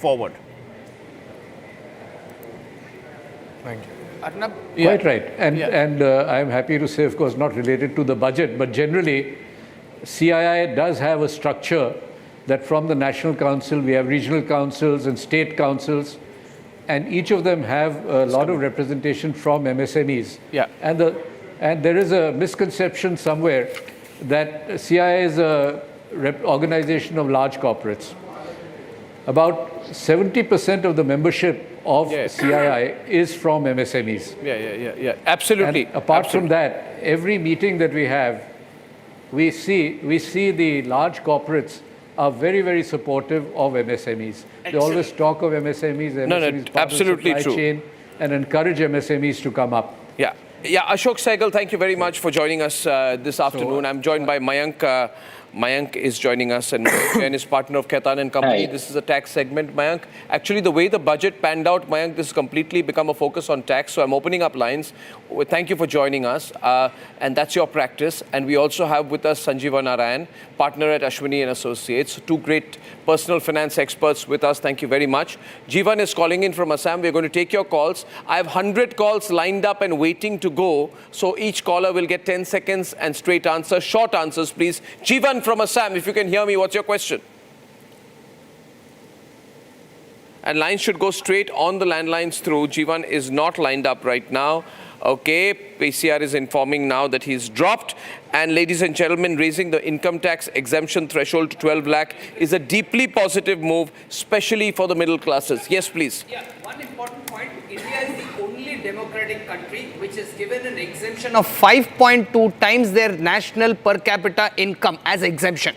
forward. Thank you. Arnab? Quite right. And I'm happy to say, of course, not related to the budget, but generally, CII does have a structure that from the National Council, we have regional councils and state councils, and each of them have a lot of representation from MSMEs. Yeah. And there is a misconception somewhere that CII is a organization of large corporates. About 70% of the membership of CII is from MSMEs. Yeah. Absolutely. And apart from that, every meeting that we have, we see the large corporates are very, very supportive of MSMEs. They always talk of MSMEs, MSMEs part absolutely of the supply chain, and encourage MSMEs to come up. Yeah, Ashok Sehgal, thank you very much for joining us this afternoon. I'm joined by Mayank. Mayank is joining us, and Mayank is partner of Khaitan and Company. Hi. This is a tax segment, Mayank. Actually, the way the budget panned out, Mayank, this has completely become a focus on tax. So I'm opening up lines. Thank you for joining us. And that's your practice. And we also have with us Sanjeeva Narayan, partner at Ashwini and Associates. Two great personal finance experts with us. Thank you very much. Jeevan is calling in from Assam. We're going to take your calls. I have 100 calls lined up and waiting to go. So each caller will get 10 seconds and straight answers. Short answers, please. Jeevan from Assam, if you can hear me, what's your question? And lines should go straight on the landlines through. Jeevan is not lined up right now. Okay, PCR is informing now that he's dropped. And ladies and gentlemen, raising the income tax exemption threshold to 12 lakh is a deeply positive move, especially for the middle classes. Yes, please. Yeah, one important point. India is the only democratic country which is given an exemption of 5.2 times their national per capita income as exemption.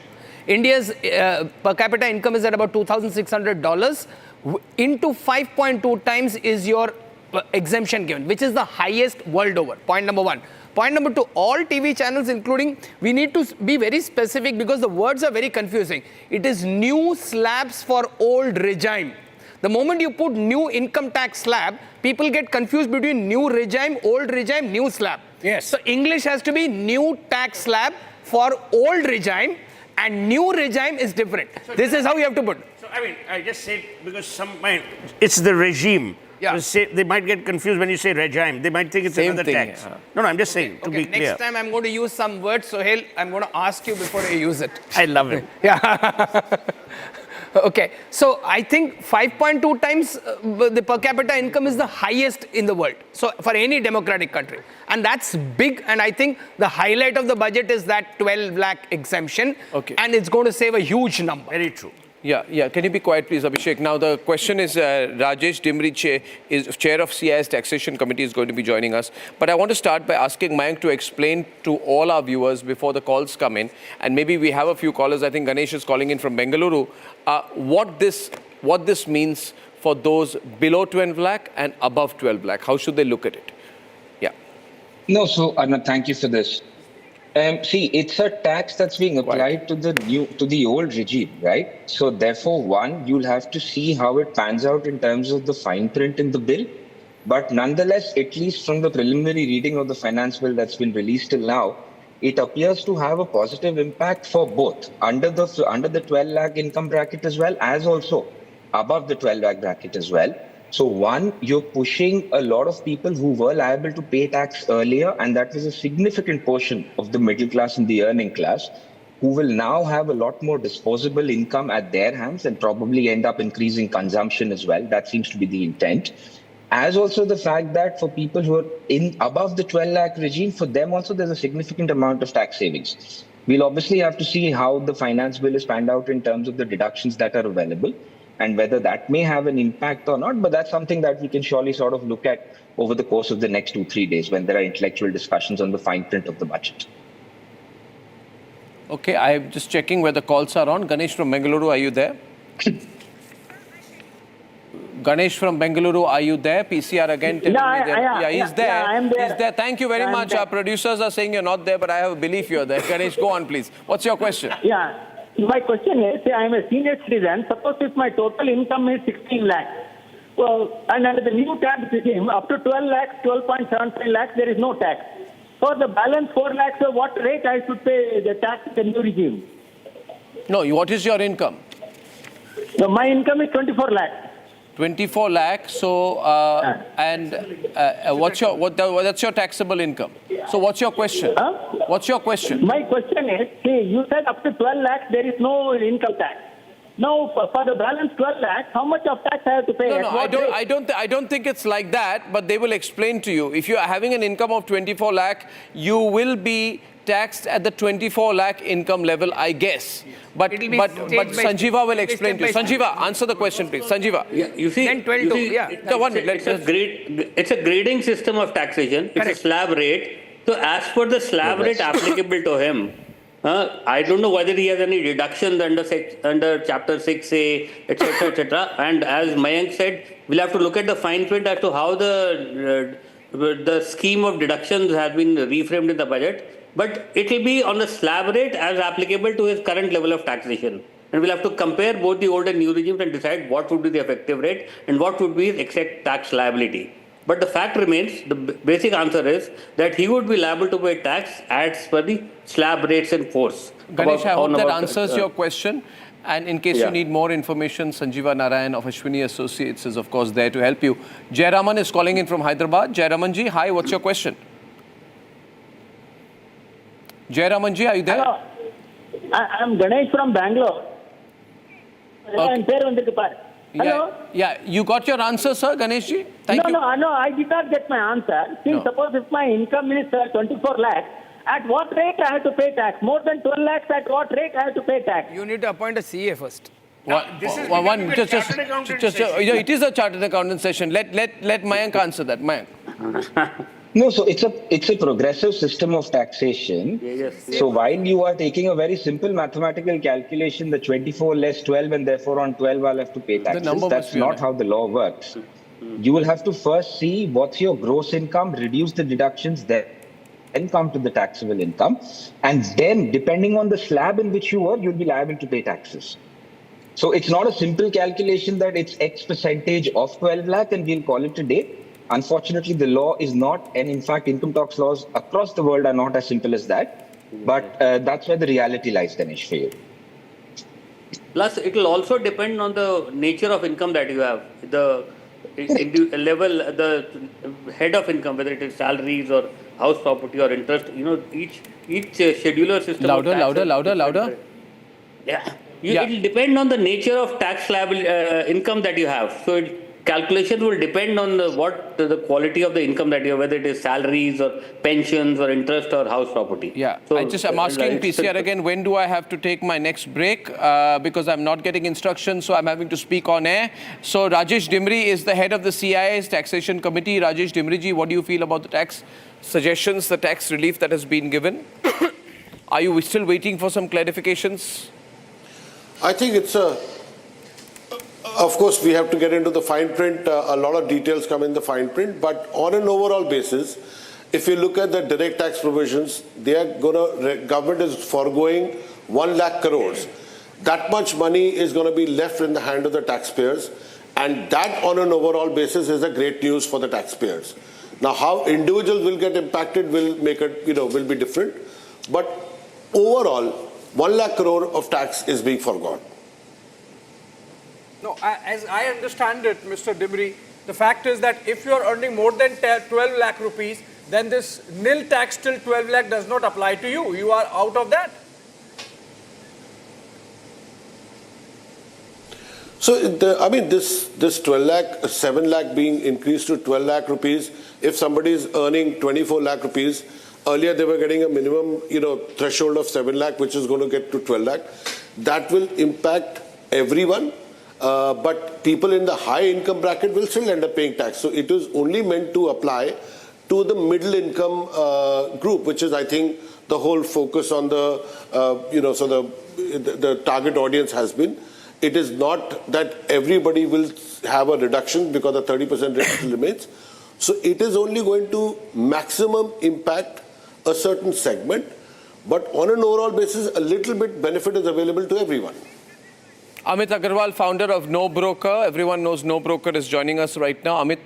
India's per capita income is at about $2,600. Into 5.2 times is your exemption given, which is the highest world over. Point number one. Point number two, all TV channels, including, we need to be very specific because the words are very confusing. It is new slabs for old regime. The moment you put new income tax slab, people get confused between new regime, old regime, new slab. Yes. So English has to be new tax slab for old regime, and new regime is different. So this is how you have to put. So, I just said because it's the regime. Yeah. They might get confused when you say regime. They might think it's Same another thing, tax. yeah. No, I'm just saying to be clear. Next time I'm going to use some words, Sohail, I'm going to ask you before I use it. I love it. Yeah. Okay. So I think 5.2 times the per capita income is the highest in the world. So for any democratic country. And that's big. And I think the highlight of the budget is that 12 lakh exemption. Okay. And it's going to save a huge number. Very true. Yeah. Can you be quiet, please, Abhishek? Now, the question is, Rajesh Dimri, is chair of CIS Taxation Committee, is going to be joining us. But I want to start by asking Mayank to explain to all our viewers before the calls come in, and maybe we have a few callers. I think Ganesh is calling in from Bengaluru. What this means for those below 12 lakh and above 12 lakh. How should they look at it? Yeah. No, so Arnab, thank you for this. See, it's a tax that's being applied to the old regime, right? So therefore, one, you'll have to see how it pans out in terms of the fine print in the bill. But nonetheless, at least from the preliminary reading of the finance bill that's been released till now, it appears to have a positive impact for both under the 12 lakh income bracket as well as also above the 12 lakh bracket as well. So one, you're pushing a lot of people who were liable to pay tax earlier, and that was a significant portion of the middle class and the earning class, who will now have a lot more disposable income at their hands and probably end up increasing consumption as well. That seems to be the intent. As also the fact that for people who are in above the 12 lakh regime, for them also there's a significant amount of tax savings. We'll obviously have to see how the finance bill is panned out in terms of the deductions that are available, and whether that may have an impact or not. But that's something that we can surely sort of look at over the course of the next 2-3 days when there are intellectual discussions on the fine print of the budget. Okay, I'm just checking where the calls are on. Ganesh from Bengaluru, are you there? Ganesh from Bengaluru, are you there? PCR again. He's there. Yeah, I am there. He's there. Thank you very much. Our producers are saying you're not there, but I have a belief you're there. Ganesh, go on, please. What's your question? Yeah. My question is, say I am a senior citizen. Suppose if my total income is 16 lakhs, well, and under the new tax regime, up to 12 lakhs, 12.75 lakhs, there is no tax. For the balance 4 lakhs, so what rate I should pay the tax in the new regime? No, what is your income? So my income is 24 lakhs. 24 lakh. So, that's your taxable income. So, what's your question? Huh? What's your question? My question is, see, you said up to 12 lakhs there is no income tax. Now, for the balance 12 lakhs, how much of tax I have to pay? No, At no, what rate? I don't think it's like that, but they will explain to you. If you are having an income of 24 lakh, you will be taxed at the 24 lakh income level, I guess. But It'll be Sanjeeva will explain to you. step by step. Sanjeeva, answer the question, please. Sanjeeva. Yeah, you see, Then 12 you to- see, yeah. it's a grading system of taxation. It's Correct. a slab rate. So as per the slab rate applicable to him, I don't know whether he has any deductions under Chapter 6A, etc., etc. And as Mayank said, we'll have to look at the fine print as to how the scheme of deductions has been reframed in the budget. But it will be on the slab rate as applicable to his current level of taxation. And we'll have to compare both the old and new regimes and decide what would be the effective rate and what would be his exact tax liability. But the fact remains, the basic answer is that he would be liable to pay tax as per the slab rates in force. Ganesh, I hope that about answers your question. And in case you need more information, Sanjeeva Narayan of Ashwini Associates is, of course, there to help you. Jayaraman is calling in from Hyderabad. Jayaraman ji, hi, what's your question? Jayaraman ji, are you there? Hello. I'm Ganesh from Bangalore. Hello? Yeah, you got your answer, sir, Ganesh ji? Thank you. No, I did not get my answer. See, suppose if my income is 24 lakhs, at what rate I have to pay tax? More than 12 lakhs, at what rate I have to pay tax? You need to appoint a CA first. This is becoming a chartered accountant session. It is a chartered accountant session. Let Mayank answer that. Mayank. No, so it's a progressive system of taxation. Yes. So while you are taking a very simple mathematical calculation, the 24 less 12, and therefore on 12 I'll have to pay taxes. number That's must be not on how the law works. You will have to first see what's your gross income, reduce the deductions, then come to the taxable income, and then depending on the slab in which you are, you'll be liable to pay taxes. So it's not a simple calculation that it's X percentage of 12 lakh and we'll call it a day. Unfortunately, the law is not, and in fact, income tax laws across the world are not as simple as that. But that's where the reality lies, Ganesh, for you. Plus, it will also depend on the nature of income that you have. The level, the head of income, whether it is salaries or house property or interest, each scheduler system. Louder. Yeah. It will depend on the nature of tax liable income that you have. So calculation will depend on the quality of the income that you have, whether it is salaries or pensions or interest or house property. Yeah, So, I'm asking PCR again, when do I have to take my next break? Because I'm not getting instructions, so I'm having to speak on air. So Rajesh Dimri is the head of the CIA's Taxation Committee. Rajesh Dimri ji, what do you feel about the tax suggestions, the tax relief that has been given? Are you still waiting for some clarifications? I think it's of course, we have to get into the fine print. A lot of details come in the fine print. But on an overall basis, if you look at the direct tax provisions, government is foregoing 1 lakh crores. That much money is going to be left in the hand of the taxpayers. And that on an overall basis is a great news for the taxpayers. Now, how individuals will get impacted will make it, will be different. But overall, 1 lakh crore of tax is being forgone. No, as I understand it, Mr. Dimri, the fact is that if you are earning more than 12 lakh rupees, then this nil tax till 12 lakh does not apply to you. You are out of that. So, this 12 lakh, 7 lakh being increased to 12 lakh rupees, if somebody is earning 24 lakh rupees, earlier they were getting a minimum, threshold of 7 lakh, which is going to get to 12 lakh. That will impact everyone. But people in the high income bracket will still end up paying tax. So it is only meant to apply to the middle income group, which is, I think, the whole focus on the, the target audience has been. It is not that everybody will have a reduction because the 30% rate still remains. So it is only going to maximum impact a certain segment. But on an overall basis, a little bit benefit is available to everyone. Amit Agarwal, founder of No Broker. Everyone knows No Broker is joining us right now. Amit,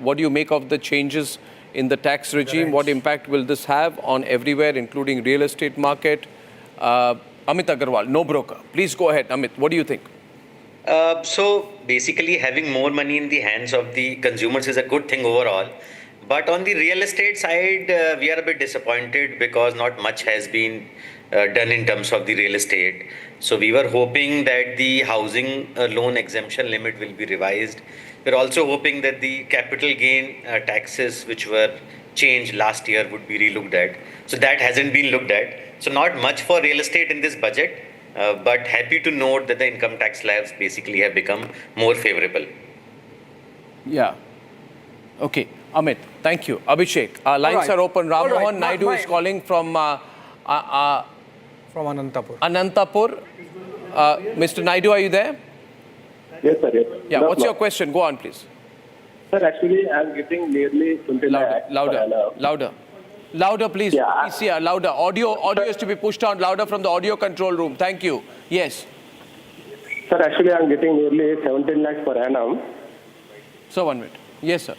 what do you make of the changes in the tax regime? What impact will this have on everywhere, including real estate market? Amit Agarwal, No Broker. Please go ahead, Amit. What do you think? So basically, having more money in the hands of the consumers is a good thing overall. But on the real estate side, we are a bit disappointed because not much has been done in terms of the real estate. So we were hoping that the housing loan exemption limit will be revised. We're also hoping that the capital gain taxes, which were changed last year, would be relooked at. So that hasn't been looked at. So not much for real estate in this budget. But happy to note that the income tax slabs basically have become more favorable. Yeah. Okay. Amit, thank you. Abhishek, lines right. are open. Ram All right. Mohan Naidu is calling from Anantapur. Anantapur. Mr. Naidu, are you there? Yes, sir. Yes. Yeah. What's your question? Go on, please. Sir, actually, I'm getting nearly 20 lakhs. Louder, please. Yeah. PCR, louder. Audio is to be pushed down louder from the audio control room. Thank you. Yes. Sir, actually, I'm getting nearly 17 lakhs per annum. So 1 minute. Yes, sir.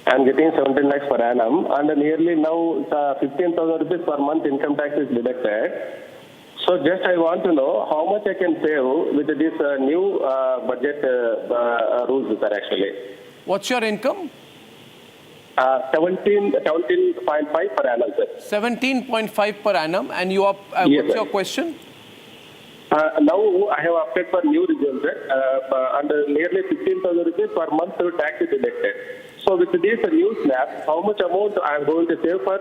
I'm getting 17 lakhs per annum, and nearly now 15,000 rupees per month income tax is deducted. So just I want to know how much I can save with this new budget rules, sir, actually. What's your income? 17.5 per annum, sir. 17.5 per annum. And you are, Yes, what's sir. your question? Now I have applied for new results, and nearly 15,000 rupees per month tax is deducted. So with this new slab, how much amount I am going to save per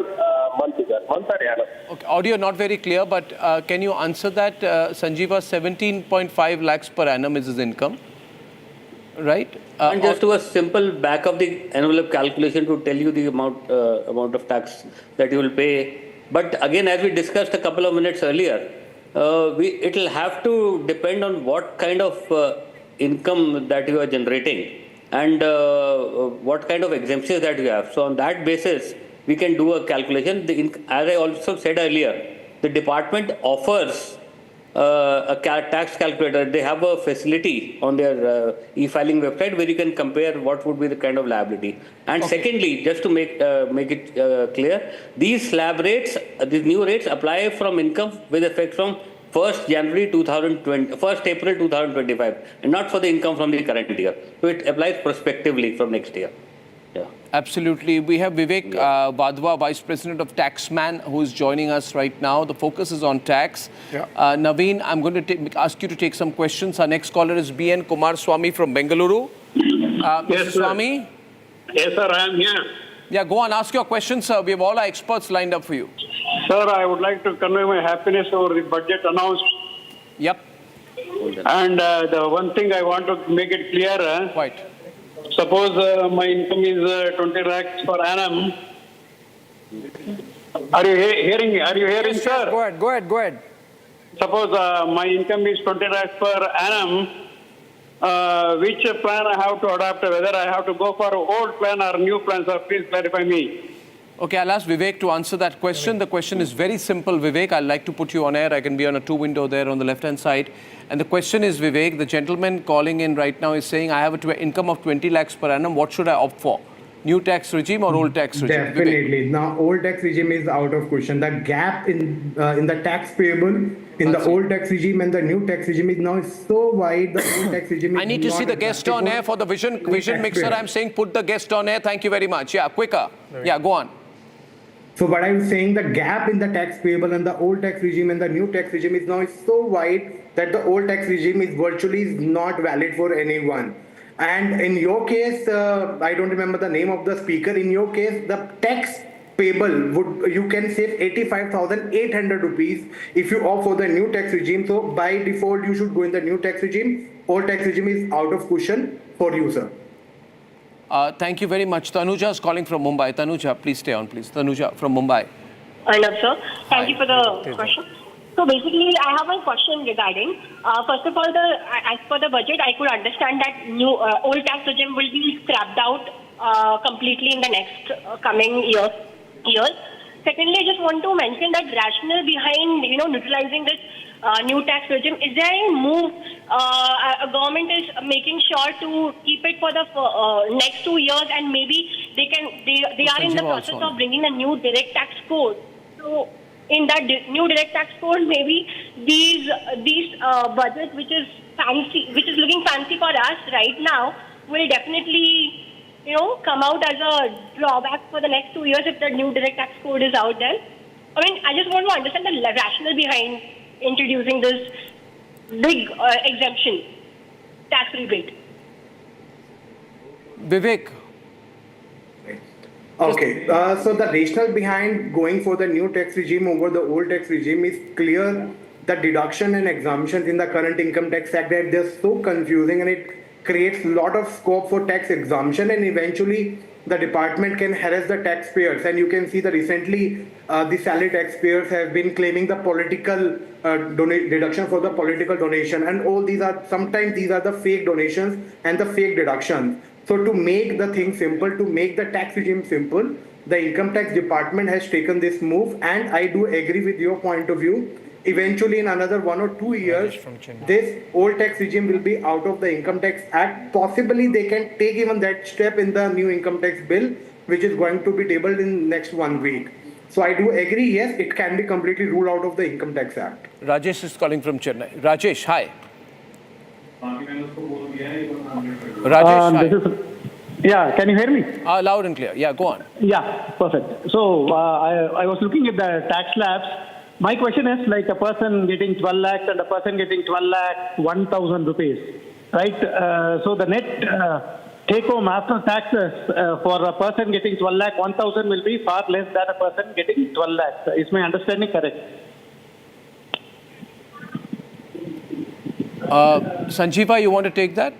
month, sir? Month or annum? Okay, audio not very clear, but can you answer that? Sanjeeva, 17.5 lakhs per annum is his income, right? And just do a simple back of the envelope calculation to tell you the amount of tax that you will pay. But again, as we discussed a couple of minutes earlier, it will have to depend on what kind of income that you are generating and what kind of exemptions that you have. So on that basis, we can do a calculation. As I also said earlier, the department offers a tax calculator. They have a facility on their e-filing website where you can compare what would be the kind of liability. And secondly, just to make it clear, these slab rates, these new rates apply from income with effect from 1st April 2025, and not for the income from the current year. So it applies prospectively from next year. Yeah. Absolutely. We have Vivek Vadhwa, Vice President of Taxman, who is joining us right now. The focus is on tax. Yeah. Naveen, I'm going to ask you to take some questions. Our next caller is B.N. Kumar Swami from Bengaluru. Mr. Swami? Yes, sir, I am here. Yeah, go on. Ask your questions, sir. We have all our experts lined up for you. Sir, I would like to convey my happiness over the budget announced. Yep. And the one thing I want to make it clear, Quite. suppose my income is 20 lakhs per annum. Are you hearing, Yes, sir? Go ahead. Suppose my income is 20 lakhs per annum. Which plan I have to adopt, whether I have to go for old plan or new plan, sir, please clarify me. Okay, I'll ask Vivek to answer that question. The question is very simple, Vivek. I'd like to put you on air. I can be on a two-window there on the left-hand side. And the question is, Vivek, the gentleman calling in right now is saying, I have an income of 20 lakhs per annum. What should I opt for? New tax regime or old tax regime? Definitely. Vivek. Now, old tax regime is out of question. The gap in the tax payable in the old tax regime and the new tax regime is now so wide. The old tax regime is I need to see the guest on air for the vision mixer. I'm saying put the guest on air. Thank you very much. Yeah, quicker. Yeah, go on. So what I'm saying, the gap in the tax payable and the old tax regime and the new tax regime is now so wide that the old tax regime is virtually not valid for anyone. And in your case, I don't remember the name of the speaker. In your case, the tax payable you can save 85,800 rupees if you opt for the new tax regime. So by default, you should go in the new tax regime. Old tax regime is out of question for you, sir. Thank you very much. Tanuja is calling from Mumbai. Tanuja, please stay on, please. Tanuja from Mumbai. Arnab, sir. Thank you for the question. So basically, I have one question regarding, first of all, as per the budget, I could understand that new old tax regime will be scrapped out completely in the next coming years. Secondly, I just want to mention that rationale behind, neutralizing this new tax regime, is there any move a government is making sure to keep it for the next 2 years, and maybe they are in the process of bringing a new direct tax code. So in that new direct tax code, maybe these budget which is fancy, which is looking fancy for us right now, will definitely, come out as a drawback for the next 2 years if the new direct tax code is out there? I mean, I just want to understand the rationale behind introducing this big exemption, tax rebate. Vivek. Okay, so the rationale behind going for the new tax regime over the old tax regime is clear. The deduction and exemptions in the current income tax act, that they're so confusing and it creates a lot of scope for tax exemption, and eventually the department can harass the taxpayers. And you can see that recently the salary taxpayers have been claiming the political deduction for the political donation, and all these are, sometimes these are the fake donations and the fake deductions. So to make the thing simple, to make the tax regime simple, the income tax department has taken this move, and I do agree with your point of view. Eventually, in another 1 or 2 years, this old tax regime will be out of the Income Tax Act. Possibly, they can take even that step in the new income tax bill, which is going to be tabled in next 1 week. So I do agree, yes, it can be completely ruled out of the Income Tax Act. Rajesh is calling from Chennai. Rajesh, hi. Rajesh, hi. Yeah, can you hear me? Loud and clear. Yeah, go on. Yeah, perfect. So I was looking at the tax slabs. My question is, like, a person getting 12 lakhs and a person getting 12 lakh 1,000 rupees, right? So the net take home after taxes for a person getting 12 lakh 1,000 will be far less than a person getting 12 lakhs. Is my understanding correct? Sanjeeva, you want to take that?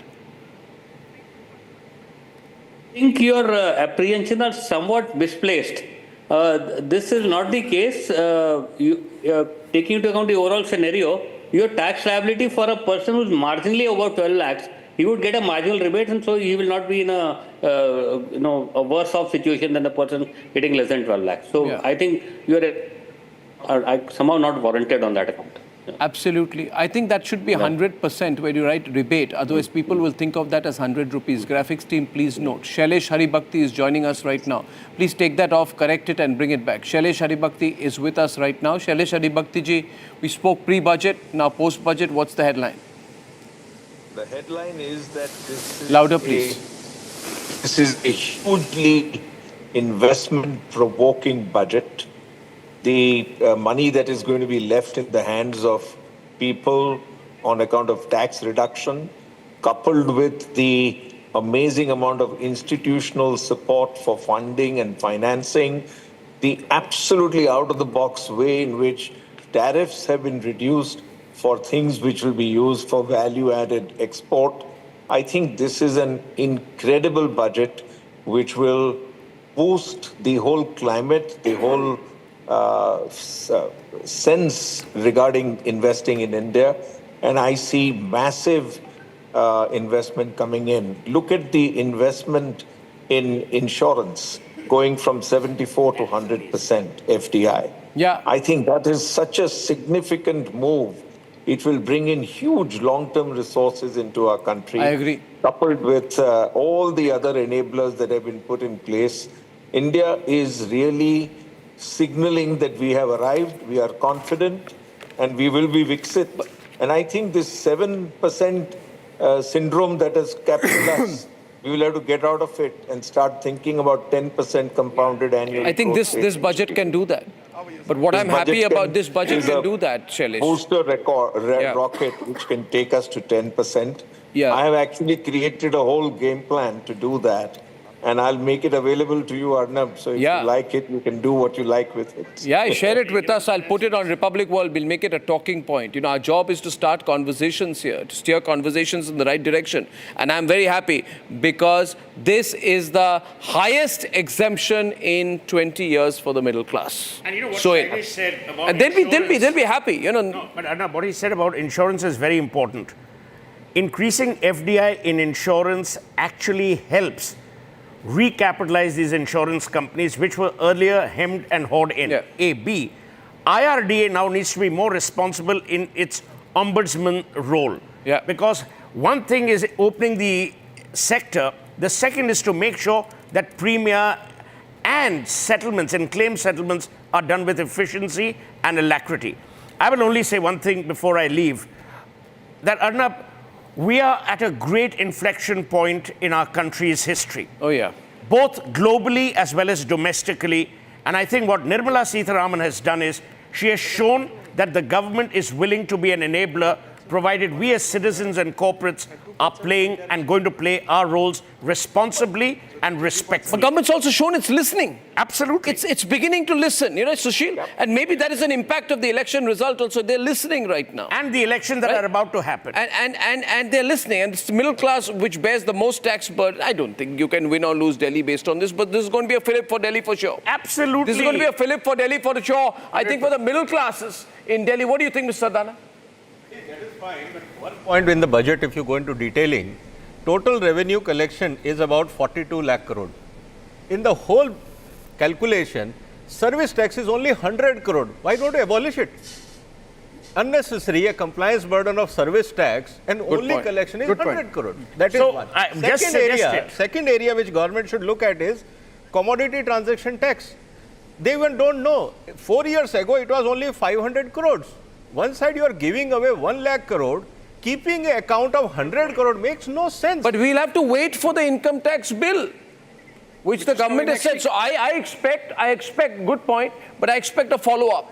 I think your apprehension are somewhat misplaced. This is not the case. Taking into account the overall scenario, your tax liability for a person who is marginally over 12 lakhs, he would get a marginal rebate, and so he will not be in a worse off situation than the person getting less than 12 lakhs. So yeah. I think you are somehow not warranted on that account. Yeah. Absolutely. I think that should be 100% where you write rebate. Otherwise, people will think of that as 100 rupees. Graphics team, please note. Shailesh Haribhakti is joining us right now. Please take that off, correct it and bring it back. Shailesh Haribhakti is with us right now. Shailesh Haribhakti ji, we spoke pre-budget, now post-budget. What's the headline? The headline is that this is louder, please. This is a hugely investment-provoking budget. The money that is going to be left in the hands of people on account of tax reduction, coupled with the amazing amount of institutional support for funding and financing, the absolutely out-of-the-box way in which tariffs have been reduced for things which will be used for value-added export. I think this is an incredible budget which will boost the whole climate, the whole sense regarding investing in India, and I see massive investment coming in. Look at the investment in insurance going from 74 to 100% FDI. Yeah, I think that is such a significant move. It will bring in huge long-term resources into our country. I agree. Coupled with all the other enablers that have been put in place, India is really signaling that we have arrived, we are confident, and we will be Viksit. And I think this 7% syndrome that has captured us, we will have to get out of it and start thinking about 10% compounded annual. I think this budget can do that. But what I'm happy about this budget can do that, Shailesh. Booster rocket which can take us to 10%. Yeah. I have actually created a whole game plan to do that. And I'll make it available to you, Arnab. So if you like it, you can do what you like with it. Yeah, share it with us. I'll put it on Republic World. We'll make it a talking point. You know, our job is to start conversations here, to steer conversations in the right direction. And I'm very happy because this is the highest exemption in 20 years for the middle class. And you know what Shailesh said about and they'll be happy. You know. No, but Arnab, what he said about insurance is very important. Increasing FDI in insurance actually helps recapitalize these insurance companies which were earlier hemmed and hawed in. Yeah. A. B. IRDA now needs to be more responsible in its ombudsman role. Yeah. Because one thing is opening the sector, the second is to make sure that premia and settlements and claim settlements are done with efficiency and alacrity. I will only say one thing before I leave, that Arnab, we are at a great inflection point in our country's history. Oh, yeah. Both globally as well as domestically. And I think what Nirmala Sitharaman has done is she has shown that the government is willing to be an enabler, provided we as citizens and corporates are playing and going to play our roles responsibly and respectfully. But government's also shown it's listening. Absolutely. It's beginning to listen, Sushil. Yep. And maybe that is an impact of the election result also. They're listening right now. And the elections that are about to happen. And they're listening. And it's the middle class which bears the most tax burden. I don't think you can win or lose Delhi based on this, but this is going to be a fillip for Delhi for sure. Absolutely. This is going to be a fillip for Delhi for sure. 100%. I think for the middle classes in Delhi. What do you think, Mr. Sardana? That is fine, but one point in the budget, if you go into detailing, total revenue collection is about 42 lakh crore. In the whole calculation, service tax is only 100 crore. Why don't you abolish it? Unnecessary, a compliance burden of service tax and Good only point. collection is Good 100 point. crore. That is one. Second area which government should look at is commodity transaction tax. They even don't know. 4 years ago, it was only 500 crores. One side you are giving away 1 lakh crore, keeping an account of 100 crore makes no sense. But we'll have to wait for the income tax bill, which the government has said. So I expect, good point, but I expect a follow-up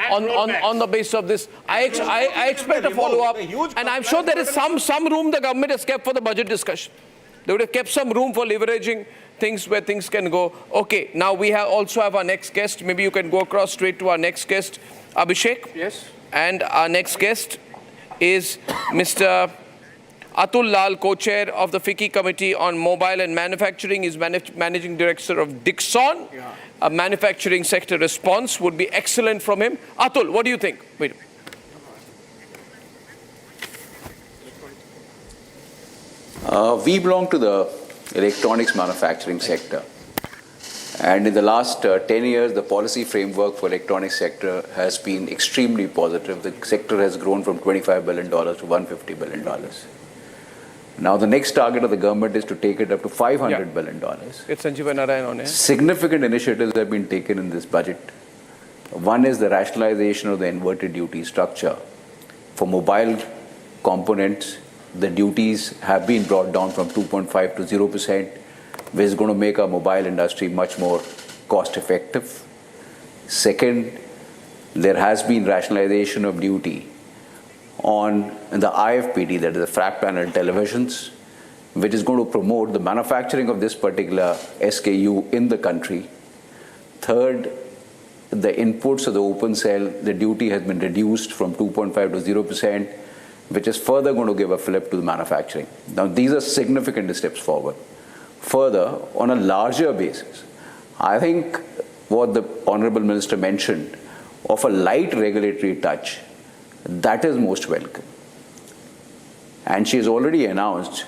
on the basis of this. I expect a follow-up, and I'm sure there is some room the government has kept for the budget discussion. They would have kept some room for leveraging things where things can go. Okay, now we also have our next guest. Maybe you can go across straight to our next guest, Abhishek. Yes. And our next guest is Mr. Atul Lal, co-chair of the FICCI Committee on Mobile and Manufacturing. He's managing director of Dixon. Yeah. A manufacturing sector response would be excellent from him. Atul, what do you think? Wait. We belong to the electronics manufacturing sector. And in the last 10 years, the policy framework for electronics sector has been extremely positive. The sector has grown from $25 billion to $150 billion. Now, the next target of the government is to take it up to $500 billion. It's Sanjeev Narayan on here. Significant initiatives have been taken in this budget. One is the rationalization of the inverted duty structure. For mobile components, the duties have been brought down from 2.5 to 0%. Which is going to make our mobile industry much more cost effective. Second, there has been rationalization of duty on the IFPD, that is the flat panel televisions, which is going to promote the manufacturing of this particular SKU in the country. Third, the inputs of the open cell, the duty has been reduced from 2.5 to 0%, which is further going to give a flip to the manufacturing. Now, these are significant steps forward. Further, on a larger basis, I think what the Honorable Minister mentioned of a light regulatory touch, that is most welcome. And she has already announced,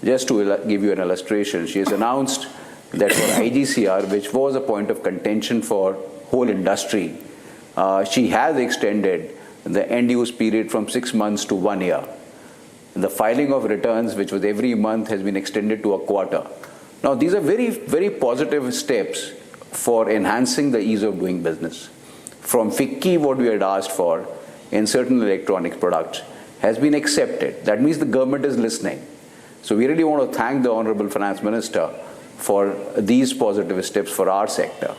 just to give you an illustration, she has announced that for IGCR, which was a point of contention for whole industry, she has extended the end-use period from 6 months to 1 year. The filing of returns, which was every month, has been extended to a quarter. Now, these are very, very positive steps for enhancing the ease of doing business. From FICCI, what we had asked for in certain electronic products has been accepted. That means the government is listening. So we really want to thank the Honorable Finance Minister for these positive steps for our sector.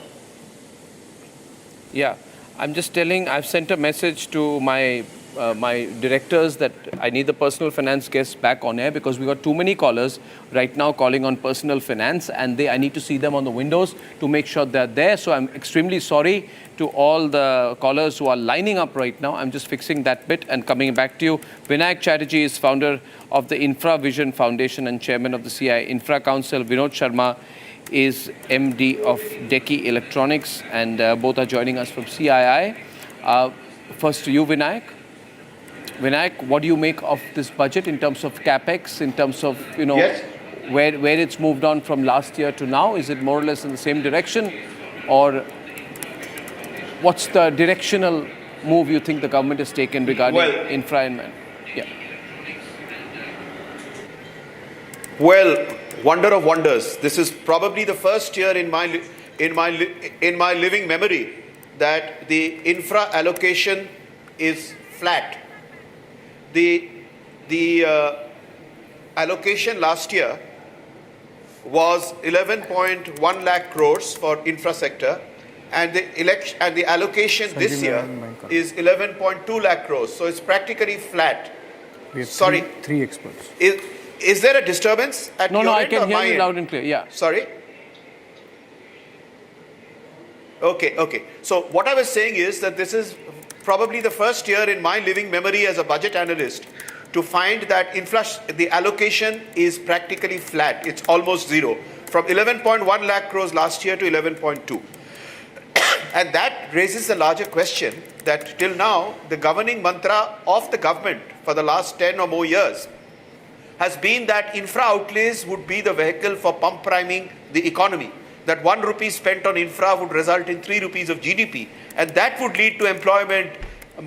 Yeah, I'm just telling, I've sent a message to my directors that I need the personal finance guests back on air because we got too many callers right now calling on personal finance, and I need to see them on the windows to make sure they're there. So I'm extremely sorry to all the callers who are lining up right now. I'm just fixing that bit and coming back to you. Vinayak Chatterjee is founder of the Infra Vision Foundation and chairman of the CI Infra Council. Vinod Sharma is MD of Deki Electronics, and both are joining us from CII. First to you, Vinayak. Vinayak, what do you make of this budget in terms of capex, in terms of, yes, where it's moved on from last year to now? Is it more or less in the same direction, or what's the directional move you think the government has taken regarding infra and man? Yeah. Well, wonder of wonders. This is probably the first year in my living memory that the infra allocation is flat. The allocation last year was 11.1 lakh crores for infra sector, and the allocation this year is 11.2 lakh crores. So it's practically flat. We have Sorry. three experts. Is there a disturbance at your No, I end can or hear my you end? loud and clear. Yeah. Sorry? Okay. So what I was saying is that this is probably the first year in my living memory as a budget analyst to find that the allocation is practically flat. It's almost zero. From 11.1 lakh crores last year to 11.2. And that raises the larger question that till now, the governing mantra of the government for the last 10 or more years has been that infra outlays would be the vehicle for pump priming the economy. That 1 rupee spent on infra would result in 3 rupees of GDP. And that would lead to employment,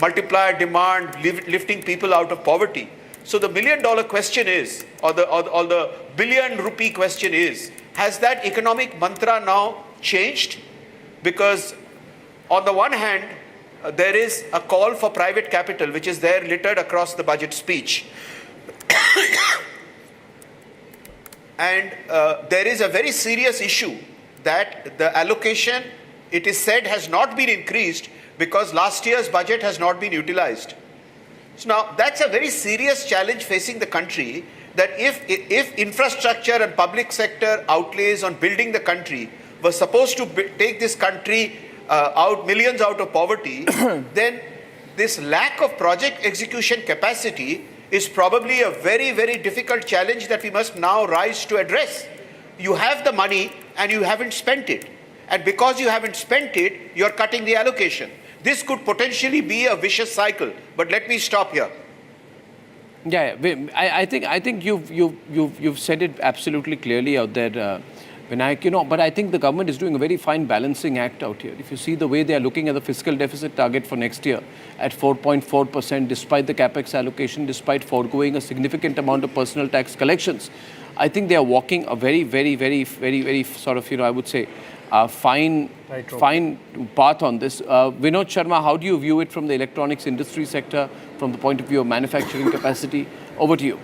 multiplier demand, lifting people out of poverty. So the $1 million question is, or the billion rupee question is, has that economic mantra now changed? Because on the one hand, there is a call for private capital, which is there littered across the budget speech. And there is a very serious issue that the allocation, it is said, has not been increased because last year's budget has not been utilized. So now that's a very serious challenge facing the country, that if infrastructure and public sector outlays on building the country were supposed to take this country millions out of poverty, then this lack of project execution capacity is probably a very, very difficult challenge that we must now rise to address. You have the money and you haven't spent it. And because you haven't spent it, you're cutting the allocation. This could potentially be a vicious cycle. But let me stop here. Yeah. I think you've said it absolutely clearly out there, Vinayak, but I think the government is doing a very fine balancing act out here. If you see the way they are looking at the fiscal deficit target for next year at 4.4%, despite the capex allocation, despite foregoing a significant amount of personal tax collections, I think they are walking a very, very, very, very, very sort of, I would say, fine path on this. Vinod Sharma, how do you view it from the electronics industry sector, from the point of view of manufacturing capacity? Over to you.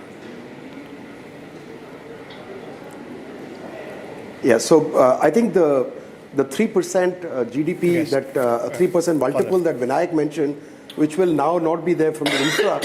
Yeah, so I think the 3% GDP, yes, that 3% multiple that Vinayak mentioned, which will now not be there from the infra,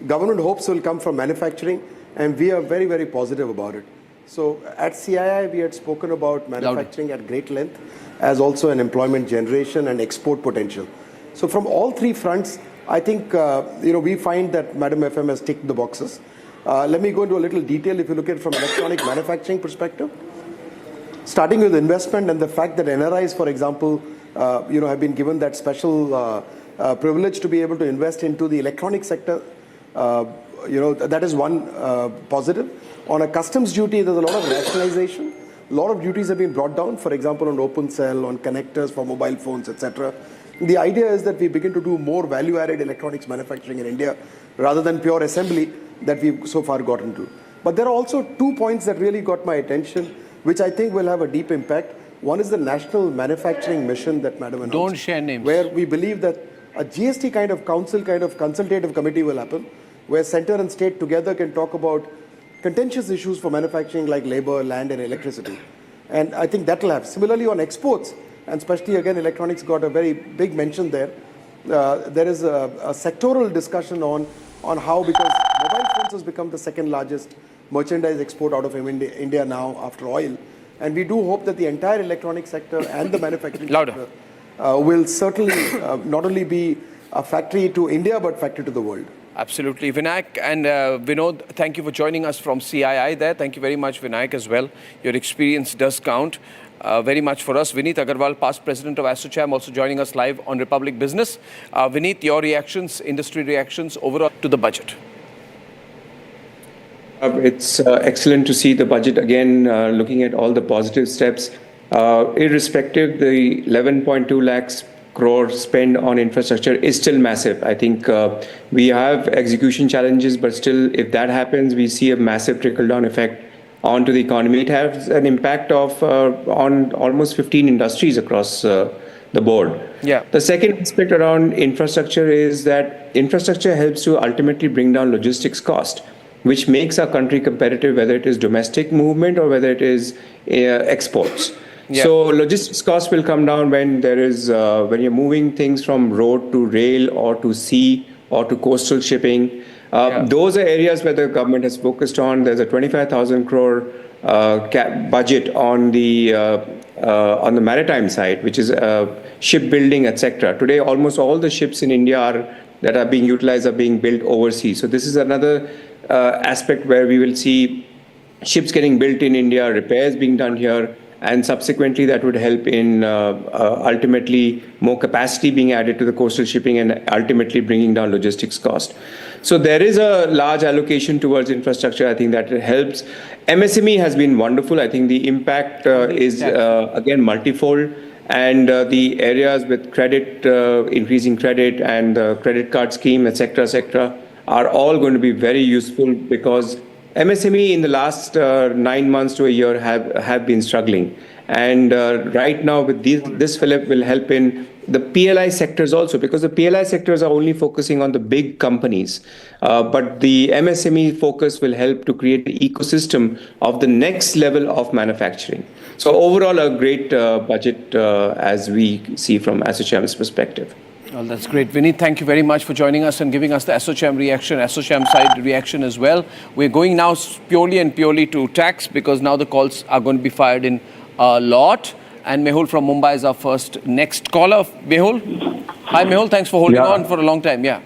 government hopes will come from manufacturing, and we are very, very positive about it. So at CII, we had spoken about manufacturing at great length as also an employment generation and export potential. So from all three fronts, I think, we find that Madam FM has ticked the boxes. Let me go into a little detail if you look at it from electronic manufacturing perspective. Starting with investment and the fact that NRIs, for example, have been given that special privilege to be able to invest into the electronic sector, that is one positive. On a customs duty, there's a lot of rationalization. A lot of duties have been brought down, for example, on open cell, on connectors for mobile phones, etc. The idea is that we begin to do more value-added electronics manufacturing in India rather than pure assembly that we've so far gotten to. But there are also 2 points that really got my attention, which I think will have a deep impact. One is the National Manufacturing Mission that Madam announced. Don't share names. Where we believe that a GST kind of council, kind of consultative committee will happen, where center and state together can talk about contentious issues for manufacturing like labor, land and electricity. And I think that will have. Similarly on exports, and especially again electronics got a very big mention there. There is a sectoral discussion on how, because mobile phones has become the second largest merchandise export out of India now after oil. And we do hope that the entire electronic sector and the manufacturing sector will certainly not only be a factory to India, but factory to the world. Absolutely. Vinayak and Vinod, thank you for joining us from CII there. Thank you very much, Vinayak, as well. Your experience does count very much for us. Vineet Agarwal, past president of ASSOCHAM, also joining us live on Republic Business. Vineet, your reactions, industry reactions overall to the budget. It's excellent to see the budget again, looking at all the positive steps. Irrespective, the 11.2 lakhs crore spend on infrastructure is still massive. I think we have execution challenges, but still, if that happens, we see a massive trickle-down effect onto the economy. It has an impact on almost 15 industries across the board. Yeah. The second aspect around infrastructure is that infrastructure helps to ultimately bring down logistics cost. which makes our country competitive, whether it is domestic movement or whether it is exports. Yeah. So logistics costs will come down when there is when you're moving things from road to rail or to sea or to coastal shipping. Those are areas where the government has focused on. There's a 25,000 crore budget on the maritime side, which is shipbuilding, etc. Today, almost all the ships in India that are being utilized are being built overseas. So this is another aspect where we will see ships getting built in India, repairs being done here, and subsequently that would help in ultimately more capacity being added to the coastal shipping and ultimately bringing down logistics cost. So there is a large allocation towards infrastructure. I think that helps. MSME has been wonderful. I think the impact is again multifold, and the areas with credit, increasing credit and credit card scheme, etc., are all going to be very useful, because MSME in the last 9 months to a year have been struggling. And right now with this Philip will help in the PLI sectors also, because the PLI sectors are only focusing on the big companies. But the MSME focus will help to create the ecosystem of the next level of manufacturing. So overall, a great budget as we see from ASSOCHAM's perspective. Well, that's great. Vinny, thank you very much for joining us and giving us the ASSOCHAM reaction, ASSOCHAM side reaction as well. We're going now purely to tax, because now the calls are going to be fired in a lot. And Mehul from Mumbai is our first next caller. Mehul? Hi, Mehul. Thanks for holding on for a long time. Yeah.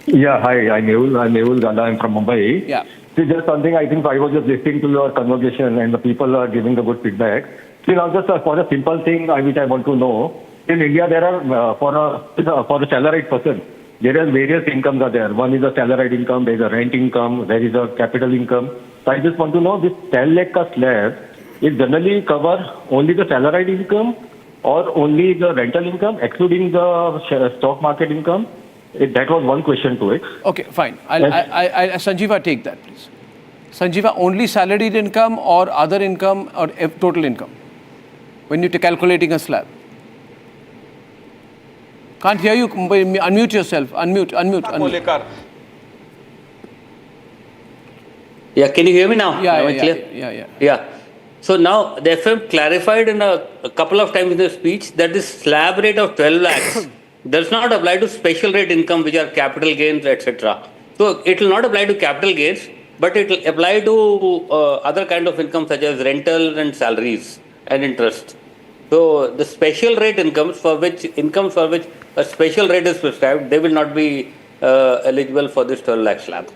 Yeah, hi. I'm Mehul Gala. I'm from Mumbai. Yeah. See, just something, I think I was just listening to your conversation and the people are giving the good feedback. See, now just for a simple thing which I want to know. In India, there are, for a salaried person, there are various incomes are there. One is a salaried income, there is a rent income, there is a capital income. So I just want to know, this 10 lakh ka slab, it generally cover only the salaried income or only the rental income, excluding the stock market income? That was one question to it. Okay, fine. I'll Sanjeeva, take that, please. Sanjeeva, only salaried income or other income or total income when you're calculating a slab? Can't hear you. Unmute yourself. Unmute. Yeah, can you hear me now? Yeah. So now the FM clarified in a couple of times in the speech that this slab rate of 12 lakhs does not apply to special rate income, which are capital gains, etc. So it will not apply to capital gains, but it will apply to other kind of income such as rental and salaries and interest. So the special rate incomes for which a special rate is prescribed, they will not be eligible for this 12 lakh slab.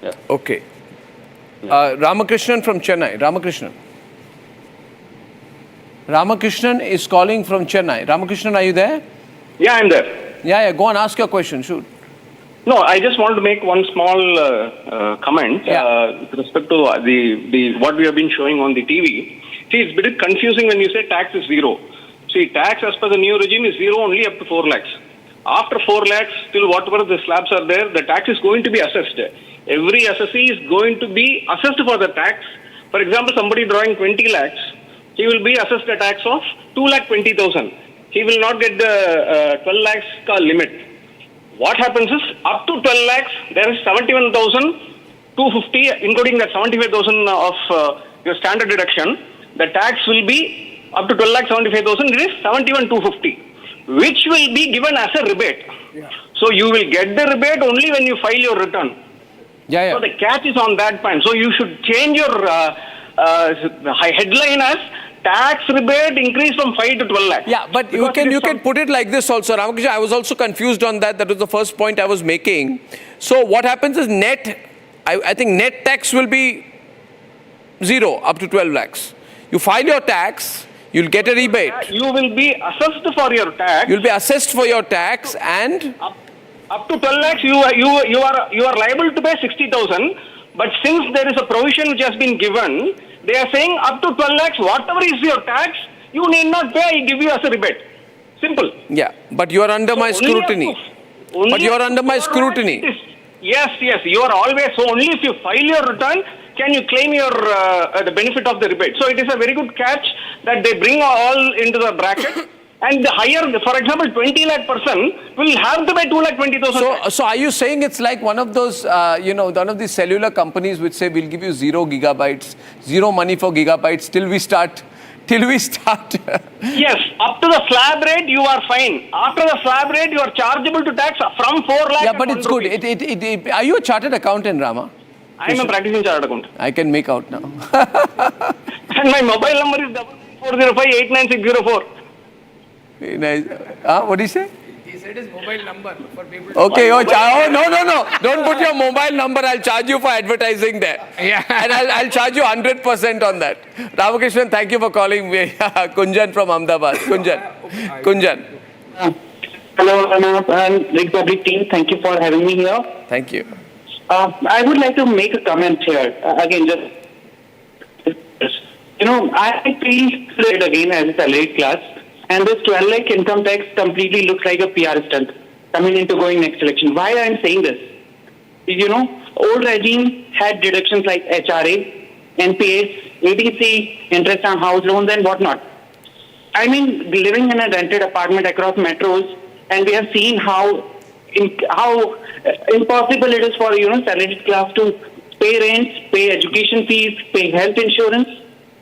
Yeah. Okay. Ramakrishnan from Chennai. Ramakrishnan is calling from Chennai. Ramakrishnan, are you there? Yeah, I'm there. Yeah. Go on, ask your question. Shoot. No, I just want to make one small comment with respect to the what we have been showing on the TV. See, it's a bit confusing when you say tax is zero. See, tax as per the new regime is zero only up to 4 lakhs. After 4 lakhs, till whatever the slabs are there, the tax is going to be assessed. Every assessee is going to be assessed for the tax. For example, somebody drawing 20 lakhs, he will be assessed a tax of 2,20,000. He will not get the 12 lakhs limit. What happens is, up to 12 lakhs, there is 71,250, including that 75,000 of your standard deduction. The tax will be up to 12 lakh 75,000, it is 71,250, which will be given as a rebate. Yeah. So you will get the rebate only when you file your return. Yeah. So the catch is on that point. So you should change your headline as tax rebate increase from 5 to 12 lakhs. Yeah, but you can put it like this also, Ramakrishna. I was also confused on that. That was the first point I was making. So what happens is I think net tax will be zero up to 12 lakhs. You file your tax, you'll get a rebate. You will be assessed for your tax. You'll be assessed for your tax and up to 12 lakhs, you are liable to pay 60,000. But since there is a provision which has been given, they are saying up to 12 lakhs, whatever is your tax, you need not pay. I give you as a rebate. Simple. Yeah, but you are under my scrutiny. Yes, you are always. So only if you file your return can you claim your the benefit of the rebate. So it is a very good catch that they bring all into the bracket. And the higher, for example, 20 lakh person will have to pay 2,20,000. So are you saying it's like one of those, one of these cellular companies which say we'll give you 0 gigabytes, zero money for gigabytes till we start? Yes, up to the slab rate you are fine. After the slab rate you are chargeable to tax from 4 lakh. Yeah, but it's good. Are you a chartered accountant, Rama? I am a practicing chartered accountant. I can make out now. And my mobile number is 405-89604. Nice. What did he say? He said his mobile number for people. Okay. No. Don't put your mobile number. I'll charge you for advertising there. Yeah. And I'll charge you 100% on that. Ramakrishnan, thank you for calling me. Kunjan from Ahmedabad. Kunjan. Hello, Arnab and Big Public team. Thank you for having me here. Thank you. I would like to make a comment here. I feel it again as a salaried class. And this 12 lakh income tax completely looks like a PR stunt coming into going next election. Why I am saying this? Old regime had deductions like HRA, NPS, ATC, interest on house loans and whatnot. I mean, living in a rented apartment across metros, and we have seen how impossible it is for, salaried class to pay rents, pay education fees, pay health insurance.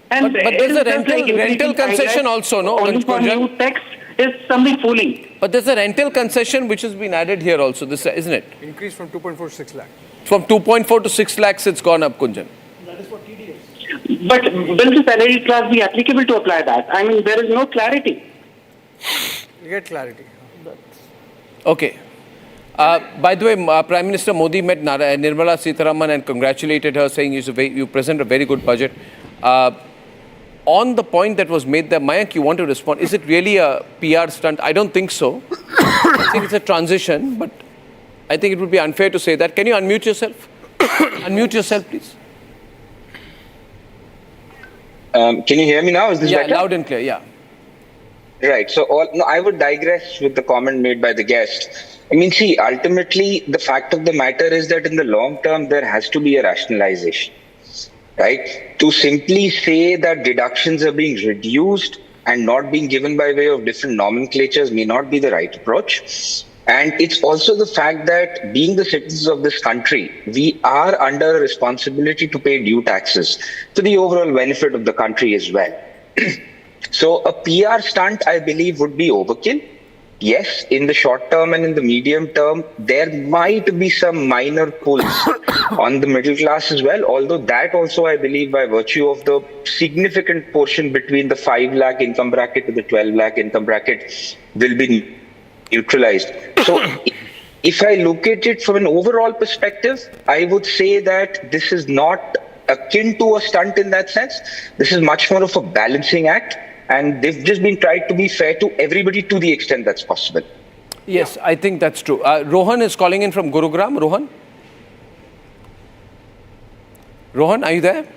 And but there's a rental concession also, no? Only for new tax is something fooling. But there's a rental concession which has been added here also, isn't it? Increase from 2.4 to 6 lakh. From 2.4 to 6 lakhs, it's gone up, Kunjan. That is for TDS. But will the salary class be applicable to apply that? I mean, there is no clarity. You get clarity. Okay. By the way, Prime Minister Modi met Nirmala Sitharaman and congratulated her, saying you present a very good budget. On the point that was made there, Mayank, you want to respond. Is it really a PR stunt? I don't think so. I think it's a transition, but I think it would be unfair to say that. Can you unmute yourself? Unmute yourself, please. Can you hear me now? Is this better? Yeah, loud and clear, yeah. Right. So I would digress with the comment made by the guest. I mean, see, ultimately, the fact of the matter is that in the long term, there has to be a rationalization. Right? To simply say that deductions are being reduced and not being given by way of different nomenclatures may not be the right approach. And it's also the fact that being the citizens of this country, we are under a responsibility to pay due taxes to the overall benefit of the country as well. So a PR stunt, I believe, would be overkill. Yes, in the short term and in the medium term, there might be some minor pulls on the middle class as well. Although that also, I believe, by virtue of the significant portion between the 5 lakh income bracket to the 12 lakh income bracket will be neutralized. So if I look at it from an overall perspective, I would say that this is not akin to a stunt in that sense. This is much more of a balancing act. And they've just been tried to be fair to everybody to the extent that's possible. Yes, I think that's true. Rohan is calling in from Gurugram. Rohan, are you there?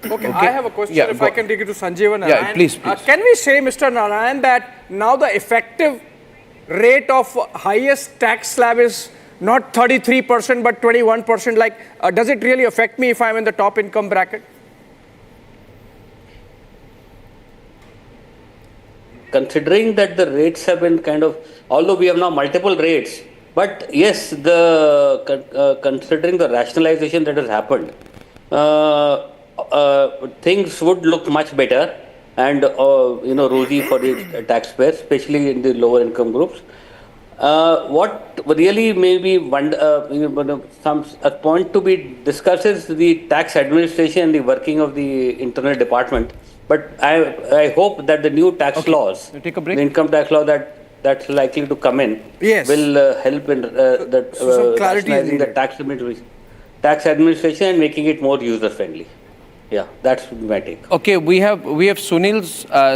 Okay, I have a question. Yeah, if I can take it to Sanjeevan Narayan. Yeah, please. Can we say, Mr. Narayan, that now the effective rate of highest tax slab is not 33%, but 21%? Does it really affect me if I'm in the top income bracket? Considering that the rates have been although we have now multiple rates, but yes, considering the rationalization that has happened, things would look much better and rosy for the taxpayers, especially in the lower income groups. What really may be a point to be discussed is the tax administration and the working of the internal department. But I hope that the new tax laws, the income tax law that's likely to come in, will help in rationalizing the tax administration and making it more user friendly. Yeah, that's my take. Okay, we have Sunil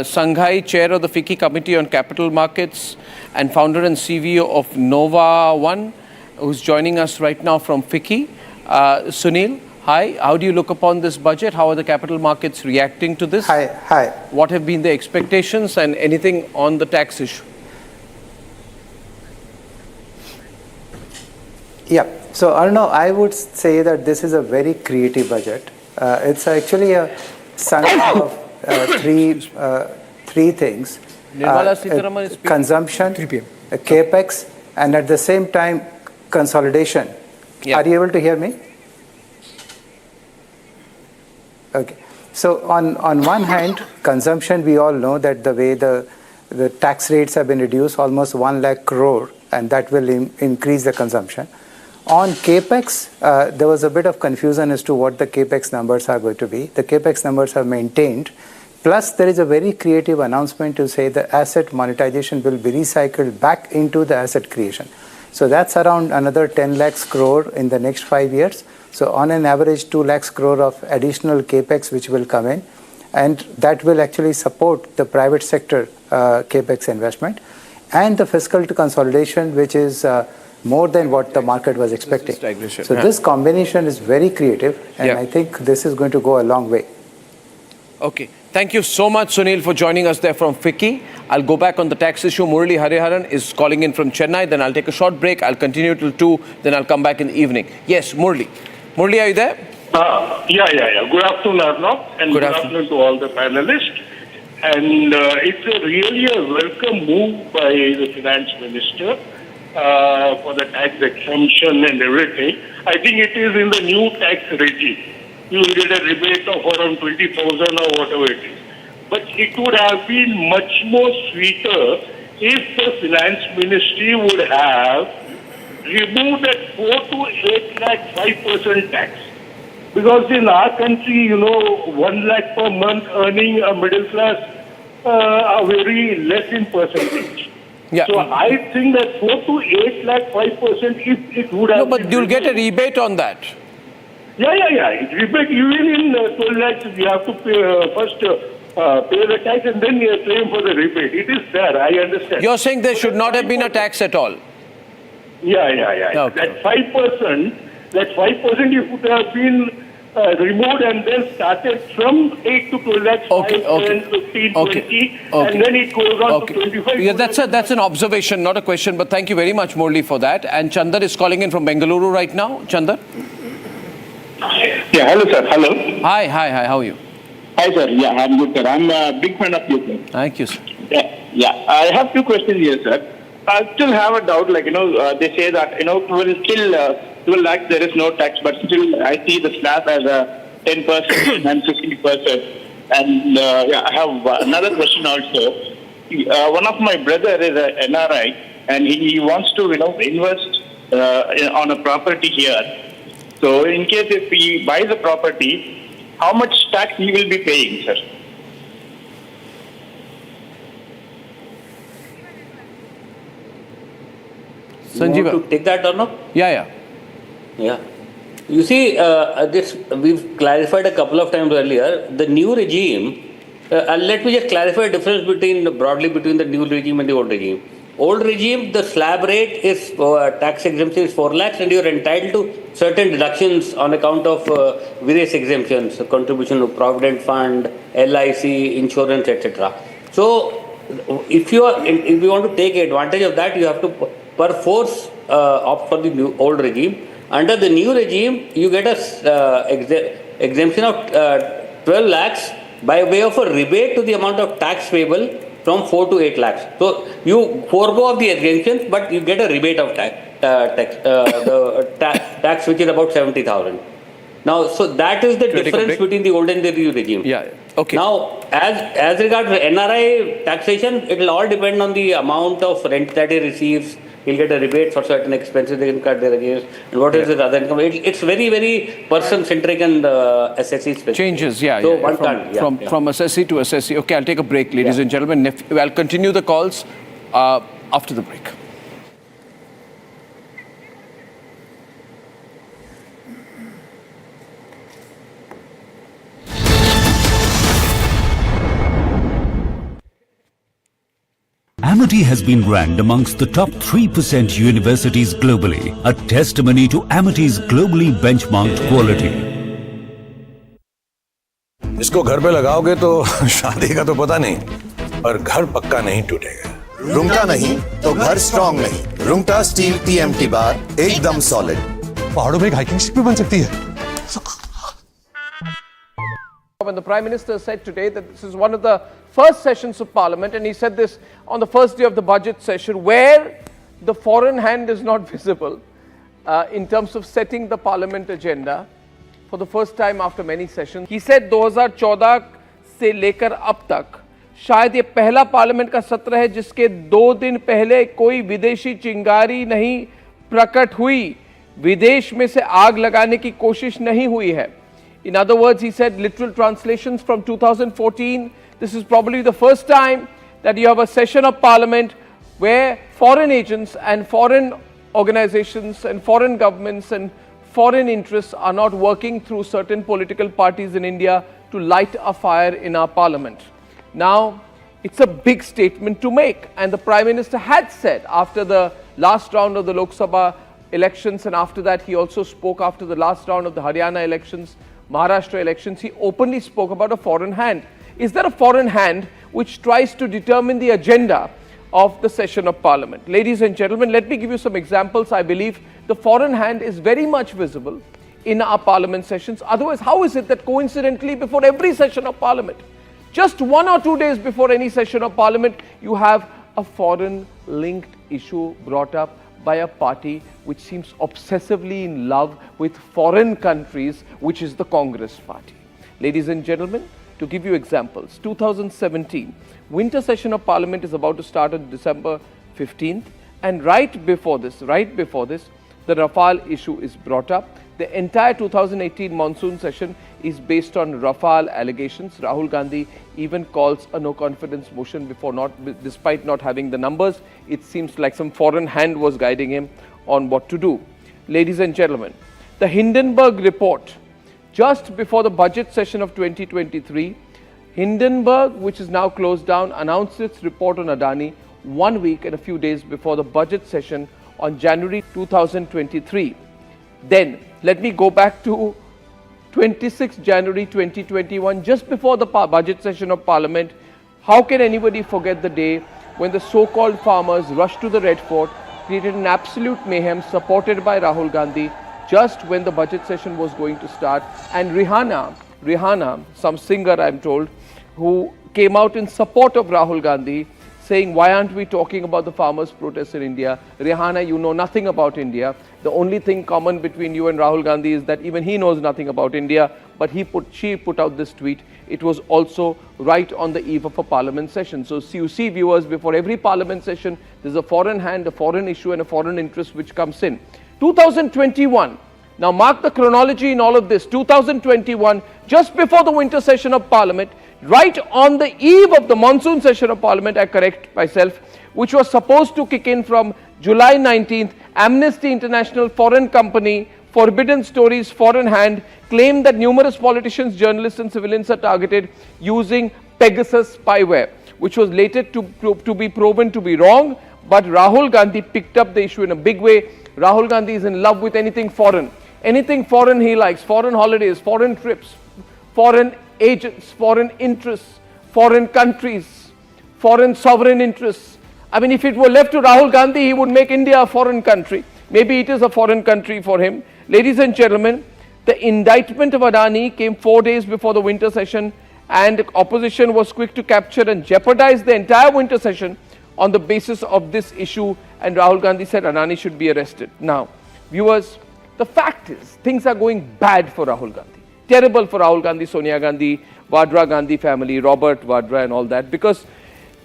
Sanghai, chair of the FICCI Committee on Capital Markets and founder and CVO of Nova One, who's joining us right now from FICCI. Sunil, hi. How do you look upon this budget? How are the capital markets reacting to this? Hi. What have been the expectations and anything on the tax issue? Yeah. So, Arnav, I would say that this is a very creative budget. It's actually a sum of three things. Nirmala Sitharaman is consumption, capex, and at the same time, consolidation. Yeah. Are you able to hear me? Okay. So on one hand, consumption, we all know that the way the tax rates have been reduced, almost 1 lakh crore, and that will increase the consumption. On capex, there was a bit of confusion as to what the capex numbers are going to be. The capex numbers are maintained. Plus, there is a very creative announcement to say the asset monetization will be recycled back into the asset creation. So that's around another 10 lakhs crore in the next 5 years. So on an average, 2 lakhs crore of additional capex which will come in, and that will actually support the private sector capex investment and the fiscal consolidation, which is more than what the market was expecting. So this combination is very creative, and I think this is going to go a long way. Okay. Thank you so much, Sunil, for joining us there from FICCI. I'll go back on the tax issue. Murali Hariharan is calling in from Chennai. Then I'll take a short break. I'll continue till 2. Then I'll come back in the evening. Yes, Murali. Murali, are you there? Yeah. Good afternoon, Arnab, and good afternoon to all the panelists. And it's really a welcome move by the finance minister for the tax exemption and everything. I think it is in the new tax regime. You will get a rebate of around 20,000 or whatever it is. But it would have been much more sweeter if the finance ministry would have removed that 4 to 8 lakh 5% tax. Because in our country, 1 lakh per month earning a middle class are very less in percentage. Yeah. So I think that 4 to 8 lakh 5%, if it would have. No, but you'll get a rebate on that. Yeah. Rebate, even in 12 lakhs, you have to pay, first pay the tax and then you claim for the rebate. It is there, I understand. You're saying there should not have been a tax at all? Yeah. Okay. That 5%, if it would have been removed and then started from 8 to 12 lakhs, 5, 10, 15, 20, and then it goes on to 25. Yeah, that's an observation, not a question, but thank you very much, Murali, for that. And Chandar is calling in from Bengaluru right now. Chandar? Yeah, hello, sir. Hello. Hi. How are you? Hi, sir. Yeah, I'm good, sir. I'm a big fan of you, sir. Thank you, sir. Yeah. I have 2 questions here, sir. I still have a doubt, they say that, still 12 lakhs, there is no tax, but still I see the slab as a 10% and 50%. And I have another question also. One of my brother is a NRI, and he wants to, invest on a property here. So in case if he buys a property, how much tax he will be paying, sir? Sanjeev, you want to take that or no? Yeah. You see, this we've clarified a couple of times earlier. The new regime. Let me just clarify the difference broadly between the new regime and the old regime. Old regime, the slab rate is tax exemption is 4 lakhs, and you are entitled to certain deductions on account of various exemptions, contribution to provident fund, LIC, insurance, etc. So, if you want to take advantage of that, you have to perforce opt for the old regime. Under the new regime, you get a exemption of 12 lakhs by way of a rebate to the amount of tax payable from 4 to 8 lakhs. So you forego of the exemptions, but you get a rebate of tax which is about 70,000. Now, so that is the difference between the old and the new regime. Yeah. Okay. Now, as regards NRI taxation, it will all depend on the amount of rent that he receives. He'll get a rebate for certain expenses they can cut their against, and what is his other income. It's very, very person-centric and SSE specific. Changes, So one from assessee to assessee. Okay, I'll take a break, ladies and gentlemen. I'll continue the calls after the break. Amity has been ranked amongst the top 3% universities globally, a testimony to Amity's globally benchmarked quality. इसको घर पे लगाओगे तो शादी का तो पता नहीं, पर घर पक्का नहीं टूटेगा। रुंगटा नहीं तो घर स्ट्रॉन्ग नहीं। रुंगटा स्टील TMT बार एकदम सॉलिड। पहाड़ों में एक हाइकिंग शिप भी बन सकती है। the Prime Minister said today that this is one of the first sessions of Parliament, and he said this on the first day of the budget session, where the foreign hand is not visible in terms of setting the Parliament agenda for the first time after many sessions. He said 2014 से लेकर अब तक शायद ये पहला parliament का सत्र है जिसके 2 दिन पहले कोई विदेशी चिंगारी नहीं प्रकट हुई, विदेश में से आग लगाने की कोशिश नहीं हुई है. In other words, he said, literal translations from 2014, this is probably the first time that you have a session of Parliament where foreign agents and foreign organizations and foreign governments and foreign interests are not working through certain political parties in India to light a fire in our Parliament. Now, it's a big statement to make, and the Prime Minister had said after the last round of the Lok Sabha elections, and after that he also spoke after the last round of the Haryana elections, Maharashtra elections, he openly spoke about a foreign hand. Is there a foreign hand which tries to determine the agenda of the session of Parliament? Ladies and gentlemen, let me give you some examples. I believe the foreign hand is very much visible in our Parliament sessions. Otherwise, how is it that coincidentally before every session of Parliament, just 1 or 2 days before any session of Parliament, you have a foreign linked issue brought up by a party which seems obsessively in love with foreign countries, which is the Congress party. Ladies and gentlemen, to give you examples, 2017, winter session of Parliament is about to start on December 15th, and right before this, the Rafale issue is brought up. The entire 2018 monsoon session is based on Rafale allegations. Rahul Gandhi even calls a no-confidence motion despite not having the numbers. It seems like some foreign hand was guiding him on what to do. Ladies and gentlemen, the Hindenburg report, just before the budget session of 2023, Hindenburg, which is now closed down, announced its report on Adani 1 week and a few days before the budget session on January 2023. Then, let me go back to 26 January 2021, just before the budget session of Parliament. How can anybody forget the day when the so-called farmers rushed to the Red Fort, created an absolute mayhem supported by Rahul Gandhi, just when the budget session was going to start, and Rihanna, some singer I'm told, who came out in support of Rahul Gandhi, saying, why aren't we talking about the farmers' protests in India? Rihanna, you know nothing about India. The only thing common between you and Rahul Gandhi is that even he knows nothing about India, but she put out this tweet. It was also right on the eve of a Parliament session. So you see, viewers, before every Parliament session, there's a foreign hand, a foreign issue and a foreign interest which comes in. 2021, now mark the chronology in all of this. 2021, just before the winter session of Parliament, right on the eve of the monsoon session of Parliament, I correct myself, which was supposed to kick in from July 19th, Amnesty International foreign company, Forbidden Stories foreign hand, claimed that numerous politicians, journalists and civilians are targeted using Pegasus spyware, which was later to be proven to be wrong. But Rahul Gandhi picked up the issue in a big way. Rahul Gandhi is in love with anything foreign. Anything foreign he likes, foreign holidays, foreign trips, foreign agents, foreign interests, foreign countries, foreign sovereign interests. I mean, if it were left to Rahul Gandhi, he would make India a foreign country. Maybe it is a foreign country for him. Ladies and gentlemen, the indictment of Adani came 4 days before the winter session, and opposition was quick to capture and jeopardize the entire winter session on the basis of this issue, and Rahul Gandhi said Adani should be arrested. Now, viewers, the fact is, things are going bad for Rahul Gandhi. Terrible for Rahul Gandhi, Sonia Gandhi, Vadra Gandhi family, Robert Vadra and all that, because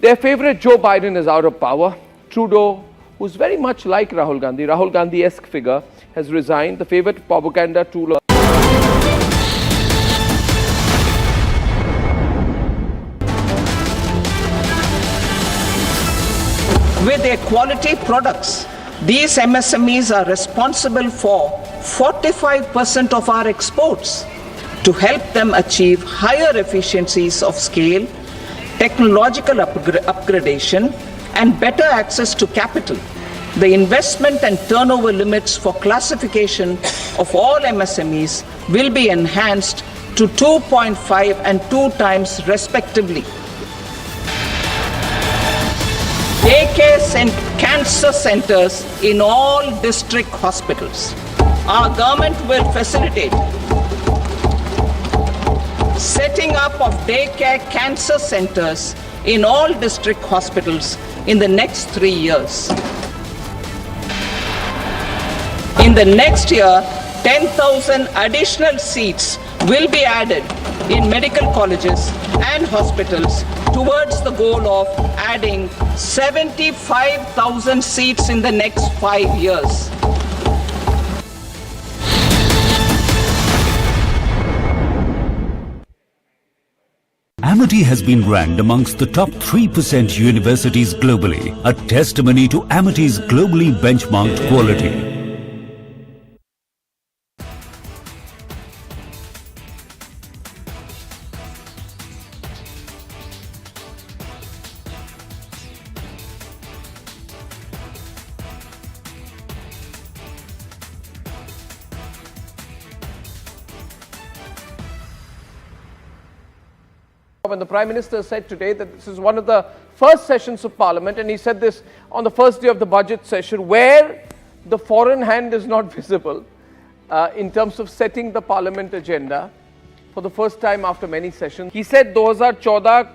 their favorite Joe Biden is out of power. Trudeau, who's very much like Rahul Gandhi-esque figure, has resigned. The favorite propaganda tool with their quality products. These MSMEs are responsible for 45% of our exports. To help them achieve higher efficiencies of scale, technological upgradation, and better access to capital, the investment and turnover limits for classification of all MSMEs will be enhanced to 2.5 and 2 times respectively. AK cancer centers in all district hospitals. Our government will facilitate setting up of daycare cancer centers in all district hospitals in the next 3 years. In the next year, 10,000 additional seats will be added in medical colleges and hospitals towards the goal of adding 75,000 seats in the next 5 years. Amity has been ranked amongst the top 3% universities globally, a testimony to Amity's globally benchmarked quality. When the Prime Minister said today that this is one of the first sessions of Parliament, and he said this on the first day of the budget session, where the foreign hand is not visible in terms of setting the Parliament agenda for the first time after many sessions. He said 2014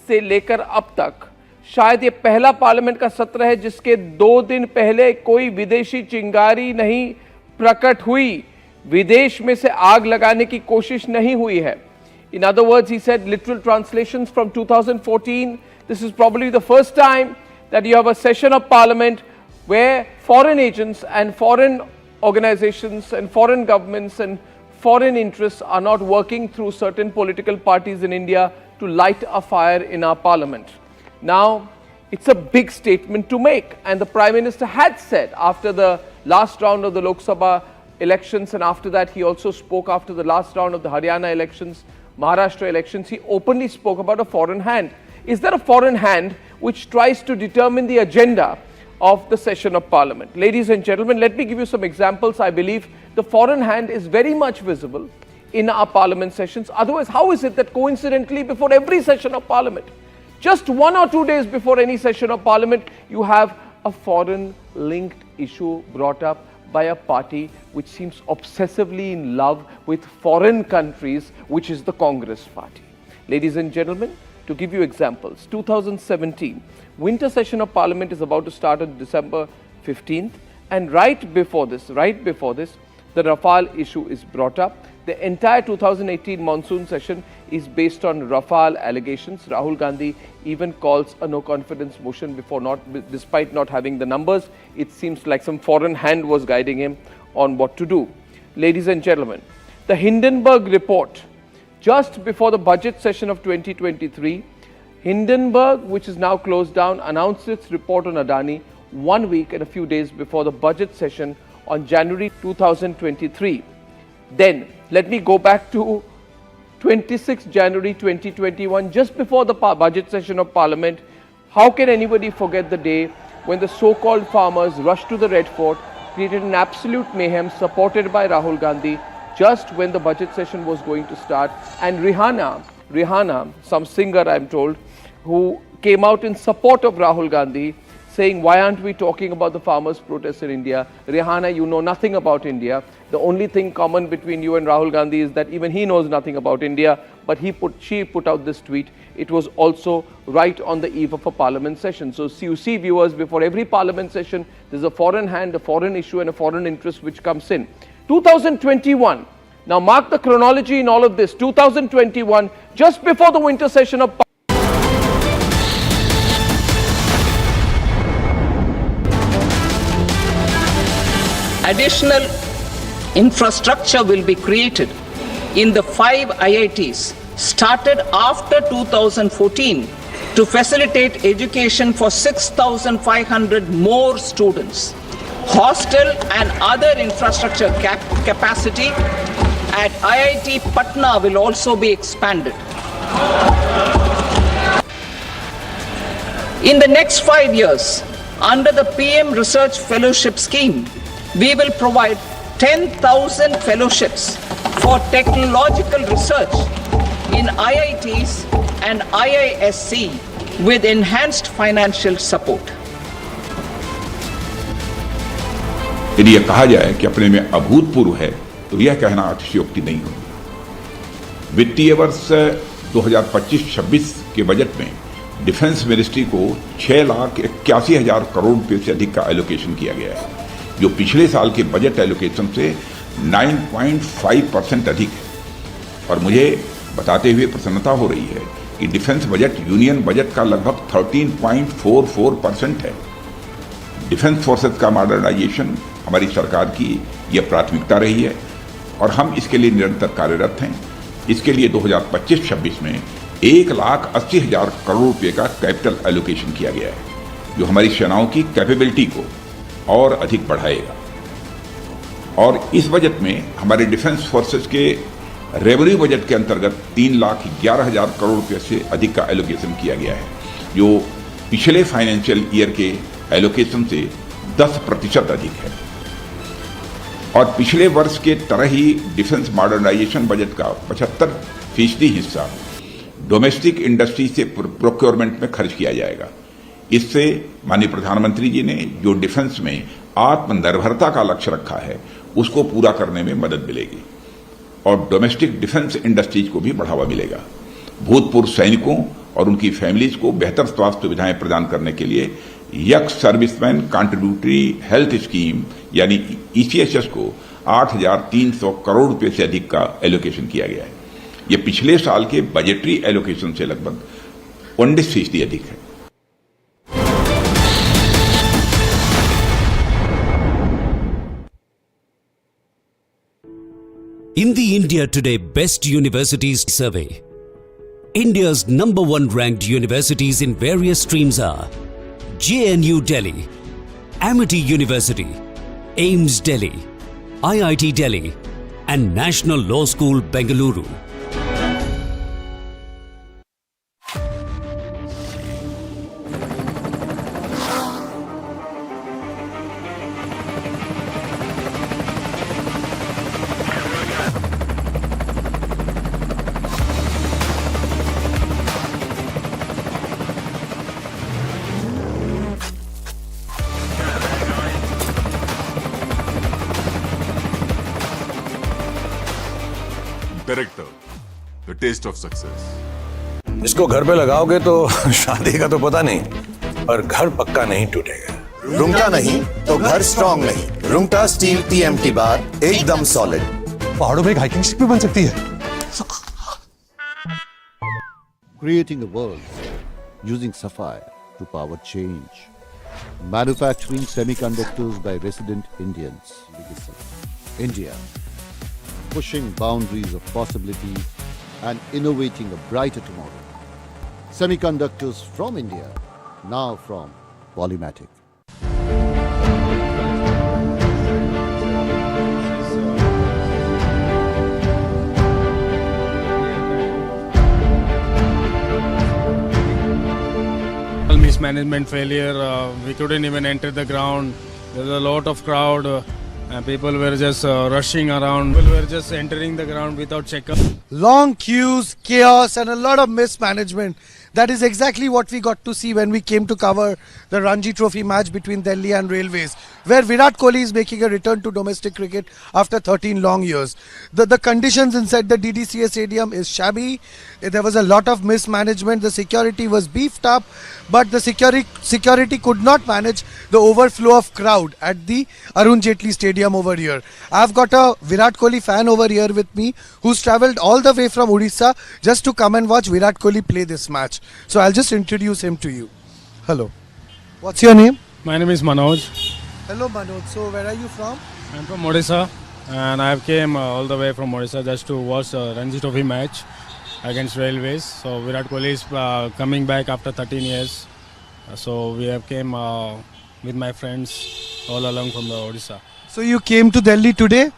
से लेकर अब तक शायद ये पहला parliament का सत्र है जिसके 2 दिन पहले कोई विदेशी चिंगारी नहीं प्रकट हुई, विदेश में से आग लगाने की कोशिश नहीं हुई है. In other words, he said, literal translations from 2014, this is probably the first time that you have a session of Parliament where foreign agents and foreign organizations and foreign governments and foreign interests are not working through certain political parties in India to light a fire in our Parliament. Now, it's a big statement to make, and the Prime Minister had said after the last round of the Lok Sabha elections, and after that he also spoke after the last round of the Haryana elections, Maharashtra elections, he openly spoke about a foreign hand. Is there a foreign hand which tries to determine the agenda of the session of Parliament? Ladies and gentlemen, let me give you some examples. I believe the foreign hand is very much visible in our Parliament sessions. Otherwise, how is it that coincidentally before every session of Parliament, just 1 or 2 days before any session of Parliament, you have a foreign linked issue brought up by a party which seems obsessively in love with foreign countries, which is the Congress party. Ladies and gentlemen, to give you examples, 2017, winter session of Parliament is about to start on December 15th, and right before this, the Rafale issue is brought up. The entire 2018 monsoon session is based on Rafale allegations. Rahul Gandhi even calls a no-confidence motion despite not having the numbers. It seems like some foreign hand was guiding him on what to do. Ladies and gentlemen, the Hindenburg report, just before the budget session of 2023, Hindenburg, which is now closed down, announced its report on Adani 1 week and a few days before the budget session on January 2023. Then, let me go back to 26 January 2021, just before the budget session of Parliament. How can anybody forget the day when the so-called farmers rushed to the Red Fort, created an absolute mayhem supported by Rahul Gandhi, just when the budget session was going to start, and Rihanna, some singer I'm told, who came out in support of Rahul Gandhi, saying, why aren't we talking about the farmers' protests in India? Rihanna, you know nothing about India. The only thing common between you and Rahul Gandhi is that even he knows nothing about India, but she put out this tweet. It was also right on the eve of a Parliament session. So you see, viewers, before every Parliament session, there's a foreign hand, a foreign issue and a foreign interest which comes in. 2021, now mark the chronology in all of this. 2021, just before the winter session of Additional infrastructure will be created in the 5 IITs started after 2014 to facilitate education for 6,500 more students. Hostel and other infrastructure capacity at IIT Patna will also be expanded. In the next 5 years, under the PM Research Fellowship Scheme, we will provide 10,000 fellowships for technological research in IITs and IISc with enhanced financial support. यदि यह कहा जाए कि अपने में अभूतपूर्व है, तो यह कहना अतिशयोक्ति नहीं होगी। वित्तीय वर्ष 2025-26 के बजट में डिफेंस मिनिस्ट्री को 6,81,000 करोड़ रुपये से अधिक का एलोकेशन किया गया है, जो पिछले साल के बजट एलोकेशन से 9.5% अधिक है। और मुझे बताते हुए प्रसन्नता हो रही है कि डिफेंस बजट यूनियन बजट का लगभग 13.44% है। डिफेंस फोर्सेस का मॉडर्नाइजेशन हमारी सरकार की यह प्राथमिकता रही है और हम इसके लिए निरंतर कार्यरत हैं। इसके लिए 2025-26 में 1,80,000 करोड़ रुपये का कैपिटल एलोकेशन किया गया है, जो हमारी सेनाओं की कैपेबिलिटी को और अधिक बढ़ाएगा। और इस बजट में हमारे डिफेंस फोर्सेस के रेवेन्यू बजट के अंतर्गत 3,11,000 करोड़ रुपये से अधिक का एलोकेशन किया गया है, जो पिछले फाइनेंशियल ईयर के एलोकेशन से 10% अधिक है। और पिछले वर्ष के तरह ही डिफेंस मॉडर्नाइजेशन बजट का 75% हिस्सा डोमेस्टिक इंडस्ट्री से प्रोक्योरमेंट में खर्च किया जाएगा। इससे माननीय प्रधानमंत्री जी ने जो डिफेंस में आत्मनिर्भरता का लक्ष्य रखा है, उसको पूरा करने में मदद मिलेगी और डोमेस्टिक डिफेंस इंडस्ट्रीज को भी बढ़ावा मिलेगा। भूतपूर्व सैनिकों और उनकी फैमिलीज को बेहतर स्वास्थ्य सुविधाएं प्रदान करने के लिए young serviceman contributory health scheme यानी ECHS को 8,300 करोड़ रुपए से अधिक का एलोकेशन किया गया है। ये पिछले साल के बजटरी एलोकेशन से लगभग 19% अधिक है। In the India Today Best Universities Survey, India's #1 ranked universities in various streams are JNU Delhi, Amity University, AIMS Delhi, IIT Delhi, and National Law School Bengaluru. Director, the taste of success. इसको घर पे लगाओगे तो शादी का तो पता नहीं, पर घर पक्का नहीं टूटेगा। रुंगटा नहीं तो घर स्ट्रॉन्ग नहीं। रुंगटा स्टील TMT बार एकदम सॉलिड। पहाड़ों में एक हाइकिंग स्टिक भी बन सकती है। Creating a world using sapphire to power change. Manufacturing semiconductors by resident Indians. India. Pushing boundaries of possibility and innovating a brighter tomorrow. Semiconductors from India, now from Polymatic. Mismanagement failure, we couldn't even enter the ground. There was a lot of crowd. And people were just rushing around. People were just entering the ground without checkup. Long queues, chaos, and a lot of mismanagement. That is exactly what we got to see when we came to cover the Ranji Trophy match between Delhi and Railways, where Virat Kohli is making a return to domestic cricket after 13 long years. The conditions inside the DDCA stadium is shabby. There was a lot of mismanagement. The security was beefed up, but the security could not manage the overflow of crowd at the Arun Jaitley Stadium over here. I've got a Virat Kohli fan over here with me who's travelled all the way from Odisha just to come and watch Virat Kohli play this match. So I'll just introduce him to you. Hello. What's your name? My name is Manoj. Hello Manoj. So where are you from? I'm from Odisha and I came all the way from Odisha just to watch the Ranji Trophy match against Railways. So Virat Kohli is coming back after 13 years. So we have came with my friends all along from the Odisha. So you came to Delhi today?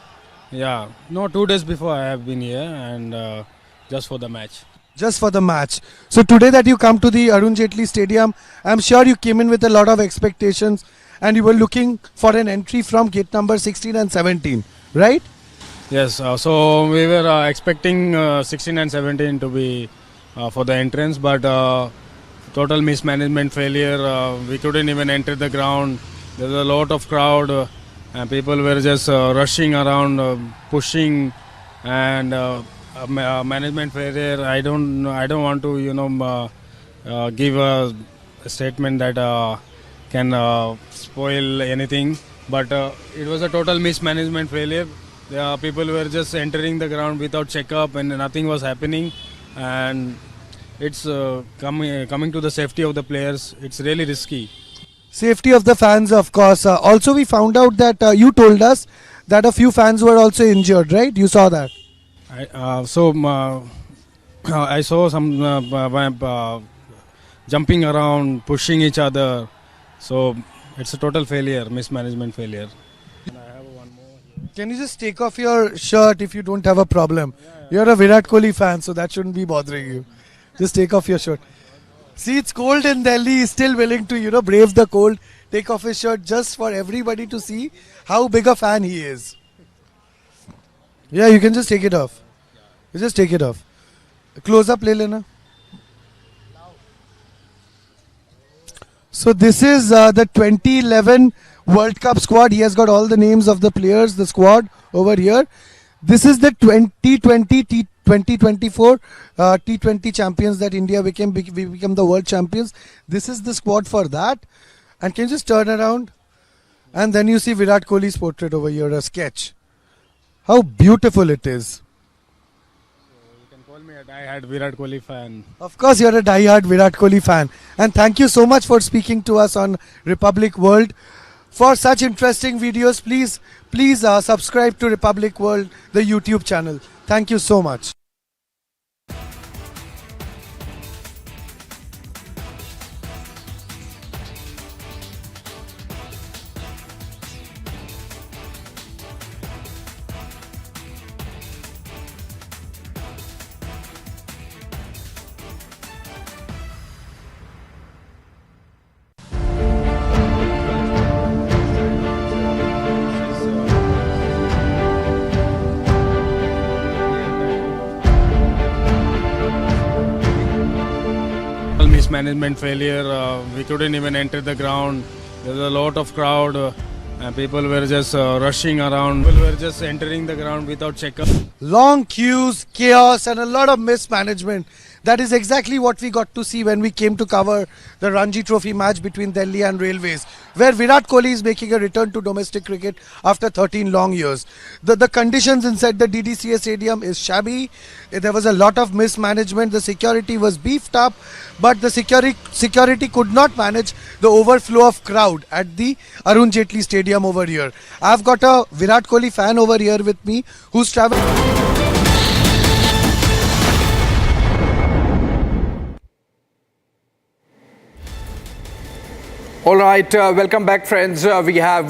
Yeah. No, 2 days before I have been here and just for the match. Just for the match. So today that you come to the Arun Jaitley Stadium, I'm sure you came in with a lot of expectations and you were looking for an entry from gate number 16 and 17, right? Yes, so we were expecting 16 and 17 to be for the entrance, but total mismanagement failure. We couldn't even enter the ground. There was a lot of crowd and people were just rushing around, pushing and management failure. I don't want to give a statement that can spoil anything. But it was a total mismanagement failure. People were just entering the ground without checkup and nothing was happening. And it's coming to the safety of the players. It's really risky. Safety of the fans, of course. Also, we found out that you told us that a few fans were also injured, right? You saw that. I saw some jumping around, pushing each other. So it's a total failure, mismanagement failure. Can you just take off your shirt if you don't have a problem? You're a Virat Kohli fan, so that shouldn't be bothering you. Just take off your shirt. See, it's cold in Delhi. He's still willing to, brave the cold, take off his shirt just for everybody to see how big a fan he is. Yeah, you can just take it off. You just take it off. Close up, le lena. So this is the 2011 World Cup squad. He has got all the names of the players, the squad over here. This is the 2024 T20 champions that India became. We became the world champions. This is the squad for that. And can you just turn around? And then you see Virat Kohli's portrait over here, a sketch. How beautiful it is. You can call me a die-hard Virat Kohli fan. Of course, you're a die-hard Virat Kohli fan. And thank you so much for speaking to us on Republic World. For such interesting videos, please subscribe to Republic World, the YouTube channel. Thank you so much. Management failure. We couldn't even enter the ground. There was a lot of crowd and people were just rushing around. People were just entering the ground without checkup. Long queues, chaos and a lot of mismanagement. That is exactly what we got to see when we came to cover the Ranji Trophy match between Delhi and Railways, where Virat Kohli is making a return to domestic cricket after 13 long years. The conditions inside the DDCA stadium is shabby. There was a lot of mismanagement. The security was beefed up, but the security could not manage the overflow of crowd at the Arun Jaitley Stadium over here. I've got a Virat Kohli fan over here with me who's traveling. All right, welcome back, friends. We have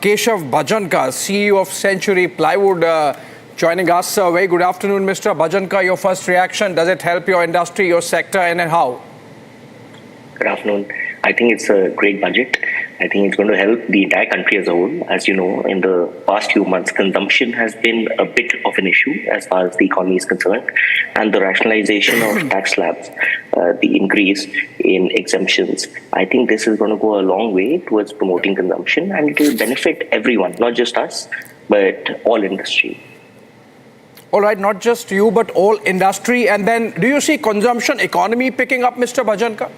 Keshav Bhajanka, CEO of Century Plywood, joining us. Very good afternoon, Mr. Bhajanka. Your first reaction, does it help your industry, your sector, and how? Good afternoon. I think it's a great budget. I think it's going to help the entire country as a whole. As you know, in the past few months, consumption has been a bit of an issue as far as the economy is concerned. And the rationalization of tax slabs, the increase in exemptions, I think this is going to go a long way towards promoting consumption, and it will benefit everyone, not just us, but all industry. All right, not just you, but all industry. And then, do you see consumption economy picking up, Mr. Bhajanka?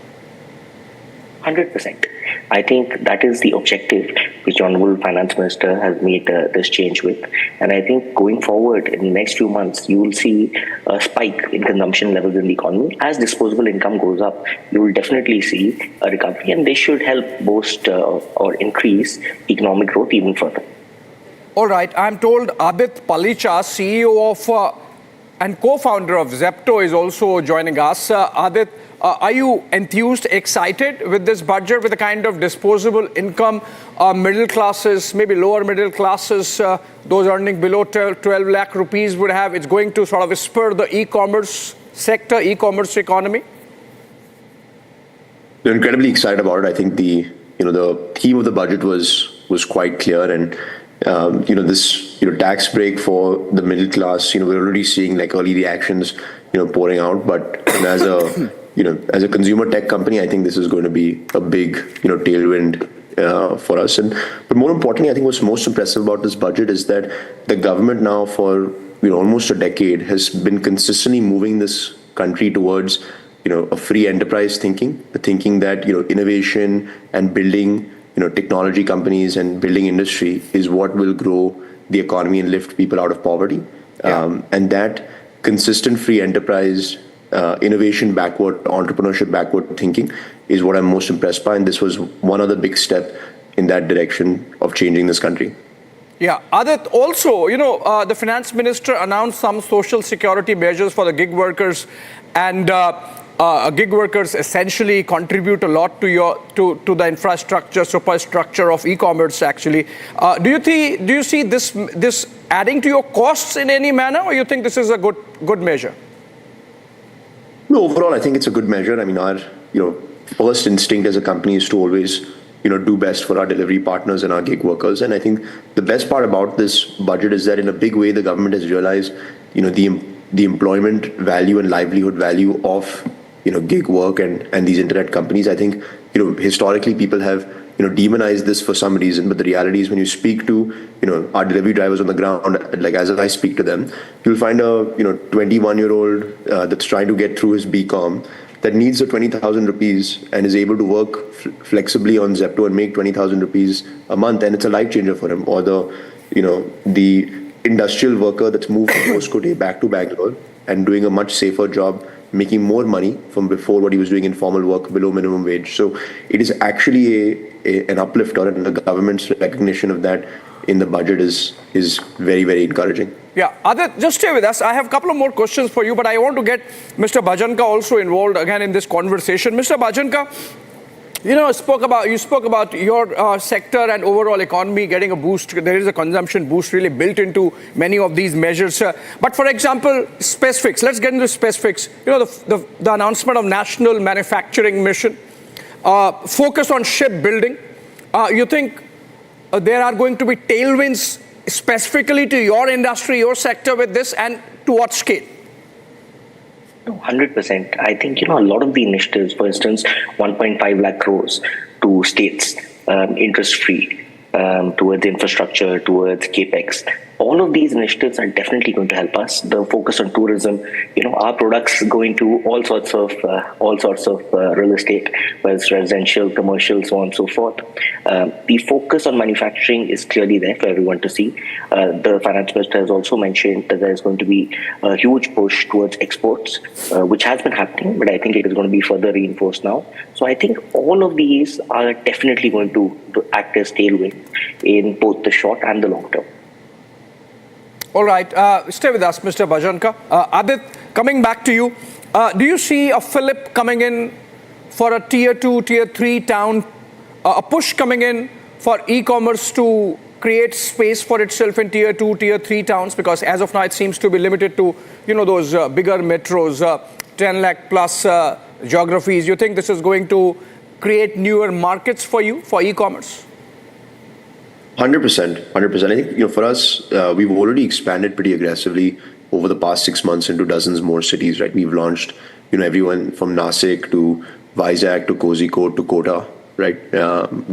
100%. I think that is the objective which Honorable Finance Minister has made this change with. And I think going forward in the next few months, you will see a spike in consumption levels in the economy. As disposable income goes up, you will definitely see a recovery, and this should help boost or increase economic growth even further. All right, I'm told Adit Palicha, CEO of and co-founder of Zepto, is also joining us. Adit, are you enthused, excited with this budget, with the kind of disposable income middle classes, maybe lower middle classes, those earning below 12 lakh rupees would have? It's going to sort of spur the e-commerce sector, e-commerce economy? We're incredibly excited about it. I think the theme of the budget was quite clear, and this tax break for the middle class, we're already seeing like early reactions pouring out. But as a consumer tech company, I think this is going to be a big tailwind for us. But more importantly, I think what's most impressive about this budget is that the government now, for almost a decade, has been consistently moving this country towards, a free enterprise thinking, the thinking that, innovation and building, technology companies and building industry is what will grow the economy and lift people out of poverty. And that consistent free enterprise, innovation backward, entrepreneurship backward thinking is what I'm most impressed by. And this was one other big step in that direction of changing this country. Yeah, Adit, also, the finance minister announced some social security measures for the gig workers, and gig workers essentially contribute a lot to the infrastructure, superstructure of e-commerce. Actually, do you see this adding to your costs in any manner, or you think this is a good measure? No, overall, I think it's a good measure. I mean, our first instinct as a company is to always do best for our delivery partners and our gig workers. And I think the best part about this budget is that in a big way, the government has realized, the employment value and livelihood value of, gig work and these internet companies. I think, historically people have, demonized this for some reason. But the reality is when you speak to, our delivery drivers on the ground, like as I speak to them, you'll find a, 21-year-old that's trying to get through his BCom that needs the 20,000 rupees and is able to work flexibly on Zepto and make 20,000 rupees a month, and it's a life changer for him. Or the industrial worker that's moved from Hoskote back to Bangalore and doing a much safer job, making more money from before what he was doing informal work below minimum wage. So it is actually an uplifter, and the government's recognition of that in the budget is very, very encouraging. Yeah, Adit, just stay with us. I have a couple of more questions for you, but I want to get Mr. Bhajanka also involved again in this conversation. Mr. Bhajanka, you spoke about your sector and overall economy getting a boost. There is a consumption boost really built into many of these measures. But for example, specifics. Let's get into specifics. The announcement of National Manufacturing Mission, focus on shipbuilding. You think there are going to be tailwinds specifically to your industry, your sector with this, and to what scale? 100%. I think, a lot of the initiatives, for instance, 1.5 lakh crores to states, interest-free, towards infrastructure, towards capex. All of these initiatives are definitely going to help us. The focus on tourism, our products go into all sorts of real estate, whether it's residential, commercial, so on and so forth. The focus on manufacturing is clearly there for everyone to see. The finance minister has also mentioned that there is going to be a huge push towards exports, which has been happening, but I think it is going to be further reinforced now. So I think all of these are definitely going to act as tailwind in both the short and the long term. All right, stay with us, Mr. Bhajanka. Adit, coming back to you, do you see a fillip coming in for a tier 2, tier 3 town, a push coming in for e-commerce to create space for itself in tier 2, tier 3 towns? Because as of now, it seems to be limited to, those bigger metros, 10 lakh plus geographies. You think this is going to create newer markets for you, for e-commerce? 100%. I think, for us, we've already expanded pretty aggressively over the past 6 months into dozens more cities, right? We've launched, everyone from Nasik to Vizag to Kozhikode to Kota, right?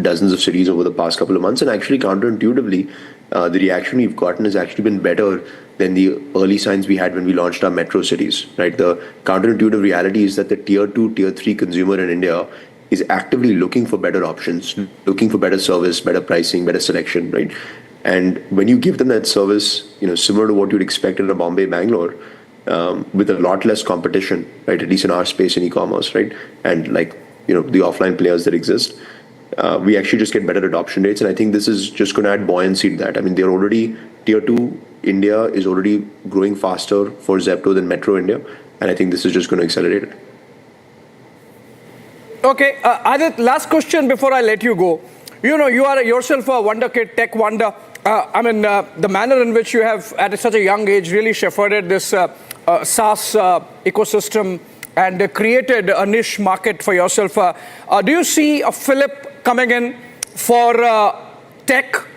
Dozens of cities over the past couple of months. And actually, counterintuitively, the reaction we've gotten has actually been better than the early signs we had when we launched our metro cities, right? The counterintuitive reality is that the tier 2, tier 3 consumer in India is actively looking for better options, looking for better service, better pricing, better selection, right? And when you give them that service, similar to what you'd expect in a Bombay, Bangalore, with a lot less competition, right? At least in our space in e-commerce, right? And the offline players that exist, we actually just get better adoption rates. And I think this is just going to add buoyancy to that. I mean, they're already, tier 2 India is already growing faster for Zepto than Metro India. And I think this is just going to accelerate it. Okay, Adit, last question before I let you go. You are yourself a wonder kid, tech wonder. The manner in which you have, at such a young age, really shepherded this SaaS ecosystem and created a niche market for yourself. Do you see a fillip coming in for tech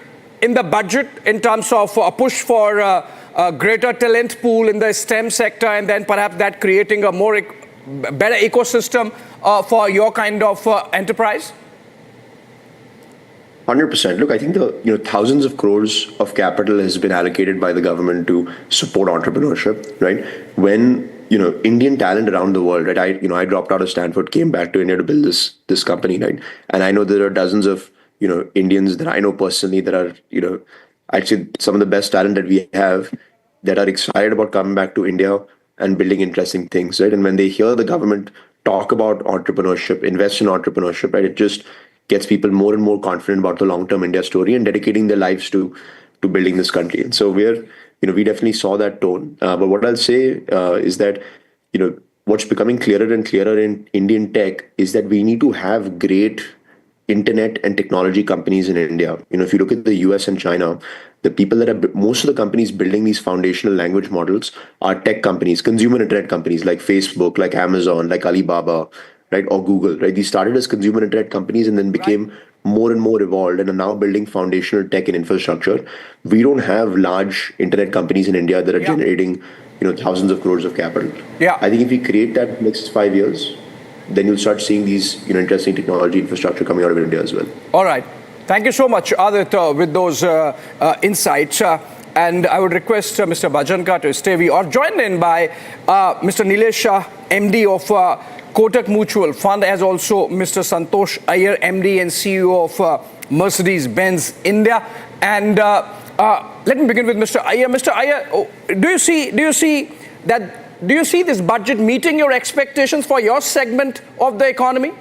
in the budget in terms of a push for a greater talent pool in the STEM sector, and then perhaps that creating a better ecosystem for your kind of enterprise? 100%. Look, I think the thousands of crores of capital has been allocated by the government to support entrepreneurship, right? When Indian talent around the world, right? I dropped out of Stanford, came back to India to build this company, right? And I know there are dozens of Indians that I know personally that are actually some of the best talent that we have that are excited about coming back to India and building interesting things, right? And when they hear the government talk about entrepreneurship, invest in entrepreneurship, right? It just gets people more and more confident about the long-term India story and dedicating their lives to building this country. And so we definitely saw that tone. But what I'll say is that, what's becoming clearer and clearer in Indian tech is that we need to have great internet and technology companies in India. If you look at the US and China, the people that are most of the companies building these foundational language models are tech companies, consumer internet companies like Facebook, like Amazon, like Alibaba, right, or Google, right? These started as consumer internet companies and then became more and more evolved and are now building foundational tech and infrastructure. We don't have large internet companies in India that are generating, thousands of crores of capital. Yeah. I think if we create that next 5 years, then you'll start seeing these, interesting technology infrastructure coming out of India as well. All right. Thank you so much, Adit, with those insights. And I would request Mr. Bhajanka to stay. We are joined in by Mr. Nilesh Shah, MD of Kotak Mutual Fund, as also Mr. Santosh Iyer, MD and CEO of Mercedes-Benz India. And let me begin with Mr. Iyer. Mr. Iyer, do you see this budget meeting your expectations for your segment of the economy?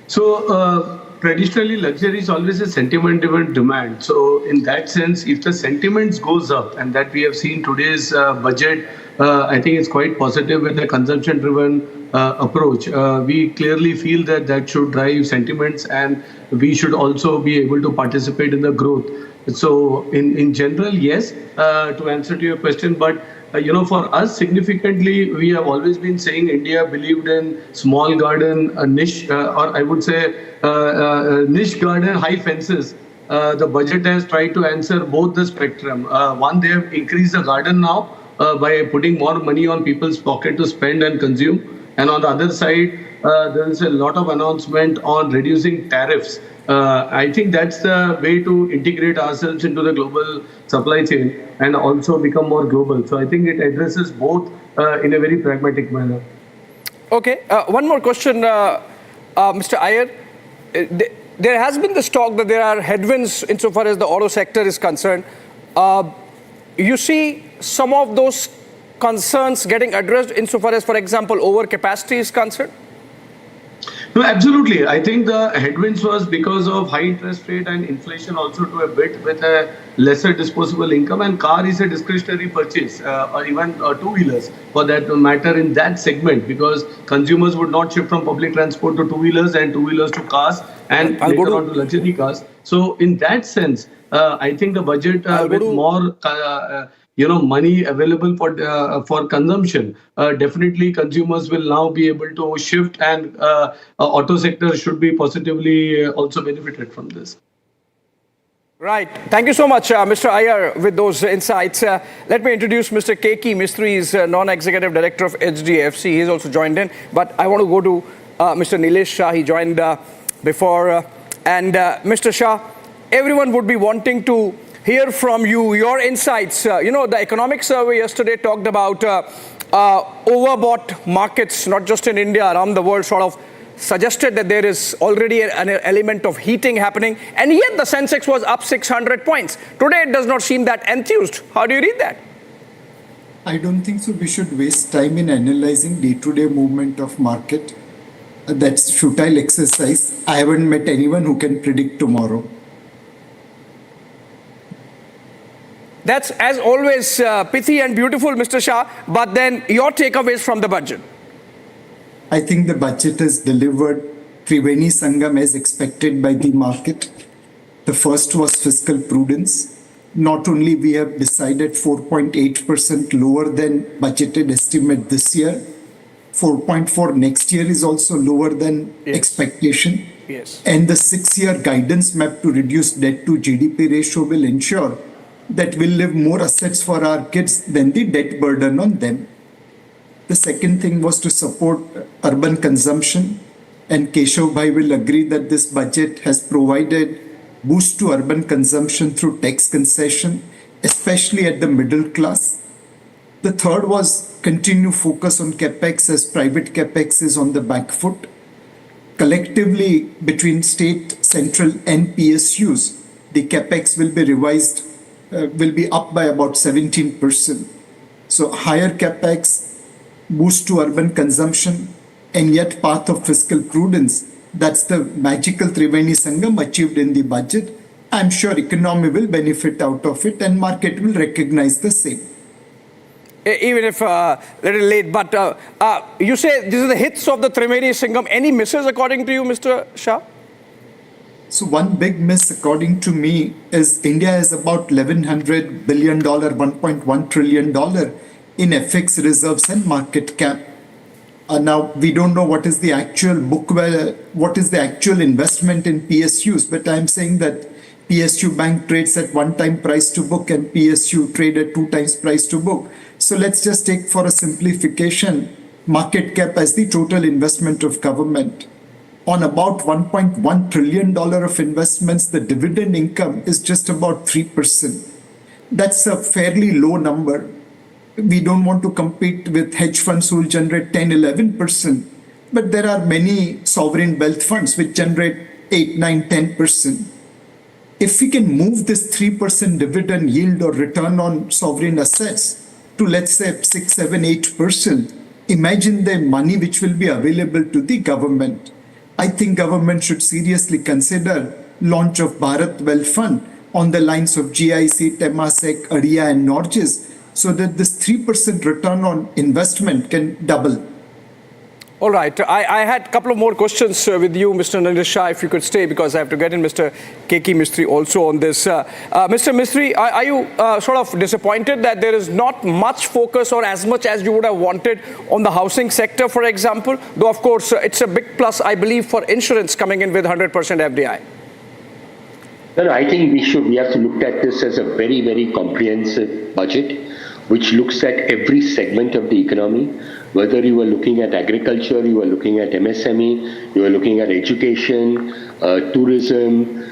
So traditionally, luxury is always a sentiment-driven demand. So in that sense, if the sentiments goes up, and that we have seen today's budget, I think it's quite positive with a consumption-driven approach. We clearly feel that should drive sentiments, and we should also be able to participate in the growth. So in general, yes, to answer to your question, but for us, significantly, we have always been saying India believed in small garden, niche, or I would say niche garden, high fences. The budget has tried to answer both the spectrum. One, they have increased the garden now by putting more money on people's pocket to spend and consume. And on the other side, there is a lot of announcement on reducing tariffs. I think that's the way to integrate ourselves into the global supply chain and also become more global. So I think it addresses both in a very pragmatic manner. Okay, one more question, Mr. Iyer. There has been this talk that there are headwinds insofar as the auto sector is concerned. You see some of those concerns getting addressed insofar as, for example, overcapacity is concerned? No, absolutely. I think the headwinds was because of high interest rate and inflation also to a bit with a lesser disposable income, and car is a discretionary purchase or even two-wheelers for that matter in that segment, because consumers would not shift from public transport to two-wheelers and two-wheelers to cars and later on to luxury cars. So in that sense, I think the budget with more money available for consumption, definitely consumers will now be able to shift, and auto sector should be positively also benefited from this. Right. Thank you so much, Mr. Iyer, with those insights. Let me introduce Mr. K.K. Mistry, is non-executive director of HDFC. He's also joined in. But I want to go to Mr. Nilesh Shah. He joined before. And Mr. Shah, everyone would be wanting to hear from you, your insights. The economic survey yesterday talked about overbought markets, not just in India, around the world, sort of suggested that there is already an element of heating happening. And yet the Sensex was up 600 points. Today it does not seem that enthused. How do you read that? I don't think so. We should waste time in analyzing day-to-day movement of market. That's futile exercise. I haven't met anyone who can predict tomorrow. That's, as always, pithy and beautiful, Mr. Shah. But then your takeaways from the budget? I think the budget has delivered Triveni Sangam as expected by the market. The first was fiscal prudence. Not only we have decided 4.8% lower than budgeted estimate this year, 4.4 next year is also lower than expectation. Yes. And the 6-year guidance map to reduce debt to GDP ratio will ensure that we'll leave more assets for our kids than the debt burden on them. The second thing was to support urban consumption. and Keshav Bhai will agree that this budget has provided boost to urban consumption through tax concession, especially at the middle class. The third was continue focus on capex as private capex is on the back foot. Collectively, between state, central and PSUs, the capex will be revised, will be up by about 17%. So higher capex, boost to urban consumption, and yet path of fiscal prudence. That's the magical Triveni Sangam achieved in the budget. I'm sure economy will benefit out of it and market will recognize the same. Even if a little late, but you say this is the hits of the Triveni Sangam. Any misses according to you, Mr. Shah? So one big miss according to me is India has about $1,100 billion, $1.1 trillion in FX reserves and market cap. Now, we don't know what is the actual what is the actual investment in PSUs, but I'm saying that PSU bank trades at 1x price to book and PSU trade at 2x price to book. So let's just take for a simplification market cap as the total investment of government. On about $1.1 trillion of investments, the dividend income is just about 3%. That's a fairly low number. We don't want to compete with hedge funds who will generate 10, 11%. But there are many sovereign wealth funds which generate 8, 9, 10%. If we can move this 3% dividend yield or return on sovereign assets to, let's say, 6, 7, 8%, imagine the money which will be available to the government. I think government should seriously consider launch of Bharat Wealth Fund on the lines of GIC, Temasek, ADIA and Norges, so that this 3% return on investment can double. All right. I had a couple of more questions with you, Mr. Nirmala Shah, if you could stay, because I have to get in Mr. K.K. Mistry also on this. Mr. Mistry, are you sort of disappointed that there is not much focus or as much as you would have wanted on the housing sector, for example? Though, of course, it's a big plus, I believe, for insurance coming in with 100% FDI. No, I think we have to look at this as a very, very comprehensive budget, which looks at every segment of the economy, whether you are looking at agriculture, you are looking at MSME, you are looking at education, tourism,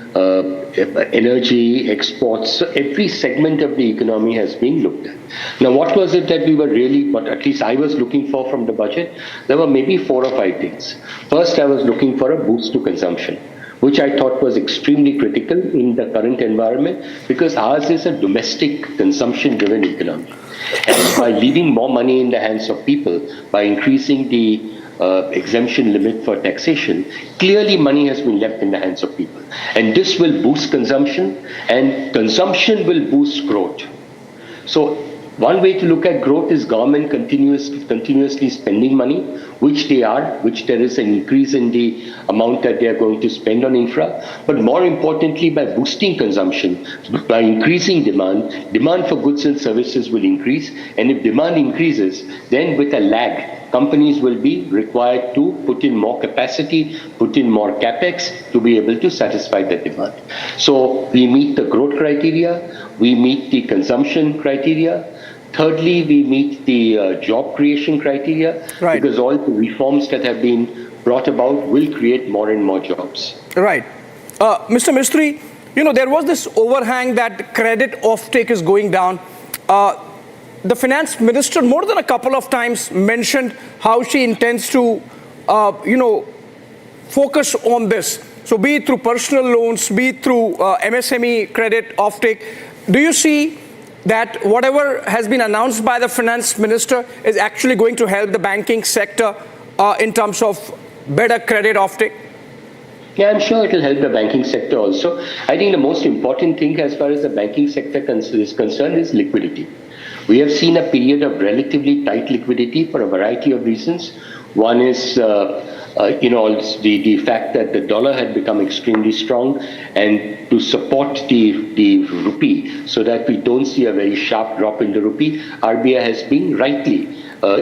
energy, exports. So every segment of the economy has been looked at. Now, what was it that we were really, what at least I was looking for from the budget? There were maybe 4 or 5 things. First, I was looking for a boost to consumption, which I thought was extremely critical in the current environment, because ours is a domestic consumption-driven economy. And by leaving more money in the hands of people, by increasing the exemption limit for taxation, clearly money has been left in the hands of people. And this will boost consumption, and consumption will boost growth. So one way to look at growth is government continuously spending money, which they are, which there is an increase in the amount that they are going to spend on infra. But more importantly, by boosting consumption, by increasing demand, demand for goods and services will increase. And if demand increases, then with a lag, companies will be required to put in more capacity, put in more capex to be able to satisfy that demand. So we meet the growth criteria, we meet the consumption criteria. Thirdly, we meet the job creation criteria, because all the reforms that have been brought about will create more and more jobs. Right. Mr. Mistry, you know, there was this overhang that credit offtake is going down. The finance minister more than a couple of times mentioned how she intends to, focus on this. So be it through personal loans, be it through MSME credit offtake. Do you see that whatever has been announced by the finance minister is actually going to help the banking sector in terms of better credit offtake? Yeah, I'm sure it will help the banking sector also. I think the most important thing as far as the banking sector is concerned is liquidity. We have seen a period of relatively tight liquidity for a variety of reasons. One is the fact that the dollar had become extremely strong, and to support the rupee so that we don't see a very sharp drop in the rupee, RBI has been rightly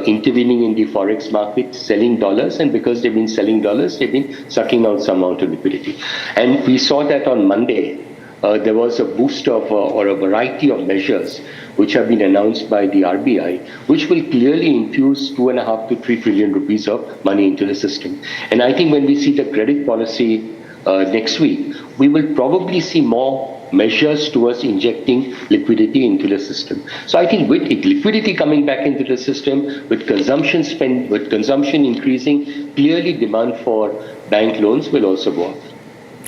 intervening in the forex market, selling dollars, and because they've been selling dollars, they've been sucking out some amount of liquidity. And we saw that on Monday, there was a boost of or a variety of measures which have been announced by the RBI, which will clearly infuse 2.5 to 3 trillion rupees of money into the system. And I think when we see the credit policy next week, we will probably see more measures towards injecting liquidity into the system. So I think with liquidity coming back into the system, with consumption increasing, clearly demand for bank loans will also go up.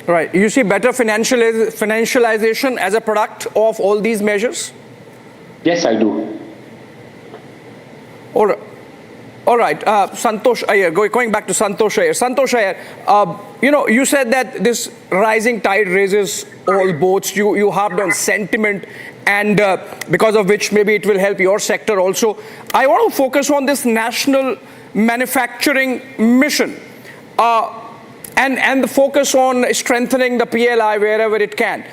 Right. You see better financialization as a product of all these measures? Yes, I do. All right. Santosh Iyer, going back to Santosh Iyer. Santosh Iyer, you said that this rising tide raises all boats. You harped on sentiment, and because of which maybe it will help your sector also. I want to focus on this national manufacturing mission and the focus on strengthening the PLI wherever it can.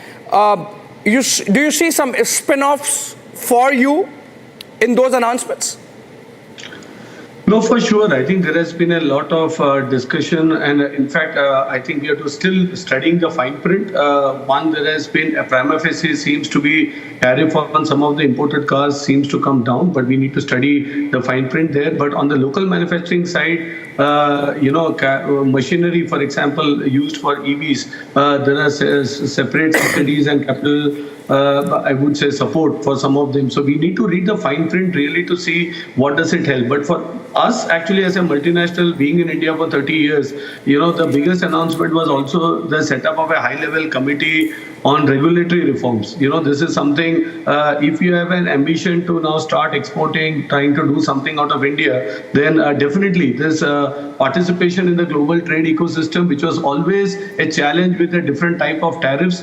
Do you see some spin-offs for you in those announcements? No, for sure. I think there has been a lot of discussion, and in fact, I think we are still studying the fine print. One, there has been a prima facie seems to be tariff on some of the imported cars seems to come down, but we need to study the fine print there. But on the local manufacturing side, machinery, for example, used for EVs, there are separate subsidies and capital, I would say, support for some of them. So we need to read the fine print really to see what does it help. But for us, actually, as a multinational being in India for 30 years, the biggest announcement was also the setup of a high-level committee on regulatory reforms. This is something, if you have an ambition to now start exporting, trying to do something out of India, then definitely this participation in the global trade ecosystem, which was always a challenge with a different type of tariffs,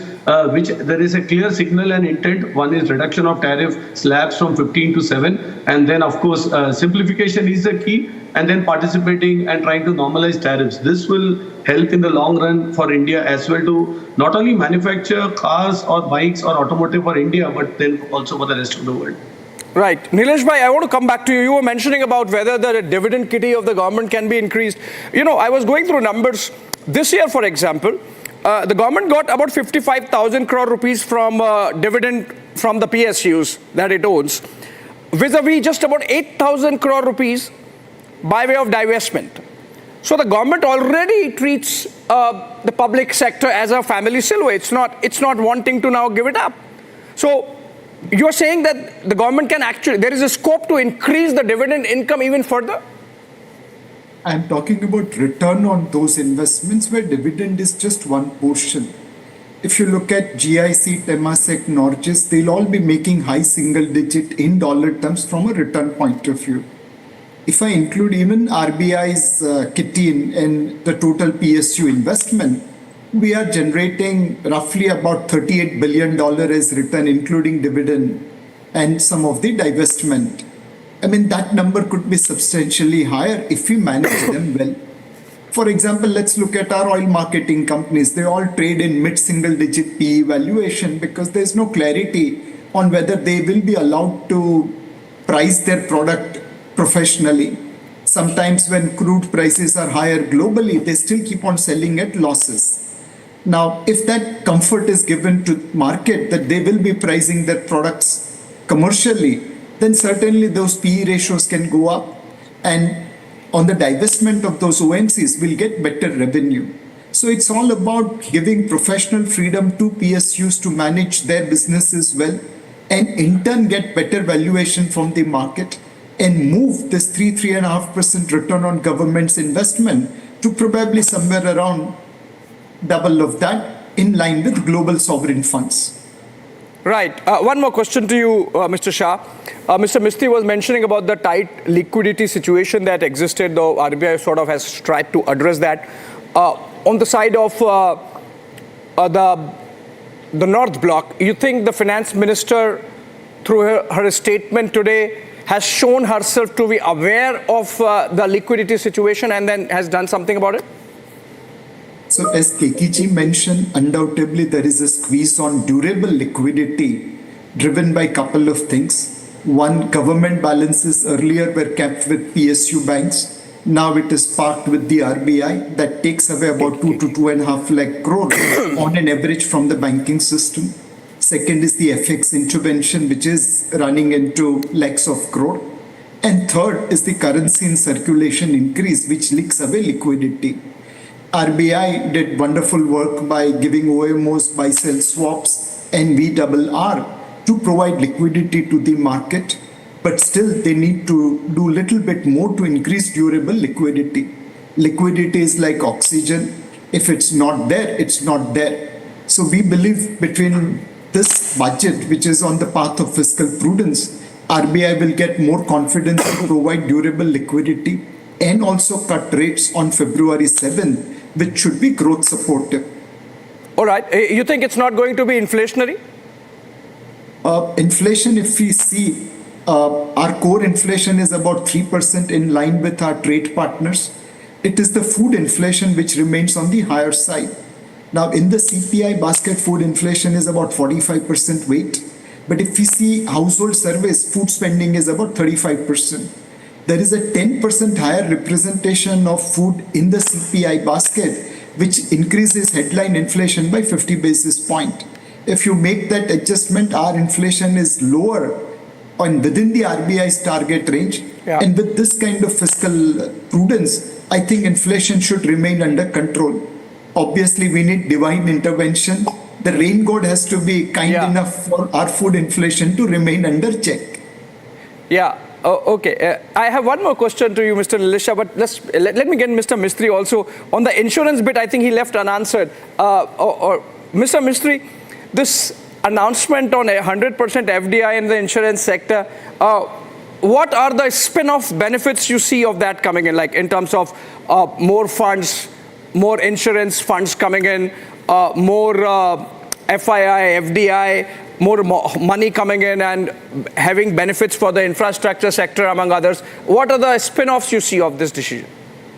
which there is a clear signal and intent. One is reduction of tariff slabs from 15 to 7. And then, of course, simplification is the key. And then participating and trying to normalize tariffs. This will help in the long run for India as well to not only manufacture cars or bikes or automotive for India, but then also for the rest of the world. Right. Nilesh bhai, I want to come back to you. You were mentioning about whether the dividend kitty of the government can be increased. I was going through numbers. This year, for example, the government got about 55,000 crore rupees from dividend from the PSUs that it owns, vis-a-vis just about 8,000 crore rupees by way of divestment. So the government already treats the public sector as a family silver. It's not wanting to now give it up. So you're saying that the government can actually, there is a scope to increase the dividend income even further? I'm talking about return on those investments where dividend is just one portion. If you look at GIC, Temasek, Norgis, they'll all be making high single digit in dollar terms from a return point of view. If I include even RBI's kitty in the total PSU investment, we are generating roughly about $38 billion as return, including dividend and some of the divestment. I mean, that number could be substantially higher if we manage them well. For example, let's look at our oil marketing companies. They all trade in mid-single digit PE valuation because there's no clarity on whether they will be allowed to price their product professionally. Sometimes when crude prices are higher globally, they still keep on selling at losses. Now, if that comfort is given to market that they will be pricing their products commercially, then certainly those PE ratios can go up, and on the divestment of those OMCs, we'll get better revenue. So it's all about giving professional freedom to PSUs to manage their businesses well, and in turn get better valuation from the market, and move this 3.5% return on government's investment to probably somewhere around double of that, in line with global sovereign funds. Right. One more question to you, Mr. Shah. Mr. Mistry was mentioning about the tight liquidity situation that existed, though RBI sort of has tried to address that. On the side of the North Bloc, you think the finance minister, through her statement today, has shown herself to be aware of the liquidity situation and then has done something about it? So as Kekiji mentioned, undoubtedly there is a squeeze on durable liquidity driven by a couple of things. One, government balances earlier were kept with PSU banks. Now it is parked with the RBI. That takes away about 2 to 2.5 lakh crore on an average from the banking system. Second is the FX intervention, which is running into lakhs of crore. And third is the currency in circulation increase, which leaks away liquidity. RBI did wonderful work by giving OMOs, buy-sell swaps and VRR to provide liquidity to the market. But still, they need to do a little bit more to increase durable liquidity. Liquidity is like oxygen. If it's not there, it's not there. So we believe between this budget, which is on the path of fiscal prudence, RBI will get more confidence to provide durable liquidity and also cut rates on February 7th, which should be growth supportive. All right. You think it's not going to be inflationary? Inflation, if we see, our core inflation is about 3% in line with our trade partners. It is the food inflation which remains on the higher side. Now, in the CPI basket, food inflation is about 45% weight. But if we see household surveys, food spending is about 35%. There is a 10% higher representation of food in the CPI basket, which increases headline inflation by 50 basis points. If you make that adjustment, our inflation is lower and within the RBI's target range. Yeah. And with this kind of fiscal prudence, I think inflation should remain under control. Obviously, we need divine intervention. The rain god has to be kind enough for our food inflation to remain under check. Yeah. Okay. I have one more question to you, Mr. Nilesh, but let me get Mr. Mistry also. On the insurance bit, I think he left unanswered. Mr. Mistry, this announcement on 100% FDI in the insurance sector, what are the spin-off benefits you see of that coming in, like in terms of more funds, more insurance funds coming in, more FII, FDI, more money coming in and having benefits for the infrastructure sector, among others? What are the spin-offs you see of this decision?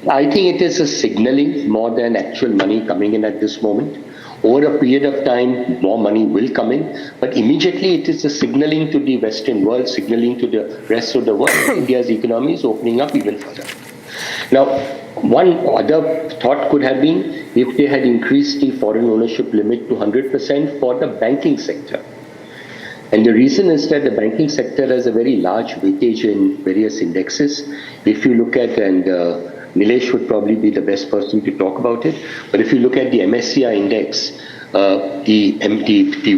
I think it is a signaling more than actual money coming in at this moment. Over a period of time, more money will come in, but immediately it is a signaling to the Western world, signaling to the rest of the world. India's economy is opening up even further. Now, one other thought could have been if they had increased the foreign ownership limit to 100% for the banking sector. And the reason is that the banking sector has a very large weightage in various indexes. If you look at, and Nilesh would probably be the best person to talk about it, but if you look at the MSCI index, the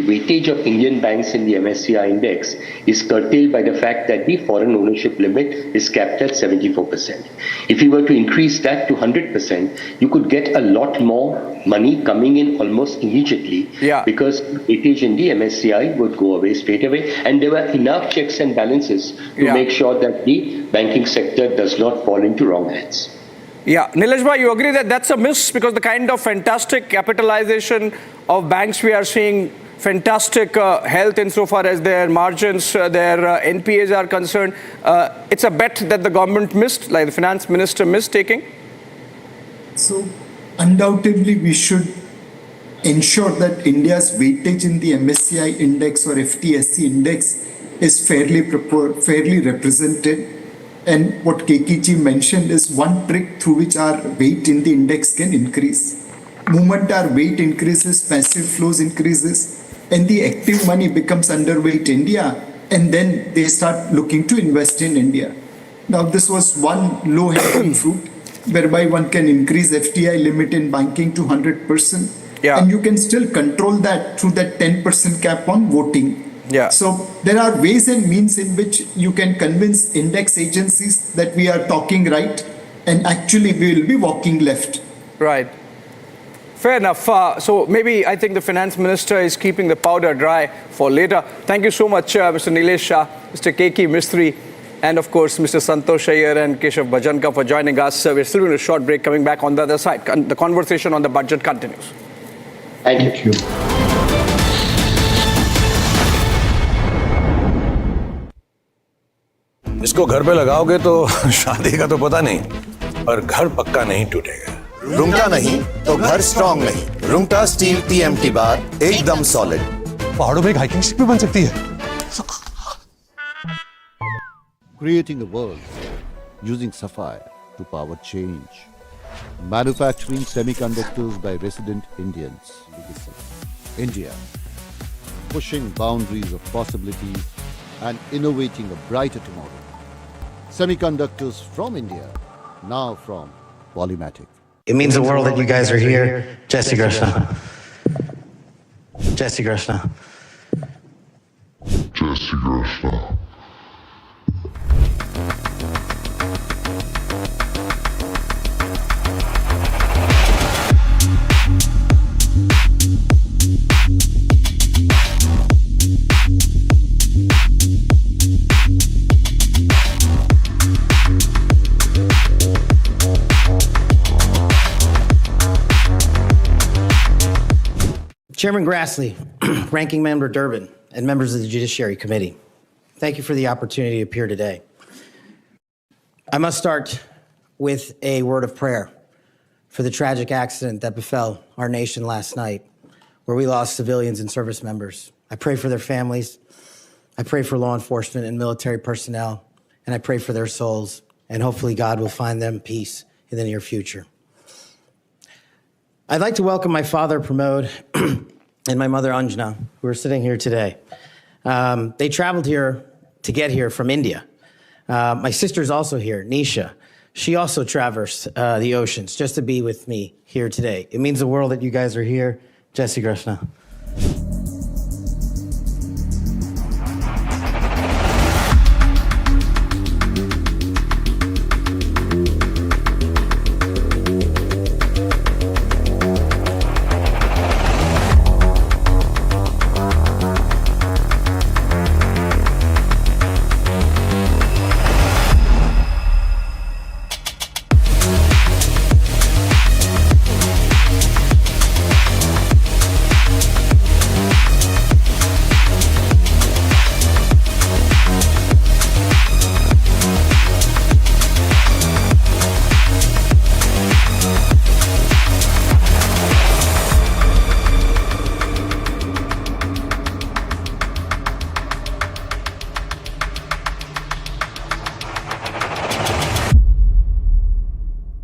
weightage of Indian banks in the MSCI index is curtailed by the fact that the foreign ownership limit is capped at 74%. If you were to increase that to 100%, you could get a lot more money coming in almost immediately, because weightage in the MSCI would go away straight away, and there were enough checks and balances to make sure that the banking sector does not fall into wrong hands. Yeah, Nilesh bhai, you agree that that's a miss, because the kind of fantastic capitalization of banks we are seeing, fantastic health insofar as their margins, their NPAs are concerned, it's a bet that the government missed, like the finance minister missed taking? So undoubtedly we should ensure that India's weightage in the MSCI index or FTSE index is fairly represented. And what KK mentioned is one trick through which our weight in the index can increase. Moment our weight increases, passive flows increases, and the active money becomes underweight India, and then they start looking to invest in India. Now, this was one low-hanging fruit, whereby one can increase FDI limit in banking to 100%, and you can still control that through that 10% cap on voting. So there are ways and means in which you can convince index agencies that we are talking right, and actually we will be walking left. Right. Fair enough. So maybe I think the finance minister is keeping the powder dry for later. Thank you so much, Mr. Nilesh Shah, Mr. KK Mistry, and of course, Mr. Santosh Iyer and Keshav Bhajanka for joining us. We're still in a short break. Coming back on the other side, the conversation on the budget continues. Thank you. इसको घर पे लगाओगे तो शादी का तो पता नहीं, और घर पक्का नहीं टूटेगा। रूंगटा नहीं तो घर स्ट्रॉन्ग नहीं। रूंगटा स्टील TMT बार एकदम सॉलिड। पहाड़ों में एक हाइकिंग शिप भी बन सकती है। Creating a world using sapphire to power change. Manufacturing semiconductors by resident Indians. India, pushing boundaries of possibilities and innovating a brighter tomorrow. Semiconductors from India, now from Polymatic. It means the world that you guys are here. Jai Shri Krishna. Jai Shri Krishna. Jai Shri Krishna. Chairman Grassley, Ranking Member Durbin, and members of the Judiciary Committee, thank you for the opportunity to appear today. I must start with a word of prayer for the tragic accident that befell our nation last night, where we lost civilians and service members. I pray for their families. I pray for law enforcement and military personnel, and I pray for their souls, and hopefully God will find them peace in the near future. I'd like to welcome my father, Pramod, and my mother, Anjana, who are sitting here today. They traveled here to get here from India. My sister's also here, Nisha. She also traversed the oceans just to be with me here today. It means the world that you guys are here. Jai Shri Krishna.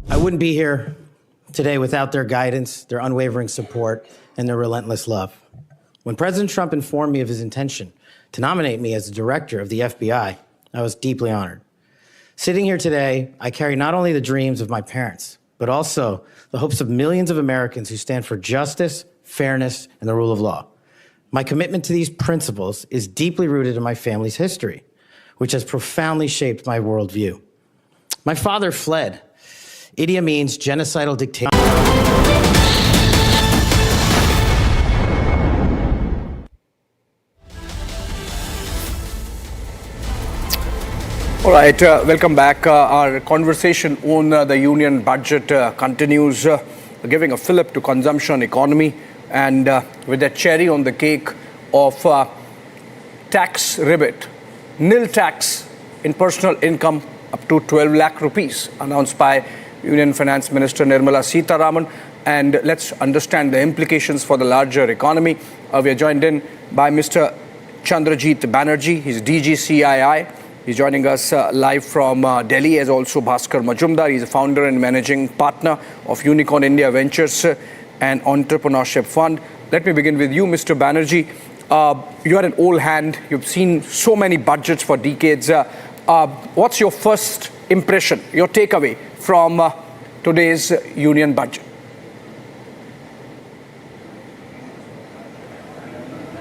I wouldn't be here today without their guidance, their unwavering support, and their relentless love. When President Trump informed me of his intention to nominate me as the director of the FBI, I was deeply honored. Sitting here today, I carry not only the dreams of my parents, but also the hopes of millions of Americans who stand for justice, fairness, and the rule of law. My commitment to these principles is deeply rooted in my family's history, which has profoundly shaped my worldview. My father fled Idi Amin's genocidal dictatorship. All right, welcome back. Our conversation on the union budget continues, giving a fillip to consumption economy, and with a cherry on the cake of tax rebate, nil tax in personal income up to 12 lakh rupees, announced by Union Finance Minister Nirmala Sitharaman. And let's understand the implications for the larger economy. We are joined in by Mr. Chandrajit Banerjee. He's DGCII. He's joining us live from Delhi, as also Bhaskar Majumdar. He's a founder and managing partner of Unicorn India Ventures and Entrepreneurship Fund. Let me begin with you, Mr. Banerjee. You are an old hand. You've seen so many budgets for decades. What's your first impression, your takeaway from today's union budget?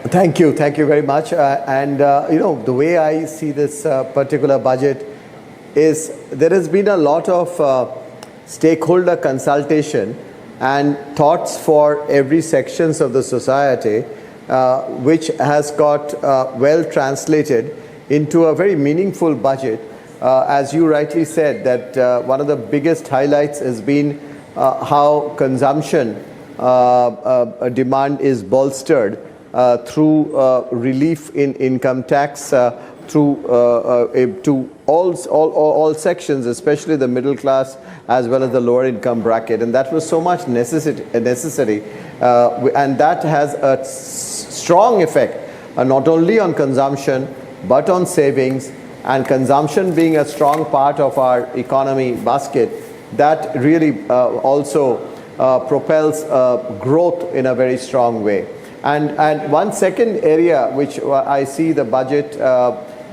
Thank you very much. The way I see this particular budget is there has been a lot of stakeholder consultation and thoughts for every sections of the society, which has got well translated into a very meaningful budget. As you rightly said, that one of the biggest highlights has been how consumption demand is bolstered through relief in income tax, through to all sections, especially the middle class as well as the lower income bracket, and that was so much necessary, and that has a strong effect not only on consumption but on savings. And consumption being a strong part of our economy basket, that really also propels growth in a very strong way. And one second area which I see the budget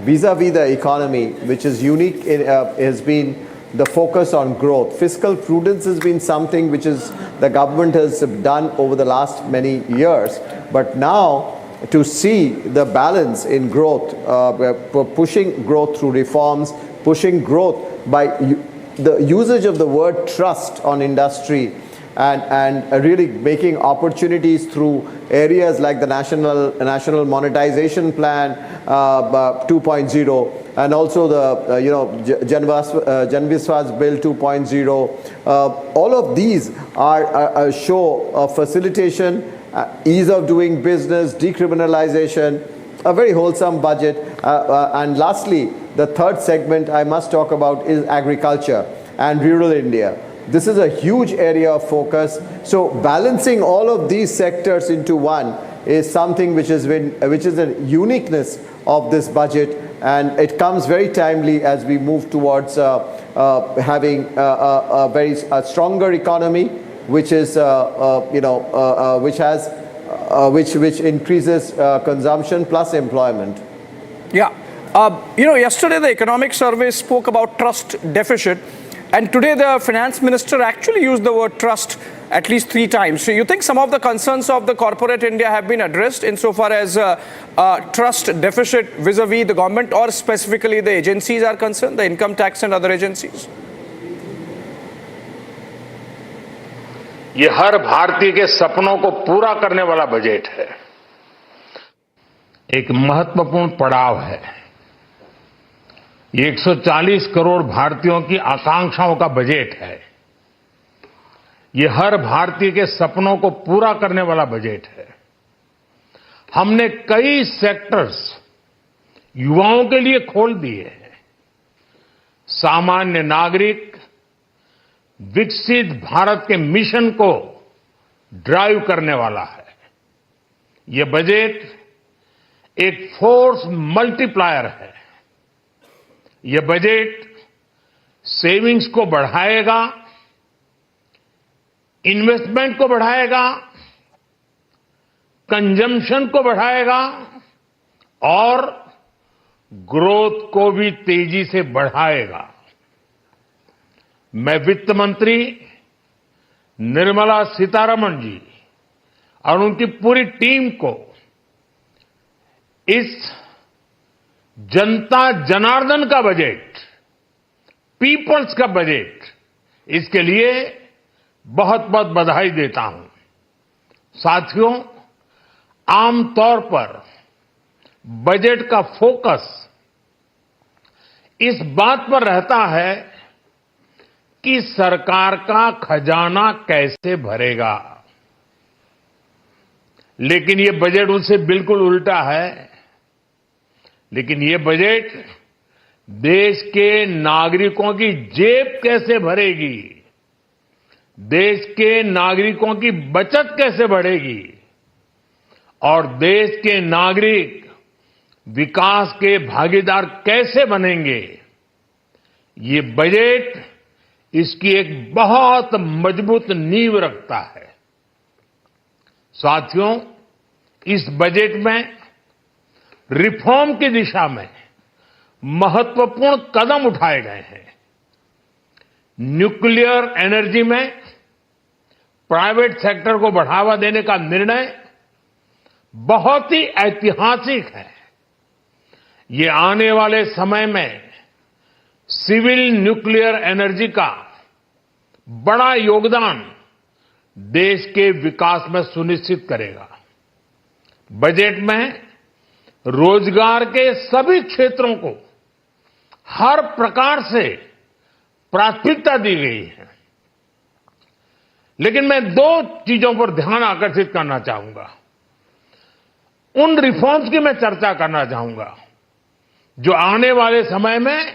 vis-a-vis the economy, which is unique, has been the focus on growth. Fiscal prudence has been something which is the government has done over the last many years. But now to see the balance in growth, pushing growth through reforms, pushing growth by the usage of the word trust on industry, and really making opportunities through areas like the National Monetization Plan 2.0, and also the Janviswas Bill 2.0. All of these are a show of facilitation, ease of doing business, decriminalization, a very wholesome budget. And lastly, the third segment I must talk about is agriculture and rural India. This is a huge area of focus. So balancing all of these sectors into one is something which is a uniqueness of this budget, and it comes very timely as we move towards having a very stronger economy, which is which increases consumption plus employment. Yeah, yesterday the economic survey spoke about trust deficit. And today the finance minister actually used the word trust at least 3 times. So you think some of the concerns of the corporate India have been addressed insofar as trust deficit vis-a-vis the government, or specifically the agencies are concerned, the income tax and other agencies? ये हर भारतीय के सपनों को पूरा करने वाला budget है, एक महत्वपूर्ण पड़ाव है। ये 140 करोड़ भारतीयों की आकांक्षाओं का बजट है। ये हर भारतीय के सपनों को पूरा करने वाला बजट है। हमने कई सेक्टर्स युवाओं के लिए खोल दिए हैं। सामान्य नागरिक विकसित भारत के मिशन को ड्राइव करने वाला है। ये बजट एक फोर्स मल्टीप्लायर है। ये बजट सेविंग्स को बढ़ाएगा, इन्वेस्टमेंट को बढ़ाएगा, कंजम्पशन को बढ़ाएगा और ग्रोथ को भी तेजी से बढ़ाएगा। मैं वित्त मंत्री निर्मला सीतारमण जी और उनकी पूरी टीम को इस जनता जनार्दन का बजट, पीपल्स का बजट, इसके लिए बहुत बहुत बधाई देता हूं। साथियों, आमतौर पर बजट का फोकस इस बात पर रहता है कि सरकार का खजाना कैसे भरेगा, लेकिन ये बजट उससे बिल्कुल उल्टा है। लेकिन ये बजट देश के नागरिकों की जेब कैसे भरेगी, देश के नागरिकों की बचत कैसे बढ़ेगी और देश के नागरिक विकास के भागीदार कैसे बनेंगे, ये बजट इसकी एक बहुत मजबूत नींव रखता है। साथियों, इस बजट में रिफॉर्म की दिशा में महत्वपूर्ण कदम उठाए गए हैं। न्यूक्लियर एनर्जी में प्राइवेट सेक्टर को बढ़ावा देने का निर्णय बहुत ही ऐतिहासिक है। ये आने वाले समय में सिविल न्यूक्लियर एनर्जी का बड़ा योगदान देश के विकास में सुनिश्चित करेगा। बजट में रोजगार के सभी क्षेत्रों को हर प्रकार से प्राथमिकता दी गई है। लेकिन मैं 2 चीजों पर ध्यान आकर्षित करना चाहूंगा। उन रिफॉर्म्स की मैं चर्चा करना चाहूंगा जो आने वाले समय में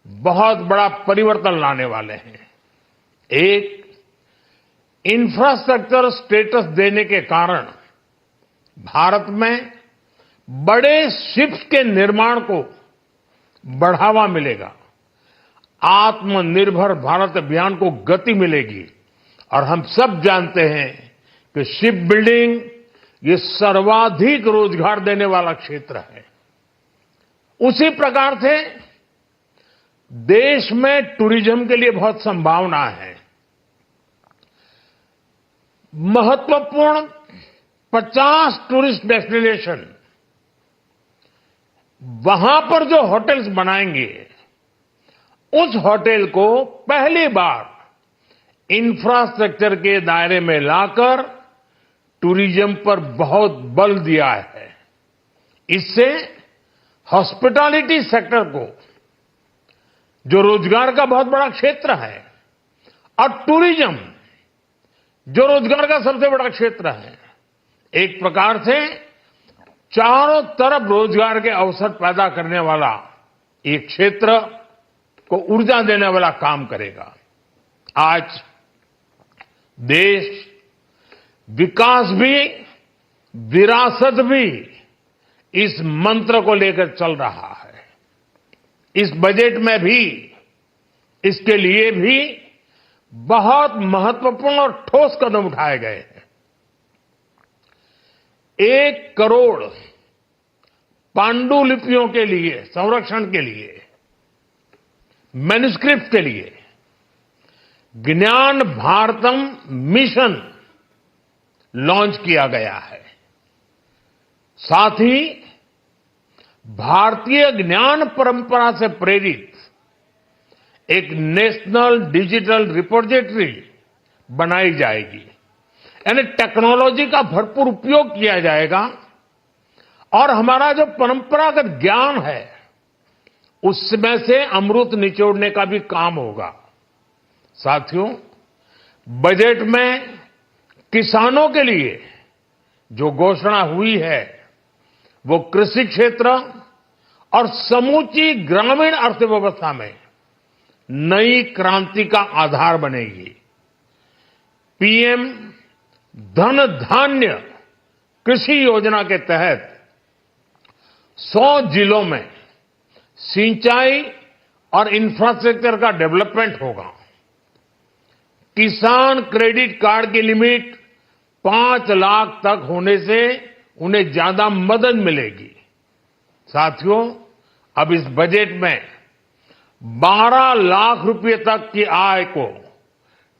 बहुत बड़ा परिवर्तन लाने वाले हैं। एक, इंफ्रास्ट्रक्चर स्टेटस देने के कारण भारत में बड़े शिप्स के निर्माण को बढ़ावा मिलेगा। आत्मनिर्भर भारत अभियान को गति मिलेगी। और हम सब जानते हैं कि शिप बिल्डिंग ये सर्वाधिक रोजगार देने वाला क्षेत्र है। उसी प्रकार से देश में टूरिज्म के लिए बहुत संभावना है। महत्वपूर्ण 50 टूरिस्ट डेस्टिनेशन, वहां पर जो होटल्स बनाएंगे, उस होटल को पहली बार इंफ्रास्ट्रक्चर के दायरे में लाकर टूरिज्म पर बहुत बल दिया है। इससे हॉस्पिटैलिटी सेक्टर को, जो रोजगार का बहुत बड़ा क्षेत्र है, और टूरिज्म जो रोजगार का सबसे बड़ा क्षेत्र है, एक प्रकार से चारों तरफ रोजगार के अवसर पैदा करने वाला एक क्षेत्र को ऊर्जा देने वाला काम करेगा। आज देश विकास भी विरासत भी इस मंत्र को लेकर चल रहा है। इस बजट में भी इसके लिए भी बहुत महत्वपूर्ण और ठोस कदम उठाए गए हैं। 1 करोड़ पांडुलिपियों के लिए संरक्षण के लिए, मैन्युस्क्रिप्ट के लिए ज्ञान भारतम मिशन लॉन्च किया गया है। साथ ही भारतीय ज्ञान परंपरा से प्रेरित एक नेशनल डिजिटल रिपोजिटरी बनाई जाएगी। यानी टेक्नोलॉजी का भरपूर उपयोग किया जाएगा और हमारा जो परंपरागत ज्ञान है उसमें से अमृत निचोड़ने का भी काम होगा। साथियों, बजट में किसानों के लिए जो घोषणा हुई है वो कृषि क्षेत्र और समूची ग्रामीण अर्थव्यवस्था में नई क्रांति का आधार बनेगी। पीएम धन धान्य कृषि योजना के तहत 100 जिलों में सिंचाई और इंफ्रास्ट्रक्चर का डेवलपमेंट होगा। किसान क्रेडिट कार्ड की लिमिट 5 लाख तक होने से उन्हें ज्यादा मदद मिलेगी। साथियों, अब इस बजट में 12 लाख रुपए तक की आय को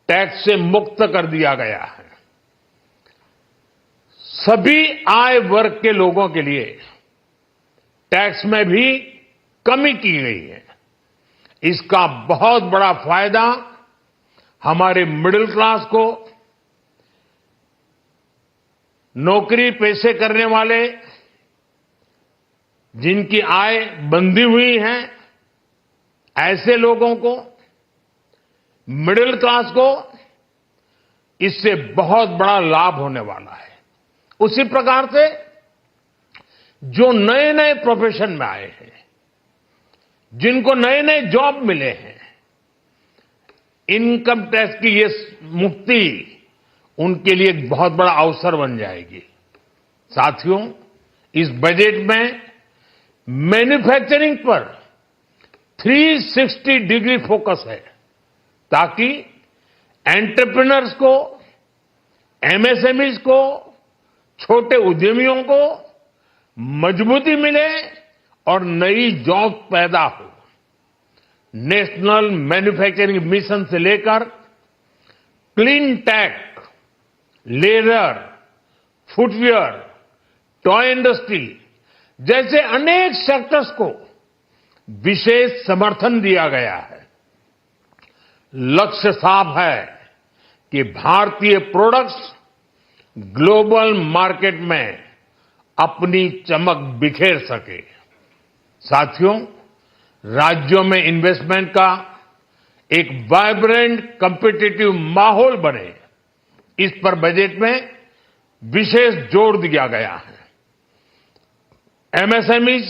टैक्स से मुक्त कर दिया गया है। सभी आय वर्ग के लोगों के लिए टैक्स में भी कमी की गई है। इसका बहुत बड़ा फायदा हमारे मिडिल क्लास को, नौकरी पेशे करने वाले जिनकी आय बंधी हुई है, ऐसे लोगों को, मिडिल क्लास को इससे बहुत बड़ा लाभ होने वाला है। उसी प्रकार से जो नए नए प्रोफेशन में आए हैं, जिनको नए नए जॉब मिले हैं, इनकम टैक्स की ये मुक्ति उनके लिए एक बहुत बड़ा अवसर बन जाएगी। साथियों, इस बजट में मैन्युफैक्चरिंग पर 360 डिग्री फोकस है ताकि एंटरप्रेन्योर्स को, एमएसएमईज को, छोटे उद्यमियों को मजबूती मिले और नई जॉब पैदा हो। नेशनल मैन्युफैक्चरिंग मिशन से लेकर clean tech, leather, footwear, toy industry जैसे अनेक सेक्टर्स को विशेष समर्थन दिया गया है। लक्ष्य साफ है कि भारतीय प्रोडक्ट्स ग्लोबल मार्केट में अपनी चमक बिखेर सके। साथियों, राज्यों में इन्वेस्टमेंट का एक वाइब्रेंट कॉम्पिटिटिव माहौल बने, इस पर बजट में विशेष जोर दिया गया है। एमएसएमईज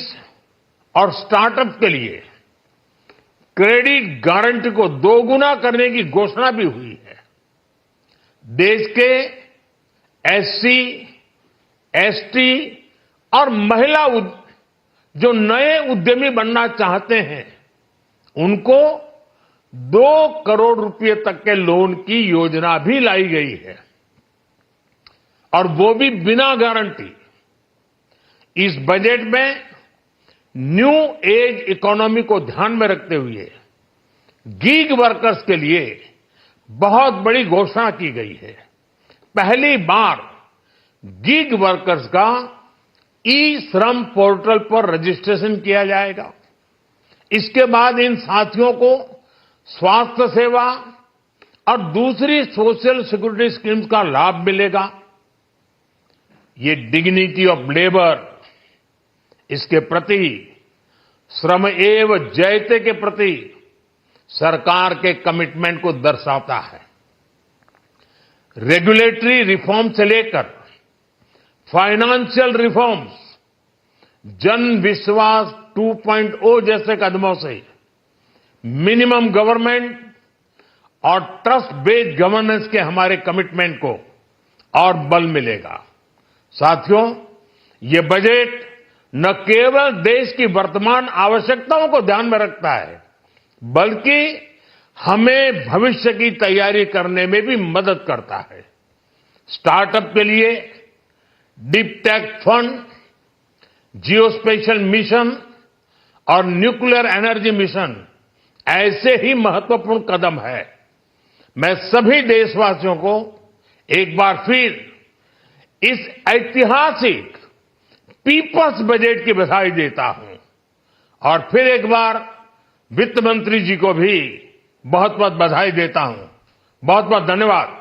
और स्टार्टअप के लिए क्रेडिट गारंटी को 2 गुना करने की घोषणा भी हुई है। देश के एससी, एसटी और महिला जो नए उद्यमी बनना चाहते हैं, उनको 2 करोड़ रुपए तक के लोन की योजना भी लाई गई है और वो भी बिना गारंटी। इस बजट में न्यू एज इकोनॉमी को ध्यान में रखते हुए गीग वर्कर्स के लिए बहुत बड़ी घोषणा की गई है। पहली बार गीग वर्कर्स का ई श्रम पोर्टल पर रजिस्ट्रेशन किया जाएगा। इसके बाद इन साथियों को स्वास्थ्य सेवा और दूसरी सोशल सिक्योरिटी स्कीम्स का लाभ मिलेगा। ये डिग्निटी ऑफ लेबर, इसके प्रति श्रम एव जयते के प्रति सरकार के कमिटमेंट को दर्शाता है। रेगुलेटरी रिफॉर्म से लेकर फाइनेंशियल रिफॉर्म्स, जन विश्वास 2.0 जैसे कदमों से मिनिमम गवर्नमेंट और ट्रस्ट बेस्ड गवर्नेंस के हमारे कमिटमेंट को और बल मिलेगा। साथियों, ये बजट न केवल देश की वर्तमान आवश्यकताओं को ध्यान में रखता है, बल्कि हमें भविष्य की तैयारी करने में भी मदद करता है। स्टार्टअप के लिए deep tech fund, geospatial mission और न्यूक्लियर एनर्जी मिशन ऐसे ही महत्वपूर्ण कदम है। मैं सभी देशवासियों को एक बार फिर इस ऐतिहासिक पीपल्स बजट की बधाई देता हूं और फिर एक बार वित्त मंत्री जी को भी बहुत बहुत बधाई देता हूं। बहुत बहुत धन्यवाद।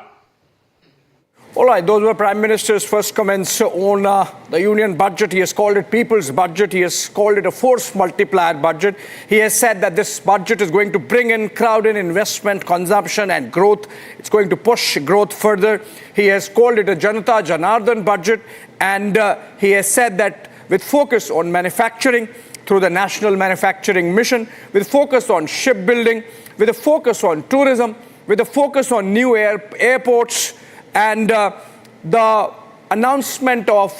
All right, those were Prime Minister's first comments on the union budget. He has called it people's budget. He has called it a force multiplier budget. He has said that this budget is going to bring in crowd in investment, consumption and growth. It's going to push growth further. He has called it a Janata Janardan budget, and he has said that with focus on manufacturing through the National Manufacturing Mission, with focus on shipbuilding, with a focus on tourism, with a focus on new airports, and the announcement of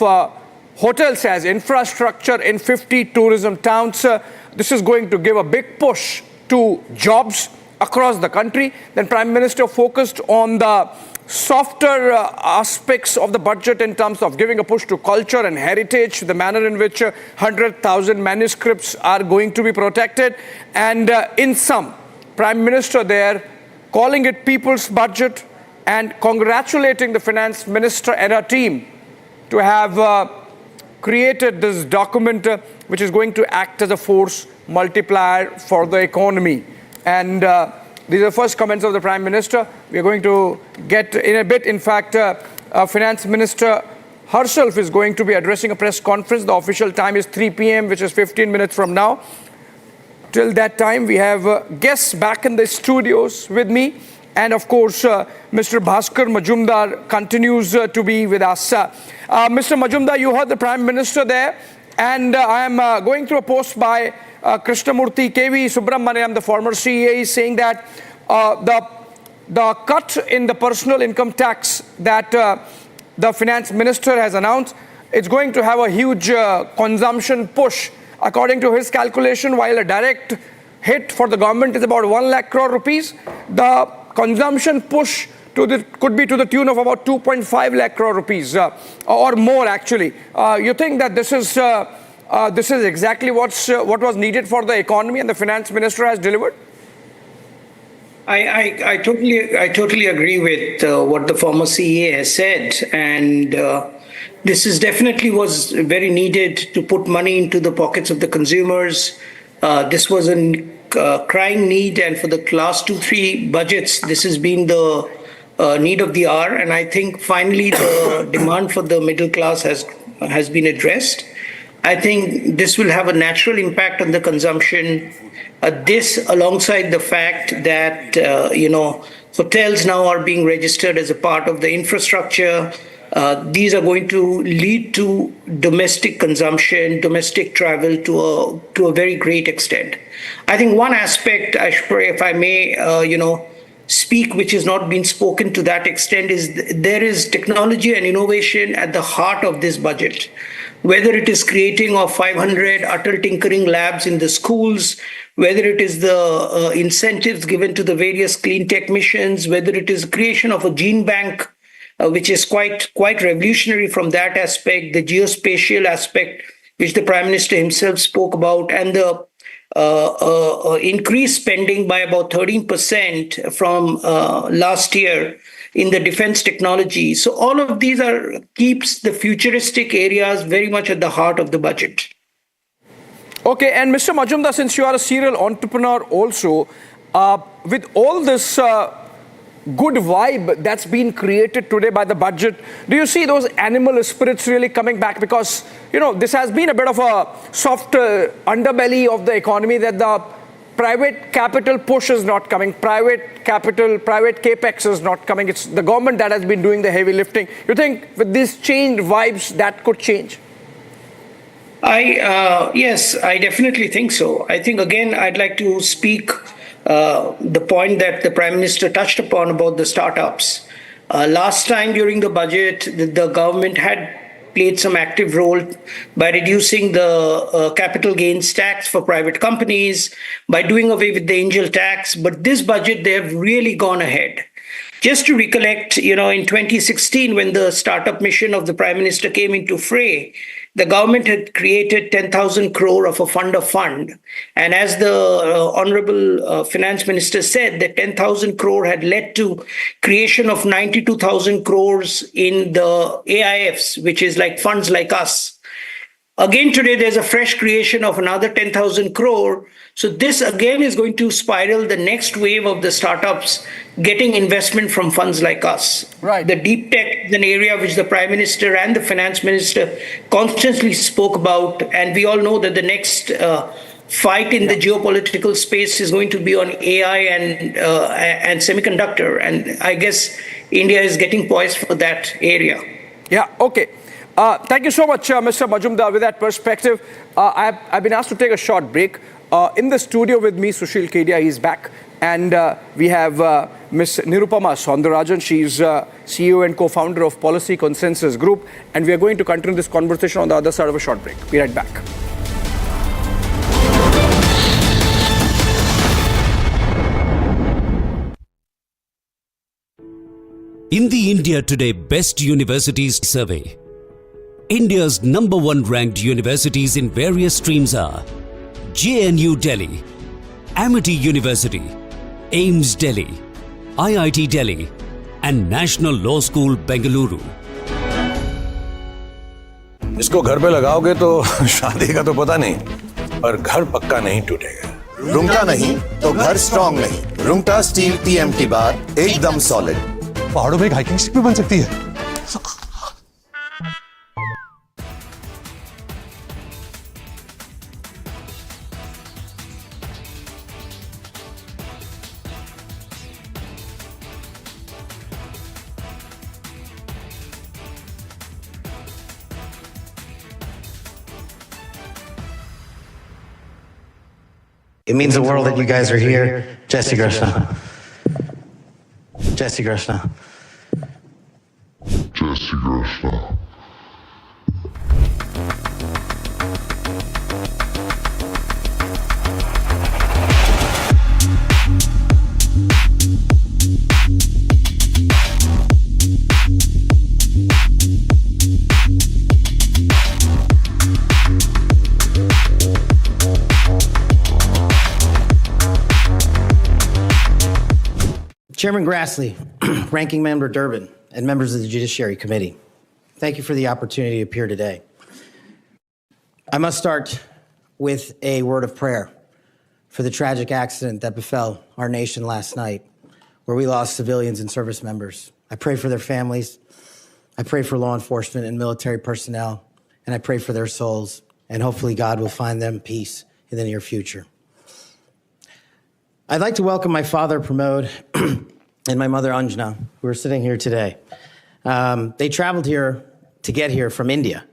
hotels as infrastructure in 50 tourism towns. This is going to give a big push to jobs across the country. Then Prime Minister focused on the softer aspects of the budget in terms of giving a push to culture and heritage, the manner in which 100,000 manuscripts are going to be protected. And in sum, Prime Minister there calling it people's budget and congratulating the Finance Minister and her team to have created this document which is going to act as a force multiplier for the economy. And these are the first comments of the Prime Minister. We are going to get in a bit. In fact, Finance Minister herself is going to be addressing a press conference. The official time is 3 p.m., which is 15 minutes from now. Till that time, we have guests back in the studios with me. And of course, Mr. Bhaskar Majumdar continues to be with us. Mr. Majumdar, you heard the Prime Minister there. And I am going through a post by Krishnamurthy K.V. Subramaniam, the former CEA, is saying that the cut in the personal income tax that the Finance Minister has announced, it's going to have a huge consumption push. According to his calculation, while a direct hit for the government is about 1 lakh crore rupees, the consumption push could be to the tune of about 2.5 lakh crore rupees or more actually. You think that this is exactly what was needed for the economy and the Finance Minister has delivered? I totally agree with what the former CEA has said, and this is definitely was very needed to put money into the pockets of the consumers. This was a crying need, and for the last 2-3 budgets, this has been the need of the hour. And I think finally the demand for the middle class has been addressed. I think this will have a natural impact on the consumption. This, alongside the fact that hotels now are being registered as a part of the infrastructure. These are going to lead to domestic consumption, domestic travel to a very great extent. I think one aspect, if I may, speak, which has not been spoken to that extent, is there is technology and innovation at the heart of this budget. Whether it is creating of 500 Atal Tinkering Labs in the schools, whether it is the incentives given to the various clean tech missions, whether it is the creation of a gene bank, which is quite revolutionary from that aspect, the geospatial aspect, which the Prime Minister himself spoke about, and the increased spending by about 13% from last year in the defense technology. So all of these keeps the futuristic areas very much at the heart of the budget. Okay, and Mr. Majumdar, since you are a serial entrepreneur also, with all this good vibe that's been created today by the budget, do you see those animal spirits really coming back? Because, this has been a bit of a soft underbelly of the economy, that the private capital push is not coming, private capital, private capex is not coming. It's the government that has been doing the heavy lifting. You think with these changed vibes, that could change? Yes, I definitely think so. I think, again, I'd like to speak the point that the Prime Minister touched upon about the startups. Last time during the budget, the government had played some active role by reducing the capital gains tax for private companies, by doing away with the angel tax. But this budget, they have really gone ahead. Just to recollect, in 2016, when the startup mission of the Prime Minister came into fray, the government had created 10,000 crore of a fund of fund. And as the Honorable Finance Minister said, that 10,000 crore had led to creation of 92,000 crores in the AIFs, which is like funds like us. Again, today, there's a fresh creation of another 10,000 crore. So this, again, is going to spiral the next wave of the startups getting investment from funds like us. Right. The deep tech is an area which the Prime Minister and the Finance Minister constantly spoke about. And we all know that the next fight in the geopolitical space is going to be on AI and semiconductor. And I guess India is getting poised for that area. Yeah, okay. Thank you so much, Mr. Majumdar, with that perspective. I've been asked to take a short break. In the studio with me, Sushil Kedia, he's back. And we have Ms. Nirupama Soundarajan. She's CEO and co-founder of Policy Consensus Group. And we are going to continue this conversation on the other side of a short break. Be right back. In the India Today Best Universities Survey, India's #1 ranked universities in various streams are JNU Delhi, Amity University, AIMS Delhi, IIT Delhi, and National Law School, Bengaluru. इसको घर पे लगाओगे तो शादी का तो पता नहीं, पर घर पक्का नहीं टूटेगा। रुंगटा नहीं तो घर स्ट्रॉन्ग नहीं। रुंगटा स्टील TMT बार एकदम सॉलिड। पहाड़ों में एक हाइकिंग स्टिक भी बन सकती है। It means the world that you guys are here. Jai Shri Krishna. Jai Shri Krishna. Jai Shri Krishna. Chairman Grassley, Ranking Member Durbin, and members of the Judiciary Committee, thank you for the opportunity to appear today. I must start with a word of prayer for the tragic accident that befell our nation last night, where we lost civilians and service members. I pray for their families. I pray for law enforcement and military personnel, and I pray for their souls, and hopefully God will find them peace in the near future. I'd like to welcome my father, Pramod, and my mother, Anjana, who are sitting here today. They traveled here to get here from India.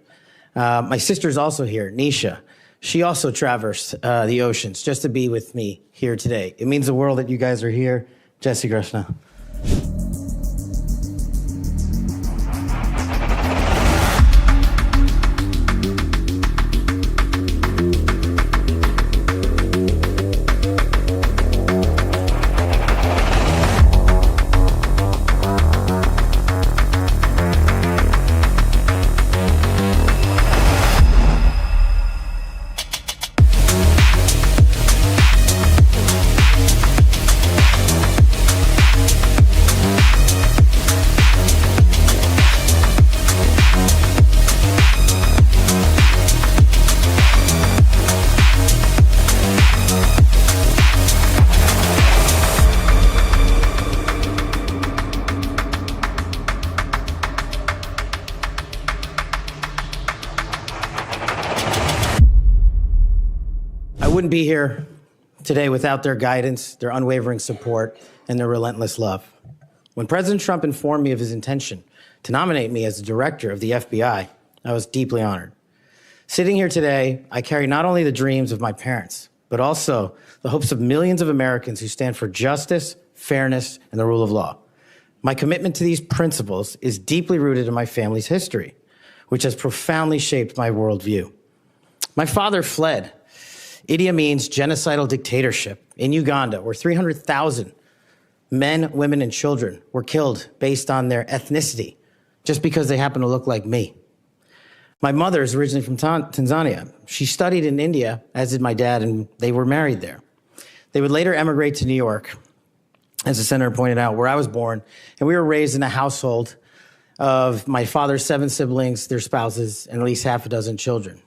My sister's also here, Nisha. She also traversed the oceans just to be with me here today. It means the world that you guys are here. Jai Shri Krishna. wouldn't be here today without their guidance, their unwavering support, and their relentless love. When President Trump informed me of his intention to nominate me as the director of the FBI, I was deeply honored. Sitting here today, I carry not only the dreams of my parents, but also the hopes of millions of Americans who stand for justice, fairness, and the rule of law. My commitment to these principles is deeply rooted in my family's history, which has profoundly shaped my worldview. My father fled Idi Amin's genocidal dictatorship in Uganda, where 300,000 men, women, and children were killed based on their ethnicity, just because they happen to look like me. My mother is originally from Tanzania. She studied in India, as did my dad, and they were married there. They would later emigrate to New York, as the senator pointed out, where I was born, and we were raised in a household of my father's 7 siblings, their spouses, and at least half a dozen children.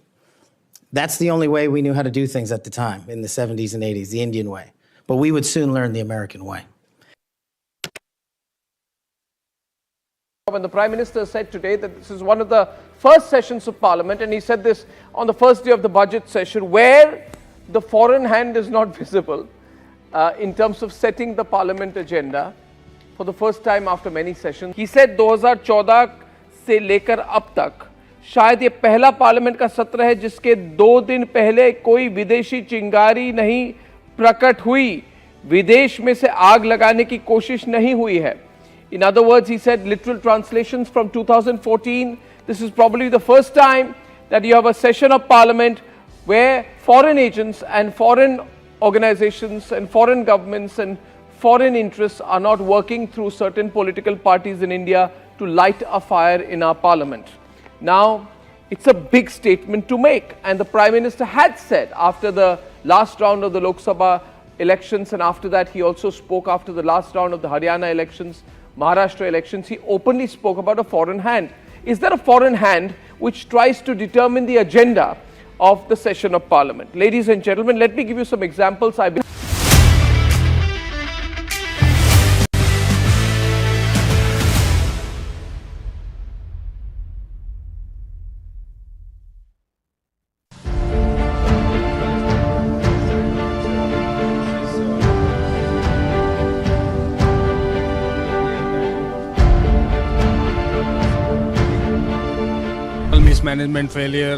That's the only way we knew how to do things at the time, in the 70s and 80s, the Indian way. But we would soon learn the American way. When the Prime Minister said today that this is one of the first sessions of Parliament, and he said this on the first day of the budget session, where the foreign hand is not visible in terms of setting the Parliament agenda for the first time after many sessions. He said 2014 से लेकर अब तक शायद ये पहला parliament का सत्र है जिसके 2 दिन पहले कोई विदेशी चिंगारी नहीं प्रकट हुई, विदेश में से आग लगाने की कोशिश नहीं हुई है. In other words, he said, literal translations from 2014, this is probably the first time that you have a session of Parliament where foreign agents and foreign organizations and foreign governments and foreign interests are not working through certain political parties in India to light a fire in our Parliament. Now, it's a big statement to make, and the Prime Minister had said after the last round of the Lok Sabha elections, and after that he also spoke after the last round of the Haryana elections, Maharashtra elections, he openly spoke about a foreign hand. Is there a foreign hand which tries to determine the agenda of the session of Parliament? Ladies and gentlemen, let me give you some examples. Mismanagement failure,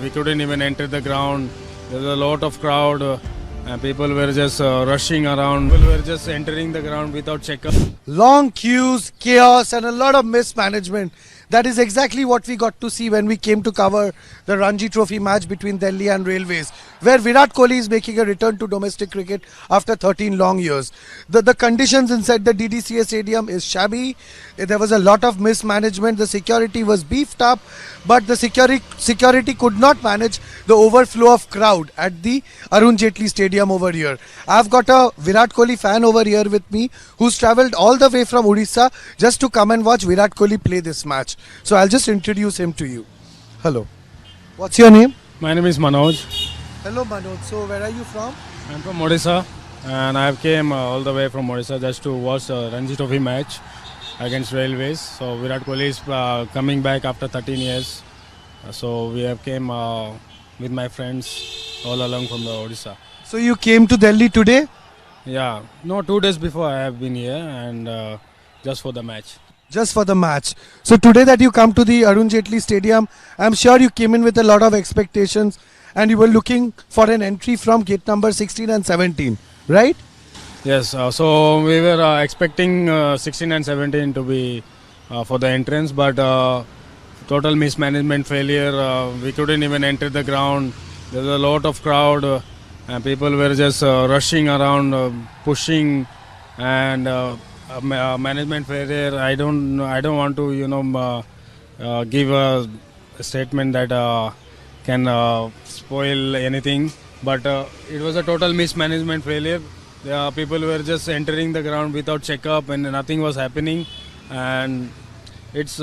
we couldn't even enter the ground. There was a lot of crowd and people were just rushing around. People were just entering the ground without checkup. Long queues, chaos and a lot of mismanagement. That is exactly what we got to see when we came to cover the Ranji Trophy match between Delhi and Railways, where Virat Kohli is making a return to domestic cricket after 13 long years. The conditions inside the DDCA stadium is shabby. There was a lot of mismanagement. The security was beefed up, but the security could not manage the overflow of crowd at the Arun Jaitley Stadium over here. I've got a Virat Kohli fan over here with me who's travelled all the way from Odisha just to come and watch Virat Kohli play this match. So I'll just introduce him to you. Hello. What's your name? My name is Manoj. Hello Manoj. So where are you from? I'm from Odisha and I came all the way from Odisha just to watch the Ranji Trophy match against Railways. So Virat Kohli is coming back after 13 years. So we have came with my friends all along from the Odisha. So you came to Delhi today? Yeah, no, 2 days before I have been here and just for the match. Just for the match. So today that you come to the Arun Jaitley Stadium, I'm sure you came in with a lot of expectations and you were looking for an entry from gate number 16 and 17, right? Yes, so we were expecting 16 and 17 to be for the entrance, but total mismanagement failure. We couldn't even enter the ground. There was a lot of crowd and people were just rushing around, pushing, and management failure. I don't want to give a statement that can spoil anything, but it was a total mismanagement failure. People were just entering the ground without checkup and nothing was happening, and it's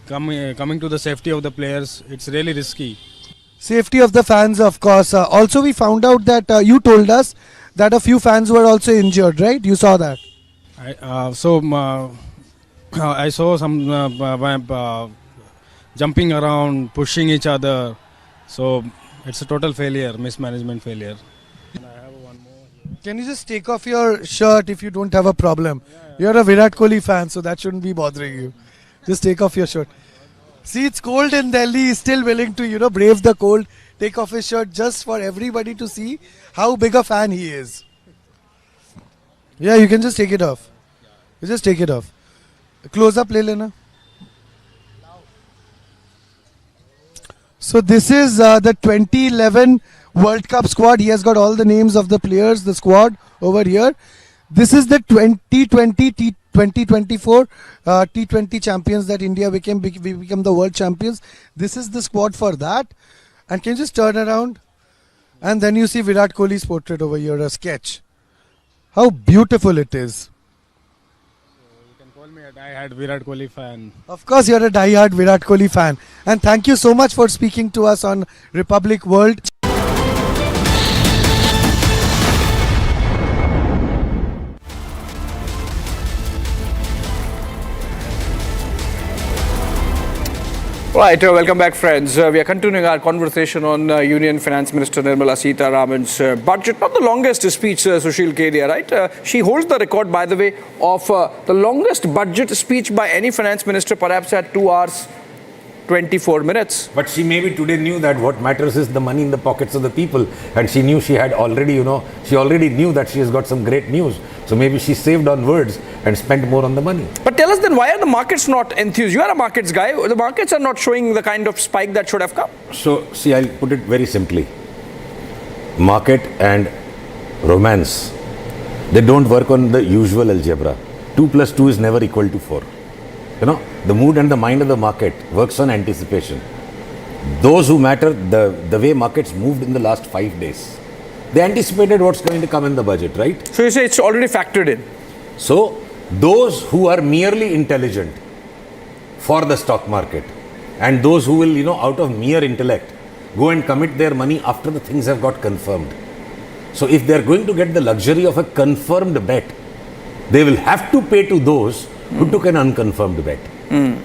coming to the safety of the players. It's really risky. Safety of the fans, of course. Also, we found out that you told us that a few fans were also injured, right? You saw that. I saw some jumping around, pushing each other. So it's a total failure, mismanagement failure. Can you just take off your shirt if you don't have a problem? You're a Virat Kohli fan, so that shouldn't be bothering you. Just take off your shirt. See, it's cold in Delhi. He's still willing to, brave the cold, take off his shirt just for everybody to see how big a fan he is. Yeah, you can just take it off. You just take it off. Close up, le lena. So this is the 2011 World Cup squad. He has got all the names of the players, the squad over here. This is the 2024 T20 champions that India became. We became the world champions. This is the squad for that. And can you just turn around? And then you see Virat Kohli's portrait over here, a sketch. How beautiful it is. You can call me a die-hard Virat Kohli fan. Of course, you're a die-hard Virat Kohli fan. And thank you so much for speaking to us on Republic World. Right, welcome back, friends. We are continuing our conversation on Union Finance Minister Nirmala Sitharaman's budget. Not the longest speech, Sushil Kedia, right? She holds the record, by the way, of the longest budget speech by any finance minister, perhaps at 2 hours, 24 minutes. But she maybe today knew that what matters is the money in the pockets of the people. And she knew she had already, she already knew that she has got some great news. So maybe she saved on words and spent more on the money. But tell us then, why are the markets not enthused? You are a markets guy. The markets are not showing the kind of spike that should have come. So, see, I'll put it very simply. Market and romance, they don't work on the usual algebra. 2 plus 2 is never equal to 4. The mood and the mind of the market works on anticipation. Those who matter, the way markets moved in the last 5 days, they anticipated what's going to come in the budget, right? So you say it's already factored in. So those who are merely intelligent for the stock market and those who will, out of mere intellect, go and commit their money after the things have got confirmed. So if they're going to get the luxury of a confirmed bet, they will have to pay to those who took an unconfirmed bet.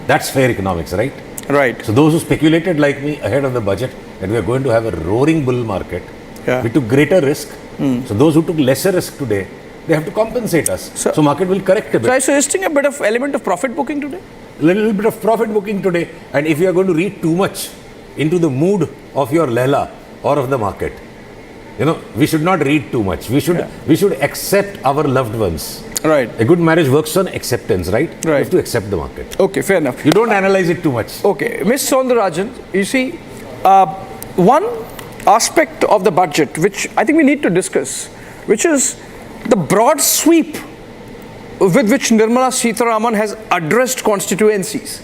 That's fair economics, right? Right. So those who speculated like me ahead of the budget that we are going to have a roaring bull market, we took greater risk. So those who took lesser risk today, they have to compensate us. So market will correct a bit. So are you suggesting a bit of element of profit booking today? A little bit of profit booking today. And if you are going to read too much into the mood of your Leela or of the market, we should not read too much. We should accept our loved ones. Right. A good marriage works on acceptance, right? Right. You have to accept the market. Okay, fair enough. You don't analyze it too much. Okay. Ms. Soundarajan, you see, one aspect of the budget which I think we need to discuss, which is the broad sweep with which Nirmala Sitharaman has addressed constituencies.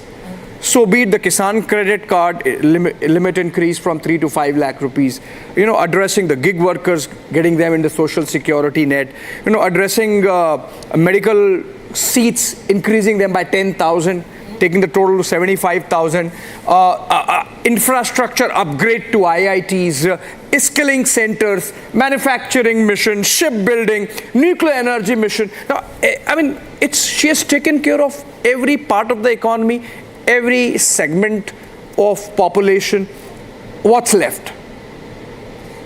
So be it the Kisan credit card limit increase from 3 to 5 lakh rupees, addressing the gig workers, getting them in the social security net, addressing medical seats, increasing them by 10,000, taking the total to 75,000, infrastructure upgrade to IITs, skilling centers, manufacturing mission, shipbuilding, nuclear energy mission. Now, she has taken care of every part of the economy, every segment of population. What's left?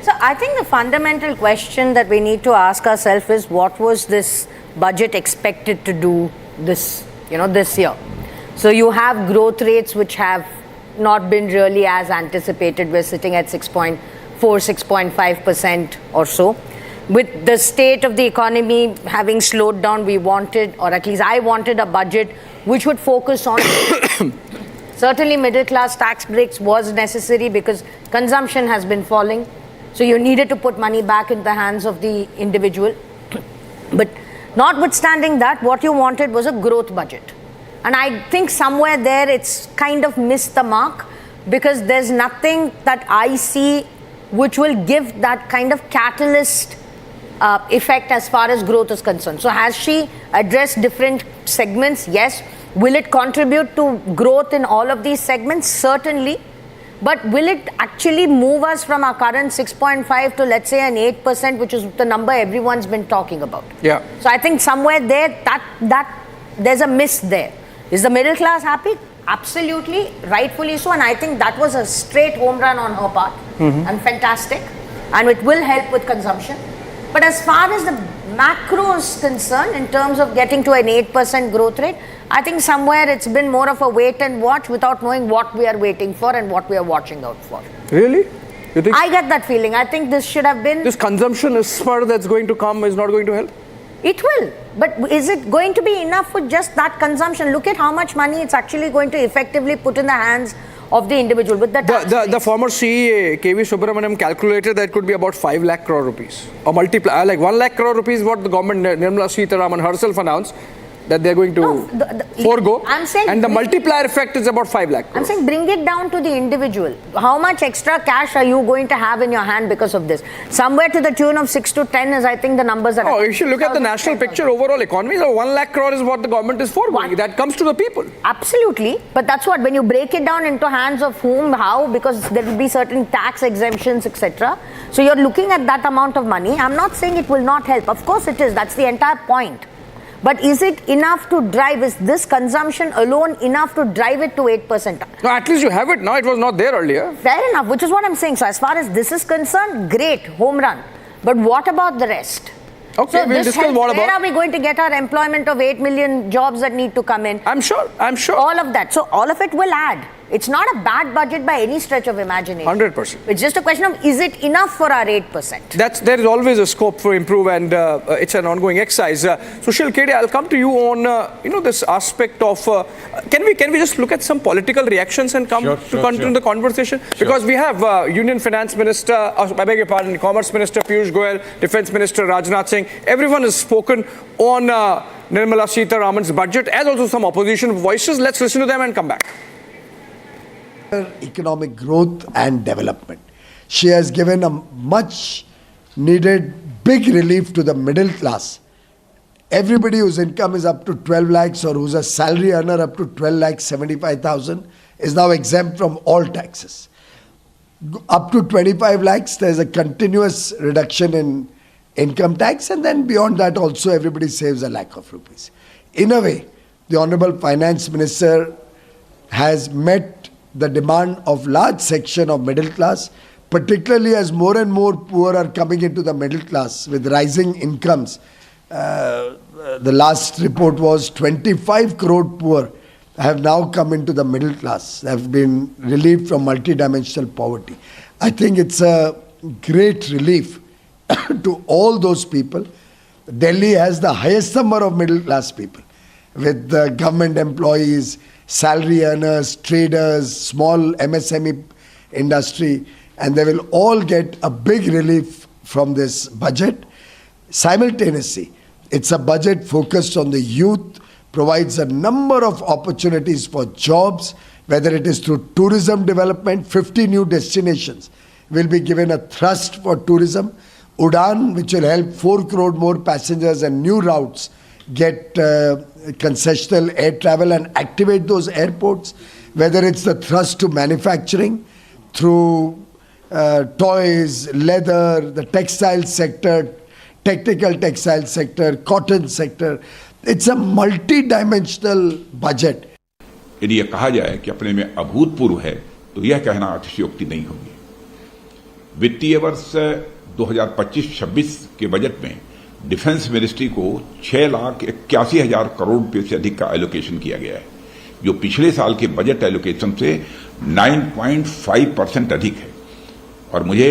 So I think the fundamental question that we need to ask ourselves is, what was this budget expected to do this year? So you have growth rates which have not been really as anticipated. We're sitting at 6.4, 6.5% or so. With the state of the economy having slowed down, we wanted, or at least I wanted, a budget which would focus on certainly middle class. Tax breaks was necessary because consumption has been falling. So you needed to put money back in the hands of the individual. But notwithstanding that, what you wanted was a growth budget. And I think somewhere there it's kind of missed the mark, because there's nothing that I see which will give that kind of catalyst effect as far as growth is concerned. So has she addressed different segments? Yes. Will it contribute to growth in all of these segments? Certainly. But will it actually move us from our current 6.5 to, let's say, an 8%, which is the number everyone's been talking about? Yeah. So I think somewhere there, that there's a miss there. Is the middle class happy? Absolutely, rightfully so. And I think that was a straight home run on her part, and fantastic. And it will help with consumption. But as far as the macro is concerned, in terms of getting to an 8% growth rate, I think somewhere it's been more of a wait and watch without knowing what we are waiting for and what we are watching out for. Really? You think I get that feeling. I think this should have been... This consumption is spur that's going to come is not going to help? It will. But is it going to be enough for just that consumption? Look at how much money it's actually going to effectively put in the hands of the individual. With the former CEA, KV Subramaniam, calculated that it could be about 5 lakh crore rupees. Or multiply, like 1 lakh crore rupees what the government, Nirmala Sitharaman herself announced that they're going to forego. I'm saying, and the multiplier effect is about 5 lakh crore. I'm saying bring it down to the individual. How much extra cash are you going to have in your hand because of this? Somewhere to the tune of 6 to 10 is, I think, the numbers are... Oh, if you look at the national picture, overall economy, so 1 lakh crore is what the government is foregoing. That comes to the people. Absolutely. But that's what, when you break it down into hands of whom, how, because there will be certain tax exemptions, etc. So you're looking at that amount of money. I'm not saying it will not help. Of course it is. That's the entire point. But is it enough to drive, is this consumption alone enough to drive it to 8%? No, at least you have it now. It was not there earlier. Fair enough, which is what I'm saying. So as far as this is concerned, great, home run. But what about the rest? Okay, so we'll discuss what about... Where are we going to get our employment of 8 million jobs that need to come in? I'm sure. All of that. So all of it will add. It's not a bad budget by any stretch of imagination. 100%. It's just a question of, is it enough for our 8%? There is always a scope for improve, and it's an ongoing exercise. Sushil Kede, I'll come to you on this aspect of can we just look at some political reactions and come to continue the conversation? Because we have Union Finance Minister, I beg your pardon, Commerce Minister Piyush Goyal, Defence Minister Rajnath Singh. Everyone has spoken on Nirmala Sitharaman's budget, as also some opposition voices. Let's listen to them and come back. Economic growth and development. She has given a much needed big relief to the middle class. Everybody whose income is up to 12 lakhs or who's a salary earner up to 12 lakhs 75,000 is now exempt from all taxes. Up to 25 lakhs there's a continuous reduction in income tax, and then beyond that also everybody saves ₹1 lakh. In a way, the Honorable Finance Minister has met the demand of large section of middle class, particularly as more and more poor are coming into the middle class with rising incomes. The last report was 25 crore poor have now come into the middle class, have been relieved from multidimensional poverty. I think it's a great relief to all those people. Delhi has the highest number of middle class people, with the government employees, salary earners, traders, small MSME industry, and they will all get a big relief from this budget. Simultaneously, it's a budget focused on the youth, provides a number of opportunities for jobs, whether it is through tourism development. 50 new destinations will be given a thrust for tourism. Udan, which will help 4 crore more passengers and new routes get concessional air travel and activate those airports, whether it's the thrust to manufacturing through toys, leather, the textile sector, technical textile sector, cotton sector. It's a multi-dimensional budget. यदि यह कहा जाए कि अपने में अभूतपूर्व है, तो यह कहना अतिशयोक्ति नहीं होगी। वित्तीय वर्ष 2025-26 के बजट में डिफेंस मिनिस्ट्री को 6,81,000 करोड़ रुपए से अधिक का एलोकेशन किया गया है, जो पिछले साल के बजट एलोकेशन से 9.5% अधिक है। और मुझे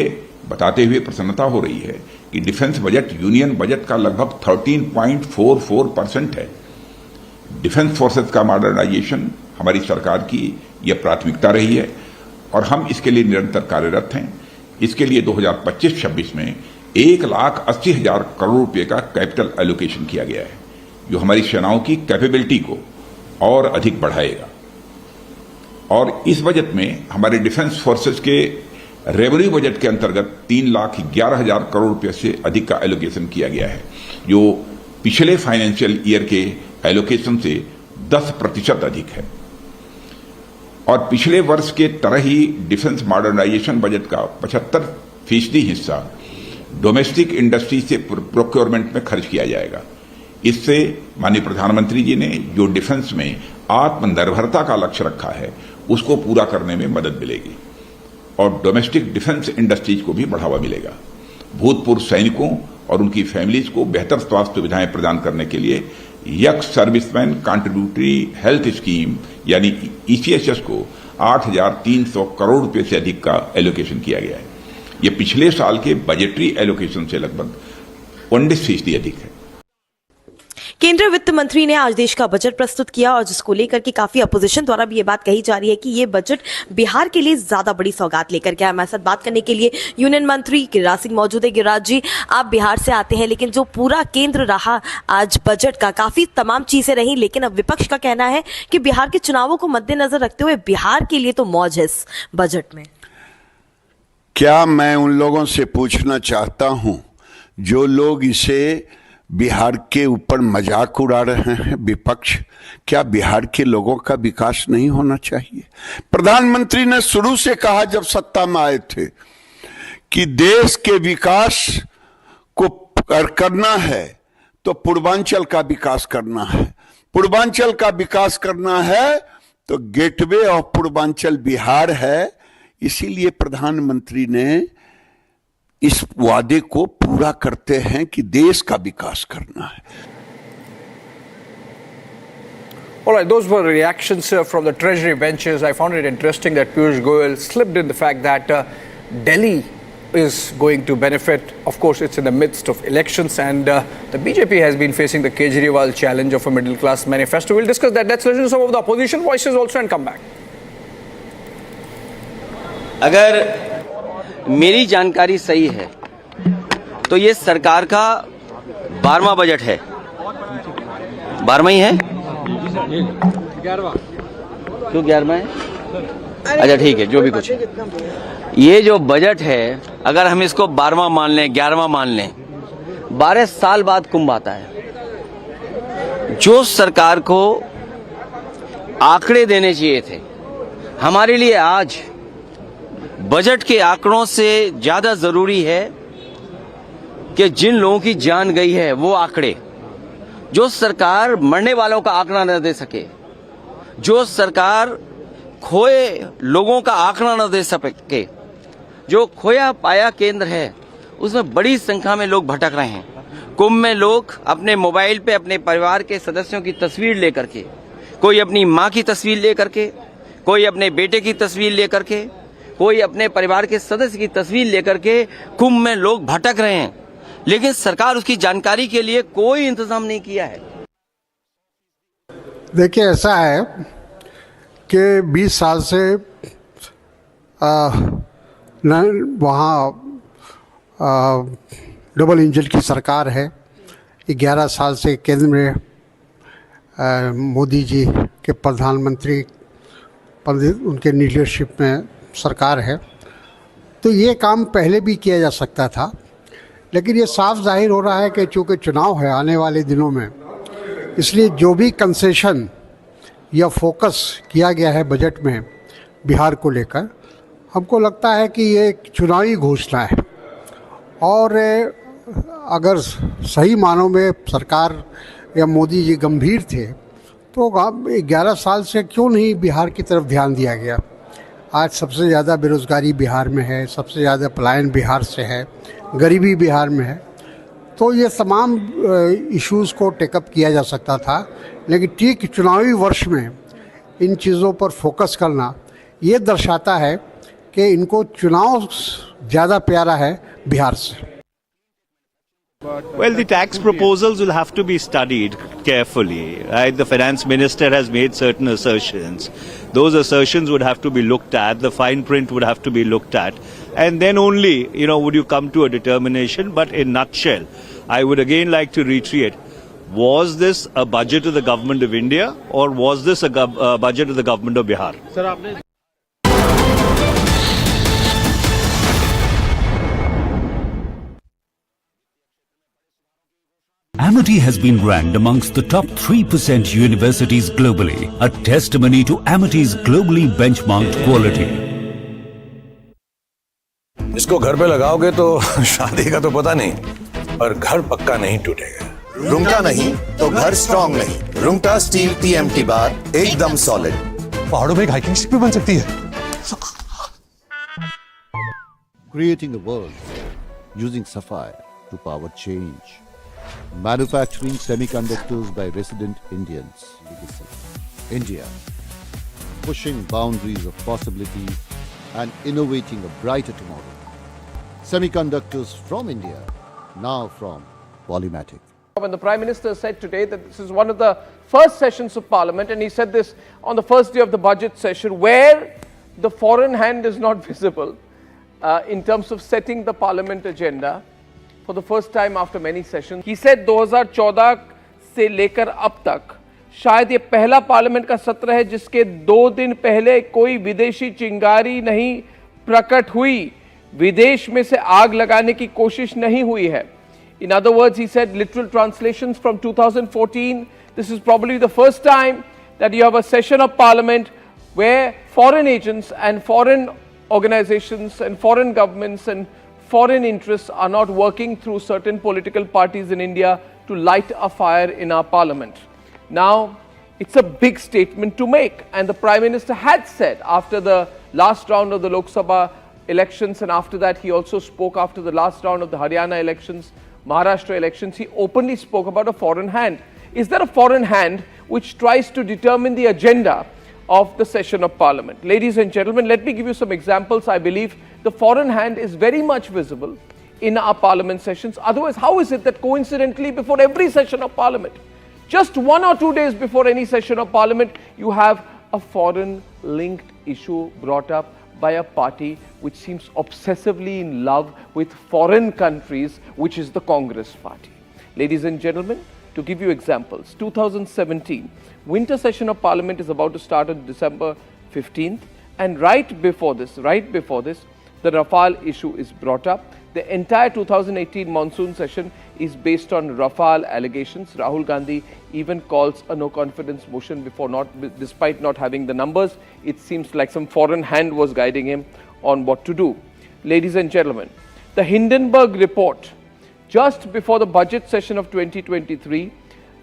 बताते हुए प्रसन्नता हो रही है कि डिफेंस बजट यूनियन बजट का लगभग 13.44% है। डिफेंस फोर्सेस का मॉडर्नाइजेशन हमारी सरकार की यह प्राथमिकता रही है और हम इसके लिए निरंतर कार्यरत हैं। इसके लिए 2025-26 में 1,80,000 करोड़ रुपए का कैपिटल एलोकेशन किया गया है, जो हमारी सेनाओं की कैपेबिलिटी को और अधिक बढ़ाएगा। और इस बजट में हमारे डिफेंस फोर्सेस के रेवेन्यू बजट के अंतर्गत 3,11,000 करोड़ रुपए से अधिक का एलोकेशन किया गया है, जो पिछले फाइनेंशियल ईयर के एलोकेशन से 10% अधिक है। और पिछले वर्ष के तरह ही डिफेंस मॉडर्नाइजेशन बजट का 75% हिस्सा डोमेस्टिक इंडस्ट्री से प्रोक्योरमेंट में खर्च किया जाएगा। इससे माननीय प्रधानमंत्री जी ने जो डिफेंस में आत्मनिर्भरता का लक्ष्य रखा है, उसको पूरा करने में मदद मिलेगी और डोमेस्टिक डिफेंस इंडस्ट्रीज को भी बढ़ावा मिलेगा। भूतपूर्व सैनिकों और उनकी फैमिलीज को बेहतर स्वास्थ्य सुविधाएं प्रदान करने के लिए young serviceman contributory health scheme यानी ईसीएचएस को 8,300 करोड़ रुपए से अधिक का एलोकेशन किया गया है। ये पिछले साल के बजटरी एलोकेशन से लगभग 19% अधिक है। केंद्रीय वित्त मंत्री ने आज देश का बजट प्रस्तुत किया और जिसको लेकर के काफी अपोजिशन द्वारा भी ये बात कही जा रही है कि ये बजट बिहार के लिए ज्यादा बड़ी सौगात लेकर के हमारे साथ बात करने के लिए यूनियन मंत्री गिरिराज सिंह मौजूद है। गिरिराज जी, आप बिहार से आते हैं, लेकिन जो पूरा केंद्र रहा आज बजट का, काफी तमाम चीजें रही, लेकिन अब विपक्ष का कहना है कि बिहार के चुनावों को मद्देनजर रखते हुए बिहार के लिए तो मौज है इस बजट में। क्या मैं उन लोगों से पूछना चाहता हूं जो लोग इसे बिहार के ऊपर मजाक उड़ा रहे हैं विपक्ष, क्या बिहार के लोगों का विकास नहीं होना चाहिए? प्रधानमंत्री ने शुरू से कहा जब सत्ता में आए थे कि देश के विकास को करना है तो पूर्वांचल का विकास करना है, पूर्वांचल का विकास करना है तो गेटवे ऑफ पूर्वांचल बिहार है। इसीलिए प्रधानमंत्री ने इस वादे को पूरा करते हैं कि देश का विकास करना है। All right, those were reactions from the Treasury benches. I found it interesting that Piyush Goyal slipped in the fact that Delhi is going to benefit. Of course, it's in the midst of elections, and the BJP has been facing the Kejriwal challenge of a middle-class manifesto. We'll discuss that. Let's listen to some of the opposition voices also and come back. अगर मेरी जानकारी सही है तो ये सरकार का 12वां budget है। 12वां ही है? 11वां। क्यों 11वां है? अच्छा ठीक है, जो भी कुछ है। ये जो बजट है, अगर हम इसको 12वां मान लें, 11वां मान लें, 12 साल बाद कुंभ आता है। जो सरकार को आंकड़े देने चाहिए थे, हमारे लिए आज बजट के आंकड़ों से ज्यादा जरूरी है कि जिन लोगों की जान गई है वो आंकड़े। जो सरकार मरने वालों का आंकड़ा न दे सके, जो सरकार खोए लोगों का आंकड़ा न दे सके, जो खोया पाया केंद्र है उसमें बड़ी संख्या में लोग भटक रहे हैं। कुंभ में लोग अपने मोबाइल पे अपने परिवार के सदस्यों की तस्वीर लेकर के, कोई अपनी मां की तस्वीर लेकर के, कोई अपने बेटे की तस्वीर लेकर के, कोई अपने परिवार के सदस्य की तस्वीर लेकर के कुंभ में लोग भटक रहे हैं, लेकिन सरकार उसकी जानकारी के लिए कोई इंतजाम नहीं किया है। देखिए, ऐसा है कि 20 साल से वहाँ डबल इंजन की सरकार है। 11 साल से केंद्र में मोदी जी के प्रधानमंत्री उनके लीडरशिप में सरकार है, तो ये काम पहले भी किया जा सकता था, लेकिन ये साफ जाहिर हो रहा है कि चूँकि चुनाव है आने वाले दिनों में, इसलिए जो भी कंसेशन या फोकस किया गया है बजट में बिहार को लेकर, हमको लगता है कि ये एक चुनावी घोषणा है। और अगर सही मानों में सरकार या मोदी जी गंभीर थे तो 11 साल से क्यों नहीं बिहार की तरफ ध्यान दिया गया? आज सबसे ज़्यादा बेरोज़गारी बिहार में है, सबसे ज़्यादा पलायन बिहार से है, गरीबी बिहार में है, तो ये तमाम इश्यूज़ को टेकअप किया जा सकता था। लेकिन ठीक चुनावी वर्ष में इन चीज़ों पर फोकस करना ये दर्शाता है कि इनको चुनाव ज़्यादा प्यारा है बिहार से। Well, the tax proposals will have to be studied carefully. Right? The finance minister has made certain assertions. Those assertions would have to be looked at. The fine print would have to be looked at. And then only, would you come to a determination. But in nutshell, I would again like to reiterate, was this a budget of the government of India or was this a budget of the government of Bihar? Sir, aapne Amity has been ranked amongst the top 3% universities globally, a testimony to Amity's globally benchmarked quality. इसको घर पे लगाओगे तो शादी का तो पता नहीं, पर घर पक्का नहीं टूटेगा। रुंगटा नहीं तो घर स्ट्रॉन्ग नहीं। रुंगटा स्टील TMT बार एकदम सॉलिड। पहाड़ों में एक हाइकिंग स्टिक भी बन सकती है। Creating a world using sapphire. to power change. Manufacturing semiconductors by resident Indians. India, pushing boundaries of possibilities and innovating a brighter tomorrow. Semiconductors from India, now from Polymatic. When the Prime Minister said today that this is one of the first sessions of Parliament, and he said this on the first day of the budget session, where the foreign hand is not visible in terms of setting the Parliament agenda for the first time after many sessions. He said 2014 से लेकर अब तक शायद ये पहला parliament का सत्र है जिसके 2 दिन पहले कोई विदेशी चिंगारी नहीं प्रकट हुई, विदेश में से आग लगाने की कोशिश नहीं हुई है. In other words, he said, literal translations from 2014, this is probably the first time that you have a session of Parliament where foreign agents and foreign organizations and foreign governments and foreign interests are not working through certain political parties in India to light a fire in our Parliament. Now, it's a big statement to make, and the Prime Minister had said after the last round of the Lok Sabha elections, and after that he also spoke after the last round of the Haryana elections, Maharashtra elections, he openly spoke about a foreign hand. Is there a foreign hand which tries to determine the agenda of the session of Parliament? Ladies and gentlemen, let me give you some examples. I believe the foreign hand is very much visible in our Parliament sessions. Otherwise, how is it that coincidentally before every session of Parliament, just 1 or 2 days before any session of Parliament, you have a foreign linked issue brought up by a party which seems obsessively in love with foreign countries, which is the Congress party. Ladies and gentlemen, to give you examples, 2017, winter session of Parliament is about to start on December 15th, and right before this, the Rafale issue is brought up. The entire 2018 monsoon session is based on Rafale allegations. Rahul Gandhi even calls a no-confidence motion despite not having the numbers. It seems like some foreign hand was guiding him on what to do. Ladies and gentlemen, the Hindenburg report, just before the budget session of 2023,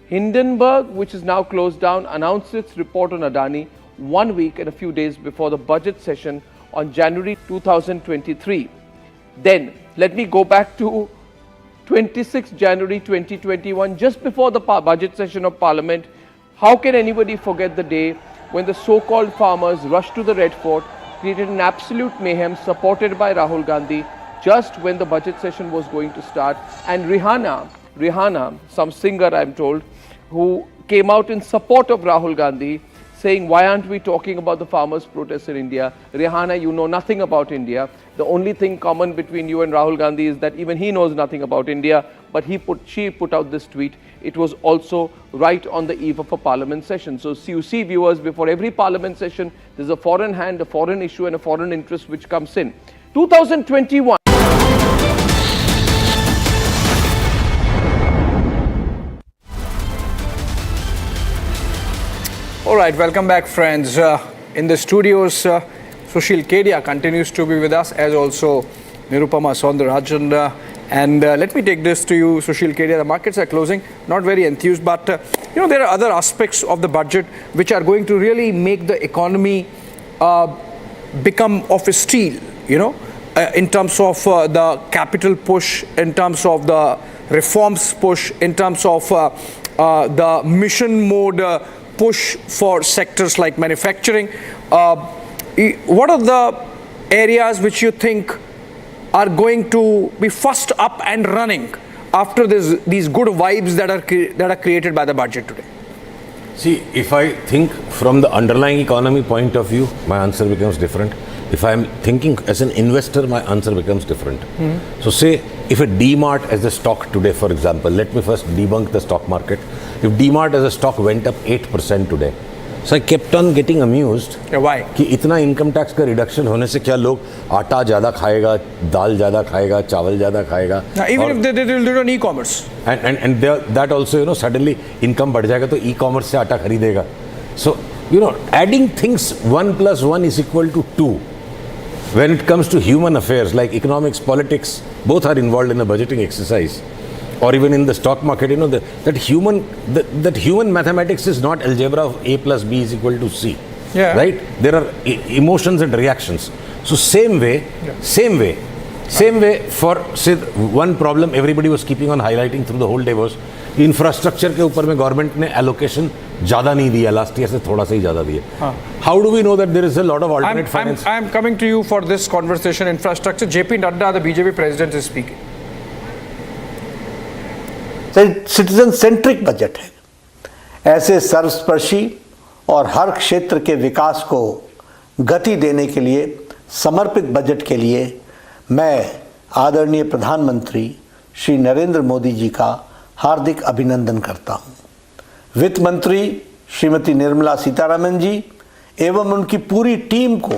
Hindenburg, which is now closed down, announced its report on Adani 1 week and a few days before the budget session on January 2023. Then, let me go back to 26 January 2021, just before the budget session of Parliament. How can anybody forget the day when the so-called farmers rushed to the Red Fort, created an absolute mayhem supported by Rahul Gandhi, just when the budget session was going to start, and Rihanna, some singer I'm told, who came out in support of Rahul Gandhi, saying, why aren't we talking about the farmers' protests in India? Rihanna, you know nothing about India. The only thing common between you and Rahul Gandhi is that even he knows nothing about India, but she put out this tweet. It was also right on the eve of a Parliament session. So you see, viewers, before every Parliament session, there's a foreign hand, a foreign issue and a foreign interest which comes in. 2021. All right, welcome back, friends. In the studios, Sushil Kedia continues to be with us, as also Nirupama Soundarajan. And let me take this to you, Sushil Kedia. The markets are closing, not very enthused, but there are other aspects of the budget which are going to really make the economy become of steel, in terms of the capital push, in terms of the reforms push, in terms of the mission mode push for sectors like manufacturing. What are the areas which you think are going to be first up and running after these good vibes that are created by the budget today? See, if I think from the underlying economy point of view, my answer becomes different. If I'm thinking as an investor, my answer becomes different. So say, if a D-Mart as a stock today, for example, let me first debunk the stock market. If D-Mart as a stock went up 8% today, so I kept on getting amused. Why? कि इतना income tax का reduction होने से क्या लोग आटा ज़्यादा खाएगा, दाल ज़्यादा खाएगा, चावल ज़्यादा खाएगा. Even if they did it on e-commerce. And that also, suddenly income बढ़ जाएगा तो e-commerce से आटा खरीदेगा. So, adding things 1 + 1 is equal to 2. When it comes to human affairs like economics, politics, both are involved in a budgeting exercise. Or even in the stock market, that human mathematics is not algebra of A + B is equal to C. Yeah. Right? There are emotions and reactions. So same way, Same way for say one problem everybody was keeping on highlighting through the whole day was infrastructure के ऊपर में government ने allocation ज़्यादा नहीं दिया, last year से थोड़ा सा ही ज़्यादा दिया. How do we know that there is a lot of alternate finance? I am coming to you for this conversation. Infrastructure. JP Nadda, the BJP president, is speaking. Citizen centric budget है. ऐसे सर्वस्पर्शी और हर क्षेत्र के विकास को गति देने के लिए समर्पित बजट के लिए मैं आदरणीय प्रधानमंत्री श्री नरेंद्र मोदी जी का हार्दिक अभिनंदन करता हूं. वित्त मंत्री श्रीमती निर्मला सीतारमन जी एवं उनकी पूरी टीम को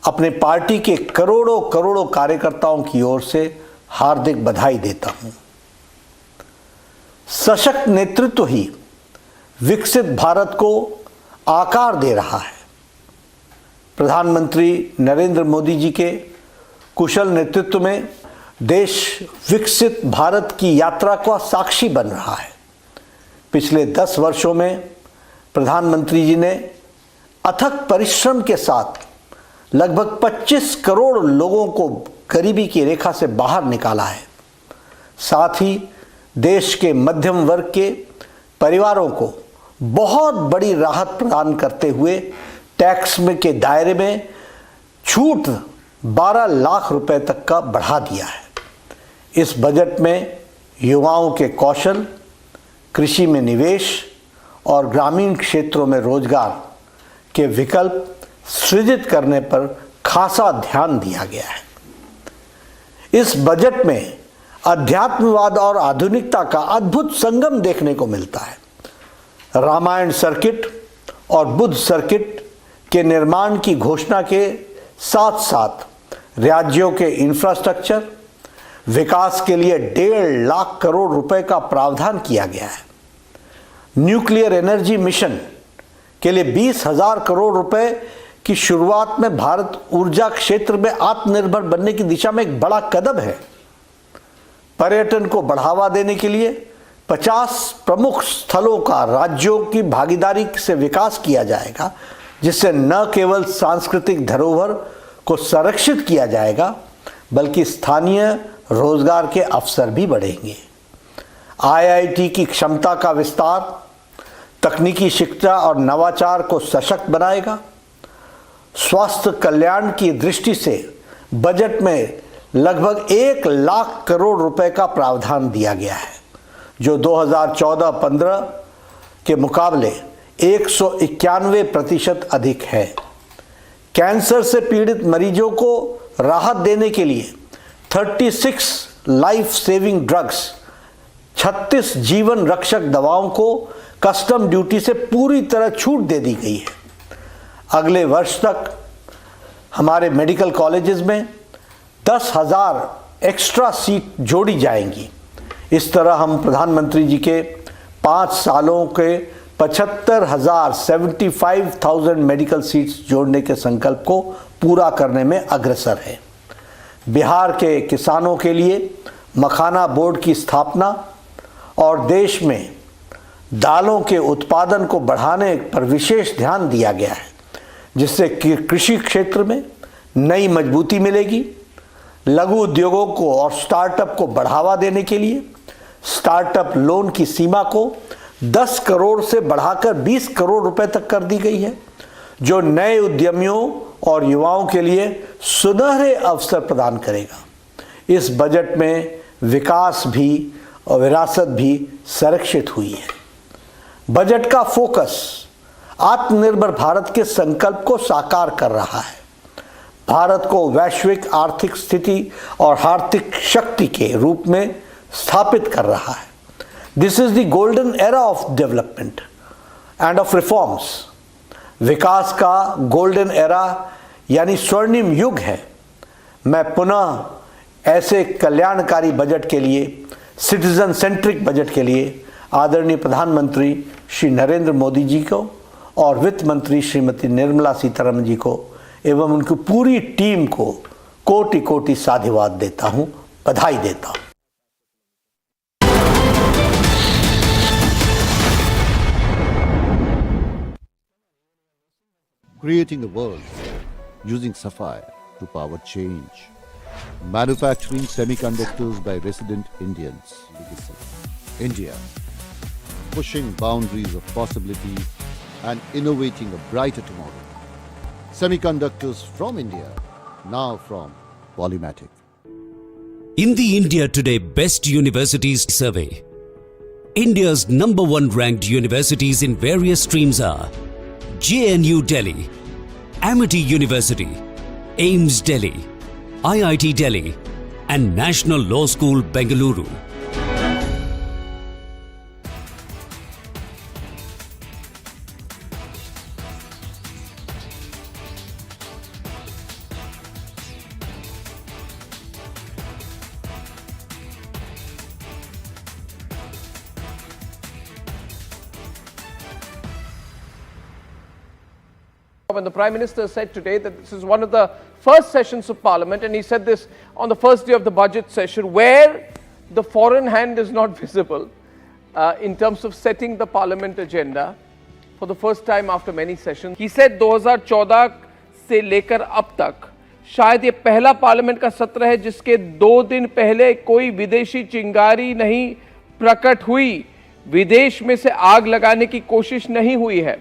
अपने पार्टी के करोड़ों करोड़ों कार्यकर्ताओं की ओर से हार्दिक बधाई देता हूं. सशक्त नेतृत्व ही विकसित भारत को आकार दे रहा है. प्रधानमंत्री नरेंद्र मोदी जी के कुशल नेतृत्व में देश विकसित भारत की यात्रा का साक्षी बन रहा है. पिछले 10 वर्षों में प्रधानमंत्री जी ने अथक परिश्रम के साथ लगभग 25 करोड़ लोगों को गरीबी की रेखा से बाहर निकाला है. साथ ही देश के मध्यम वर्ग के परिवारों को बहुत बड़ी राहत प्रदान करते हुए टैक्स में के दायरे में छूट 12 लाख रुपए तक का बढ़ा दिया है. इस बजट में युवाओं के कौशल, कृषि में निवेश और ग्रामीण क्षेत्रों में रोजगार के विकल्प सृजित करने पर खासा ध्यान दिया गया है. इस बजट में अध्यात्मवाद और आधुनिकता का अद्भुत संगम देखने को मिलता है. रामायण सर्किट और बुद्ध सर्किट के निर्माण की घोषणा के साथ साथ राज्यों के इंफ्रास्ट्रक्चर विकास के लिए 1.5 लाख करोड़ रुपए का प्रावधान किया गया है. न्यूक्लियर एनर्जी मिशन के लिए 20,000 करोड़ रुपए की शुरुआत में भारत ऊर्जा क्षेत्र में आत्मनिर्भर बनने की दिशा में एक बड़ा कदम है. पर्यटन को बढ़ावा देने के लिए 50 प्रमुख स्थलों का राज्यों की भागीदारी से विकास किया जाएगा, जिससे न केवल सांस्कृतिक धरोहर को संरक्षित किया जाएगा बल्कि स्थानीय रोजगार के अवसर भी बढ़ेंगे. आईआईटी की क्षमता का विस्तार तकनीकी शिक्षा और नवाचार को सशक्त बनाएगा. स्वास्थ्य कल्याण की दृष्टि से बजट में लगभग 1 लाख करोड़ रुपए का प्रावधान दिया गया है, जो 2014-15 के मुकाबले 191% अधिक है. कैंसर से पीड़ित मरीजों को राहत देने के लिए 36 लाइफ सेविंग ड्रग्स 36 जीवन रक्षक दवाओं को कस्टम ड्यूटी से पूरी तरह छूट दे दी गई है. अगले वर्ष तक हमारे मेडिकल कॉलेजेस में 10,000 एक्स्ट्रा सीट जोड़ी जाएंगी. इस तरह हम प्रधानमंत्री जी के 5 सालों के 75,000 मेडिकल सीट्स जोड़ने के संकल्प को पूरा करने में अग्रसर है. बिहार के किसानों के लिए मखाना बोर्ड की स्थापना और देश में दालों के उत्पादन को बढ़ाने पर विशेष ध्यान दिया गया है, जिससे कृषि क्षेत्र में नई मजबूती मिलेगी. लघु उद्योगों को और स्टार्टअप को बढ़ावा देने के लिए स्टार्टअप लोन की सीमा को 10 करोड़ से बढ़ाकर 20 करोड़ रुपए तक कर दी गई है, जो नए उद्यमियों और युवाओं के लिए सुनहरे अवसर प्रदान करेगा. इस बजट में विकास भी और विरासत भी संरक्षित हुई है. बजट का फोकस आत्मनिर्भर भारत के संकल्प को साकार कर रहा है. भारत को वैश्विक आर्थिक स्थिति और आर्थिक शक्ति के रूप में स्थापित कर रहा है. This is the golden era of development and of reforms. विकास का गोल्डन एरा यानी स्वर्णिम युग है. मैं पुनः ऐसे कल्याणकारी बजट के लिए, सिटीजन सेंट्रिक बजट के लिए आदरणीय प्रधानमंत्री श्री नरेंद्र मोदी जी को और वित्त मंत्री श्रीमती निर्मला सीतारमन जी को एवं उनकी पूरी टीम को कोटि कोटि साधुवाद देता हूं, बधाई देता हूं. Creating a world using sapphire to power change. manufacturing semiconductors by resident Indians. India, pushing boundaries of possibility and innovating a brighter tomorrow. Semiconductors from India, now from Polymatic. In the India Today Best Universities Survey, India's #1 ranked universities in various streams are JNU Delhi, Amity University, AIMS Delhi, IIT Delhi, and National Law School, Bengaluru. When the Prime Minister said today that this is one of the first sessions of Parliament, and he said this on the first day of the budget session, where the foreign hand is not visible in terms of setting the Parliament agenda for the first time after many sessions. He said 2014 से लेकर अब तक शायद ये पहला parliament का सत्र है जिसके 2 दिन पहले कोई विदेशी चिंगारी नहीं प्रकट हुई, विदेश में से आग लगाने की कोशिश नहीं हुई है.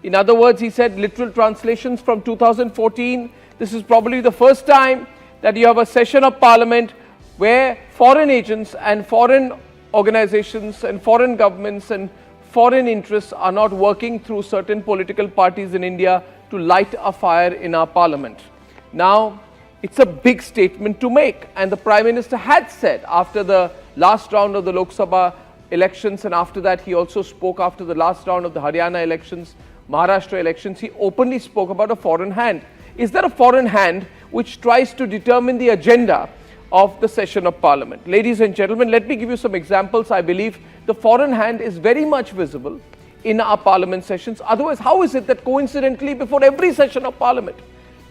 In other words, he said, literal translations from 2014, this is probably the first time that you have a session of Parliament where foreign agents and foreign organizations and foreign governments and foreign interests are not working through certain political parties in India to light a fire in our Parliament. Now, it's a big statement to make, and the Prime Minister had said after the last round of the Lok Sabha elections, and after that he also spoke after the last round of the Haryana elections, Maharashtra elections, he openly spoke about a foreign hand. Is there a foreign hand which tries to determine the agenda of the session of Parliament? Ladies and gentlemen, let me give you some examples. I believe the foreign hand is very much visible in our Parliament sessions. Otherwise, how is it that coincidentally before every session of Parliament,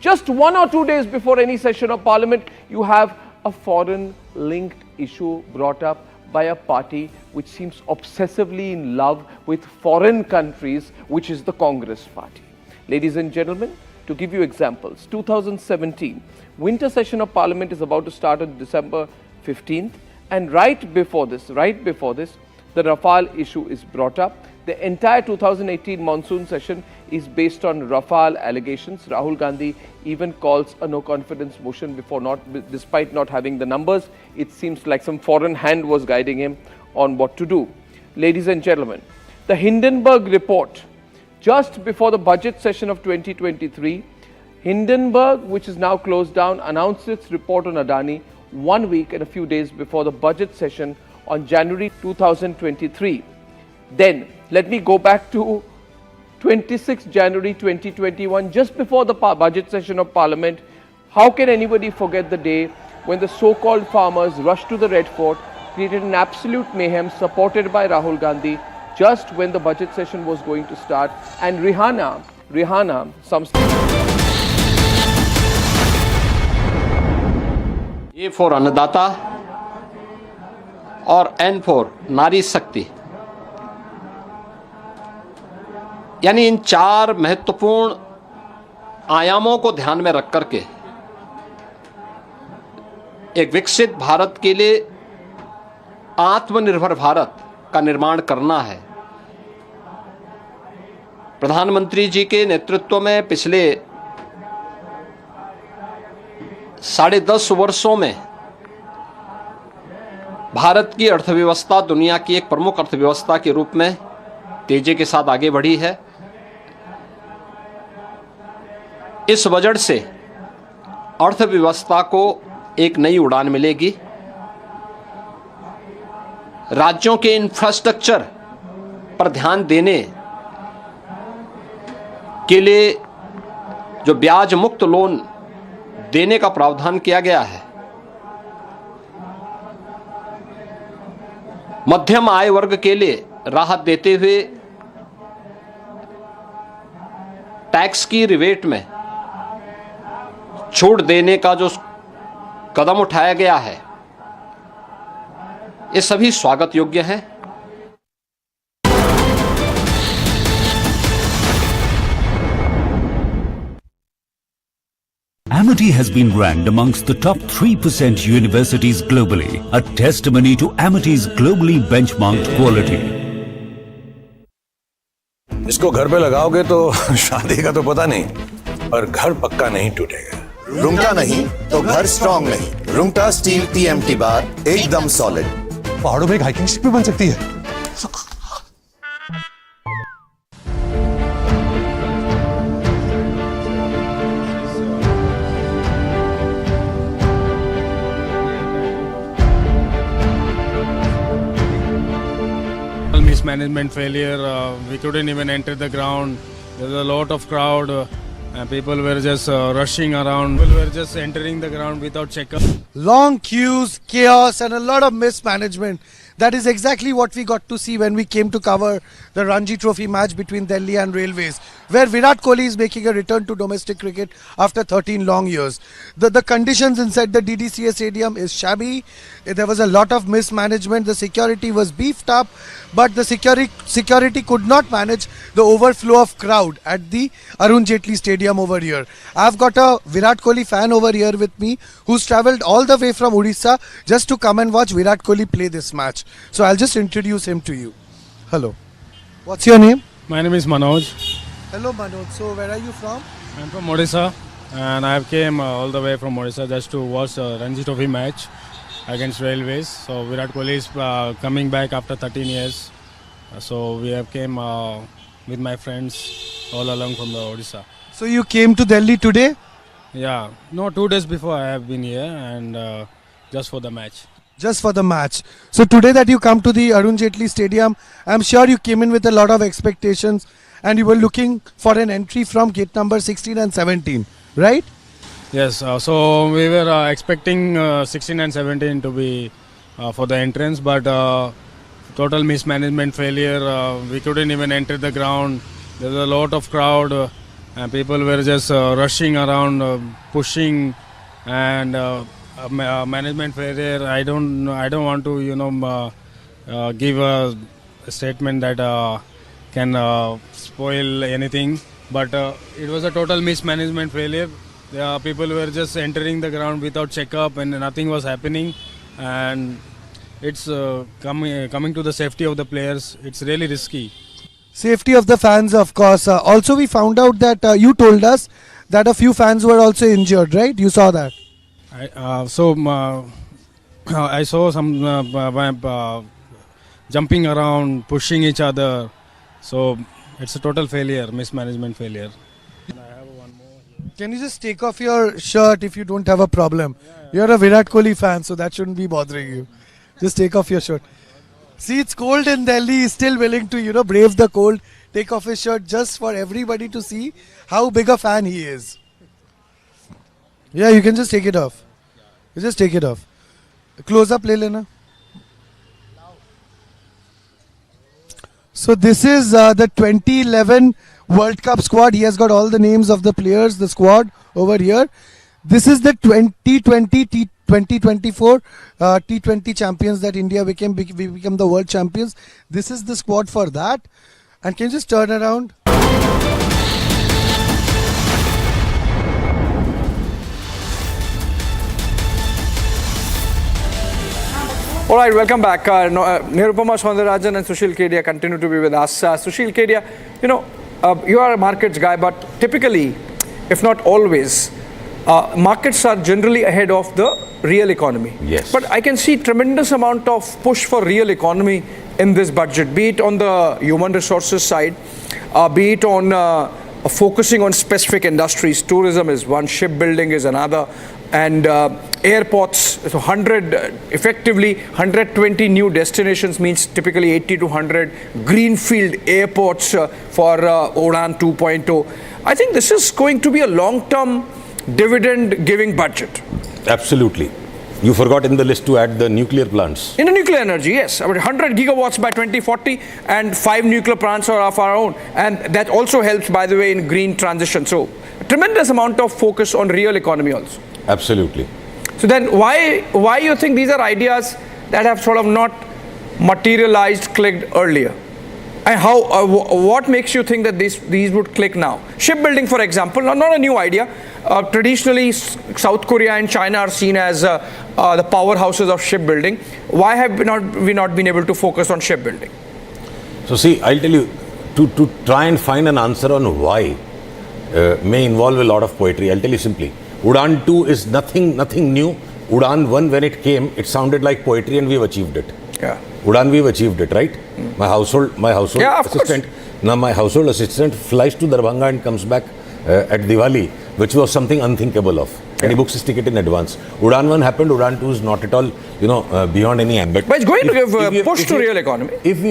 just 1 or 2 days before any session of Parliament, you have a foreign linked issue brought up by a party which seems obsessively in love with foreign countries, which is the Congress party. Ladies and gentlemen, to give you examples, 2017, winter session of Parliament is about to start on December 15th, and right before this, the Rafale issue is brought up. The entire 2018 monsoon session is based on Rafale allegations. Rahul Gandhi even calls a no-confidence motion despite not having the numbers. It seems like some foreign hand was guiding him on what to do. Ladies and gentlemen, the Hindenburg report, just before the budget session of 2023, Hindenburg, which is now closed down, announced its report on Adani 1 week and a few days before the budget session on January 2023. Then, let me go back to 26 January 2021, just before the budget session of Parliament. How can anybody forget the day when the so-called farmers rushed to the Red Fort, created an absolute mayhem supported by Rahul Gandhi, just when the budget session was going to start, and Rihanna, some... A for अन्नदाता और N for नारी शक्ति, यानी इन 4 महत्वपूर्ण आयामों को ध्यान में रख करके एक विकसित भारत के लिए आत्मनिर्भर भारत का निर्माण करना है. प्रधानमंत्री जी के नेतृत्व में पिछले 10.5 वर्षों में भारत की अर्थव्यवस्था दुनिया की एक प्रमुख अर्थव्यवस्था के रूप में तेजी के साथ आगे बढ़ी है. इस बजट से अर्थव्यवस्था को एक नई उड़ान मिलेगी. राज्यों के इंफ्रास्ट्रक्चर पर ध्यान देने के लिए जो ब्याज मुक्त लोन देने का प्रावधान किया गया है, मध्यम आय वर्ग के लिए राहत देते हुए टैक्स की रिबेट में छूट देने का जो कदम उठाया गया है, ये सभी स्वागत योग्य हैं. Amity has been ranked amongst the top 3% universities globally, a testimony to Amity's globally benchmarked quality. इसको घर पे लगाओगे तो शादी का तो पता नहीं, पर घर पक्का नहीं टूटेगा। रूंगटा नहीं तो घर स्ट्रांग नहीं। रूंगटा स्टील TMT बार एकदम सॉलिड। पहाड़ों में एक हाइकिंग शिप भी बन सकती है। Mismanagement failure. We couldn't even enter the ground. There was a lot of crowd, and people were just rushing around. People were just entering the ground without checkup. Long queues, chaos, and a lot of mismanagement. That is exactly what we got to see when we came to cover the Ranji Trophy match between Delhi and Railways, where Virat Kohli is making a return to domestic cricket after 13 long years. The conditions inside the DDCA stadium is shabby. There was a lot of mismanagement. The security was beefed up, but the security could not manage the overflow of crowd at the Arun Jaitley Stadium over here. I've got a Virat Kohli fan over here with me who's travelled all the way from Odisha just to come and watch Virat Kohli play this match. So I'll just introduce him to you. Hello. What's your name? My name is Manoj. Hello Manoj. So where are you from? I'm from Odisha, and I came all the way from Odisha just to watch the Ranji Trophy match against Railways. So Virat Kohli is coming back after 13 years. So we have came with my friends all along from the Odisha. So you came to Delhi today? Yeah, no, 2 days before I have been here, and just for the match. Just for the match. So today that you come to the Arun Jaitley Stadium, I'm sure you came in with a lot of expectations and you were looking for an entry from gate number 16 and 17, right? Yes, so we were expecting 16 and 17 to be for the entrance, but total mismanagement failure. We couldn't even enter the ground. There was a lot of crowd, and people were just rushing around, pushing, and management failure. I don't want to give a statement that can spoil anything, but it was a total mismanagement failure. People were just entering the ground without checkup, and nothing was happening, and it's coming to the safety of the players. It's really risky. Safety of the fans, of course. Also, we found out that you told us that a few fans were also injured, right? You saw that. I saw some jumping around, pushing each other. So it's a total failure, mismanagement failure. Can you just take off your shirt if you don't have a problem? You're a Virat Kohli fan, so that shouldn't be bothering you. Just take off your shirt. See, it's cold in Delhi. He's still willing to, brave the cold, take off his shirt just for everybody to see how big a fan he is. Yeah, you can just take it off. You just take it off. Close up, le lena. So this is the 2011 World Cup squad. He has got all the names of the players, the squad over here. This is the 2020 2024 T20 champions that India became. We became the world champions. This is the squad for that. And can you just turn around? All right, welcome back. Nirupama Soundarajan and Sushil Kedia continue to be with us. Sushil Kedia, you are a markets guy, but typically, if not always, markets are generally ahead of the real economy. Yes. But I can see tremendous amount of push for real economy in this budget, be it on the human resources side, be it on focusing on specific industries. Tourism is one, shipbuilding is another, and airports. So effectively 120 new destinations means typically 80 to 100 greenfield airports for Udan 2.0. I think this is going to be a long-term dividend-giving budget. Absolutely. You forgot in the list to add the nuclear plants. In the nuclear energy, yes. About 100 gigawatts by 2040 and 5 nuclear plants are of our own. And that also helps, by the way, in green transition. So, a tremendous amount of focus on real economy also. Absolutely. So then why you think these are ideas that have sort of not materialized, clicked earlier? And how, what makes you think that these would click now? Shipbuilding, for example, not a new idea. traditionally South Korea and China are seen as the powerhouses of shipbuilding. Why have we not been able to focus on shipbuilding? So see, I'll tell you, to try and find an answer on why may involve a lot of poetry. I'll tell you simply. Udan 2 is nothing new. Udan 1, when it came, it sounded like poetry and we've achieved it. Yeah. Udan, we've achieved it, right? My household assistant, now my household assistant flies to Darbhanga and comes back at Diwali, which was something unthinkable of. And he books his ticket in advance. Udan 1 happened, Udan 2 is not at all, beyond any ambit. But it's going to give a push to real economy. If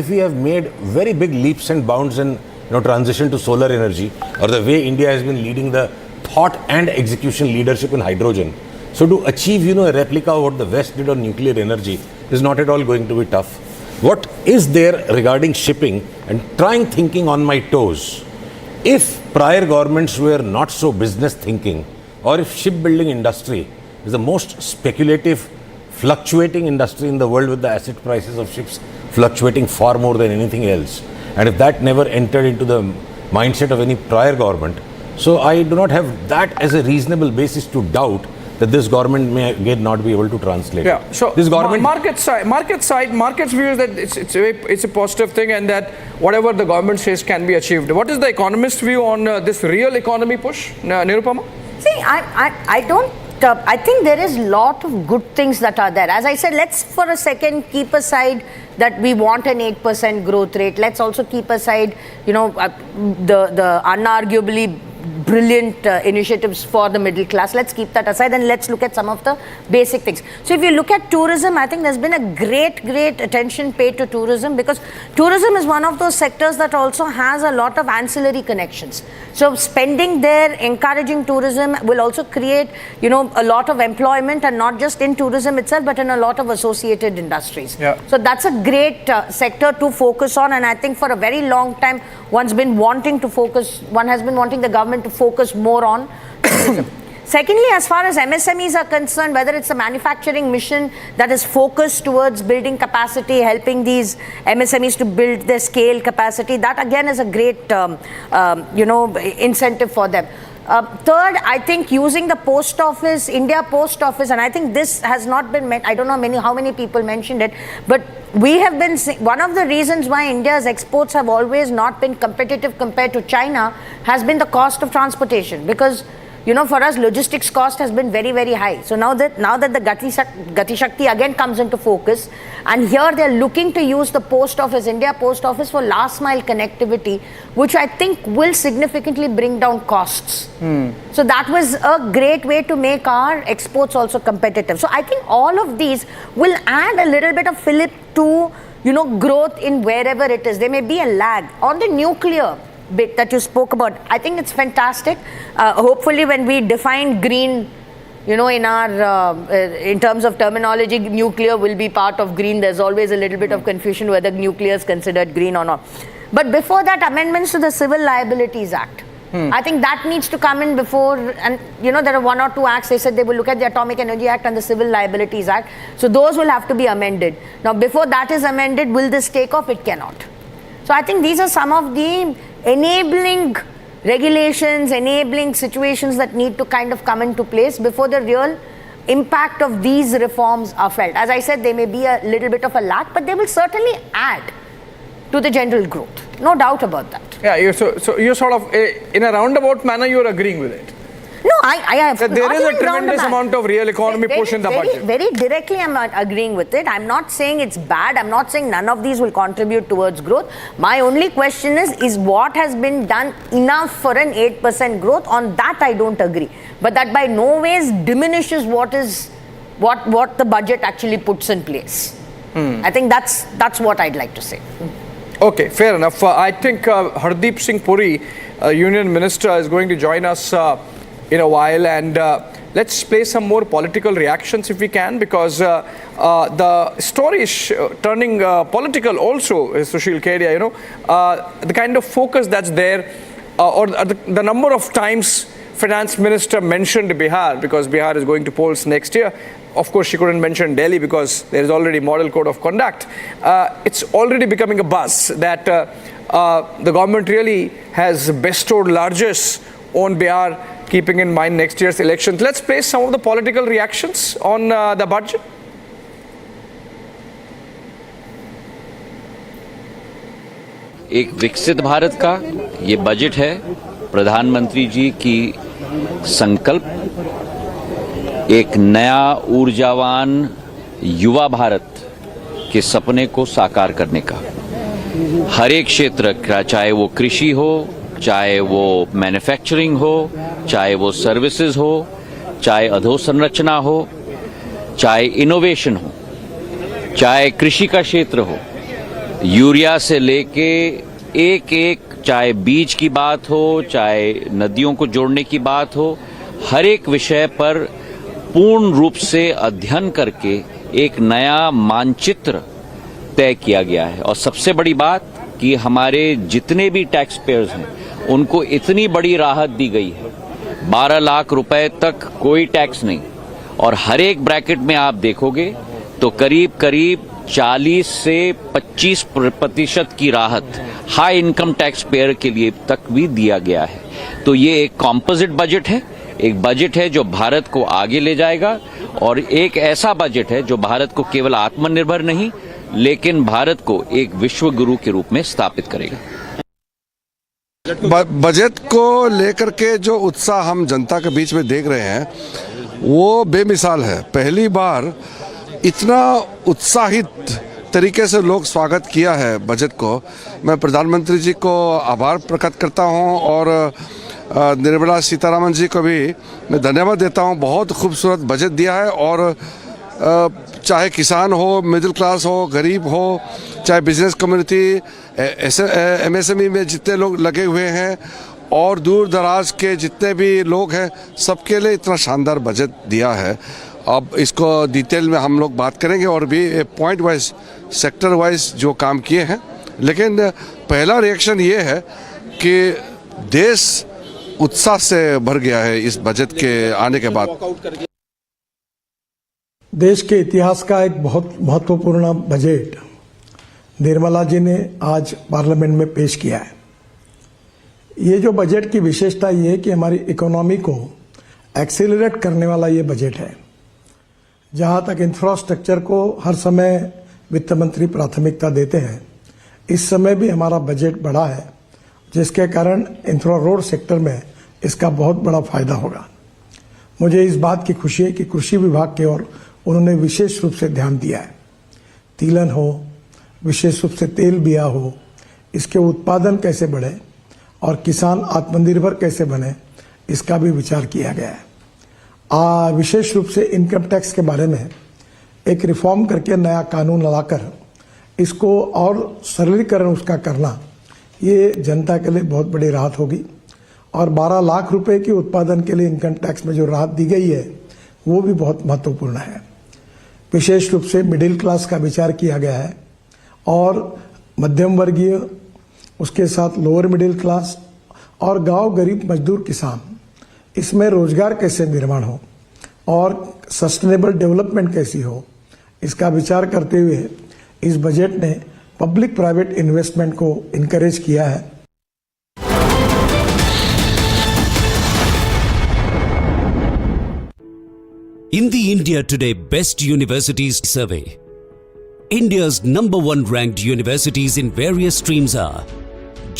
we have made very big leaps and bounds in transition to solar energy, or the way India has been leading the thought and execution leadership in hydrogen, so to achieve a replica of what the West did on nuclear energy is not at all going to be tough. What is there regarding shipping, and thinking on my toes, if prior governments were not so business thinking, or if shipbuilding industry is the most speculative, fluctuating industry in the world, with the asset prices of ships fluctuating far more than anything else, and if that never entered into the mindset of any prior government, so I do not have that as a reasonable basis to doubt that this government may again not be able to translate. Yeah. So this government, market's view is that it's a positive thing, and that whatever the government says can be achieved. What is the economist view on this real economy push, Nirupama? See, I think there is a lot of good things that are there. As I said, let's for a second keep aside that we want an 8% growth rate. Let's also keep aside, the unarguably brilliant initiatives for the middle class. Let's keep that aside and let's look at some of the basic things. So if you look at tourism, I think there's been a great attention paid to tourism, because tourism is one of those sectors that also has a lot of ancillary connections. So spending there, encouraging tourism will also create, a lot of employment, and not just in tourism itself, but in a lot of associated industries. Yeah. So that's a great sector to focus on, and I think for a very long time, one has been wanting the government to focus more on tourism. Secondly, as far as MSMEs are concerned, whether it's a manufacturing mission that is focused towards building capacity, helping these MSMEs to build their scale capacity, that again is a great, incentive for them. Third, I think using the post office, India Post Office, and I think this has not been met. I don't know how many people mentioned it, but we have been one of the reasons why India's exports have always not been competitive compared to China has been the cost of transportation, because for us, logistics cost has been very, very high. So now that the Gati Shakti again comes into focus, and here they're looking to use the post office, India Post Office, for last mile connectivity, which I think will significantly bring down costs. So that was a great way to make our exports also competitive. So I think all of these will add a little bit of fillip to, growth in wherever it is. There may be a lag. On the nuclear bit that you spoke about, I think it's fantastic. Hopefully when we define green, in our in terms of terminology, nuclear will be part of green. There's always a little bit of confusion whether nuclear is considered green or not. But before that, amendments to the Civil Liabilities Act, I think that needs to come in before, and there are one or two acts. They said they will look at the Atomic Energy Act and the Civil Liabilities Act. So those will have to be amended. Now before that is amended, will this take off? It cannot. So I think these are some of the enabling regulations, enabling situations that need to kind of come into place before the real impact of these reforms are felt. As I said, there may be a little bit of a lag, but they will certainly add to the general growth. No doubt about that. Yeah, so you're sort of, in a roundabout manner, you're agreeing with it. No, I have. So there is a tremendous amount of real economy push in the budget. Very directly, I'm not agreeing with it. I'm not saying it's bad. I'm not saying none of these will contribute towards growth. My only question is what has been done enough for an 8% growth? On that, I don't agree. But that by no ways diminishes what the budget actually puts in place. I think that's what I'd like to say. Okay, fair enough. I think Hardeep Singh Puri, Union Minister, is going to join us in a while, and let's play some more political reactions if we can, because the story is turning political also, Sushil Kedia, the kind of focus that's there, or the number of times Finance Minister mentioned Bihar, because Bihar is going to polls next year. Of course, she couldn't mention Delhi because there is already model code of conduct. It's already becoming a buzz that the government really has bestowed largesse on Bihar keeping in mind next year's elections. Let's play some of the political reactions on the budget. एक विकसित भारत का ये budget है, प्रधानमंत्री जी की संकल्प, एक नया ऊर्जावान युवा भारत के सपने को साकार करने का। हर एक क्षेत्र का, चाहे वो कृषि हो, चाहे वो मैन्युफैक्चरिंग हो, चाहे वो सर्विसेज हो, चाहे अधोसंरचना हो, चाहे इनोवेशन हो, चाहे कृषि का क्षेत्र हो, यूरिया से लेके एक एक, चाहे बीज की बात हो, चाहे नदियों को जोड़ने की बात हो, हर एक विषय पर पूर्ण रूप से अध्ययन करके एक नया मानचित्र तय किया गया है। और सबसे बड़ी बात कि हमारे जितने भी टैक्स पेयर्स हैं उनको इतनी बड़ी राहत दी गई है, 12 लाख रुपए तक कोई टैक्स नहीं, और हर एक ब्रैकेट में आप देखोगे तो करीब करीब 40 से 25% की राहत हाई इनकम टैक्स पेयर के लिए तक भी दिया गया है। तो ये एक कॉम्पोजिट बजट है, एक बजट है जो भारत को आगे ले जाएगा, और एक ऐसा बजट है जो भारत को केवल आत्मनिर्भर नहीं लेकिन भारत को एक विश्व गुरु के रूप में स्थापित करेगा। बजट को लेकर के जो उत्साह हम जनता के बीच में देख रहे हैं वो बेमिसाल है। पहली बार इतना उत्साहित तरीके से लोग स्वागत किया है बजट को। मैं प्रधानमंत्री जी को आभार प्रकट करता हूं और निर्मला सीतारामन जी को भी मैं धन्यवाद देता हूं। बहुत खूबसूरत बजट दिया है, और चाहे किसान हो, मिडिल क्लास हो, गरीब हो, चाहे बिजनेस कम्युनिटी, MSME में जितने लोग लगे हुए हैं और दूर दराज के जितने भी लोग हैं, सबके लिए इतना शानदार बजट दिया है। अब इसको डिटेल में हम लोग बात करेंगे और भी पॉइंट वाइज, सेक्टर वाइज जो काम किए हैं। लेकिन पहला रिएक्शन ये है कि देश उत्साह से भर गया है इस बजट के आने के बाद। देश के इतिहास का एक बहुत महत्वपूर्ण बजट निर्मला जी ने आज पार्लियामेंट में पेश किया है। ये जो बजट की विशेषता ये है कि हमारी इकोनॉमी को एक्सेलरेट करने वाला ये बजट है। जहां तक इंफ्रास्ट्रक्चर को हर समय वित्त मंत्री प्राथमिकता देते हैं, इस समय भी हमारा बजट बढ़ा है, जिसके कारण इंफ्रा रोड सेक्टर में इसका बहुत बड़ा फायदा होगा। मुझे इस बात की खुशी है कि कृषि विभाग की ओर उन्होंने विशेष रूप से ध्यान दिया है। तिलहन हो, विशेष रूप से तेल बिया हो, इसके उत्पादन कैसे बढ़े और किसान आत्मनिर्भर कैसे बने, इसका भी विचार किया गया है। विशेष रूप से इनकम टैक्स के बारे में एक रिफॉर्म करके नया कानून लाकर इसको और सरलीकरण उसका करना, ये जनता के लिए बहुत बड़ी राहत होगी। और 12 लाख रुपए के उत्पादन के लिए इनकम टैक्स में जो राहत दी गई है वो भी बहुत महत्वपूर्ण है। विशेष रूप से मिडिल क्लास का विचार किया गया है और मध्यम वर्गीय, उसके साथ लोअर मिडिल क्लास और गांव गरीब मजदूर किसान, इसमें रोजगार कैसे निर्माण हो और सस्टेनेबल डेवलपमेंट कैसी हो, इसका विचार करते हुए इस बजट ने पब्लिक प्राइवेट इन्वेस्टमेंट को इनकरेज किया है। In the India Today Best Universities Survey, India's #1 ranked universities in various streams are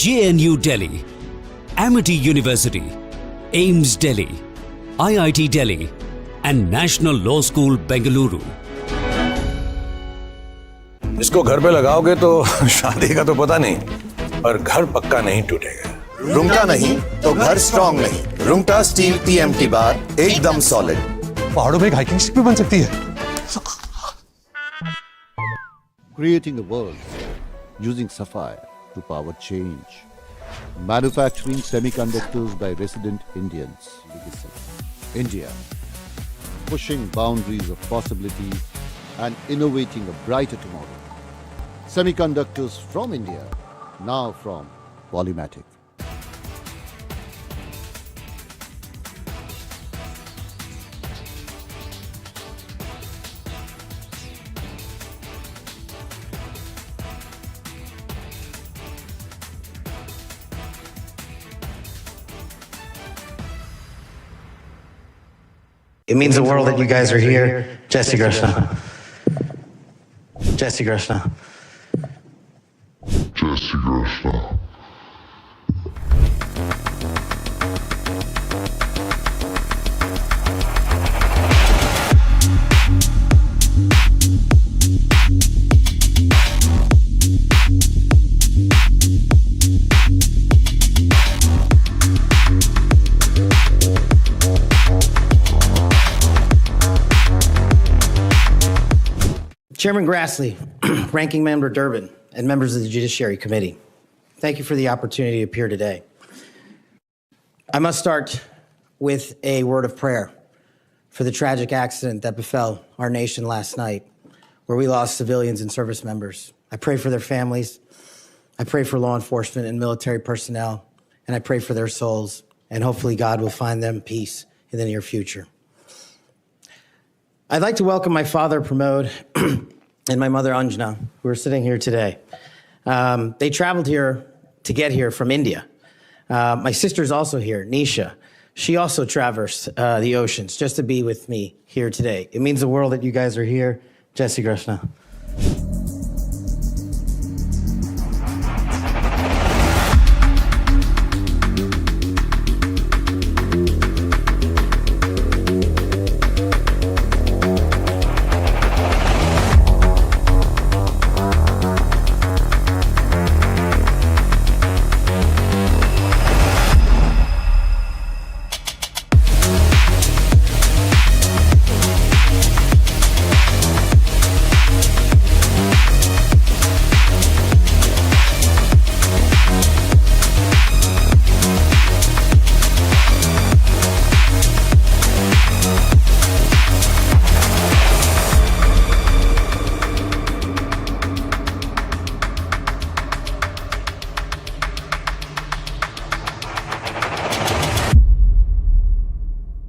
JNU Delhi, Amity University, AIMS Delhi, IIT Delhi and National Law School Bengaluru. इसको घर पे लगाओगे तो शादी का तो पता नहीं, पर घर पक्का नहीं टूटेगा। रुंगटा नहीं तो घर स्ट्रॉन्ग नहीं। रुंगटा स्टील TMT बार एकदम सॉलिड। पहाड़ों में एक हाइकिंग शिप भी बन सकती है। Creating a world using sapphire to power change. Manufacturing semiconductors by resident Indians. India, pushing boundaries of possibility and innovating a brighter tomorrow. Semiconductors from India, now from Polymatic. It means the world that you guys are here. Jai Shri Krishna. Jai Shri Krishna. Jai Shri Krishna. Chairman Grassley, Ranking Member Durbin, and members of the Judiciary Committee, thank you for the opportunity to appear today. I must start with a word of prayer for the tragic accident that befell our nation last night, where we lost civilians and service members. I pray for their families. I pray for law enforcement and military personnel, and I pray for their souls, and hopefully God will find them peace in the near future. I'd like to welcome my father, Pramod, and my mother, Anjana, who are sitting here today. They traveled here to get here from India. My sister's also here, Nisha. She also traversed the oceans just to be with me here today. It means the world that you guys are here. Jai Shri Krishna.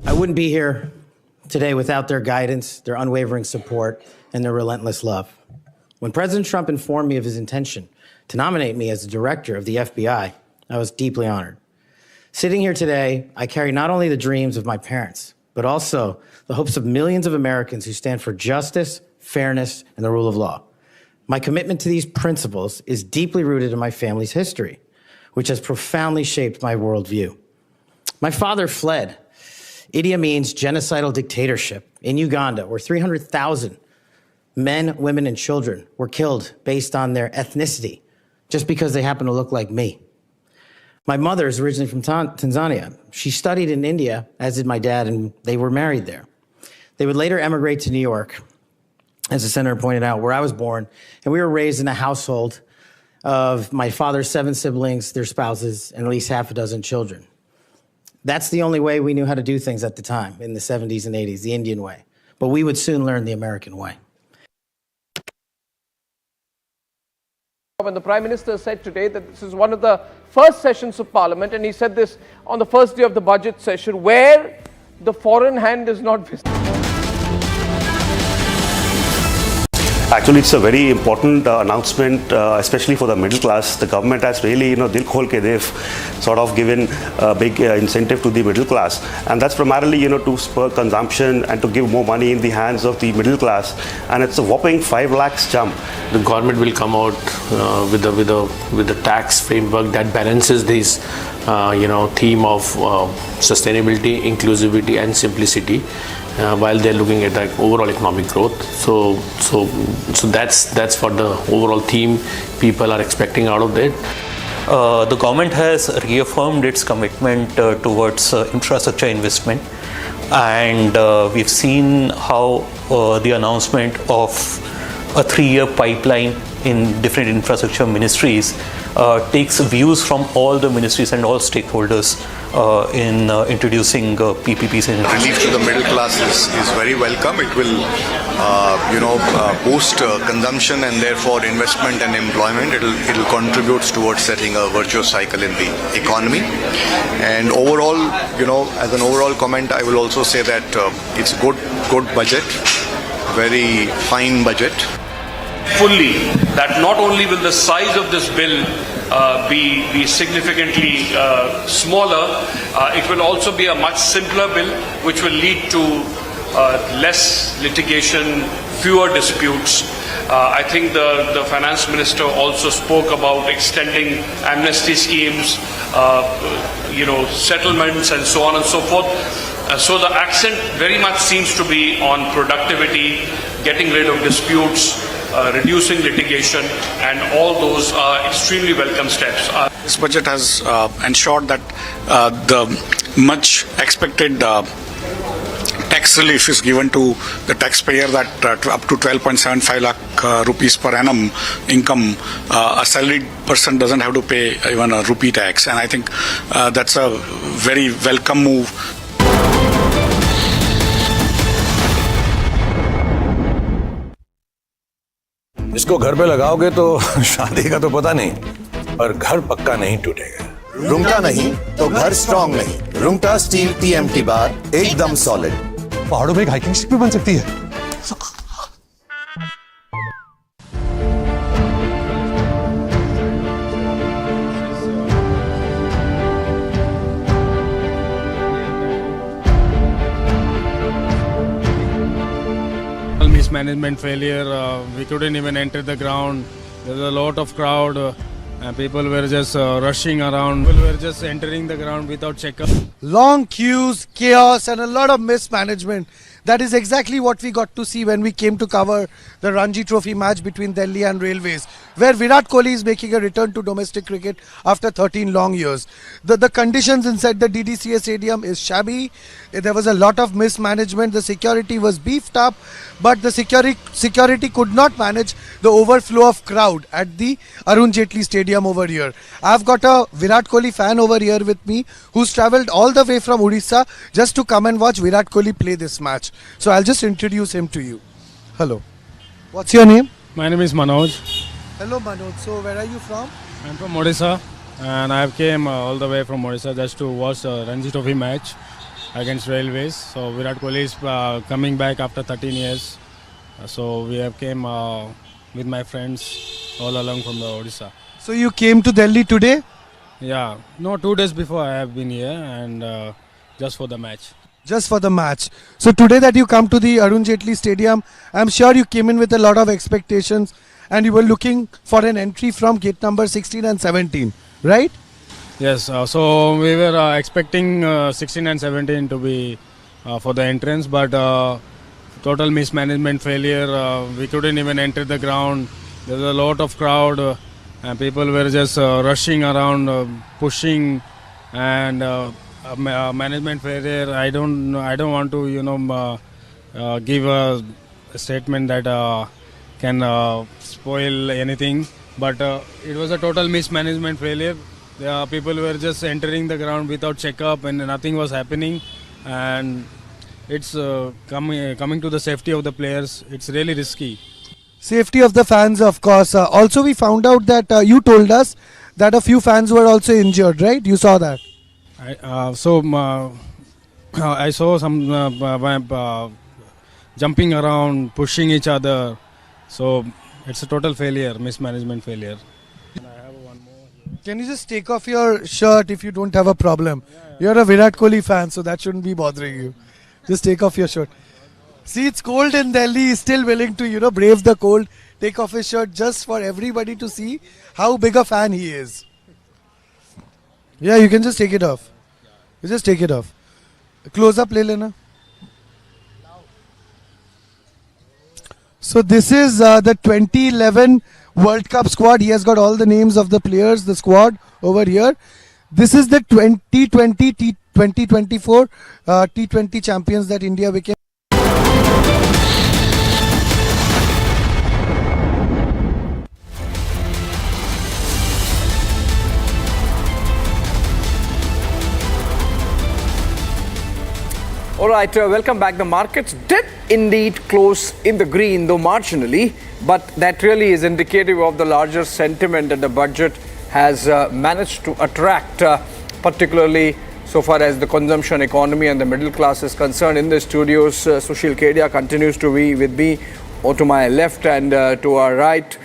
I wouldn't be here today without their guidance, their unwavering support, and their relentless love. When President Trump informed me of his intention to nominate me as the director of the FBI, I was deeply honored. Sitting here today, I carry not only the dreams of my parents, but also the hopes of millions of Americans who stand for justice, fairness, and the rule of law. My commitment to these principles is deeply rooted in my family's history, which has profoundly shaped my worldview. My father fled Idi Amin's genocidal dictatorship in Uganda, where 300,000 men, women, and children were killed based on their ethnicity, just because they happen to look like me. My mother is originally from Tanzania. She studied in India, as did my dad, and they were married there. They would later emigrate to New York, as the senator pointed out, where I was born, and we were raised in a household of my father's 7 siblings, their spouses, and at least half a dozen children. That's the only way we knew how to do things at the time, in the 70s and 80s, the Indian way. But we would soon learn the American way. When the Prime Minister said today that this is one of the first sessions of Parliament, and he said this on the first day of the budget session, where the foreign hand is not visible. Actually, it's a very important announcement, especially for the middle class. The government has really, dil khol ke they've sort of given a big incentive to the middle class, and that's primarily, to spur consumption and to give more money in the hands of the middle class. And it's a whopping 5 lakhs jump. The government will come out with the tax framework that balances this, theme of sustainability, inclusivity, and simplicity. While they're looking at the overall economic growth, so that's for the overall theme people are expecting out of that. The government has reaffirmed its commitment towards infrastructure investment, and we've seen how the announcement of a 3-year pipeline in different infrastructure ministries takes views from all the ministries and all stakeholders in introducing PPPs. Relief to the middle class is very welcome. It will, boost consumption and therefore investment and employment. It'll contribute towards setting a virtuous cycle in the economy. And overall, as an overall comment, I will also say that it's a good budget, very fine budget. Fully that not only will the size of this bill be significantly smaller, it will also be a much simpler bill, which will lead to less litigation, fewer disputes. I think the finance minister also spoke about extending amnesty schemes, settlements and so on and so forth. So the accent very much seems to be on productivity, getting rid of disputes, reducing litigation, and all those are extremely welcome steps. This budget has ensured that the much expected tax relief is given to the taxpayer, that up to 12.75 lakh rupees per annum income, a salaried person doesn't have to pay even a rupee tax. And I think that's a very welcome move. इसको घर पे लगाओगे तो शादी का तो पता नहीं, पर घर पक्का नहीं टूटेगा। रूंगटा नहीं तो घर स्ट्रॉन्ग नहीं। रूंगटा स्टील TMT बार एकदम सॉलिड। पहाड़ों में एक हाइकिंग शिप भी बन सकती है। Mismanagement failure, we couldn't even enter the ground. There was a lot of crowd and people were just rushing around. People were just entering the ground without checkup. Long queues, chaos and a lot of mismanagement. That is exactly what we got to see when we came to cover the Ranji Trophy match between Delhi and Railways, where Virat Kohli is making a return to domestic cricket after 13 long years. The conditions inside the DDCA stadium is shabby. There was a lot of mismanagement. The security was beefed up, but the security could not manage the overflow of crowd at the Arun Jaitley Stadium over here. I've got a Virat Kohli fan over here with me who's travelled all the way from Odisha just to come and watch Virat Kohli play this match. So I'll just introduce him to you. Hello. What's your name? My name is Manoj. Hello Manoj. So where are you from? I'm from Odisha and I came all the way from Odisha just to watch the Ranji Trophy match against Railways. So Virat Kohli is coming back after 13 years. So we have came with my friends all along from the Odisha. So you came to Delhi today? Yeah. No, 2 days before I have been here and just for the match. Just for the match. So today that you come to the Arun Jaitley Stadium, I'm sure you came in with a lot of expectations and you were looking for an entry from gate number 16 and 17, right? Yes, so we were expecting 16 and 17 to be for the entrance, but total mismanagement failure. We couldn't even enter the ground. There was a lot of crowd and people were just rushing around, pushing, and management failure. I don't want to give a statement that can spoil anything, but it was a total mismanagement failure. People were just entering the ground without checkup and nothing was happening, and it's coming to the safety of the players. It's really risky. Safety of the fans, of course. Also, we found out that you told us that a few fans were also injured, right? You saw that. I saw some jumping around, pushing each other. So it's a total failure, mismanagement failure. Can you just take off your shirt if you don't have a problem? You're a Virat Kohli fan, so that shouldn't be bothering you. Just take off your shirt. See, it's cold in Delhi. He's still willing to, brave the cold, take off his shirt just for everybody to see how big a fan he is. Yeah, you can just take it off. You just take it off. Close up, le lena. So this is the 2011 World Cup squad. He has got all the names of the players, the squad over here. This is the 2020 2024 T20 champions that India became. All right, welcome back. The markets did indeed close in the green, though marginally, but that really is indicative of the larger sentiment that the budget has managed to attract, particularly so far as the consumption economy and the middle class is concerned. In the studios, Sushil Kedia continues to be with me, or to my left, and to our right,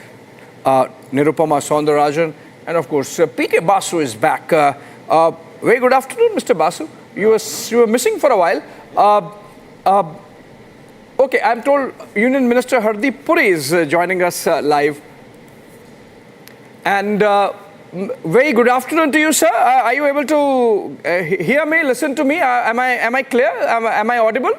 Nirupama Soundarajan, and of course, PK Basu is back. Very good afternoon, Mr. Basu. You were missing for a while. Okay, I'm told Union Minister Hardeep Puri is joining us live. And very good afternoon to you, sir. Are you able to hear me, listen to me? Am I clear? Am I audible?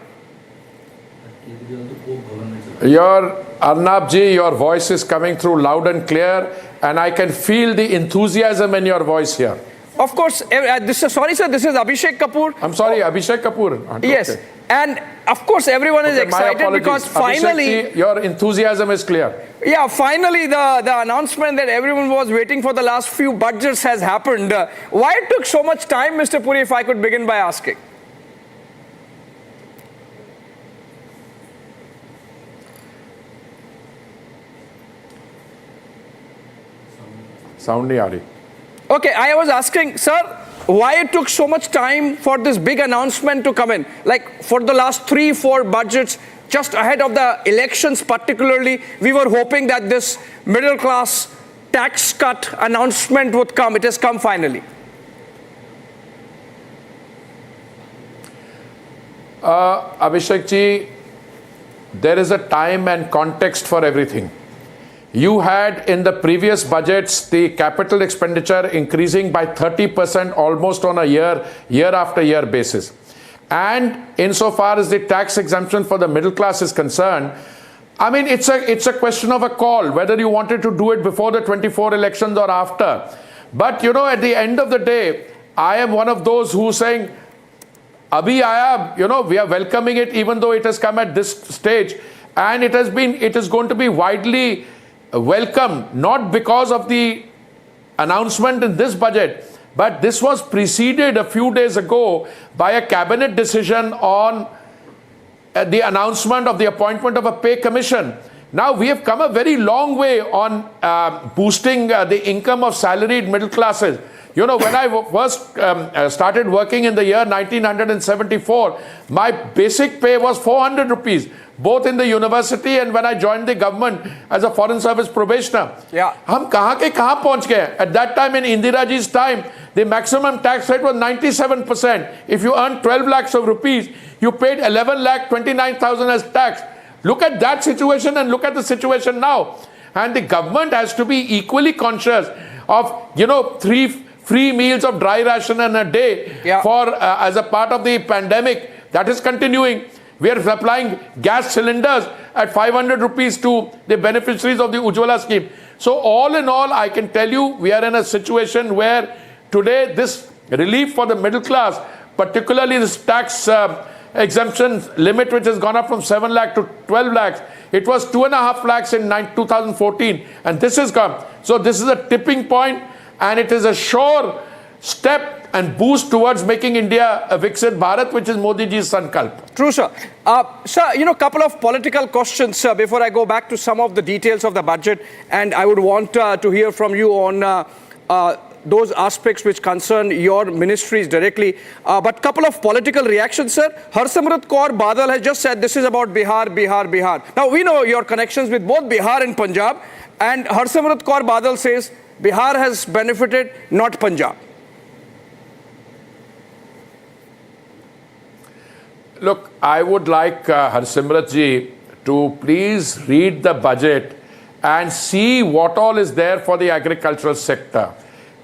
Arnab ji, your voice is coming through loud and clear, and I can feel the enthusiasm in your voice here. Of course, sorry sir, this is Abhishek Kapoor. I'm sorry, Abhishek Kapoor. Yes, okay. And of course everyone is excited because finally... Abhishek ji, your enthusiasm is clear. Yeah, finally the announcement that everyone was waiting for the last few budgets has happened. Why it took so much time, Mr. Puri, if I could begin by asking? Sound nahi aa rahi. Okay, I was asking, sir, why it took so much time for this big announcement to come in? Like for the last 3-4 budgets, just ahead of the elections particularly, we were hoping that this middle class tax cut announcement would come. It has come finally. Abhishek ji, there is a time and context for everything. You had in the previous budgets the capital expenditure increasing by 30% almost on a year after year basis. And insofar as the tax exemption for the middle class is concerned, I mean, it's a question of a call, whether you wanted to do it before the 24 elections or after. But, you know, at the end of the day, I am one of those who saying, Abhi aaya, you know, we are welcoming it even though it has come at this stage. And it is going to be widely welcome, not because of the announcement in this budget, but this was preceded a few days ago by a cabinet decision on the announcement of the appointment of a pay commission. Now we have come a very long way on boosting the income of salaried middle classes. You know, when I first started working in the year 1974, my basic pay was 400 rupees. Both in the university and when I joined the government as a foreign service probationer. Yeah. हम कहाँ के कहाँ पहुँच गए? At that time in Indira ji's time, the maximum tax rate was 97%. If you earned 12 lakhs of rupees, you paid 11 lakh 29,000 as tax. Look at that situation and look at the situation now. And the government has to be equally conscious of, you know, 3 free meals of dry ration in a day for as a part of the pandemic. That is continuing. We are supplying gas cylinders at 500 rupees to the beneficiaries of the Ujjwala scheme. So all in all, I can tell you, we are in a situation where today this relief for the middle class, particularly this tax exemption limit, which has gone up from 7 lakh to 12 lakhs. It was 2.5 lakhs in 2014, and this has come. So this is a tipping point, and it is a sure step and boost towards making India a Viksit Bharat, which is Modi ji's sankalp. True, sir. Sir, you know, couple of political questions before I go back to some of the details of the budget, and I would want to hear from you on those aspects which concern your ministries directly. But couple of political reactions, sir. Harsimrat Kaur Badal has just said this is about Bihar, Bihar, Bihar. Now, we know your connections with both Bihar and Punjab, and Harsimrat Kaur Badal says Bihar has benefited, not Punjab. Look, I would like Harsimrat ji to please read the budget and see what all is there for the agricultural sector.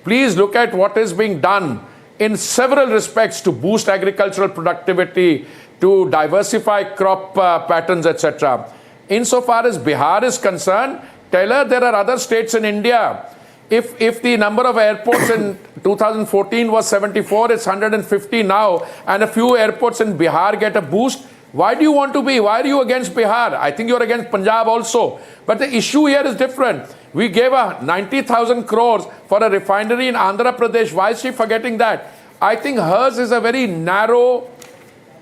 Please look at what is being done in several respects to boost agricultural productivity, to diversify crop patterns, etc. Insofar as Bihar is concerned, tell her there are other states in India. If the number of airports in 2014 was 74, it's 150 now, and a few airports in Bihar get a boost, why are you against Bihar? I think you're against Punjab also. But the issue here is different. We gave 90,000 crores for a refinery in Andhra Pradesh. Why is she forgetting that? I think hers is a very narrow,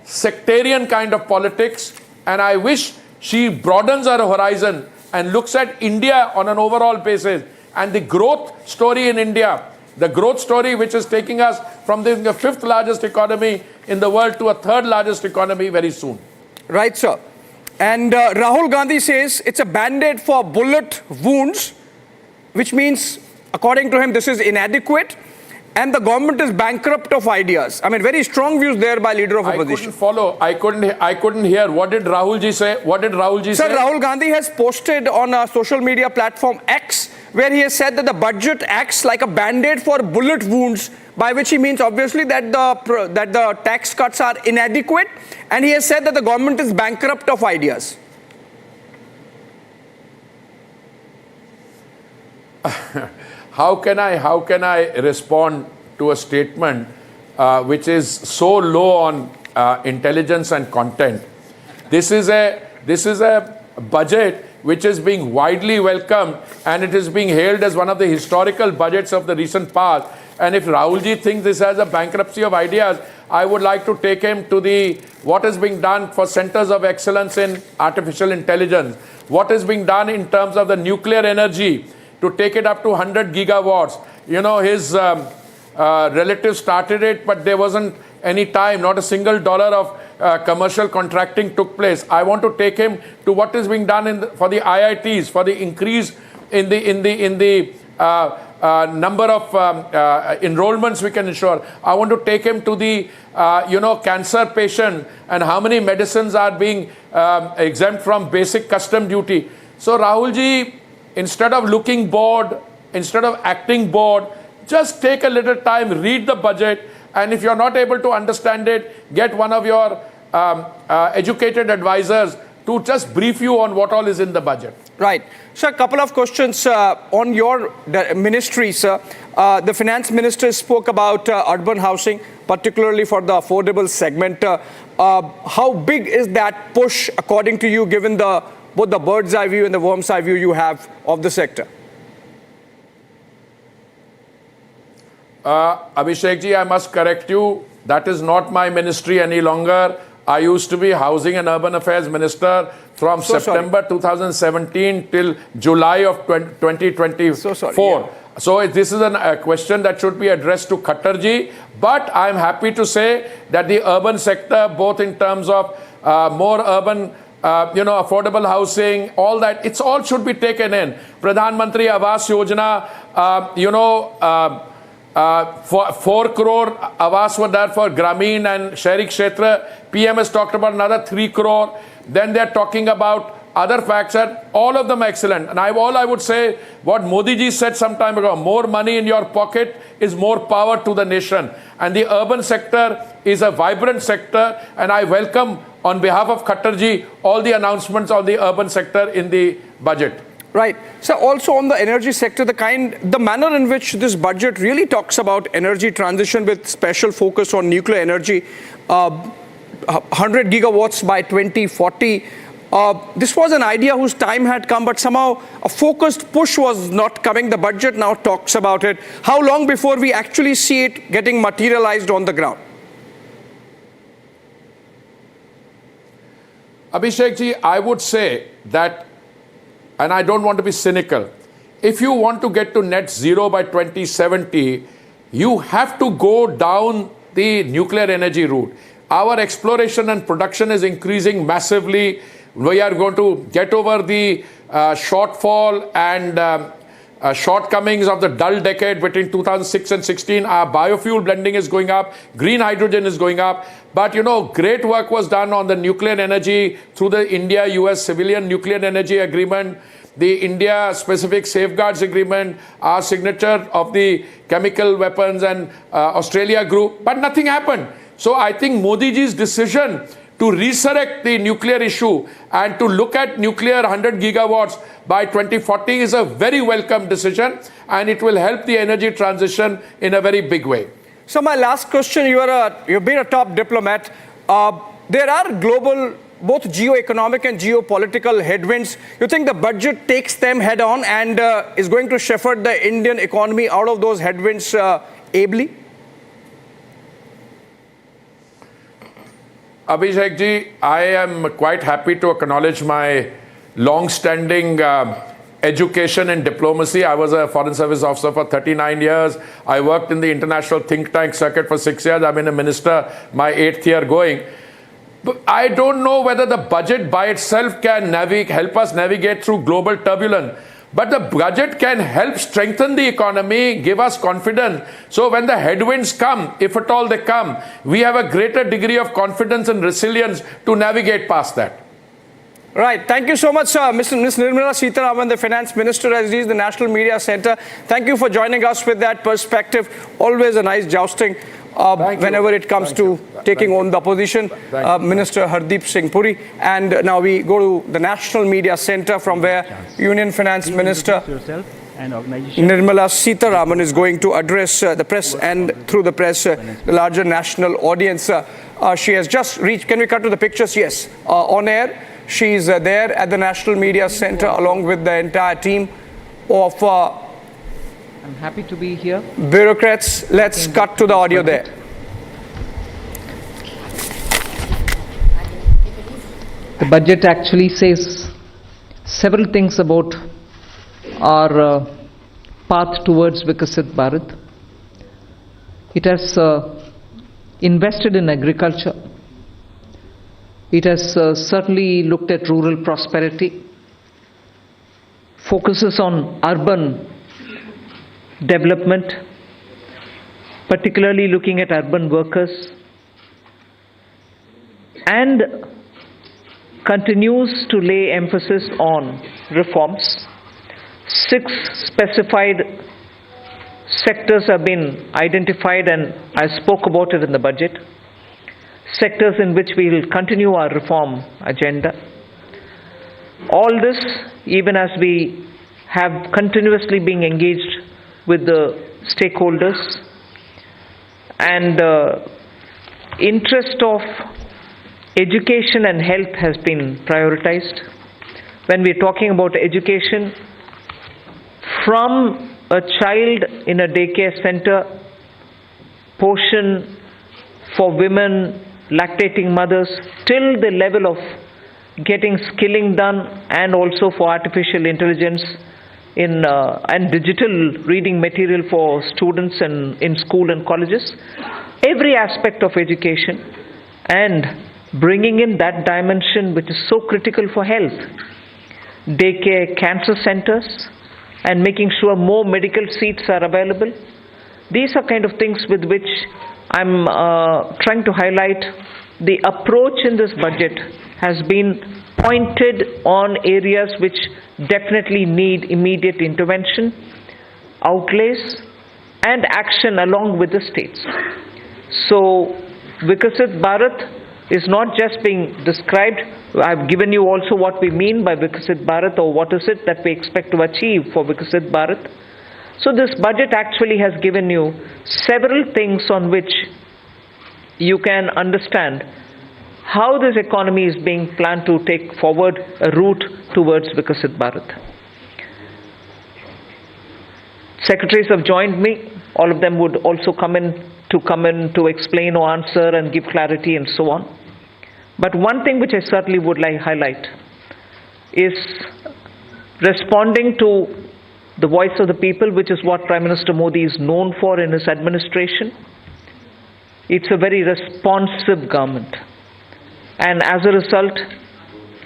sectarian kind of politics, and I wish she broadens her horizon and looks at India on an overall basis. And the growth story in India, the growth story which is taking us from the 5th largest economy in the world to a 3rd largest economy very soon. Right, sir. And Rahul Gandhi says it's a band-aid for bullet wounds, which means, according to him, this is inadequate. and the government is bankrupt of ideas. I mean, very strong views there by leader of opposition. I couldn't follow. I couldn't hear. What did Rahul ji say? What did Rahul ji say? Sir, Rahul Gandhi has posted on a social media platform X, where he has said that the budget acts like a band-aid for bullet wounds, by which he means obviously that the tax cuts are inadequate, and he has said that the government is bankrupt of ideas. How can I respond to a statement which is so low on intelligence and content? This is a budget which is being widely welcomed, and it is being hailed as one of the historical budgets of the recent past. And if Rahulji thinks this has a bankruptcy of ideas, I would like to take him to what is being done for centers of excellence in artificial intelligence, what is being done in terms of the nuclear energy to take it up to 100 gigawatts. You know, his relatives started it, but there wasn't any time, not a single dollar of commercial contracting took place. I want to take him to what is being done for the IITs, for the increase in the number of enrollments we can ensure. I want to take him to the cancer patient and how many medicines are being exempt from basic custom duty. So Rahul ji, instead of looking bored, instead of acting bored, just take a little time, read the budget, and if you're not able to understand it, get one of your educated advisors to just brief you on what all is in the budget. Right. So a couple of questions on your ministry, sir. The finance minister spoke about urban housing, particularly for the affordable segment. How big is that push, according to you, given both the bird's eye view and the worm's eye view you have of the sector? Abhishek ji, I must correct you. That is not my ministry any longer. I used to be Housing and Urban Affairs Minister from September 2017 till July of 2024. So this is a question that should be addressed to Khattar ji. But I'm happy to say that the urban sector, both in terms of more urban affordable housing, all that, it's all should be taken in. Pradhan Mantri Awas Yojana, 4 crore Awas were there for Grameen and Shahri Kshetra. PM has talked about another 3 crore. Then they're talking about other factors. All of them excellent. And I would say what Modi ji said some time ago, more money in your pocket is more power to the nation. And the urban sector is a vibrant sector. And I welcome, on behalf of Khattar ji, all the announcements on the urban sector in the budget. Right. So also on the energy sector, the manner in which this budget really talks about energy transition with special focus on nuclear energy, 100 gigawatts by 2040. This was an idea whose time had come, but somehow a focused push was not coming. The budget now talks about it. How long before we actually see it getting materialized on the ground? Abhishek ji, I would say that, and I don't want to be cynical, if you want to get to net zero by 2070, you have to go down the nuclear energy route. Our exploration and production is increasing massively. We are going to get over the shortfall and shortcomings of the dull decade between 2006 and 16. Our biofuel blending is going up. Green hydrogen is going up. But, great work was done on the nuclear energy through the India-US Civilian Nuclear Energy Agreement, the India-specific safeguards agreement, our signature of the chemical weapons and Australia group. But nothing happened. So I think Modi ji's decision to resurrect the nuclear issue and to look at nuclear 100 gigawatts by 2040 is a very welcome decision, and it will help the energy transition in a very big way. So my last question, you've been a top diplomat. There are global, both geo-economic and geopolitical headwinds. You think the budget takes them head on and is going to shepherd the Indian economy out of those headwinds ably? Abhishek ji, I am quite happy to acknowledge my long-standing education in diplomacy. I was a Foreign Service officer for 39 years. I worked in the international think tank circuit for 6 years. I've been a minister, my 8th year going. But I don't know whether the budget by itself can help us navigate through global turbulence. But the budget can help strengthen the economy, give us confidence. So when the headwinds come, if at all they come, we have a greater degree of confidence and resilience to navigate past that. Right. Thank you so much, Ms. Nirmala Sitharaman, the Finance Minister, has reached the National Media Center. Thank you for joining us with that perspective. Always a nice jousting whenever it comes to taking on the opposition. Minister Hardeep Singh Puri. And now we go to the National Media Center, from where Union Finance Minister Nirmala Sitharaman is going to address the press, and through the press, the larger national audience. She has just reached. Can we cut to the pictures? Yes. On air. She's there at the National Media Center along with the entire team of I'm happy to be here. Bureaucrats. Let's cut to the audio there. The budget actually says several things about our path towards Vikasit Bharat. It has invested in agriculture. It has certainly looked at rural prosperity, focuses on urban development, particularly looking at urban workers, and continues to lay emphasis on reforms. 6 specified sectors have been identified, and I spoke about it in the budget. Sectors in which we will continue our reform agenda. All this, even as we have continuously been engaged with the stakeholders, and interest of education and health has been prioritized. When we're talking about education, from a child in a daycare center, portion for women, lactating mothers, till the level of getting skilling done, and also for artificial intelligence and digital reading material for students in school and colleges. Every aspect of education, and bringing in that dimension which is so critical for health. Daycare, cancer centers, and making sure more medical seats are available. These are kind of things with which I'm trying to highlight. The approach in this budget has been pointed on areas which definitely need immediate intervention, outlays, and action along with the states. So Vikasit Bharat is not just being described. I've given you also what we mean by Vikasit Bharat, or what is it that we expect to achieve for Vikasit Bharat. So this budget actually has given you several things on which you can understand how this economy is being planned to take forward a route towards Vikasit Bharat. Secretaries have joined me. All of them would also come in to explain or answer and give clarity and so on. But one thing which I certainly would like to highlight is responding to the voice of the people, which is what Prime Minister Modi is known for in his administration. It's a very responsive government. And as a result,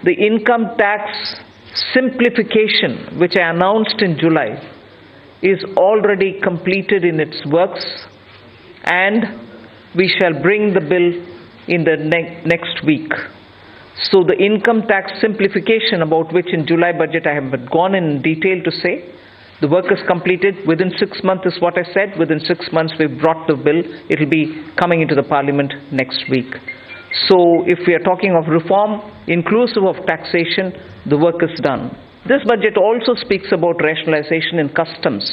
the income tax simplification, which I announced in July, is already completed in its works, and we shall bring the bill in the next week. So the income tax simplification, about which in July budget I have gone in detail to say, the work is completed within 6 months is what I said. Within 6 months we've brought the bill. It will be coming into the parliament next week. So if we are talking of reform, inclusive of taxation, the work is done. This budget also speaks about rationalization in customs.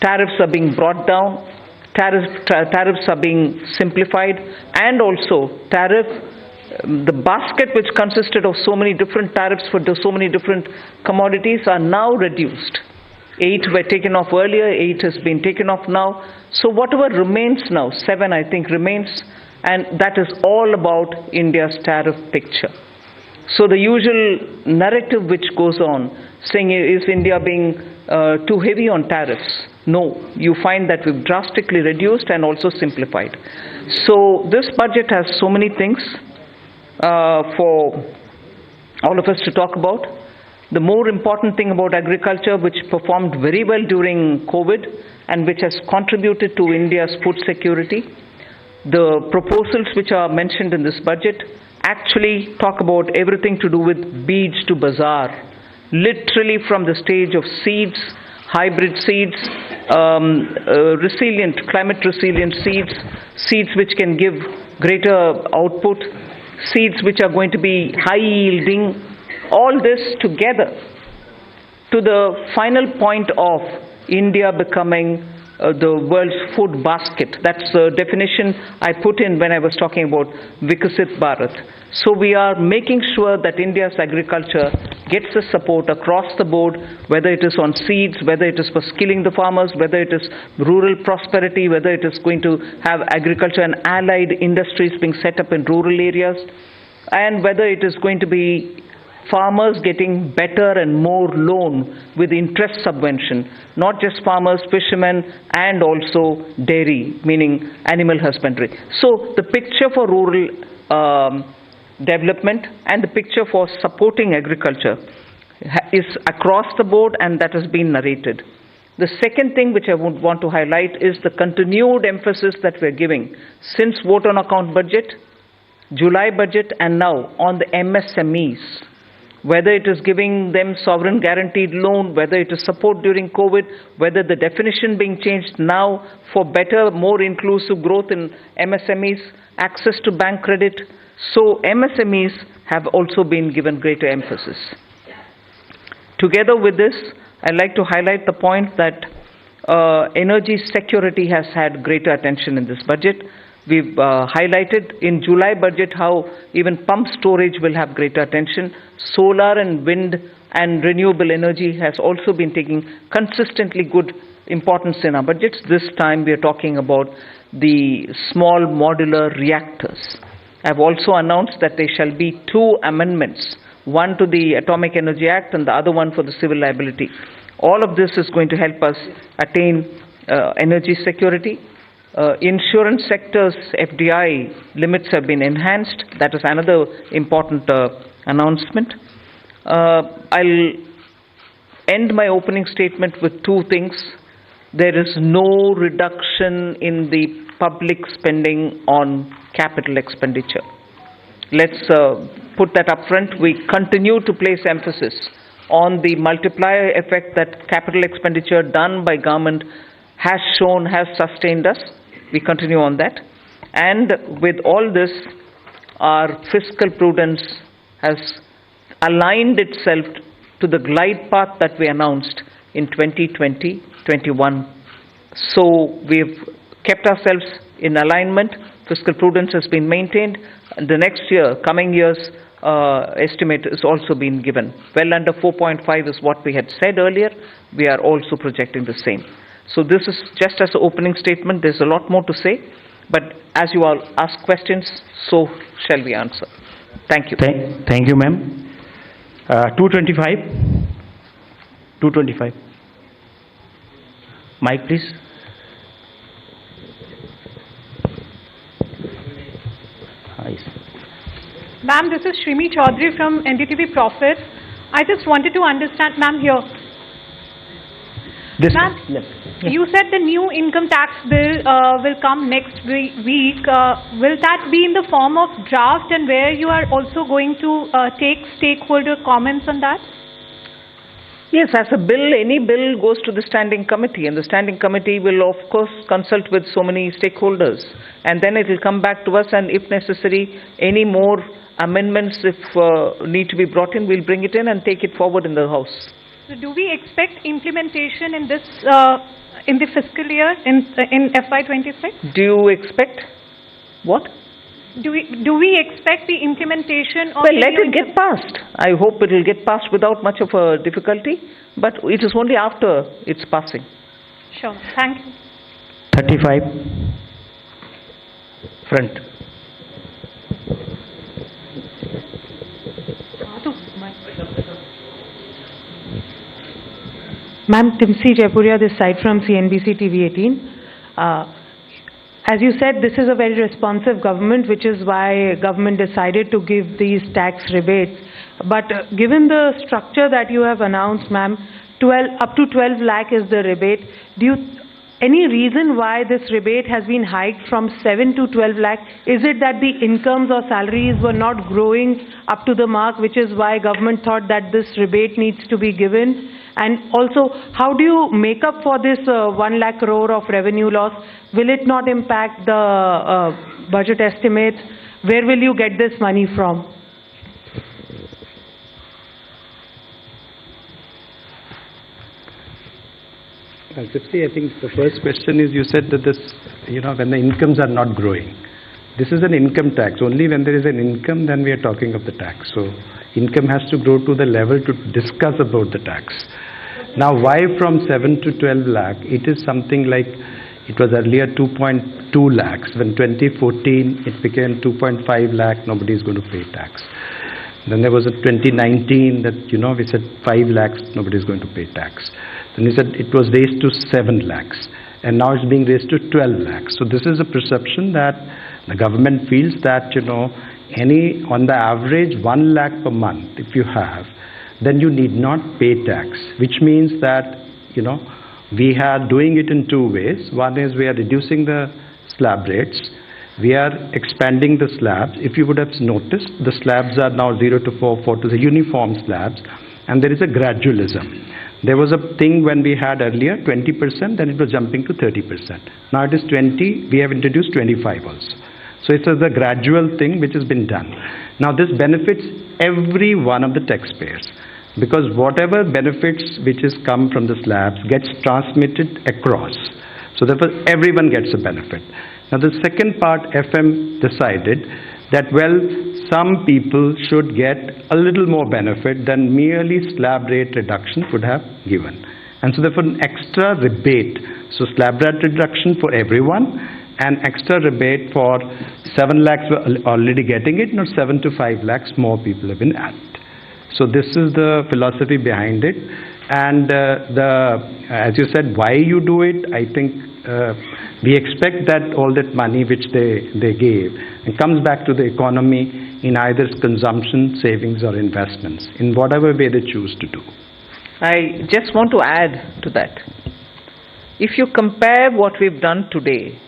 Tariffs are being brought down, tariffs are being simplified, and also the basket which consisted of so many different tariffs for so many different commodities are now reduced. 8 were taken off earlier, 8 has been taken off now. So whatever remains now, 7 I think remains, and that is all about India's tariff picture. So the usual narrative which goes on, saying is India being too heavy on tariffs? No, you find that we've drastically reduced and also simplified. So this budget has so many things for all of us to talk about. The more important thing about agriculture, which performed very well during COVID and which has contributed to India's food security, the proposals which are mentioned in this budget actually talk about everything to do with beads to bazaar, literally from the stage of seeds, hybrid seeds, climate resilient seeds, seeds which can give greater output, seeds which are going to be high yielding, all this together to the final point of India becoming the world's food basket. That's the definition I put in when I was talking about Vikasit Bharat. So we are making sure that India's agriculture gets the support across the board, whether it is on seeds, whether it is for skilling the farmers, whether it is rural prosperity, whether it is going to have agriculture and allied industries being set up in rural areas, and whether it is going to be farmers getting better and more loan with interest subvention, not just farmers, fishermen, and also dairy, meaning animal husbandry. So the picture for rural development and the picture for supporting agriculture is across the board, and that has been narrated. The second thing which I would want to highlight is the continued emphasis that we're giving since vote on account budget, July budget, and now on the MSMEs. Whether it is giving them sovereign guaranteed loan, whether it is support during COVID, whether the definition being changed now for better, more inclusive growth in MSMEs, access to bank credit. So MSMEs have also been given greater emphasis. Together with this, I'd like to highlight the point that energy security has had greater attention in this budget. We've highlighted in July budget how even pump storage will have greater attention. Solar and wind and renewable energy has also been taking consistently good importance in our budgets. This time we are talking about the small modular reactors. I've also announced that there shall be 2 amendments, one to the Atomic Energy Act and the other one for the civil liability. All of this is going to help us attain energy security. Insurance sector's FDI limits have been enhanced. That is another important announcement. I'll end my opening statement with 2 things. There is no reduction in the public spending on capital expenditure. Let's put that up front. We continue to place emphasis on the multiplier effect that capital expenditure done by government has shown, has sustained us. We continue on that. And with all this, our fiscal prudence has aligned itself to the glide path that we announced in 2020-21. So we've kept ourselves in alignment. Fiscal prudence has been maintained. The next year, coming years, estimate is also been given. Well under 4.5 is what we had said earlier. We are also projecting the same. So this is just as an opening statement. There's a lot more to say, but as you all ask questions, so shall we answer. Thank you. Thank you, ma'am. 225. 225. Mic, please. Ma'am, this is Shrimi Chaudhary from NDTV Profit. I just wanted to understand, ma'am, here. Ma'am, you said the new income tax bill will come next week. Will that be in the form of draft, and where you are also going to take stakeholder comments on that? Yes, as a bill, any bill goes to the standing committee, and the standing committee will of course consult with so many stakeholders, and then it will come back to us, and if necessary, any more amendments if need to be brought in, we'll bring it in and take it forward in the House. So do we expect implementation in this in the fiscal year in FY26? Do you expect what? Do we expect the implementation of? Well, let it get passed. I hope it will get passed without much of a difficulty, but it is only after its passing. Sure. Thank you. 35. Front. Ma'am, Timsi Jaipuria this side from CNBC TV 18. As you said, this is a very responsive government, which is why government decided to give these tax rebates. But given the structure that you have announced, ma'am, up to 12 lakh is the rebate. Any reason why this rebate has been hiked from 7 to 12 lakh? Is it that the incomes or salaries were not growing up to the mark, which is why government thought that this rebate needs to be given? And also, how do you make up for this 1 lakh crore of revenue loss? Will it not impact the budget estimates? Where will you get this money from? Tripti, I think the first question is, you said that this, when the incomes are not growing. This is an income tax. Only when there is an income, then we are talking of the tax. So income has to grow to the level to discuss about the tax. Now, why from 7 to 12 lakh? It is something like, it was earlier 2.2 lakhs. When 2014, it became 2.5 lakh, nobody is going to pay tax. Then there was a 2019 that, we said 5 lakhs, nobody is going to pay tax. Then we said it was raised to 7 lakhs. And now it's being raised to 12 lakhs. So this is a perception that the government feels that, on the average 1 lakh per month, if you have, then you need not pay tax, which means that, we are doing it in two ways. One is we are reducing the slab rates. We are expanding the slabs. If you would have noticed, the slabs are now 0 to 4, 4 to the uniform slabs, and there is a gradualism. There was a thing when we had earlier 20%, then it was jumping to 30%. Now it is 20, we have introduced 25 also. So it's a gradual thing which has been done. Now this benefits every one of the taxpayers, because whatever benefits which has come from the slabs gets transmitted across. So therefore everyone gets a benefit. Now the second part, FM decided that, some people should get a little more benefit than merely slab rate reduction could have given. And so therefore an extra rebate. So slab rate reduction for everyone, and extra rebate for 7 lakhs were already getting it, now 7 to 5 lakhs more people have been added. So this is the philosophy behind it. And as you said, why you do it, I think we expect that all that money which they gave, it comes back to the economy in either consumption, savings or investments, in whatever way they choose to do. I just want to add to that. If you compare what we've done today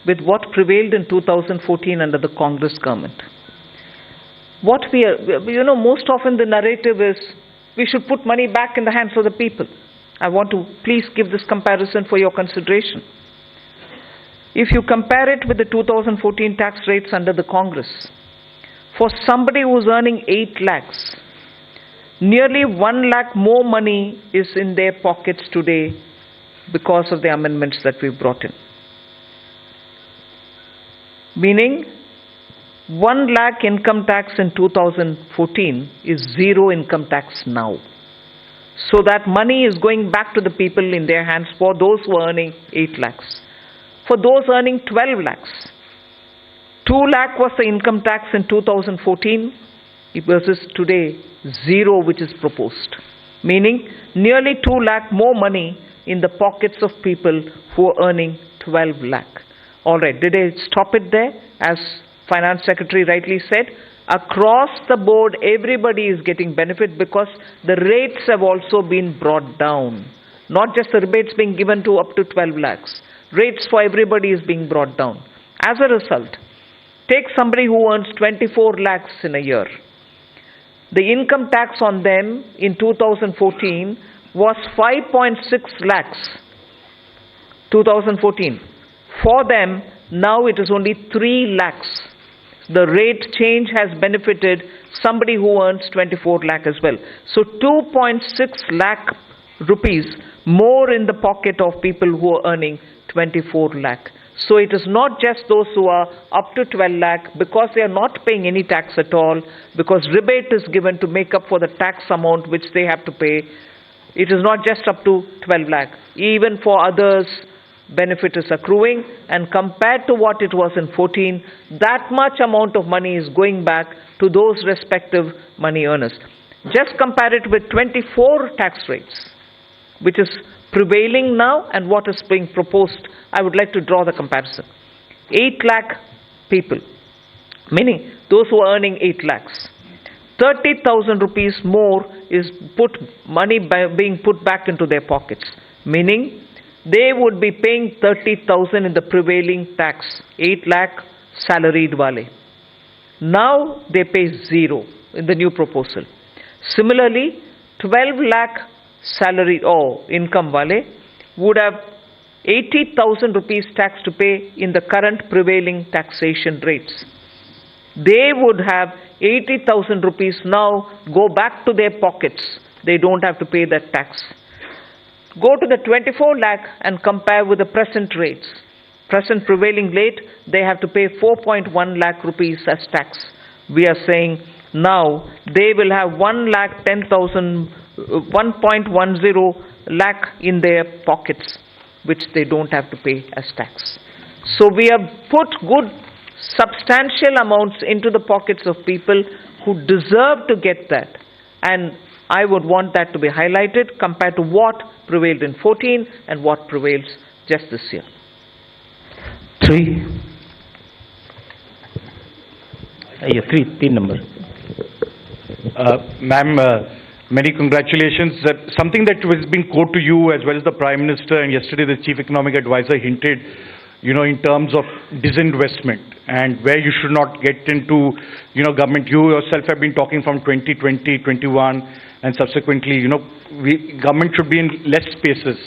with what prevailed in 2014 under the Congress government, what we are, most often the narrative is we should put money back in the hands of the people. I want to please give this comparison for your consideration. If you compare it with the 2014 tax rates under the Congress, for somebody who's earning 8 lakhs, nearly 1 lakh more money is in their pockets today because of the amendments that we've brought in. Meaning, 1 lakh income tax in 2014 is 0 income tax now. So that money is going back to the people in their hands for those who are earning 8 lakhs. For those earning 12 lakhs, 2 lakh was the income tax in 2014 versus today 0 which is proposed. Meaning nearly 2 lakh more money in the pockets of people who are earning 12 lakh. Alright, did I stop it there? As Finance Secretary rightly said, across the board everybody is getting benefit because the rates have also been brought down. Not just the rebates being given to up to 12 lakhs. Rates for everybody is being brought down. As a result, take somebody who earns 24 lakhs in a year. The income tax on them in 2014 was 5.6 lakhs. 2014. For them, now it is only 3 lakhs. The rate change has benefited somebody who earns 24 lakh as well. So 2.6 lakh rupees more in the pocket of people who are earning 24 lakh. So it is not just those who are up to 12 lakh because they are not paying any tax at all, because rebate is given to make up for the tax amount which they have to pay. It is not just up to 12 lakh. Even for others, benefit is accruing, and compared to what it was in 14, that much amount of money is going back to those respective money earners. Just compare it with 24 tax rates, which is prevailing now, and what is being proposed. I would like to draw the comparison. 8 lakh people, meaning those who are earning 8 lakhs. 30,000 rupees more is being put back into their pockets, meaning they would be paying 30,000 in the prevailing tax, 8 lakh salaried wale. Now they pay 0 in the new proposal. Similarly, 12 lakh salary or income wale would have 80,000 rupees tax to pay in the current prevailing taxation rates. They would have 80,000 rupees now go back to their pockets. They don't have to pay that tax. Go to the 24 lakh and compare with the present rates. Present prevailing rate, they have to pay 4.1 lakh rupees as tax. We are saying now they will have 1,10,000, 1.10 lakh in their pockets, which they don't have to pay as tax. So we have put good substantial amounts into the pockets of people who deserve to get that. And I would want that to be highlighted compared to what prevailed in 14 and what prevails just this year. 3 number. Ma'am, many congratulations. Something that has been quoted to you as well as the Prime Minister and yesterday the Chief Economic Advisor hinted, in terms of disinvestment and where you should not get into, government. You yourself have been talking from 2020, 21 and subsequently, government should be in less spaces.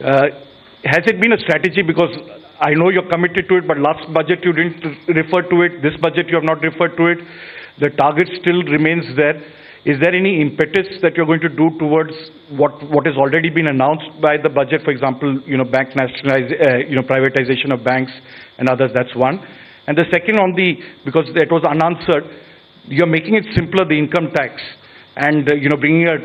Has it been a strategy? Because I know you're committed to it, but last budget you didn't refer to it. This budget you have not referred to it. The target still remains there. Is there any impetus that you're going to do towards what has already been announced by the budget? For example, bank privatization of banks and others. That's one. And the second because that was unanswered, you're making it simpler, the income tax. And bringing a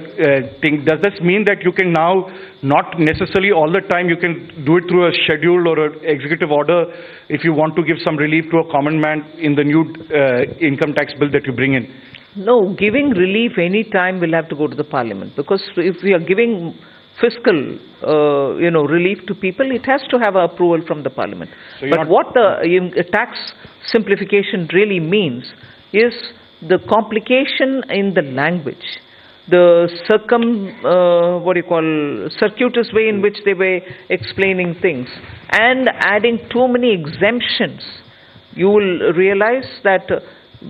thing. Does this mean that you can now not necessarily all the time you can do it through a schedule or an executive order if you want to give some relief to a common man in the new income tax bill that you bring in? No, giving relief any time will have to go to the Parliament, because if we are giving fiscal relief to people, it has to have approval from the Parliament. So but what the tax simplification really means is the complication in the language, the circuitous way in which they were explaining things, and adding too many exemptions. You will realize that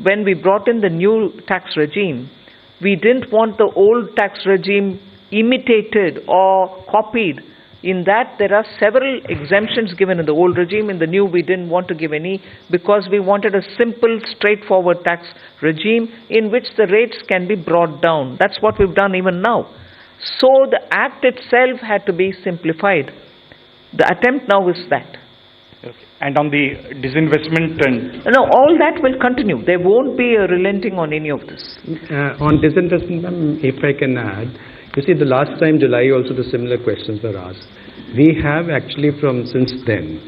when we brought in the new tax regime, we didn't want the old tax regime imitated or copied. In that, there are several exemptions given in the old regime. In the new, we didn't want to give any because we wanted a simple, straightforward tax regime in which the rates can be brought down. That's what we've done even now. So the act itself had to be simplified. The attempt now is that. Okay. And on the disinvestment and... No, all that will continue. There won't be a relenting on any of this. On disinvestment, if I can add, you see, the last time, July, also the similar questions were asked. We have actually since then,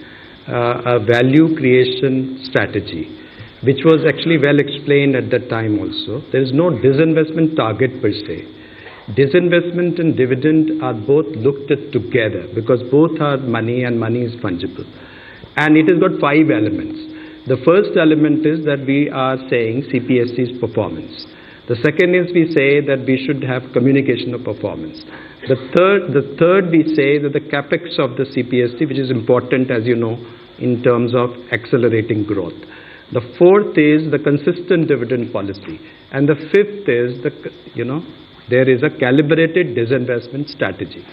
a value creation strategy, which was actually well explained at that time also. There is no disinvestment target per se. Disinvestment and dividend are both looked at together because both are money and money is fungible. And it has got 5 elements. The first element is that we are saying CPSC's performance. The second is we say that we should have communication of performance. The third we say that the capex of the CPSC, which is important, as you know, in terms of accelerating growth. The fourth is the consistent dividend policy. And the fifth is there is a calibrated disinvestment strategy.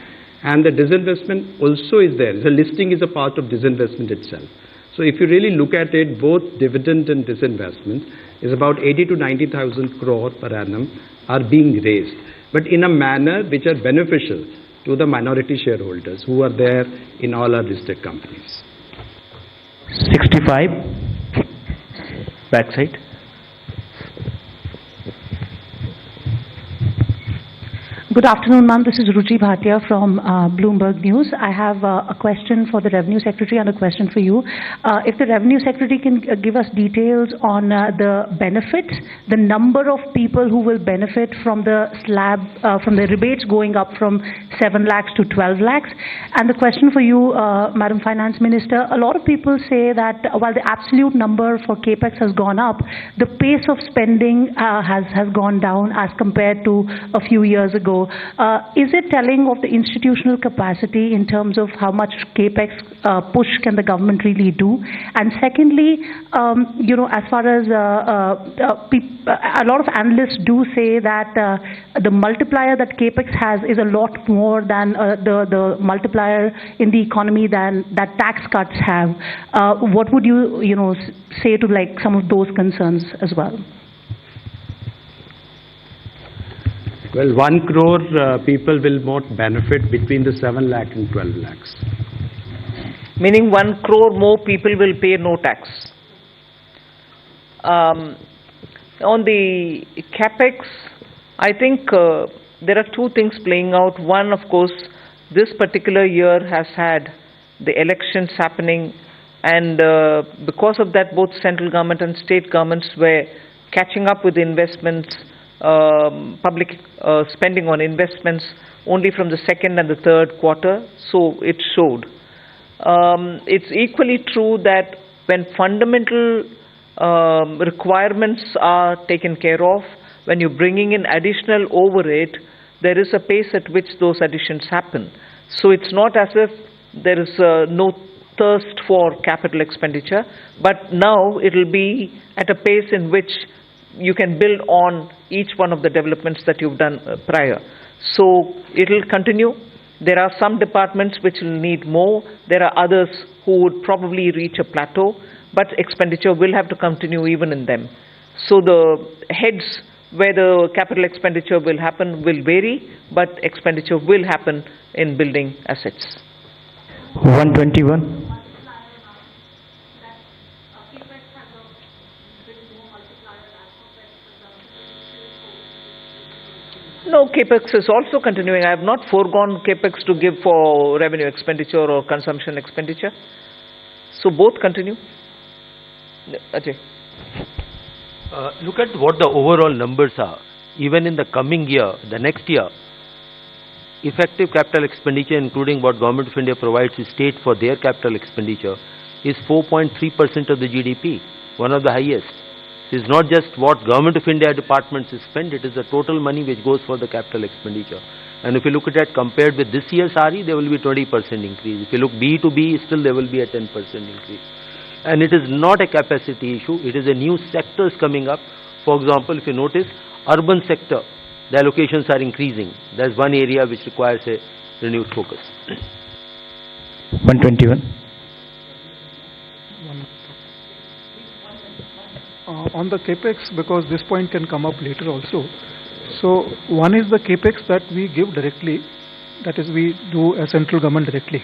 And the disinvestment also is there. The listing is a part of disinvestment itself. So if you really look at it, both dividend and disinvestment is about 80 to 90,000 crore per annum are being raised, but in a manner which are beneficial to the minority shareholders who are there in all our listed companies. 65, backside. Good afternoon, ma'am. This is Ruchi Bhatia from Bloomberg News. I have a question for the Revenue Secretary and a question for you. If the Revenue Secretary can give us details on the benefits, the number of people who will benefit from the slab, from the rebates going up from 7 lakhs to 12 lakhs. And the question for you, Madam Finance Minister, a lot of people say that while the absolute number for CAPEX has gone up, the pace of spending has gone down as compared to a few years ago. Is it telling of the institutional capacity in terms of how much CAPEX push can the government really do? And secondly, as far as a lot of analysts do say that the multiplier that CAPEX has is a lot more than the multiplier in the economy than that tax cuts have. What would you, say to like some of those concerns as well? Well, 1 crore people will not benefit between the 7 lakh and 12 lakhs. Meaning 1 crore more people will pay no tax. On the CAPEX, I think there are two things playing out. One, of course, this particular year has had the elections happening, and because of that, both central government and state governments were catching up with the investments, public spending on investments only from the second and the third quarter, so it showed. It's equally true that when fundamental requirements are taken care of, when you're bringing in additional overhead, there is a pace at which those additions happen. So it's not as if there is no thirst for capital expenditure, but now it will be at a pace in which you can build on each one of the developments that you've done prior. So it will continue. There are some departments which will need more. There are others who would probably reach a plateau, but expenditure will have to continue even in them. So the heads where the capital expenditure will happen will vary, but expenditure will happen in building assets. 121. No, CAPEX is also continuing. I have not foregone CAPEX to give for revenue expenditure or consumption expenditure. So both continue. Ajay. Look at what the overall numbers are. Even in the coming year, the next year, effective capital expenditure, including what Government of India provides to state for their capital expenditure, is 4.3% of the GDP, one of the highest. It is not just what Government of India departments spend, it is the total money which goes for the capital expenditure. And if you look at that compared with this year's RE, there will be 20% increase. If you look B to B, still there will be a 10% increase. And it is not a capacity issue, it is a new sectors coming up. For example, if you notice, urban sector, the allocations are increasing. That's one area which requires a renewed focus. 121. On the CAPEX, because this point can come up later also. So one is the CAPEX that we give directly, that is we do as central government directly.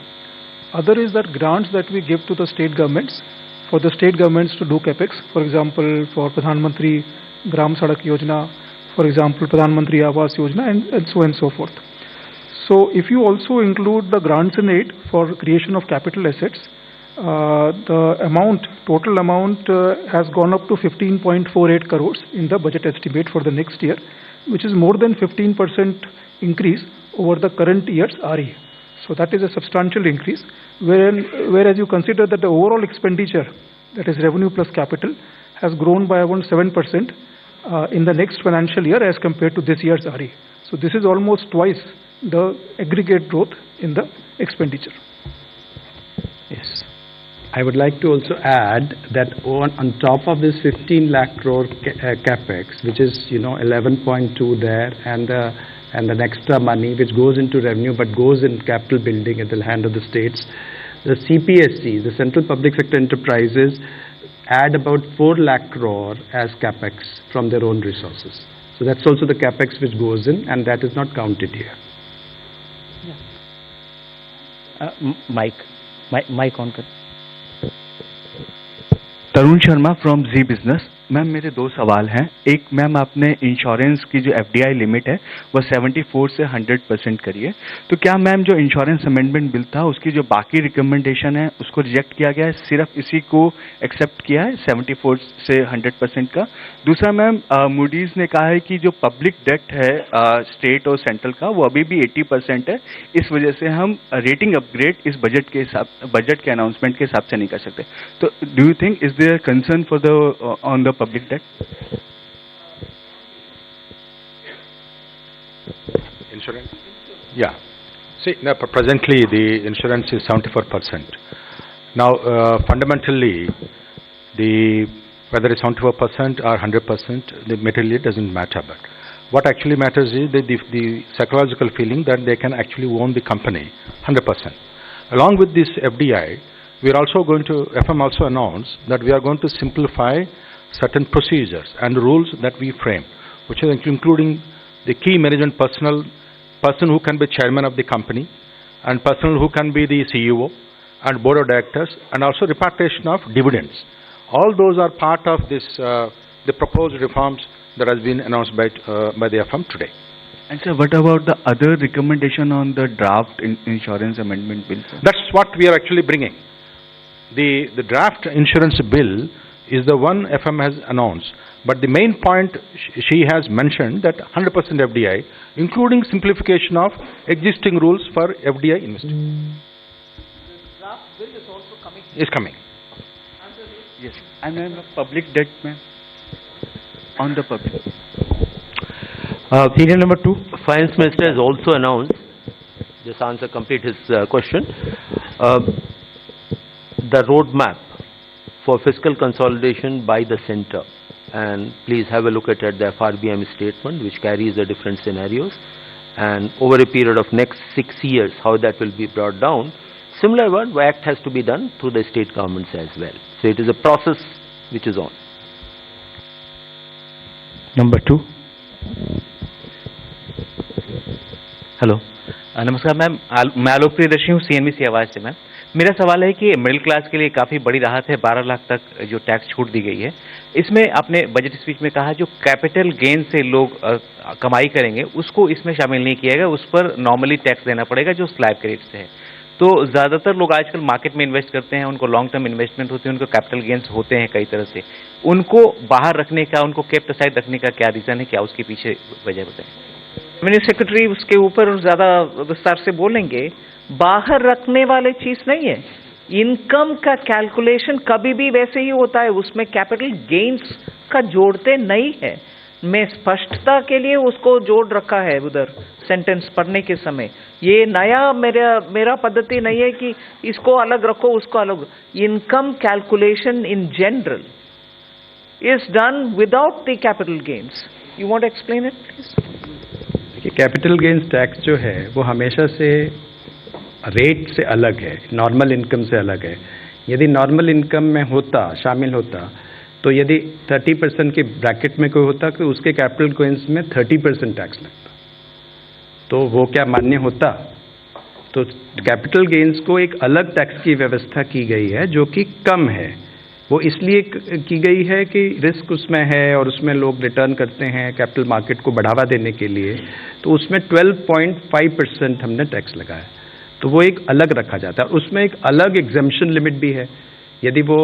Other is that grants that we give to the state governments, for the state governments to do CAPEX, for example, for Pradhan Mantri Gram Sadak Yojana, for example, Pradhan Mantri Awas Yojana, and so on and so forth. So if you also include the grants in it for creation of capital assets, the amount, total amount has gone up to 15.48 crores in the budget estimate for the next year, which is more than 15% increase over the current year's RE. So that is a substantial increase, whereas you consider that the overall expenditure, that is revenue plus capital, has grown by around 7% in the next financial year as compared to this year's RE. So this is almost twice the aggregate growth in the expenditure. Yes. I would like to also add that on top of this 15 lakh crore capex, which is 11.2 there, and the extra money which goes into revenue but goes in capital building at the hand of the states, the CPSC, the Central Public Sector Enterprises, add about 4 lakh crore as capex from their own resources. So that's also the capex which goes in, and that is not counted here. Mike on. Tarun Sharma from Z Business. Ma'am मेरे दो सवाल हैं। एक ma'am आपने insurance की जो FDI limit है वो 74 से 100% करी है, तो क्या मैम जो इंश्योरेंस अमेंडमेंट बिल था उसकी जो बाकी रिकमेंडेशन है उसको रिजेक्ट किया गया है, सिर्फ इसी को एक्सेप्ट किया है 74 से 100% का? दूसरा मैम मूडीज ने कहा है कि जो पब्लिक डेट है स्टेट और सेंट्रल का वो अभी भी 80% है, इस वजह से हम रेटिंग अपग्रेड इस बजट के अनाउंसमेंट के हिसाब से नहीं कर सकते। तो do you think is there concern for the on the public debt? Insurance? Yeah. See, now, presently the insurance is 74%. Now, fundamentally, whether it's 74% or 100%, the materially doesn't matter. But what actually matters is the psychological feeling that they can actually own the company 100%. Along with this FDI, we are also going to, FM also announced that we are going to simplify certain procedures and rules that we frame, which is including the key management person who can be chairman of the company, and person who can be the CEO and board of directors, and also repatriation of dividends. All those are part of this the proposed reforms that has been announced by the FM today. And sir, what about the other recommendation on the draft insurance amendment bill, sir? That's what we are actually bringing. The draft insurance bill is the one FM has announced, but the main point she has mentioned that 100% FDI, including simplification of existing rules for FDI investing. The draft bill is also coming. Is coming. Yes. And then the public debt, ma'am. On the public. Serial number 2. Finance Minister has also announced, just answer complete his question, the roadmap for fiscal consolidation by the centre, and please have a look at the FRBM statement which carries the different scenarios, and over a period of next 6 years how that will be brought down. Similar one act has to be done through the state governments as well. So it is a process which is on. Number 2. Hello नमस्कार ma'am, मैं आलोक प्रियदर्शी हूँ CNBC आवाज़ से। Ma'am मेरा सवाल है कि middle class के लिए काफ़ी बड़ी राहत है, 12 लाख तक जो टैक्स छूट दी गई है। इसमें आपने बजट स्पीच में कहा जो कैपिटल गेन से लोग कमाई करेंगे उसको इसमें शामिल नहीं किया गया, उस पर नॉर्मली टैक्स देना पड़ेगा जो स्लैब के रेट से है। तो ज़्यादातर लोग आजकल मार्केट में इन्वेस्ट करते हैं, उनको लॉन्ग टर्म इन्वेस्टमेंट होती है, उनको कैपिटल गेन्स होते हैं कई तरह से, उनको बाहर रखने का, उनको केप्ट असाइड रखने का क्या रीज़न है, क्या उसके पीछे वजह बताएं? मिनिस्टर सेक्रेटरी उसके ऊपर ज़्यादा विस्तार से बोलेंगे। बाहर रखने वाली चीज़ नहीं है, इनकम का कैलकुलेशन कभी भी वैसे ही होता है, उसमें कैपिटल गेन्स का जोड़ते नहीं है। मैं स्पष्टता के लिए उसको जोड़ रखा है उधर सेंटेंस पढ़ने के समय। ये नया मेरा पद्धति नहीं है कि इसको अलग रखो उसको अलग। Income calculation in general is done without the capital gains. You want to explain it please? देखिए, कैपिटल गेन्स टैक्स जो है वो हमेशा से रेट से अलग है, नॉर्मल इनकम से अलग है। यदि नॉर्मल इनकम में शामिल होता तो यदि 30% के ब्रैकेट में कोई होता तो उसके कैपिटल गेन्स में 30% टैक्स लगता, तो वो क्या मान्य होता? तो कैपिटल गेन्स को एक अलग टैक्स की व्यवस्था की गई है जो कि कम है। वो इसलिए की गई है कि रिस्क उसमें है और उसमें लोग रिटर्न करते हैं कैपिटल मार्केट को बढ़ावा देने के लिए, तो उसमें 12.5% हमने टैक्स लगाया, तो वो एक अलग रखा जाता है। उसमें एक अलग एग्जम्पशन लिमिट भी है। यदि वो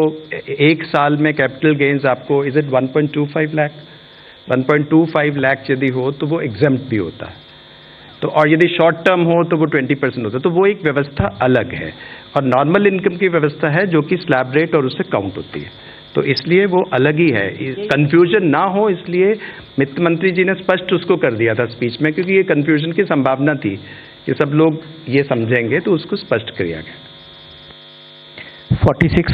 एक साल में कैपिटल गेन्स आपको इज इट 1.25 लाख 1.25 लाख यदि हो तो वो एग्जम्प्ट भी होता है, तो और यदि शॉर्ट टर्म हो तो वो 20% होता है, तो वो एक व्यवस्था अलग है। और नॉर्मल इनकम की व्यवस्था है जो कि स्लैब रेट और उससे काउंट होती है, तो इसलिए वो अलग ही है। कंफ्यूजन ना हो इसलिए वित्त मंत्री जी ने स्पष्ट उसको कर दिया था स्पीच में, क्योंकि ये कंफ्यूजन की संभावना थी कि सब लोग ये समझेंगे, तो उसको स्पष्ट किया गया। 46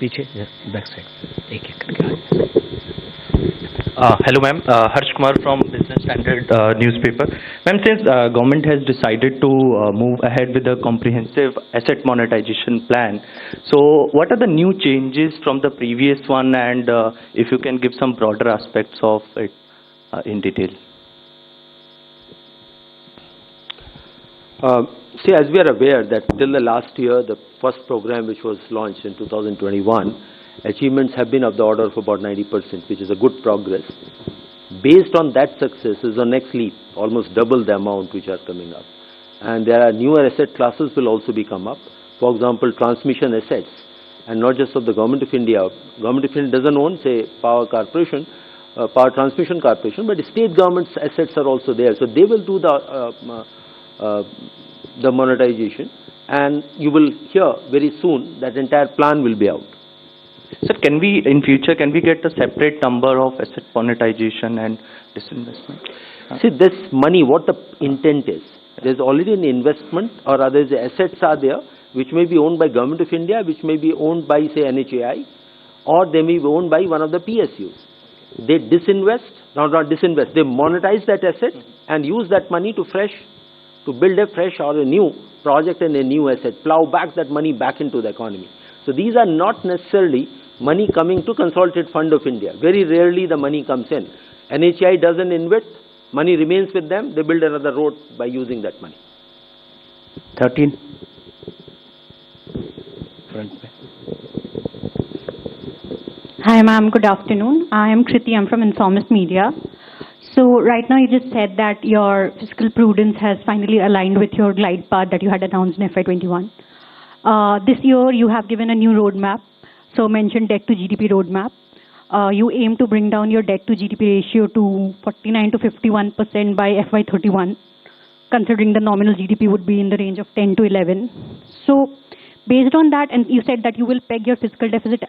पीछे बैक साइड एक करके। Hello ma'am, Harsh Kumar from Business Standard newspaper. Ma'am, since government has decided to move ahead with a comprehensive asset monetization plan, so what are the new changes from the previous one, and if you can give some broader aspects of it in detail? See, as we are aware that till the last year, the first program which was launched in 2021 achievements have been of the order of about 90%, which is a good progress. Based on that success is the next leap, almost double the amount which are coming up. And there are newer asset classes will also be come up. For example, transmission assets, and not just of the Government of India. Government of India doesn't own, say, power corporation, power transmission corporation, but state government's assets are also there. So they will do the monetization, and you will hear very soon that entire plan will be out. Sir, can we, in future, can we get a separate number of asset monetization and disinvestment? See, this money, what the intent is, there's already an investment or other assets are there, which may be owned by Government of India, which may be owned by, say, NHAI, or they may be owned by one of the PSUs. They disinvest, not disinvest, they monetize that asset and use that money to build a fresh or a new project and a new asset, plow back that money back into the economy. So these are not necessarily money coming to Consolidated Fund of India. Very rarely the money comes in. NHAI doesn't invest, money remains with them, they build another road by using that money. 13. Hi ma'am, good afternoon. I am Kriti, I'm from Informist Media. So right now you just said that your fiscal prudence has finally aligned with your glide path that you had announced in FY21. This year you have given a new roadmap, so mentioned debt to GDP roadmap. You aim to bring down your debt to GDP ratio to 49 to 51% by FY31, considering the nominal GDP would be in the range of 10 to 11. So based on that, and you said that you will peg your fiscal deficit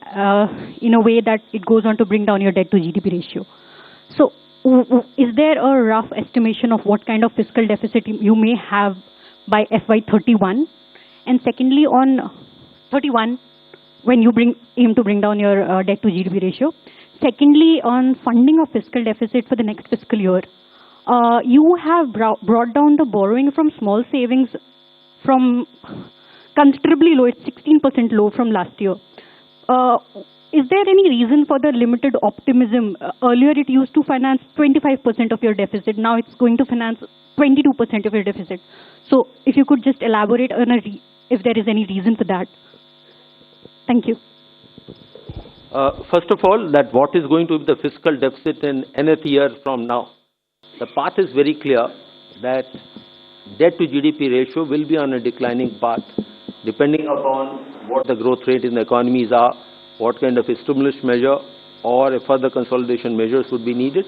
in a way that it goes on to bring down your debt to GDP ratio. So is there a rough estimation of what kind of fiscal deficit you may have by FY31? And secondly, on 31, when you aim to bring down your debt to GDP ratio. Secondly, on funding of fiscal deficit for the next fiscal year, you have brought down the borrowing from small savings from considerably low, it's 16% low from last year. Is there any reason for the limited optimism? Earlier it used to finance 25% of your deficit, now it's going to finance 22% of your deficit. So if you could just elaborate on if there is any reason for that. Thank you. First of all, that what is going to be the fiscal deficit in nth year from now? The path is very clear that debt to GDP ratio will be on a declining path, depending upon what the growth rate in the economies are, what kind of a stimulus measure or a further consolidation measures would be needed.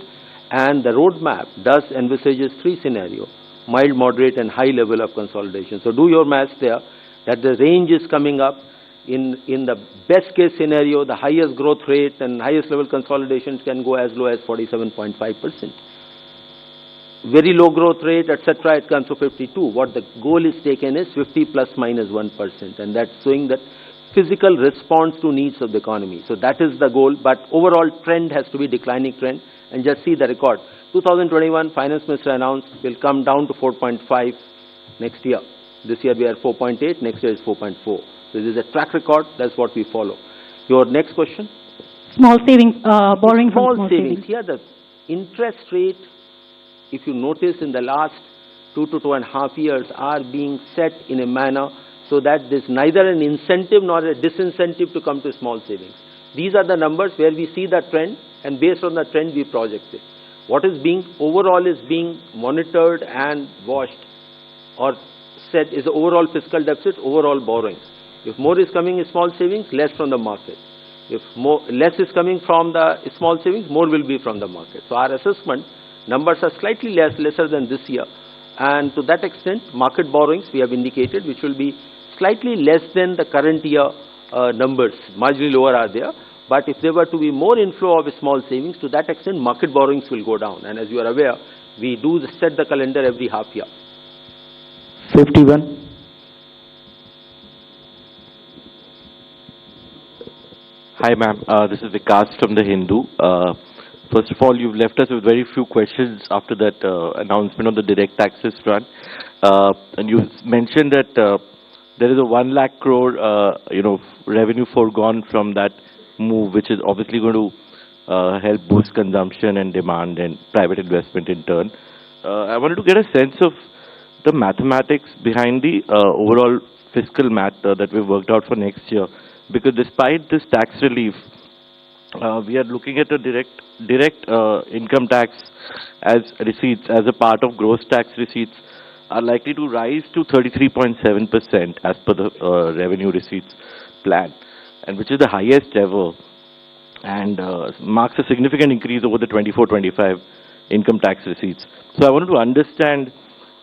And the roadmap does envisages three scenarios: mild, moderate and high level of consolidation. So do your maths there, that the range is coming up. In the best case scenario, the highest growth rate and highest level consolidation can go as low as 47.5%. Very low growth rate, etc., it comes to 52. What the goal is taken is 50 plus minus 1%, and that's showing that physical response to needs of the economy. So that is the goal, but overall trend has to be declining trend. And just see the record. 2021, Finance Minister announced will come down to 4.5 next year. This year we are 4.8, next year is 4.4. So this is a track record, that's what we follow. Your next question? Small savings, borrowing from small savings. Here the interest rate, if you notice in the last 2 to 2.5 years, are being set in a manner so that there's neither an incentive nor a disincentive to come to small savings. These are the numbers where we see the trend, and based on the trend we project it. What is being overall is being monitored and watched or said is the overall fiscal deficit, overall borrowings. If more is coming in small savings, less from the market. If less is coming from the small savings, more will be from the market. So our assessment numbers are slightly lesser than this year, and to that extent market borrowings we have indicated, which will be slightly less than the current year numbers, marginally lower are there. But if there were to be more inflow of small savings, to that extent market borrowings will go down. And as you are aware, we do set the calendar every half year. 51. Hi ma'am, this is Vikas from The Hindu. First of all, you've left us with very few questions after that announcement on the direct taxes front. And you mentioned that there is a 1 lakh crore revenue foregone from that move, which is obviously going to help boost consumption and demand and private investment in turn. I wanted to get a sense of the mathematics behind the overall fiscal math that we've worked out for next year. because despite this tax relief, we are looking at a direct income tax as receipts as a part of gross tax receipts are likely to rise to 33.7% as per the revenue receipts plan, and which is the highest ever, and marks a significant increase over the 24-25 income tax receipts. So I wanted to understand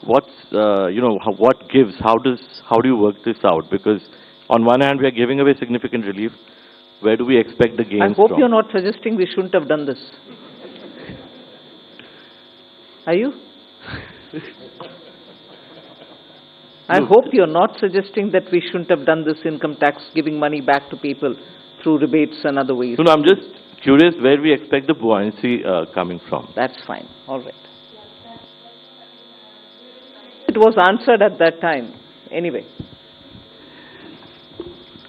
what's what gives, how do you work this out? Because on one hand we are giving away significant relief. Where do we expect the gains I hope from? you're not suggesting we shouldn't have done this. Are you? I hope you're not suggesting that we shouldn't have done this income tax, giving money back to people through rebates and other ways. No, I'm just curious where we expect the buoyancy coming from. That's fine. All right. It was answered at that time. Anyway.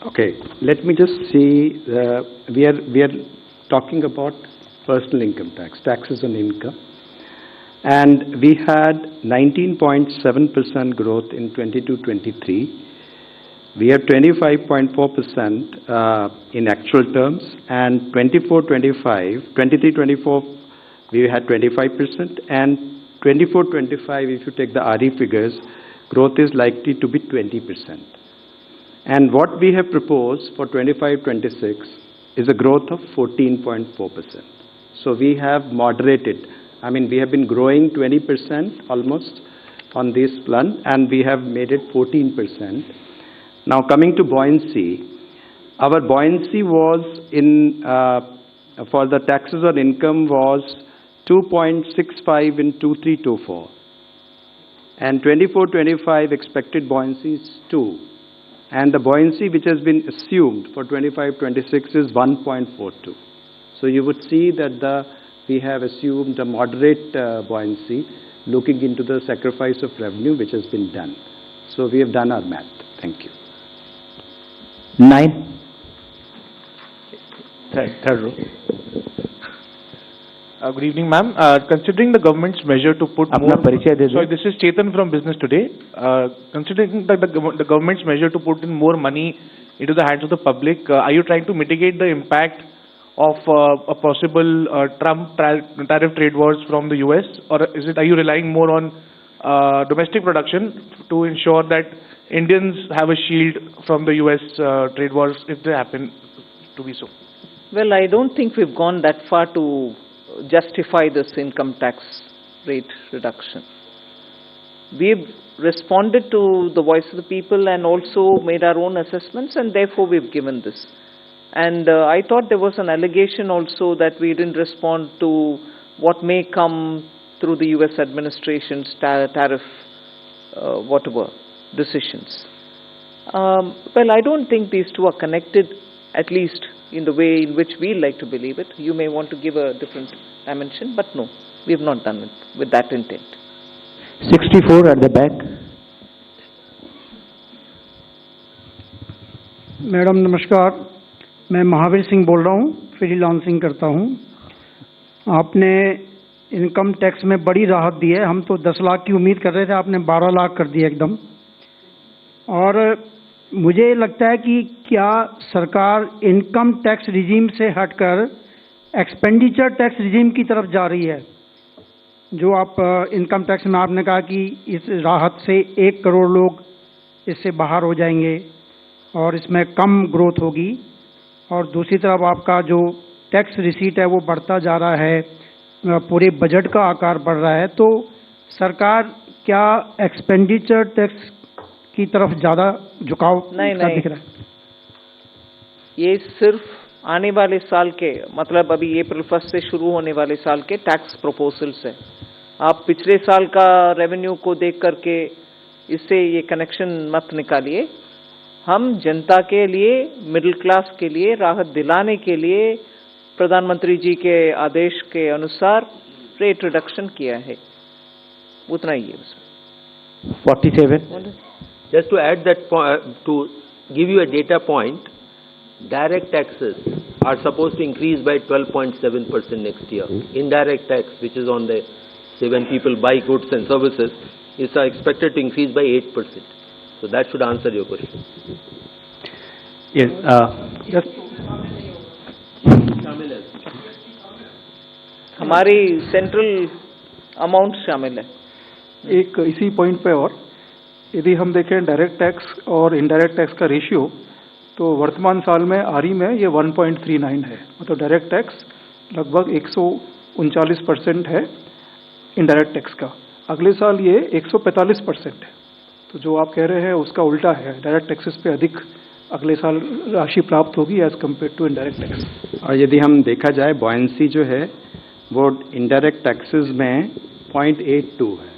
Okay, let me just see. We are talking about personal income tax, taxes on income, and we had 19.7% growth in 22-23. We have 25.4% in actual terms, and 24-25, 23-24, we had 25%, and 24-25, if you take the RE figures, growth is likely to be 20%. And what we have proposed for 25-26 is a growth of 14.4%. So we have moderated. I mean, we have been growing 20% almost on this plan, and we have made it 14%. Now coming to buoyancy, our buoyancy was for the taxes on income was 2.65 in 23-24, and 24-25 expected buoyancy is 2. And the buoyancy which has been assumed for 25-26 is 1.42. So you would see that we have assumed a moderate buoyancy looking into the sacrifice of revenue which has been done. So we have done our math. Thank you. 9. Third row. Good evening, ma'am. Considering the government's measure to put more... Sorry, this is Chetan from Business Today. Considering that the government's measure to put in more money into the hands of the public, are you trying to mitigate the impact of a possible Trump tariff trade wars from the US? Or are you relying more on domestic production to ensure that Indians have a shield from the US trade wars if they happen to be so? Well, I don't think we've gone that far to justify this income tax rate reduction. We've responded to the voice of the people and also made our own assessments, and therefore we've given this. And I thought there was an allegation also that we didn't respond to what may come through the US administration's tariff whatever decisions. Well, I don't think these two are connected, at least in the way in which we like to believe it. You may want to give a different dimension, but no, we have not done it with that intent. 64 at the back. Madam नमस्कार, मैं महावीर सिंह बोल रहा हूँ, freelancing करता हूँ। आपने income tax में बड़ी राहत दी है। हम तो 10 लाख की उम्मीद कर रहे थे, आपने 12 लाख कर दिया एकदम। और मुझे लगता है कि क्या सरकार इनकम टैक्स रिजीम से हटकर एक्सपेंडिचर टैक्स रिजीम की तरफ जा रही है? जो आप इनकम टैक्स में आपने कहा कि इस राहत से 1 करोड़ लोग इससे बाहर हो जाएंगे और इसमें कम ग्रोथ होगी, और दूसरी तरफ आपका जो टैक्स रिसीट है वो बढ़ता जा रहा है, पूरे बजट का आकार बढ़ रहा है, तो सरकार क्या एक्सपेंडिचर टैक्स की तरफ ज़्यादा झुकाव दिख रहा है? ये सिर्फ आने वाले साल के, मतलब अभी अप्रैल 1 से शुरू होने वाले साल के टैक्स प्रपोजल्स है। आप पिछले साल का रेवेन्यू को देख करके इससे ये कनेक्शन मत निकालिए। हम जनता के लिए, मिडिल क्लास के लिए राहत दिलाने के लिए प्रधानमंत्री जी के आदेश के अनुसार रेट रिडक्शन किया है, उतना ही है उसमें। 47. Just to add that to give you a data point, direct taxes are supposed to increase by 12.7% next year. Indirect tax, which is on the, say, when people buy goods and services, is expected to increase by 8%. So that should answer your question. Yes. Yes. हमारी central amount शामिल है। एक इसी point पे और यदि हम देखें डायरेक्ट टैक्स और इनडायरेक्ट टैक्स का रेशियो, तो वर्तमान साल में आरई में ये 1.39 है, मतलब डायरेक्ट टैक्स लगभग 139% है इनडायरेक्ट टैक्स का। अगले साल ये 145% है। तो जो आप कह रहे हैं उसका उल्टा है, डायरेक्ट टैक्सेस पे अधिक अगले साल राशि प्राप्त होगी as compare to indirect tax. और यदि हम देखा जाए बुओयंसी जो है वो इनडायरेक्ट टैक्सेस में 0.82 है,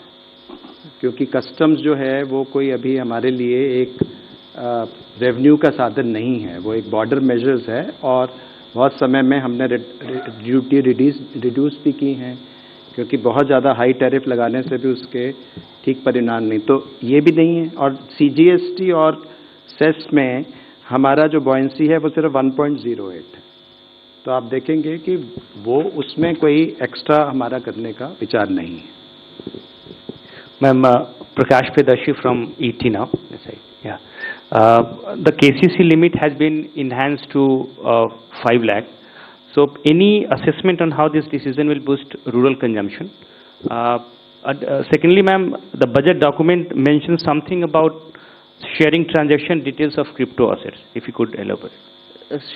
क्योंकि कस्टम्स जो है वो कोई अभी हमारे लिए एक रेवेन्यू का साधन नहीं है, वो एक बॉर्डर मेजर्स है और बहुत समय में हमने ड्यूटी रिड्यूस भी की हैं, क्योंकि बहुत ज़्यादा हाई टैरिफ लगाने से भी उसके ठीक परिणाम नहीं, तो ये भी नहीं है। और सीजीएसटी और सेस में हमारा जो बुओयंसी है वो सिर्फ 1.08 है, तो आप देखेंगे कि वो उसमें कोई एक्स्ट्रा हमारा करने का विचार नहीं है। Ma'am, Prakash Pedashi from ET now. Yeah. The KCC limit has been enhanced to 5 lakh. So, any assessment on how this decision will boost rural consumption? Secondly, ma'am, the budget document mentions something about sharing transaction details of crypto assets. If you could elaborate.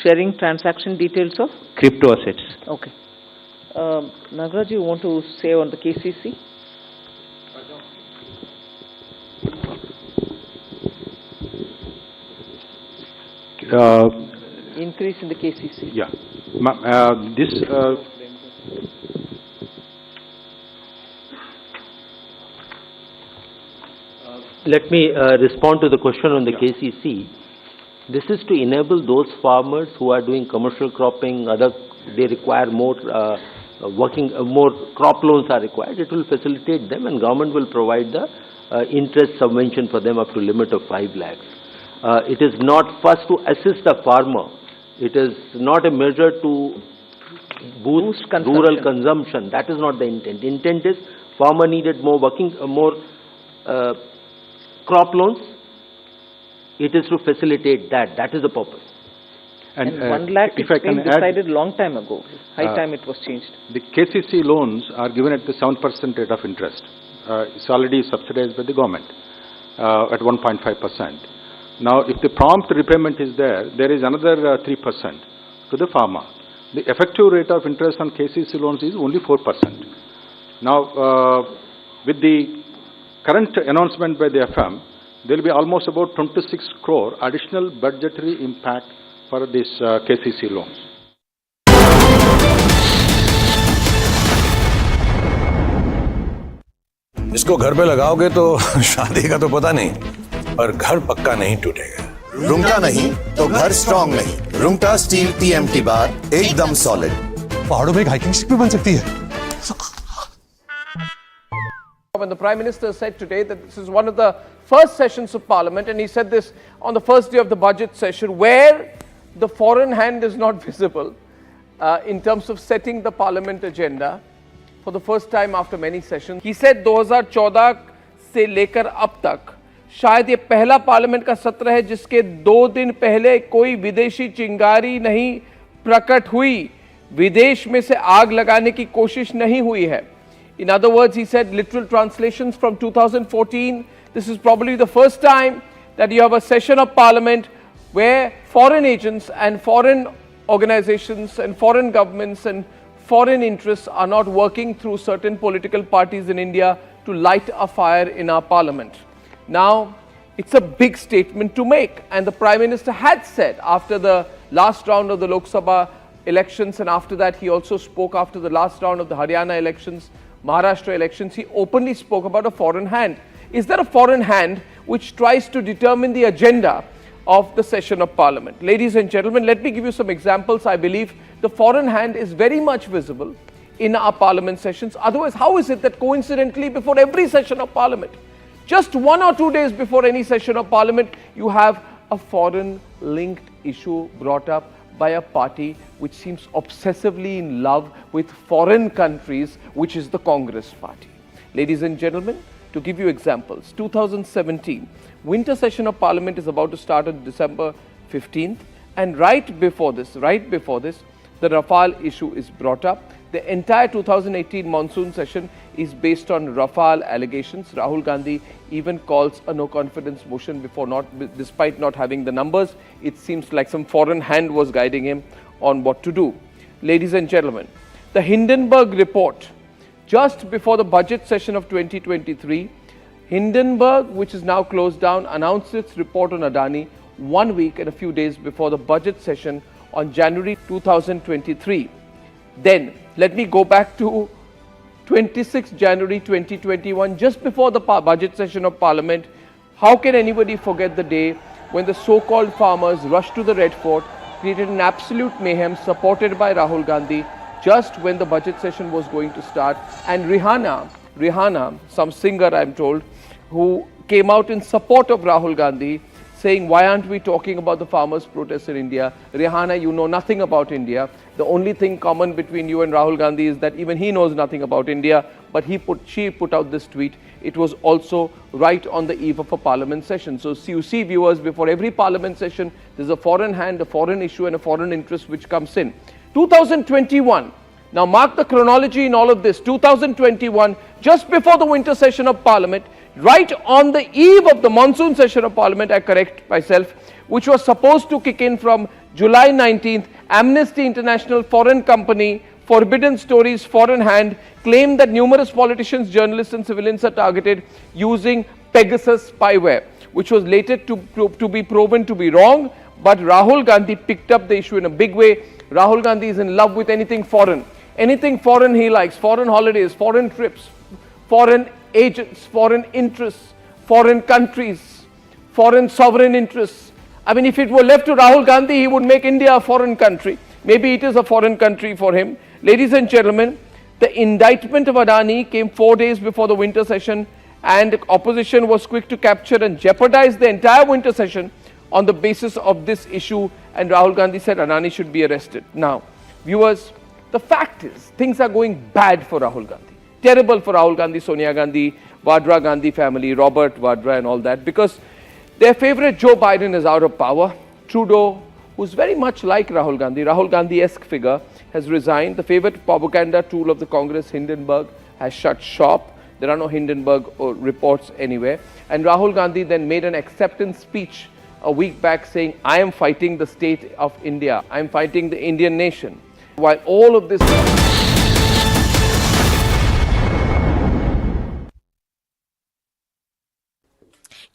Sharing transaction details of crypto assets. Okay. Nagaraj, you want to say on the KCC? Increase in the KCC. Yeah. Let me respond to the question on the KCC. This is to enable those farmers who are doing commercial cropping, they require more more crop loans are required. It will facilitate them, and government will provide the interest subvention for them up to limit of 5 lakhs. It is not first to assist the farmer. It is not a measure to boost rural consumption. That is not the intent. The intent is farmer needed more crop loans. It is to facilitate that. That is the purpose. And 1 lakh it's been decided long time ago. High time it was changed. The KCC loans are given at the 7% rate of interest. It's already subsidized by the government at 1.5%. Now, if the prompt repayment is there, there is another 3% to the farmer. The effective rate of interest on KCC loans is only 4%. Now, with the current announcement by the FM, there will be almost about 26 crore additional budgetary impact for these KCC loans. इसको घर पे लगाओगे तो शादी का तो पता नहीं, पर घर पक्का नहीं टूटेगा। रुंगटा नहीं तो घर स्ट्रॉन्ग नहीं। रुंगटा स्टील TMT बार एकदम सॉलिड। पहाड़ों में एक हाइकिंग शिप भी बन सकती है। When the Prime Minister said today that this is one of the first sessions of Parliament, and he said this on the first day of the budget session, where the foreign hand is not visible in terms of setting the Parliament agenda for the first time after many sessions. He said 2014 से लेकर अब तक शायद ये पहला parliament का सत्र है जिसके 2 दिन पहले कोई विदेशी चिंगारी नहीं प्रकट हुई, विदेश में से आग लगाने की कोशिश नहीं हुई है. In other words, he said, literal translations from 2014, this is probably the first time that you have a session of Parliament where foreign agents and foreign organizations and foreign governments and foreign interests are not working through certain political parties in India to light a fire in our Parliament. Now, it's a big statement to make, and the Prime Minister had said after the last round of the Lok Sabha elections, and after that he also spoke after the last round of the Haryana elections, Maharashtra elections, he openly spoke about a foreign hand. Is there a foreign hand which tries to determine the agenda of the session of Parliament? Ladies and gentlemen, let me give you some examples. I believe the foreign hand is very much visible in our Parliament sessions. Otherwise, how is it that coincidentally before every session of Parliament, just 1 or 2 days before any session of Parliament, you have a foreign linked issue brought up by a party which seems obsessively in love with foreign countries, which is the Congress party. Ladies and gentlemen, to give you examples, 2017, winter session of Parliament is about to start on December 15th, and right before this, the Rafale issue is brought up. The entire 2018 monsoon session is based on Rafale allegations. Rahul Gandhi even calls a no-confidence motion despite not having the numbers. It seems like some foreign hand was guiding him on what to do. Ladies and gentlemen, the Hindenburg report, just before the budget session of 2023, Hindenburg, which is now closed down, announced its report on Adani 1 week and a few days before the budget session on January 2023. Then, let me go back to 26 January 2021, just before the budget session of Parliament. How can anybody forget the day when the so-called farmers rushed to the Red Fort, created an absolute mayhem supported by Rahul Gandhi, just when the budget session was going to start, and Rihanna, some singer I'm told, who came out in support of Rahul Gandhi, saying, why aren't we talking about the farmers' protests in India? Rihanna, you know nothing about India. The only thing common between you and Rahul Gandhi is that even he knows nothing about India, but she put out this tweet. It was also right on the eve of a parliament session. So you see, viewers, before every parliament session, there's a foreign hand, a foreign issue and a foreign interest which comes in. 2021, now mark the chronology in all of this. 2021, just before the winter session of Parliament, right on the eve of the monsoon session of Parliament, I correct myself, which was supposed to kick in from July 19th, Amnesty International, foreign company, Forbidden Stories, foreign hand, claimed that numerous politicians, journalists and civilians are targeted using Pegasus spyware, which was later to be proven to be wrong, but Rahul Gandhi picked up the issue in a big way. Rahul Gandhi is in love with anything foreign. Anything foreign he likes, foreign holidays, foreign trips, foreign agents, foreign interests, foreign countries, foreign sovereign interests. I mean, if it were left to Rahul Gandhi, he would make India a foreign country. Maybe it is a foreign country for him. Ladies and gentlemen, the indictment of Adani came 4 days before the winter session, and opposition was quick to capture and jeopardize the entire winter session on the basis of this issue, and Rahul Gandhi said Adani should be arrested. Now, viewers, the fact is, things are going bad for Rahul Gandhi. Terrible for Rahul Gandhi, Sonia Gandhi, Vadra Gandhi family, Robert Vadra and all that, because their favorite Joe Biden is out of power. Trudeau, who's very much like Rahul Gandhi-esque figure, has resigned. The favorite propaganda tool of the Congress, Hindenburg, has shut shop. There are no Hindenburg reports anywhere. And Rahul Gandhi then made an acceptance speech a week back saying, I am fighting the state of India. I am fighting the Indian nation. While all of this...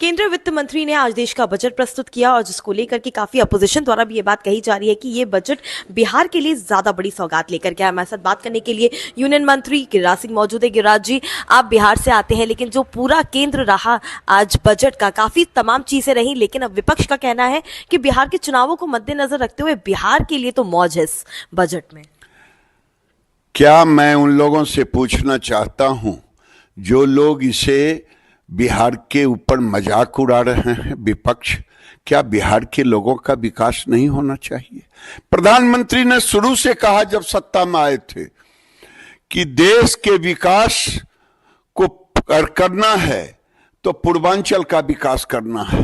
केंद्रीय वित्त मंत्री ने आज देश का budget प्रस्तुत किया और जिसको लेकर के काफी अपोजिशन द्वारा भी ये बात कही जा रही है कि ये बजट बिहार के लिए ज्यादा बड़ी सौगात लेकर के आया। हमारे साथ बात करने के लिए यूनियन मंत्री गिरिराज सिंह मौजूद है। गिरिराज जी, आप बिहार से आते हैं, लेकिन जो पूरा केंद्र रहा आज बजट का, काफी तमाम चीजें रही, लेकिन अब विपक्ष का कहना है कि बिहार के चुनावों को मद्देनजर रखते हुए बिहार के लिए तो मौज है इस बजट में। क्या मैं उन लोगों से पूछना चाहता हूं जो लोग इसे बिहार के ऊपर मजाक उड़ा रहे हैं, विपक्ष, क्या बिहार के लोगों का विकास नहीं होना चाहिए? प्रधानमंत्री ने शुरू से कहा जब सत्ता में आए थे कि देश के विकास को करना है तो पूर्वांचल का विकास करना है।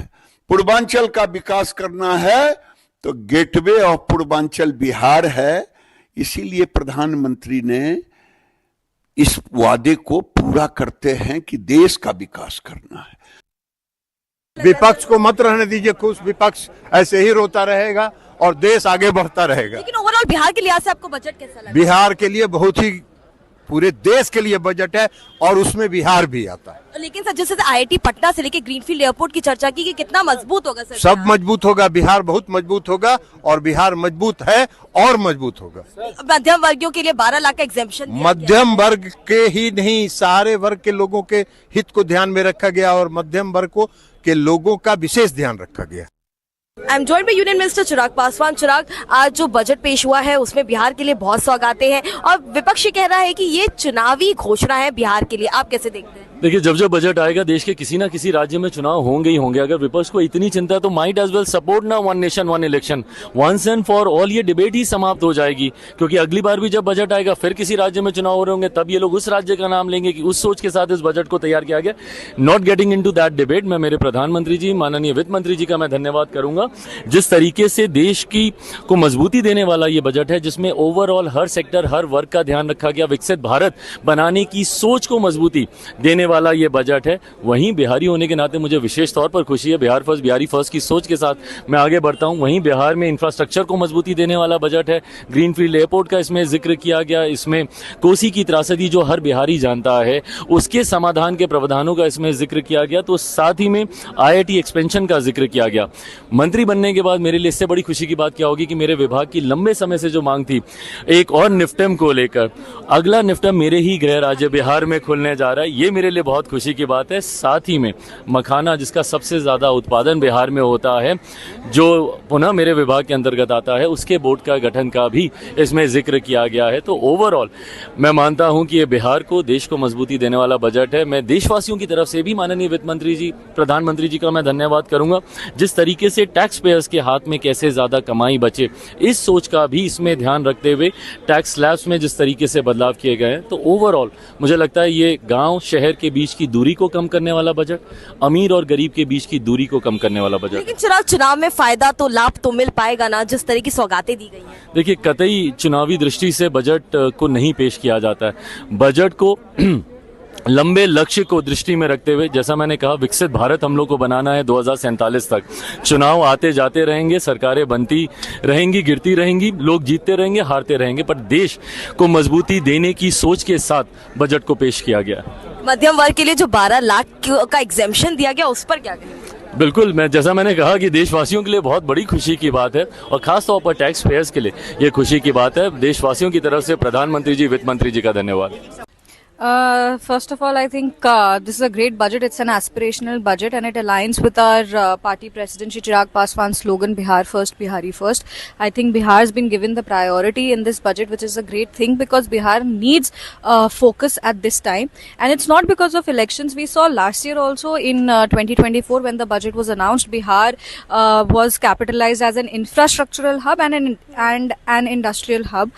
पूर्वांचल का विकास करना है तो गेटवे ऑफ पूर्वांचल बिहार है। इसीलिए प्रधानमंत्री ने इस वादे को पूरा करते हैं कि देश का विकास करना है। विपक्ष को मत रहने दीजिए खुश, विपक्ष ऐसे ही रोता रहेगा और देश आगे बढ़ता रहेगा। लेकिन ओवरऑल बिहार के लिहाज से आपको बजट कैसा लगा? बिहार के लिए बहुत ही, पूरे देश के लिए बजट है और उसमें बिहार भी आता है। लेकिन सर, जैसे आईआईटी पटना से लेके ग्रीनफील्ड एयरपोर्ट की चर्चा की कि कितना मजबूत होगा सर? सब मजबूत होगा, बिहार बहुत मजबूत होगा और बिहार मजबूत है और मजबूत होगा। मध्यम वर्गियों के लिए 12 लाख का एग्जेम्पशन, मध्यम वर्ग के ही नहीं, सारे वर्ग के लोगों के हित को ध्यान में रखा गया और मध्यम वर्ग के लोगों का विशेष ध्यान रखा गया। I am joined by union minister Chirag Paswan. Chirag, आज जो बजट पेश हुआ है उसमें बिहार के लिए बहुत सौगातें हैं और विपक्ष कह रहा है कि ये चुनावी घोषणा है बिहार के लिए, आप कैसे देखते हैं? देखिए, जब जब बजट आएगा देश के किसी ना किसी राज्य में चुनाव होंगे ही होंगे। अगर विपक्ष को इतनी चिंता है तो माइट एज वेल सपोर्ट ना one nation one election, once and for all. ये डिबेट ही समाप्त हो जाएगी, क्योंकि अगली बार भी जब बजट आएगा फिर किसी राज्य में चुनाव हो रहे होंगे, तब ये लोग उस राज्य का नाम लेंगे कि उस सोच के साथ इस बजट को तैयार किया गया। Not getting into that debate. मैं मेरे प्रधानमंत्री जी, माननीय वित्त मंत्री जी का मैं धन्यवाद करूंगा, जिस तरीके से देश की को मजबूती देने वाला ये बजट है, जिसमें ओवरऑल हर सेक्टर हर वर्ग का ध्यान रखा गया, विकसित भारत बनाने की सोच को मजबूती देने वाला ये बजट है। वहीं बिहारी होने के नाते मुझे विशेष तौर पर खुशी है, बिहार फर्स्ट बिहारी फर्स्ट की सोच के साथ मैं आगे बढ़ता हूं। वहीं बिहार में इंफ्रास्ट्रक्चर को मजबूती देने वाला बजट है। ग्रीनफील्ड एयरपोर्ट का इसमें जिक्र किया गया, इसमें कोसी की त्रासदी जो हर बिहारी जानता है उसके समाधान के प्रावधानों का इसमें जिक्र किया गया। तो साथ ही में IIT एक्सपेंशन का जिक्र किया गया। मंत्री बनने के बाद मेरे लिए इससे बड़ी खुशी की बात क्या होगी कि मेरे विभाग की लंबे समय से जो मांग थी एक और निफ्टम को लेकर, अगला निफ्टम मेरे ही गृह राज्य बिहार में खुलने जा रहा है। ये मेरे लिए बहुत खुशी की बात है। साथ ही में मखाना, जिसका सबसे ज्यादा उत्पादन बिहार में होता है, जो पुनः मेरे विभाग के अंतर्गत आता है, उसके बोर्ड का गठन का भी इसमें जिक्र किया गया है। तो ओवरऑल मैं मानता हूं कि ये बिहार को, देश को मजबूती देने वाला बजट है। मैं देशवासियों की तरफ से भी माननीय वित्त मंत्री जी, प्रधानमंत्री जी का मैं धन्यवाद करूंगा, जिस तरीके से टैक्स पेयर्स के हाथ में कैसे ज्यादा कमाई बचे, इस सोच का भी इसमें ध्यान रखते हुए टैक्स स्लैब्स में जिस तरीके से बदलाव किए गए हैं। तो ओवरऑल मुझे लगता है ये गांव शहर के बीच की दूरी को कम करने वाला बजट, अमीर और गरीब के बीच की दूरी को कम करने वाला बजट। लेकिन चुनाव में फायदा तो, लाभ तो मिल पाएगा ना, जिस तरह की सौगातें दी गई हैं। देखिए, कतई चुनावी दृष्टि से बजट को नहीं पेश किया जाता है। बजट को लंबे लक्ष्य को दृष्टि में रखते हुए, जैसा मैंने कहा, विकसित भारत हम लोग को बनाना है 2047 तक। चुनाव आते जाते रहेंगे, सरकारें बनती रहेंगी, गिरती रहेंगी, लोग जीतते रहेंगे, हारते रहेंगे, पर देश को मजबूती देने की सोच के साथ बजट को पेश किया गया। मध्यम वर्ग के लिए जो 12 लाख का एग्जेम्पशन दिया गया, उस पर क्या कहेंगे? बिल्कुल, जैसा मैंने कहा कि देशवासियों के लिए बहुत बड़ी खुशी की बात है, और खास तौर पर टैक्स पेयर्स के लिए ये खुशी की बात है। देशवासियों की तरफ से प्रधानमंत्री जी, वित्त मंत्री जी का धन्यवाद। First of all, I think this is a great budget. It's an aspirational budget and it aligns with our party president Shri Chirag Paswan's slogan, Bihar First, Bihari First. I think Bihar has been given the priority in this budget, which is a great thing because Bihar needs focus at this time. And it's not because of elections. We saw last year also in 2024 when the budget was announced, Bihar was capitalized as an infrastructural hub and an industrial hub.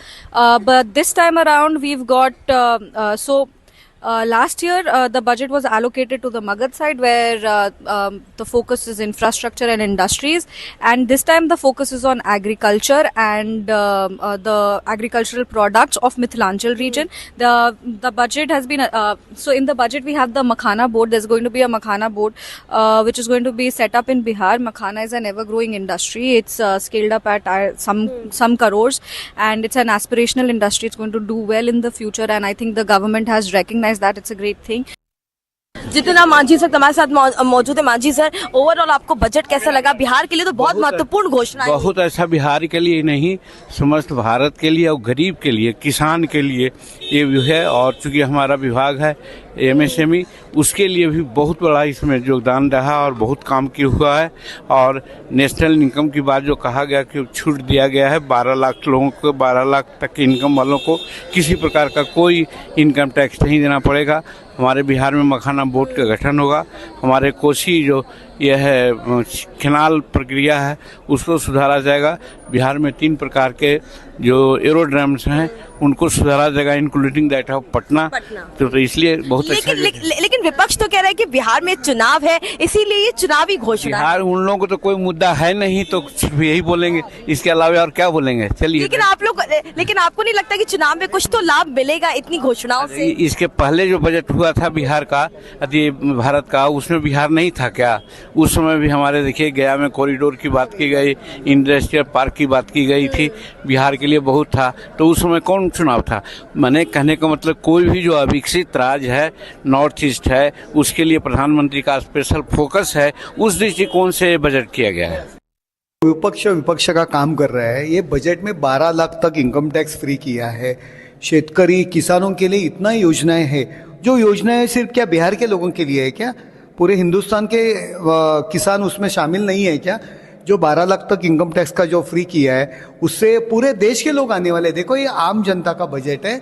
But this time around we've got last year the budget was allocated to the Magad side where the focus is infrastructure and industries, and this time the focus is on agriculture and the agricultural products of Mithilanchal region. The budget has been so in the budget we have the Makhana board. There's going to be a Makhana board which is going to be set up in Bihar. Makhana is an ever growing industry. It's scaled up at some crores and it's an aspirational industry. It's going to do well in the future, and I think the government has recognized that. It's a great thing. जितना Manjhi sir हमारे साथ मौजूद है। Manjhi sir, overall आपको budget कैसा लगा? बिहार के लिए तो बहुत महत्वपूर्ण घोषणा है। बहुत ऐसा बिहार के लिए नहीं, समस्त भारत के लिए और गरीब के लिए, किसान के लिए ये भी है। और चूंकि हमारा विभाग है MSME, उसके लिए भी बहुत बड़ा इसमें योगदान रहा और बहुत काम किया हुआ है। और नेशनल इनकम की बात जो कहा गया कि छूट दिया गया है 12 लाख लोगों को, 12 लाख तक के इनकम वालों को किसी प्रकार का कोई इनकम टैक्स नहीं देना पड़ेगा। हमारे बिहार में मखाना बोर्ड का गठन होगा। हमारे कोसी जो यह है कैनाल प्रक्रिया है उसको सुधारा जाएगा। बिहार में 3 प्रकार के जो एरोड्रम्स हैं उनको सुधारा जाएगा, इंक्लूडिंग दैट ऑफ पटना। तो इसलिए बहुत अच्छा। लेकिन विपक्ष तो कह रहा है कि बिहार में चुनाव है, इसीलिए ये चुनावी घोषणा। बिहार उन लोगों को तो कोई मुद्दा है नहीं, तो सिर्फ यही बोलेंगे, इसके अलावा और क्या बोलेंगे? चलिए। लेकिन आपको नहीं लगता कि चुनाव में कुछ तो लाभ मिलेगा इतनी घोषणाओं से? इसके पहले जो बजट हुआ था बिहार का, भारत का, उसमें बिहार नहीं था क्या? उस समय भी हमारे देखिए गया में कॉरिडोर की बात की गई, इंडस्ट्रियल पार्क की बात की गई थी, बिहार के लिए बहुत था। तो उस समय कौन चुनाव था? मैंने कहने का मतलब कोई भी जो अविकसित राज्य है, नॉर्थ ईस्ट है, उसके लिए प्रधानमंत्री का स्पेशल फोकस है, उस दृष्टिकोण से बजट किया गया है। विपक्ष का काम कर रहा है। ये बजट में 12 लाख तक इनकम टैक्स फ्री किया है। शेतकरी किसानों के लिए इतना योजनाएं हैं। जो योजनाएं सिर्फ क्या बिहार के लोगों के लिए है क्या? पूरे हिंदुस्तान के किसान उसमें शामिल नहीं है क्या? जो 12 लाख तक इनकम टैक्स का जो फ्री किया है उससे पूरे देश के लोग आने वाले। देखो ये आम जनता का बजट है।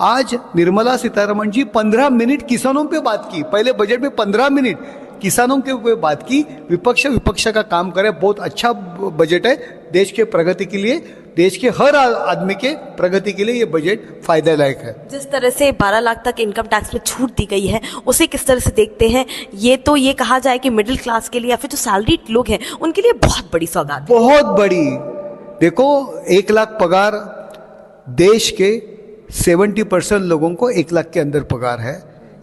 आज निर्मला सीतारमण जी 15 मिनट किसानों पे बात की, पहले बजट में 15 मिनट किसानों के ऊपर बात की। विपक्ष का काम करे, बहुत अच्छा बजट है देश के प्रगति के लिए, देश के हर आदमी के प्रगति के लिए ये बजट फायदेलायक है। जिस तरह से 12 लाख तक इनकम टैक्स में छूट दी गई है उसे किस तरह से देखते हैं? ये तो ये कहा जाए कि मिडिल क्लास के लिए या फिर जो सैलरीड लोग हैं उनके लिए बहुत बड़ी सौगात, बहुत बड़ी। देखो 1 लाख पगार, देश के 70% लोगों को 1 लाख के अंदर पगार है,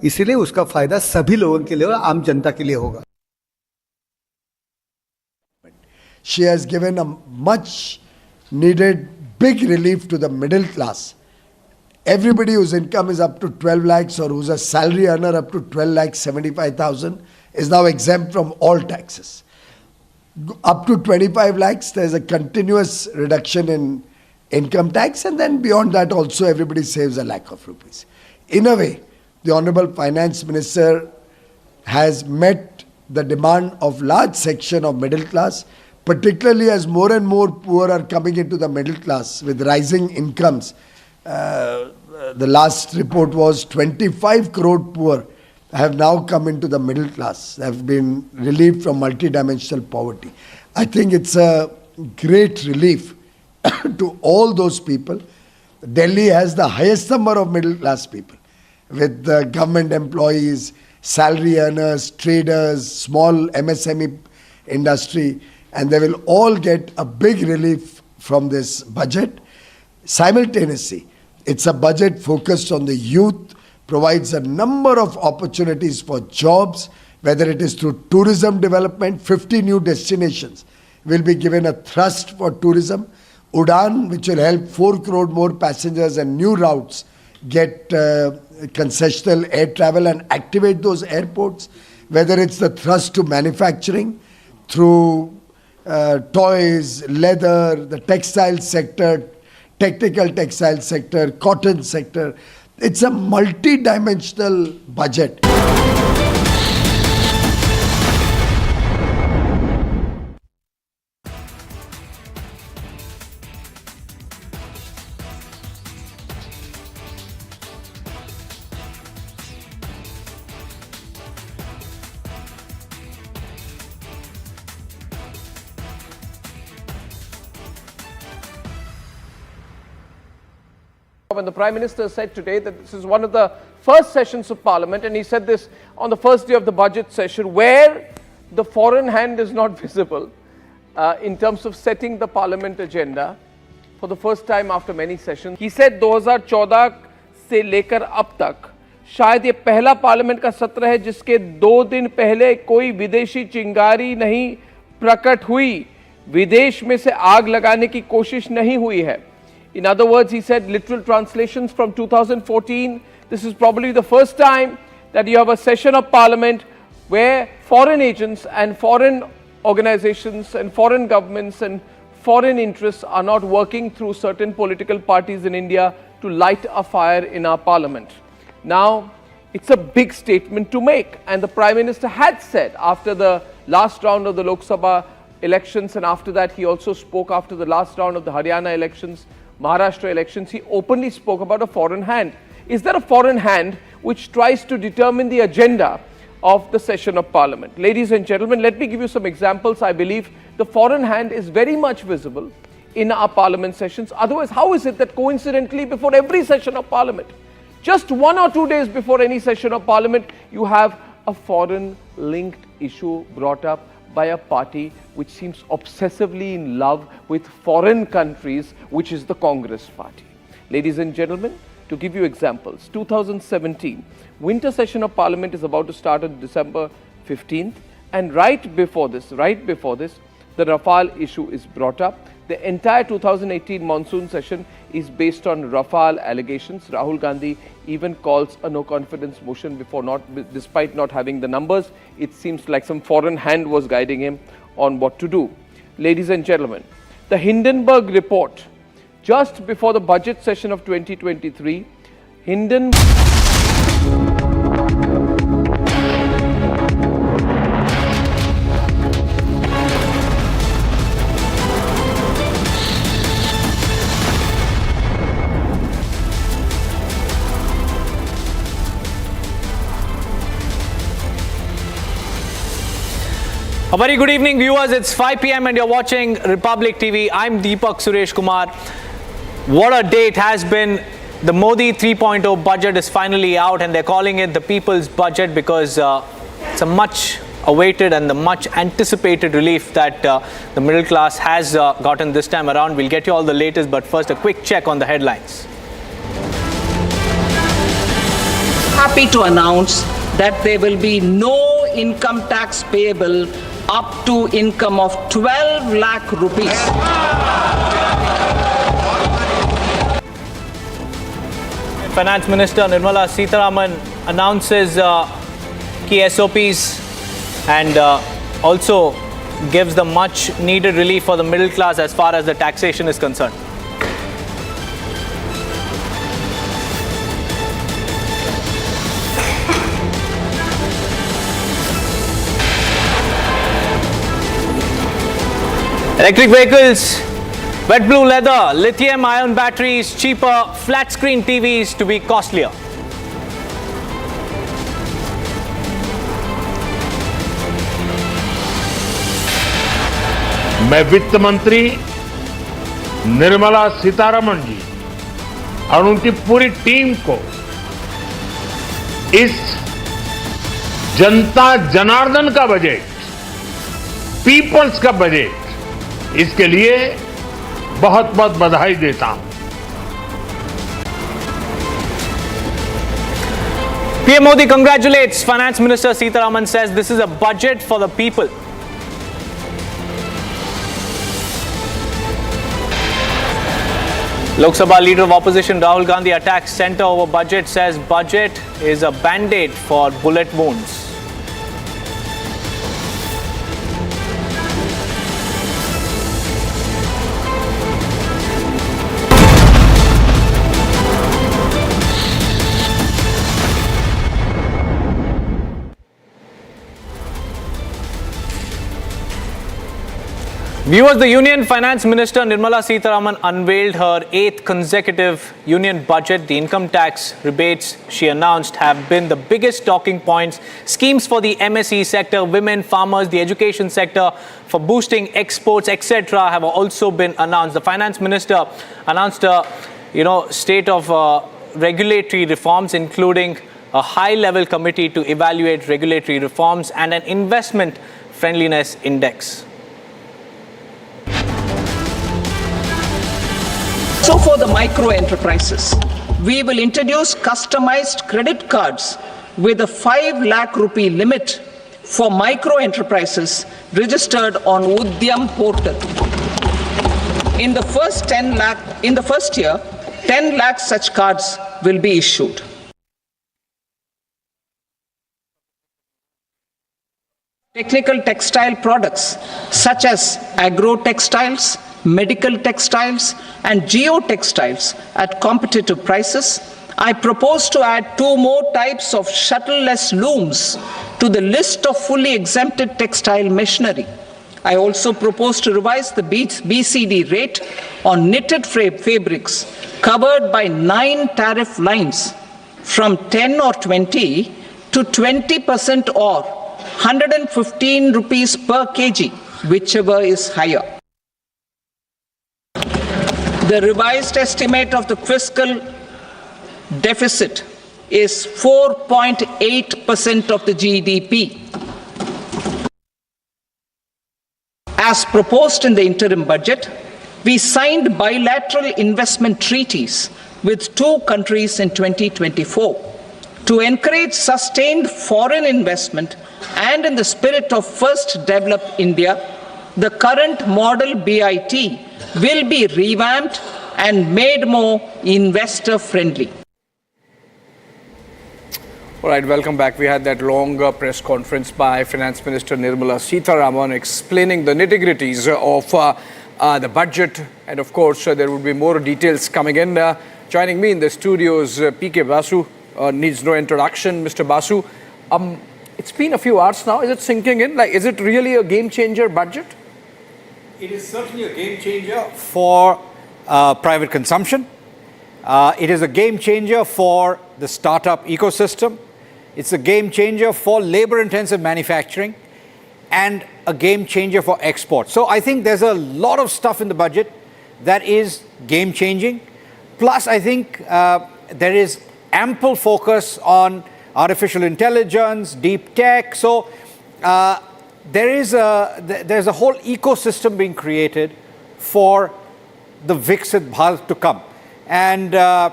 इसलिए उसका फायदा सभी लोगों के लिए, आम जनता के लिए होगा। She has given a much needed big relief to the middle class. Everybody whose income is up to 12 lakhs or who's a salary earner up to 12 lakhs 75,000 is now exempt from all taxes. Up to 25 lakhs there's a continuous reduction in income tax, and then beyond that also everybody saves a lakh of rupees. In a way, the Honorable Finance Minister has met the demand of large section of middle class, particularly as more and more poor are coming into the middle class with rising incomes. The last report was 25 crore poor have now come into the middle class, have been relieved from multidimensional poverty. I think it's a great relief to all those people. Delhi has the highest number of middle class people, with government employees, salary earners, traders, small MSME industry, and they will all get a big relief from this budget. Simultaneously, it's a budget focused on the youth, provides a number of opportunities for jobs, whether it is through tourism development. 50 new destinations will be given a thrust for tourism. Udan, which will help 4 crore more passengers and new routes get concessional air travel and activate those airports, whether it's the thrust to manufacturing through toys, leather, the textile sector, technical textile sector, cotton sector. It's a multi-dimensional budget. When the Prime Minister said today that this is one of the first sessions of Parliament, and he said this on the first day of the budget session, where the foreign hand is not visible in terms of setting the Parliament agenda for the first time after many sessions. He said 2014 से लेकर अब तक शायद ये पहला parliament का सत्र है जिसके 2 दिन पहले कोई विदेशी चिंगारी नहीं प्रकट हुई, विदेश में से आग लगाने की कोशिश नहीं हुई है. In other words, he said, literal translations from 2014, this is probably the first time that you have a session of Parliament where foreign agents and foreign organizations and foreign governments and foreign interests are not working through certain political parties in India to light a fire in our Parliament. Now, it's a big statement to make, and the Prime Minister had said after the last round of the Lok Sabha elections, and after that he also spoke after the last round of the Haryana elections, Maharashtra elections, he openly spoke about a foreign hand. Is there a foreign hand which tries to determine the agenda of the session of Parliament? Ladies and gentlemen, let me give you some examples. I believe the foreign hand is very much visible in our Parliament sessions. Otherwise, how is it that coincidentally before every session of Parliament, just 1 or 2 days before any session of Parliament, you have a foreign linked issue brought up by a party which seems obsessively in love with foreign countries, which is the Congress party. Ladies and gentlemen, to give you examples, 2017, winter session of Parliament is about to start on December 15th, and right before this, the Rafale issue is brought up. The entire 2018 monsoon session is based on Rafale allegations. Rahul Gandhi even calls a no-confidence motion despite not having the numbers. It seems like some foreign hand was guiding him on what to do. Ladies and gentlemen, the Hindenburg report, just before the budget session of 2023, A very good evening, viewers. It's 5 p.m. and you're watching Republic TV. I'm Deepak Suresh Kumar. What a day it has been. The Modi 3.0 budget is finally out, and they're calling it the people's budget because it's a much awaited and the much anticipated relief that the middle class has gotten this time around. We'll get you all the latest, but first a quick check on the headlines. Happy to announce that there will be no income tax payable up to income of 12 lakh rupees. Finance Minister Nirmala Sitharaman announces key SOPs and also gives the much needed relief for the middle class as far as the taxation is concerned. Electric vehicles, wet blue leather, lithium-ion batteries, cheaper, flat-screen TVs to be costlier. मैं वित्त मंत्री निर्मला सीतारमण जी और उनकी पूरी team को इस जनता जनार्दन का budget, peoples का बजट, इसके लिए बहुत बहुत बधाई देता हूं। PM Modi congratulates Finance Minister Sitharaman, says this is a budget for the people. Lok Sabha Leader of Opposition Rahul Gandhi attacks centre over budget, says budget is a band-aid for bullet wounds. Viewers, the Union Finance Minister Nirmala Sitharaman unveiled her 8th consecutive Union budget. The income tax rebates she announced have been the biggest talking points. Schemes for the MSE sector, women, farmers, the education sector, for boosting exports, etc. have also been announced. The Finance Minister announced a state of regulatory reforms, including a high-level committee to evaluate regulatory reforms and an investment friendliness index. So for the micro enterprises, we will introduce customized credit cards with a 5 lakh rupee limit for micro enterprises registered on Udyam portal. In the first year, 10 lakh such cards will be issued. Technical textile products such as agro-textiles, medical textiles and geotextiles at competitive prices. I propose to add 2 more types of shuttle-less looms to the list of fully exempted textile machinery. I also propose to revise the BCD rate on knitted fabrics covered by 9 tariff lines from 10 or 20 to 20% or 115 rupees per kg, whichever is higher. The revised estimate of the fiscal deficit is 4.8% of the GDP. As proposed in the interim budget, we signed bilateral investment treaties with 2 countries in 2024 to encourage sustained foreign investment, and in the spirit of First Develop India, the current model BIT will be revamped and made more investor friendly. All right, welcome back. We had that long press conference by Finance Minister Nirmala Sitharaman explaining the nitty-gritties of the budget, and of course there will be more details coming in. Joining me in the studios, PK Basu, needs no introduction. Mr. Basu, it's been a few hours now. Is it sinking in? Is it really a game-changer budget? It is certainly a game changer for private consumption. It is a game changer for the startup ecosystem. It's a game changer for labor-intensive manufacturing. and a game changer for export. So I think there's a lot of stuff in the budget that is game changing. Plus, I think there is ample focus on artificial intelligence, deep tech. So there's a whole ecosystem being created for the Viksit Bharat to come. And the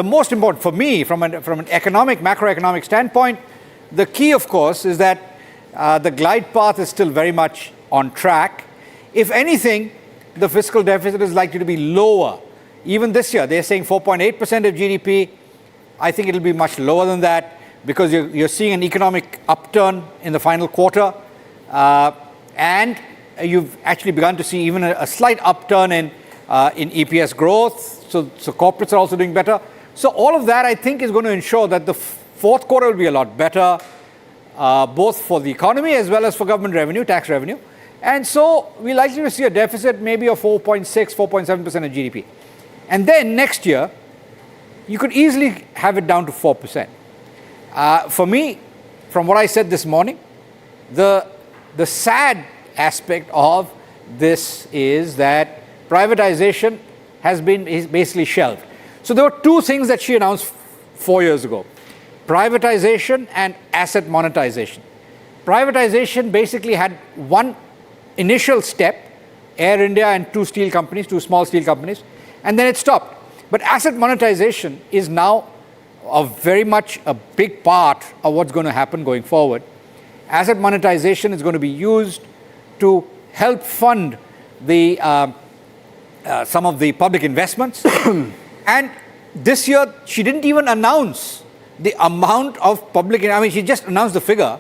most important for me, from an macroeconomic standpoint, the key, of course, is that the glide path is still very much on track. If anything, the fiscal deficit is likely to be lower. Even this year, they're saying 4.8% of GDP. I think it'll be much lower than that because you're seeing an economic upturn in the final quarter. And you've actually begun to see even a slight upturn in EPS growth. So corporates are also doing better. So all of that, I think, is going to ensure that the fourth quarter will be a lot better, both for the economy as well as for government revenue, tax revenue. And so we're likely to see a deficit maybe of 4.6, 4.7% of GDP. And then next year, you could easily have it down to 4%. For me, from what I said this morning, the sad aspect of this is that privatization is basically shelved. So there were two things that she announced 4 years ago: privatization and asset monetization. Privatization basically had one initial step, Air India and two small steel companies, and then it stopped. But asset monetization is now very much a big part of what's going to happen going forward. Asset monetization is going to be used to help fund some of the public investments. And this year, she didn't even announce the amount of she just announced the figure,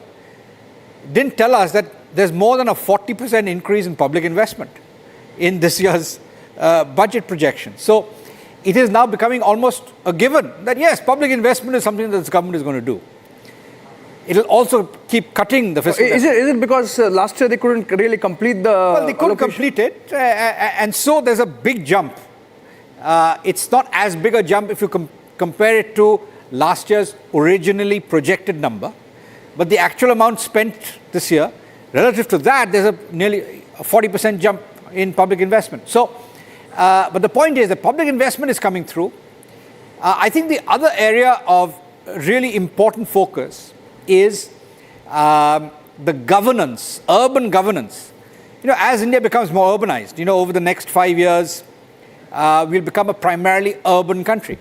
didn't tell us that there's more than a 40% increase in public investment in this year's budget projection. So it is now becoming almost a given that yes, public investment is something that this government is going to do. It'll also keep cutting the fiscal deficit. Is it because last year they couldn't really complete the Well, they couldn't complete it, and so there's a big jump. It's not as big a jump if you compare it to last year's originally projected number, but the actual amount spent this year, relative to that, there's nearly a 40% jump in public investment. So, but the point is that public investment is coming through. I think the other area of really important focus is the governance, urban governance. As India becomes more urbanized, over the next 5 years, we'll become a primarily urban country.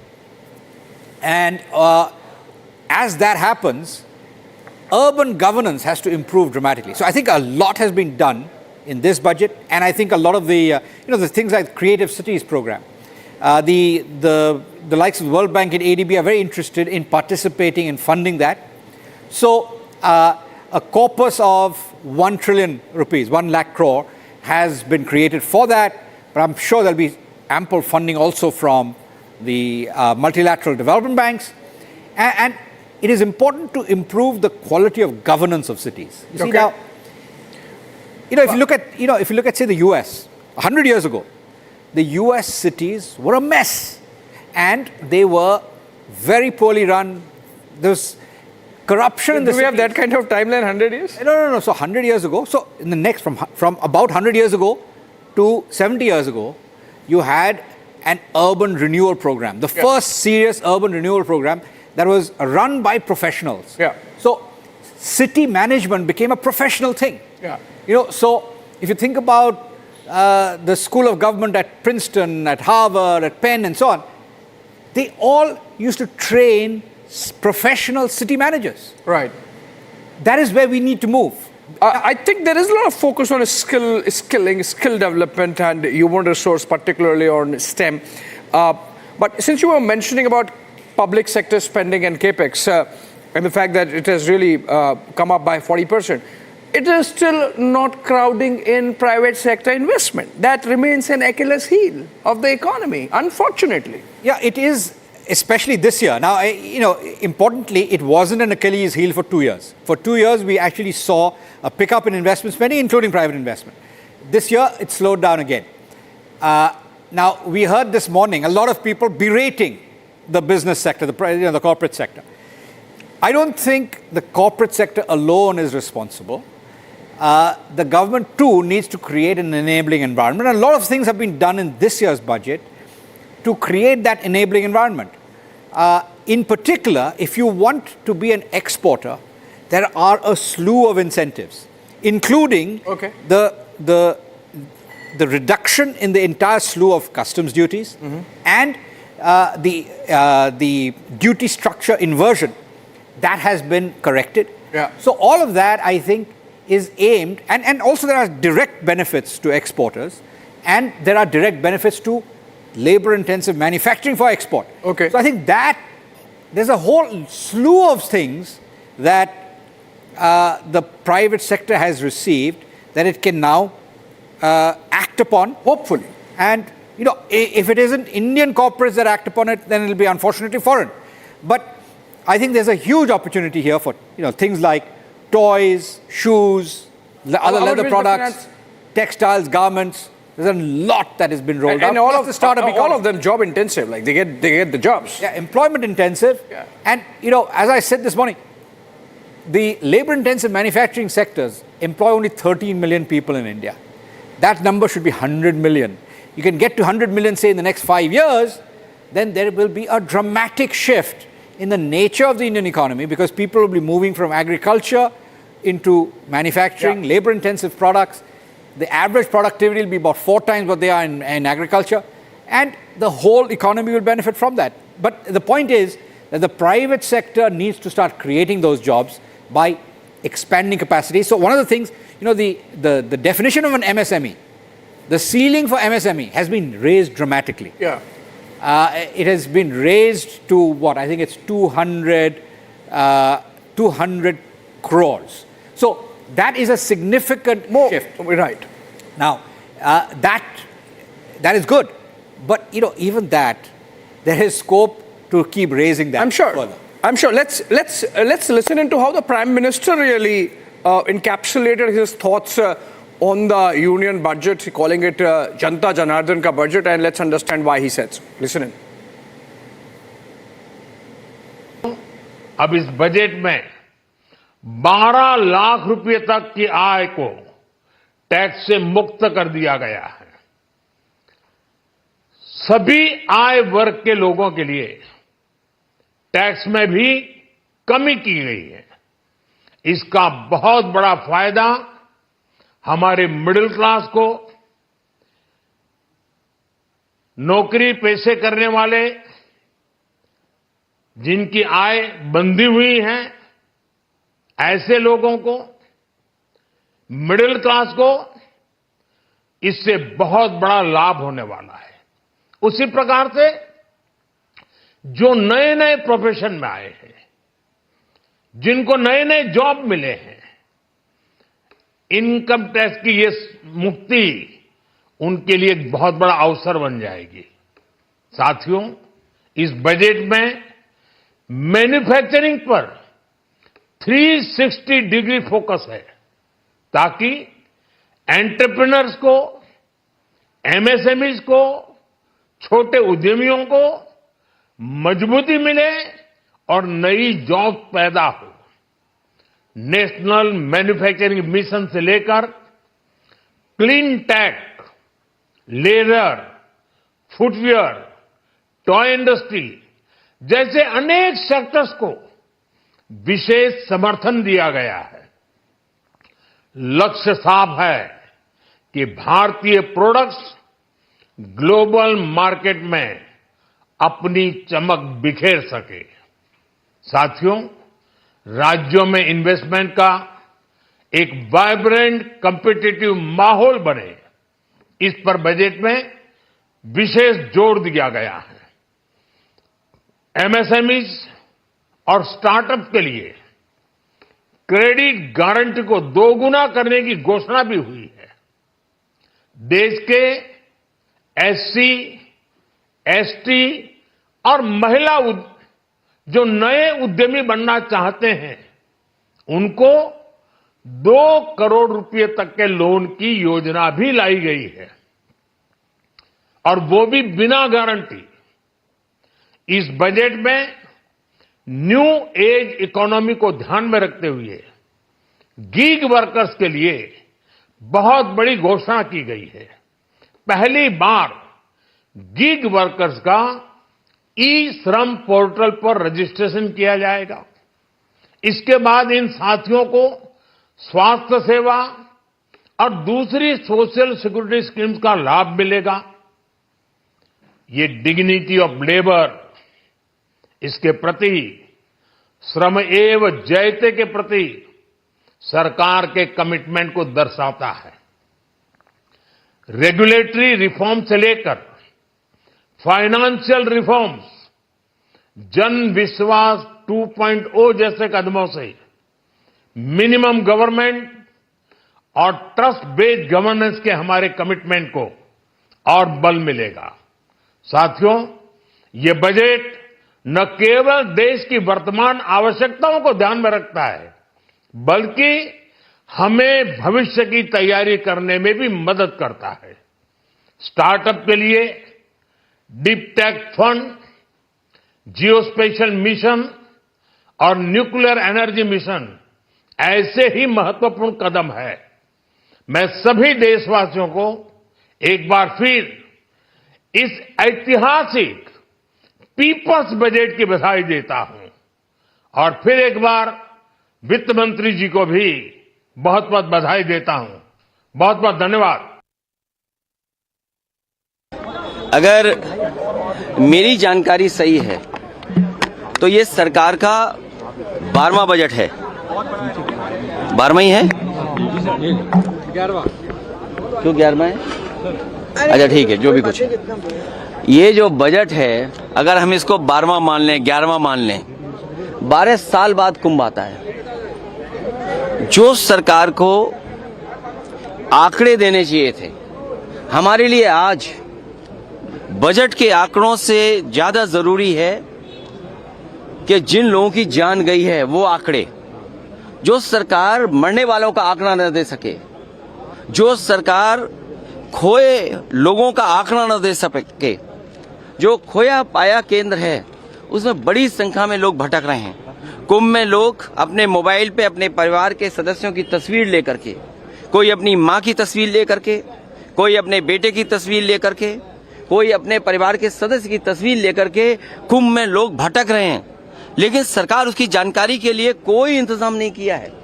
And as that happens, urban governance has to improve dramatically. So I think a lot has been done in this budget, and I think a lot of the things like Creative Cities program, the likes of the World Bank and ADB are very interested in participating in funding that. So a corpus of 1 trillion rupees, 1 lakh crore, has been created for that, but I'm sure there'll be ample funding also from the multilateral development banks. And it is important to improve the quality of governance of cities. You see now, if you look at say the US, 100 years ago, the US cities were a mess, and they were very poorly run. There's corruption in the cities. Do we have that kind of timeline, 100 years? No. So 100 years ago, so in the next, from about 100 years ago to 70 years ago, you had an urban renewal program, the first serious urban renewal program that was run by professionals. Yeah. So city management became a professional thing. Yeah. So if you think about the School of Government at Princeton, at Harvard, at Penn, and so on, they all used to train professional city managers. Right. That is where we need to move. I think there is a lot of focus on skill development and human resource, particularly on STEM. But since you were mentioning about public sector spending and capex, and the fact that it has really come up by 40%, it is still not crowding in private sector investment. That remains an Achilles heel of the economy, unfortunately. Yeah, it is, especially this year. Now, importantly, it wasn't an Achilles heel for 2 years. For 2 years, we actually saw a pickup in investment spending, including private investment. This year, it slowed down again. Now, we heard this morning a lot of people berating the business sector, the corporate sector. I don't think the corporate sector alone is responsible. The government too needs to create an enabling environment. And a lot of things have been done in this year's budget to create that enabling environment. In particular, if you want to be an exporter, there are a slew of incentives, including the reduction in the entire slew of customs duties and the duty structure inversion that has been corrected. So all of that, I think, is aimed, and also there are direct benefits to exporters, and there are direct benefits to labor-intensive manufacturing for export. So I think that there's a whole slew of things that the private sector has received that it can now act upon, hopefully. And, you know, if it isn't Indian corporates that act upon it, then it'll be unfortunately foreign. But I think there's a huge opportunity here for, you know, things like toys, shoes, other leather products, textiles, garments. There's a lot that has been rolled out. And all of the startup, all of them job intensive. Like they get the jobs. Yeah, employment intensive. And you know, as I said this morning, the labor intensive manufacturing sectors employ only 13 million people in India. That number should be 100 million. You can get to 100 million, say, in the next 5 years, then there will be a dramatic shift in the nature of the Indian economy, because people will be moving from agriculture into manufacturing, labor-intensive products. The average productivity will be about 4 times what they are in agriculture, and the whole economy will benefit from that. But the point is that the private sector needs to start creating those jobs by expanding capacity. So one of the things, you know, the definition of an MSME, the ceiling for MSME has been raised dramatically. It has been raised to what? I think it's 200 crores. So that is a significant shift. Right. Now, that is good. But, you know, even that, there is scope to keep raising that further. I'm sure. Let's listen into how the Prime Minister really encapsulated his thoughts on the union budget, calling it Janata Janardan ka budget, and let's understand why he said so. Listen in. अब इस budget में 12 लाख रुपए तक की आय को tax से मुक्त कर दिया गया है। सभी आय वर्ग के लोगों के लिए टैक्स में भी कमी की गई है। इसका बहुत बड़ा फायदा हमारे मिडिल क्लास को, नौकरी पेशे करने वाले, जिनकी आय बंधी हुई है, ऐसे लोगों को, मिडिल क्लास को इससे बहुत बड़ा लाभ होने वाला है। उसी प्रकार से जो नए नए प्रोफेशन में आए हैं, जिनको नए नए जॉब मिले हैं, इनकम टैक्स की ये मुक्ति उनके लिए एक बहुत बड़ा अवसर बन जाएगी। साथियों, इस बजट में मैन्युफैक्चरिंग पर 360 डिग्री फोकस है, ताकि एंटरप्रेन्योर्स को, एमएसएमईज को, छोटे उद्यमियों को मजबूती मिले और नई जॉब पैदा हो। नेशनल मैन्युफैक्चरिंग मिशन से लेकर clean tech, leather, footwear, toy industry जैसे अनेक सेक्टर्स को विशेष समर्थन दिया गया है। लक्ष्य साफ है कि भारतीय प्रोडक्ट्स ग्लोबल मार्केट में अपनी चमक बिखेर सके। साथियों, राज्यों में इन्वेस्टमेंट का एक वाइब्रेंट कॉम्पिटिटिव माहौल बने, इस पर बजट में विशेष जोर दिया गया है। एमएसएमईज और स्टार्टअप के लिए क्रेडिट गारंटी को दोगुना करने की घोषणा भी हुई है। देश के एससी, एसटी और महिला जो नए उद्यमी बनना चाहते हैं, उनको 2 करोड़ रुपए तक के लोन की योजना भी लाई गई है, और वो भी बिना गारंटी। इस बजट में न्यू एज इकोनॉमी को ध्यान में रखते हुए गीग वर्कर्स के लिए बहुत बड़ी घोषणा की गई है। पहली बार गीग वर्कर्स का ई श्रम पोर्टल पर रजिस्ट्रेशन किया जाएगा। इसके बाद इन साथियों को स्वास्थ्य सेवा और दूसरी सोशल सिक्योरिटी स्कीम्स का लाभ मिलेगा। ये डिग्निटी ऑफ लेबर, इसके प्रति श्रम एव जयते के प्रति सरकार के कमिटमेंट को दर्शाता है। रेगुलेटरी रिफॉर्म से लेकर फाइनेंशियल रिफॉर्म्स, जन विश्वास 2.0 जैसे कदमों से मिनिमम गवर्नमेंट और ट्रस्ट बेस्ड गवर्नेंस के हमारे कमिटमेंट को और बल मिलेगा। साथियों, ये बजट न केवल देश की वर्तमान आवश्यकताओं को ध्यान में रखता है, बल्कि हमें भविष्य की तैयारी करने में भी मदद करता है। स्टार्टअप के लिए deep tech fund, geospatial mission और न्यूक्लियर एनर्जी मिशन ऐसे ही महत्वपूर्ण कदम है। मैं सभी देशवासियों को एक बार फिर इस ऐतिहासिक पीपल्स बजट की बधाई देता हूं और फिर एक बार वित्त मंत्री जी को भी बहुत बहुत बधाई देता हूं। बहुत बहुत धन्यवाद। अगर मेरी जानकारी सही है तो ये सरकार का 12वां बजट है। 12वां ही है? 11वां। क्यों 11वां है? अच्छा ठीक है, जो भी कुछ है। ये जो बजट है, अगर हम इसको 12वां मान लें, 11वां मान लें, 12 साल बाद कुंभ आता है। जो सरकार को आंकड़े देने चाहिए थे, हमारे लिए आज बजट के आंकड़ों से ज्यादा जरूरी है कि जिन लोगों की जान गई है वो आंकड़े। जो सरकार मरने वालों का आंकड़ा न दे सके, जो सरकार खोए लोगों का आंकड़ा न दे सके, जो खोया पाया केंद्र है उसमें बड़ी संख्या में लोग भटक रहे हैं। कुंभ में लोग अपने मोबाइल पे अपने परिवार के सदस्यों की तस्वीर लेकर के, कोई अपनी माँ की तस्वीर लेकर के, कोई अपने बेटे की तस्वीर लेकर के, कोई अपने परिवार के सदस्य की तस्वीर लेकर के कुंभ में लोग भटक रहे हैं, लेकिन सरकार उसकी जानकारी के लिए कोई इंतजाम नहीं किया है।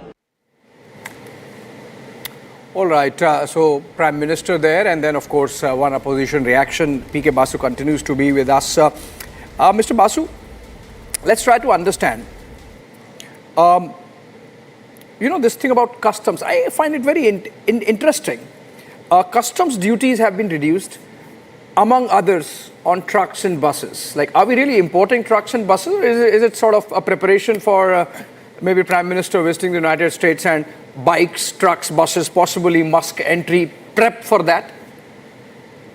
All right, so Prime Minister there, and then of course one opposition reaction. P.K. Basu continues to be with us. Mr. Basu, let's try to understand. This thing about customs, I find it very interesting. Customs duties have been reduced, among others, on trucks and buses. Like, are we really importing trucks and buses, or is it sort of a preparation for maybe Prime Minister visiting the United States and bikes, trucks, buses, possibly Musk entry, prep for that?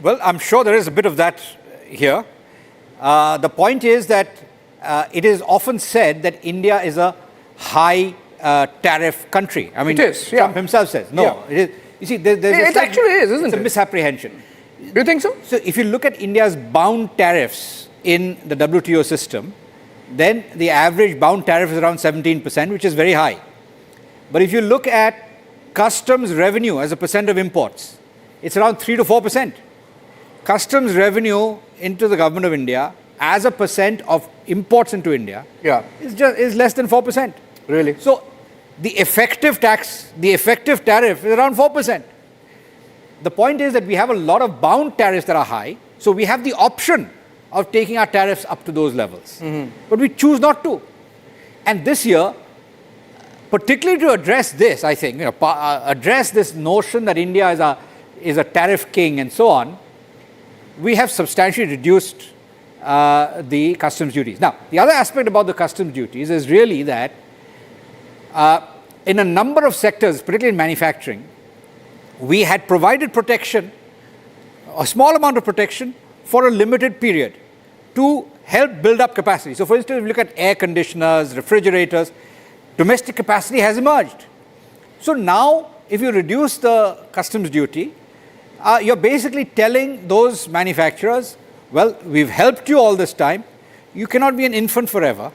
Well, I'm sure there is a bit of that here. The point is that it is often said that India is a high tariff country. I mean, it is, yeah. Trump himself says. No, Yeah. it is. You see, there's It actually is, isn't it's it? a misapprehension. Do you think so? So if you look at India's bound tariffs in the WTO system, then the average bound tariff is around 17%, which is very high. But if you look at customs revenue as a percent of imports, it's around 3 to 4%. Customs revenue into the government of India as a percent of imports into India is less than 4%. Really? So the effective tax, the effective tariff is around 4%. The point is that we have a lot of bound tariffs that are high, so we have the option of taking our tariffs up to those levels. But we choose not to. And this year, particularly to address this, I think, address this notion that India is a tariff king and so on, we have substantially reduced the customs duties. Now, the other aspect about the customs duties is really that in a number of sectors, particularly in manufacturing, we had provided protection, a small amount of protection, for a limited period to help build up capacity. So, for instance, if you look at air conditioners, refrigerators, domestic capacity has emerged. So now, if you reduce the customs duty, you're basically telling those manufacturers, well, we've helped you all this time, you cannot be an infant forever.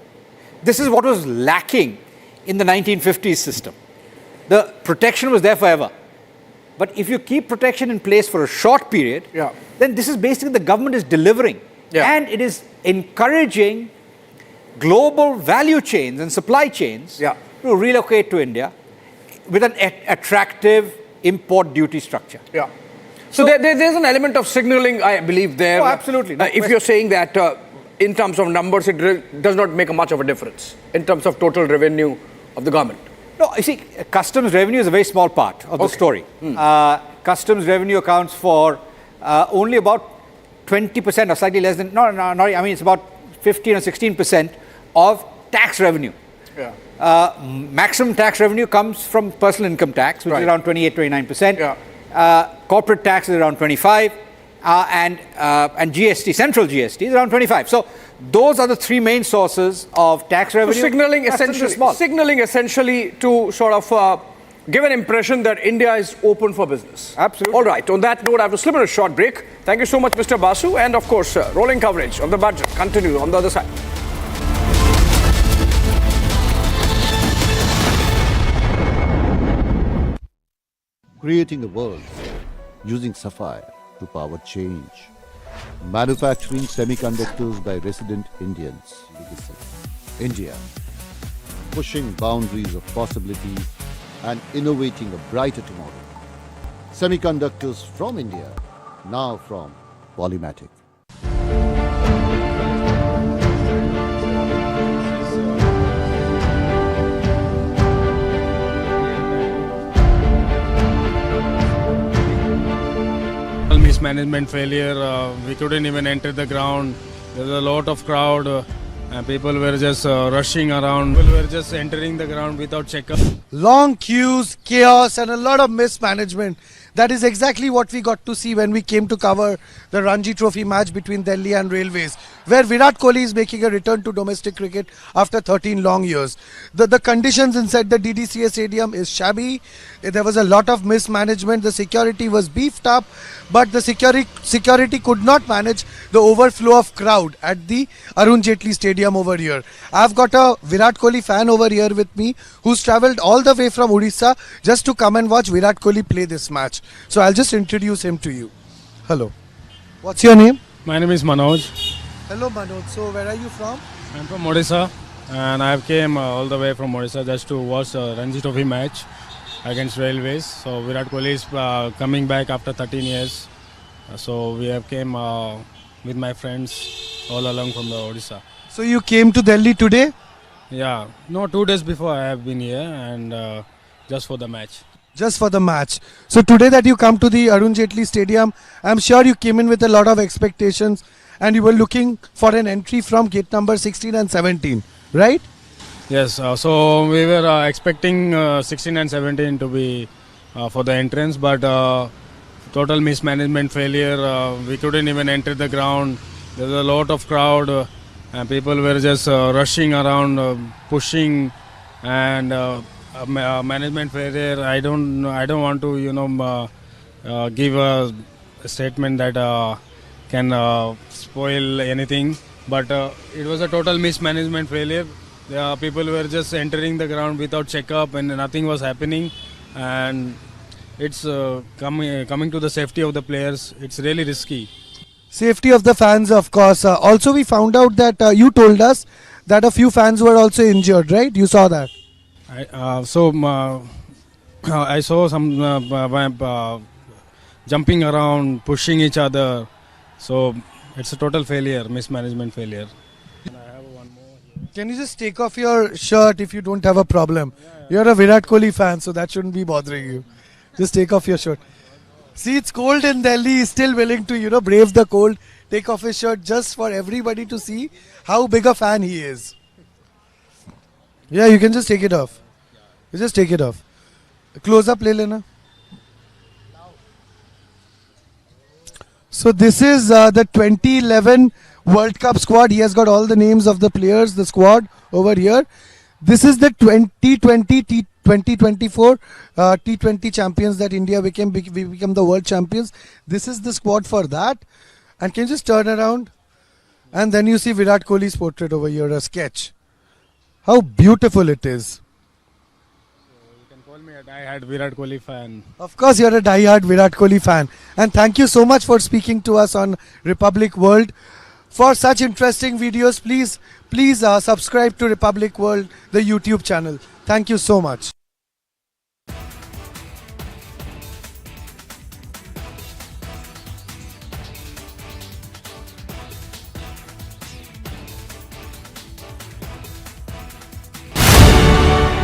This is what was lacking in the 1950s system. The protection was there forever. But if you keep protection in place for a short period, then this is basically the government is delivering. And it is encouraging global value chains and supply chains to relocate to India with an attractive import duty structure. So there's an element of signaling, I believe, there. Oh, absolutely. No if you're saying that in terms of numbers, it does not make much of a difference in terms of total revenue of the government. No, you see, customs revenue is a very small part of the story. Customs revenue accounts for only about 20% or slightly less than, I mean, it's about 15 or 16% of tax revenue. Maximum tax revenue comes from personal income tax, which is around 28-29%. Corporate tax is around 25%, and GST, central GST, is around 25%. So those are the three main sources of tax revenue. So signaling essentially to sort of give an impression that India is open for business. Absolutely. All right. On that note, I have to slip in a short break. Thank you so much, Mr. Basu, and of course, rolling coverage of the budget continues on the other side. Creating a world using sapphire to power change. Manufacturing semiconductors by resident Indians. India, pushing boundaries of possibility and innovating a brighter tomorrow. Semiconductors from India, now from Polymatic. Mismanagement failure, we couldn't even enter the ground. There's a lot of crowd and people were just rushing around. People were just entering the ground without checkup. Long queues, chaos and a lot of mismanagement. That is exactly what we got to see when we came to cover the Ranji Trophy match between Delhi and Railways, where Virat Kohli is making a return to domestic cricket after 13 long years. The conditions inside the DDCA stadium is shabby. There was a lot of mismanagement. The security was beefed up, but the security could not manage the overflow of crowd at the Arun Jaitley Stadium over here. I've got a Virat Kohli fan over here with me who's travelled all the way from Odisha just to come and watch Virat Kohli play this match. So I'll just introduce him to you. Hello. What's your name? My name is Manoj. Hello Manoj. So where are you from? I'm from Odisha and I came all the way from Odisha just to watch the Ranji Trophy match against Railways. So Virat Kohli is coming back after 13 years. So we have came with my friends all along from the Odisha. So you came to Delhi today? Yeah. No, 2 days before I have been here and just for the match. Just for the match. So today that you come to the Arun Jaitley Stadium, I'm sure you came in with a lot of expectations and you were looking for an entry from gate number 16 and 17, right? Yes, so we were expecting 16 and 17 to be for the entrance, but total mismanagement failure. We couldn't even enter the ground. There's a lot of crowd and people were just rushing around, pushing and management failure. I don't want to give a statement that can spoil anything, but it was a total mismanagement failure. People were just entering the ground without checkup and nothing was happening, and it's coming to the safety of the players. It's really risky. Safety of the fans, of course. Also we found out that you told us that a few fans were also injured, right? You saw that? I saw some jumping around, pushing each other. So it's a total failure, mismanagement failure. Can you just take off your shirt if you don't have a problem? You're a Virat Kohli fan, so that shouldn't be bothering you. Just take off your shirt. See, it's cold in Delhi. He's still willing to, brave the cold, take off his shirt just for everybody to see how big a fan he is. Yeah, you can just take it off. You just take it off. Close up, le lena. So this is the 2011 World Cup squad. He has got all the names of the players, the squad over here. This is the 2020 2024 T20 champions that India became. We become the world champions. This is the squad for that. And can you just turn around? And then you see Virat Kohli's portrait over here, a sketch. how beautiful it is. I had Virat Kohli fan. Of course, you're a die-hard Virat Kohli fan. And thank you so much for speaking to us on Republic World. For such interesting videos, please subscribe to Republic World, the YouTube channel. Thank you so much.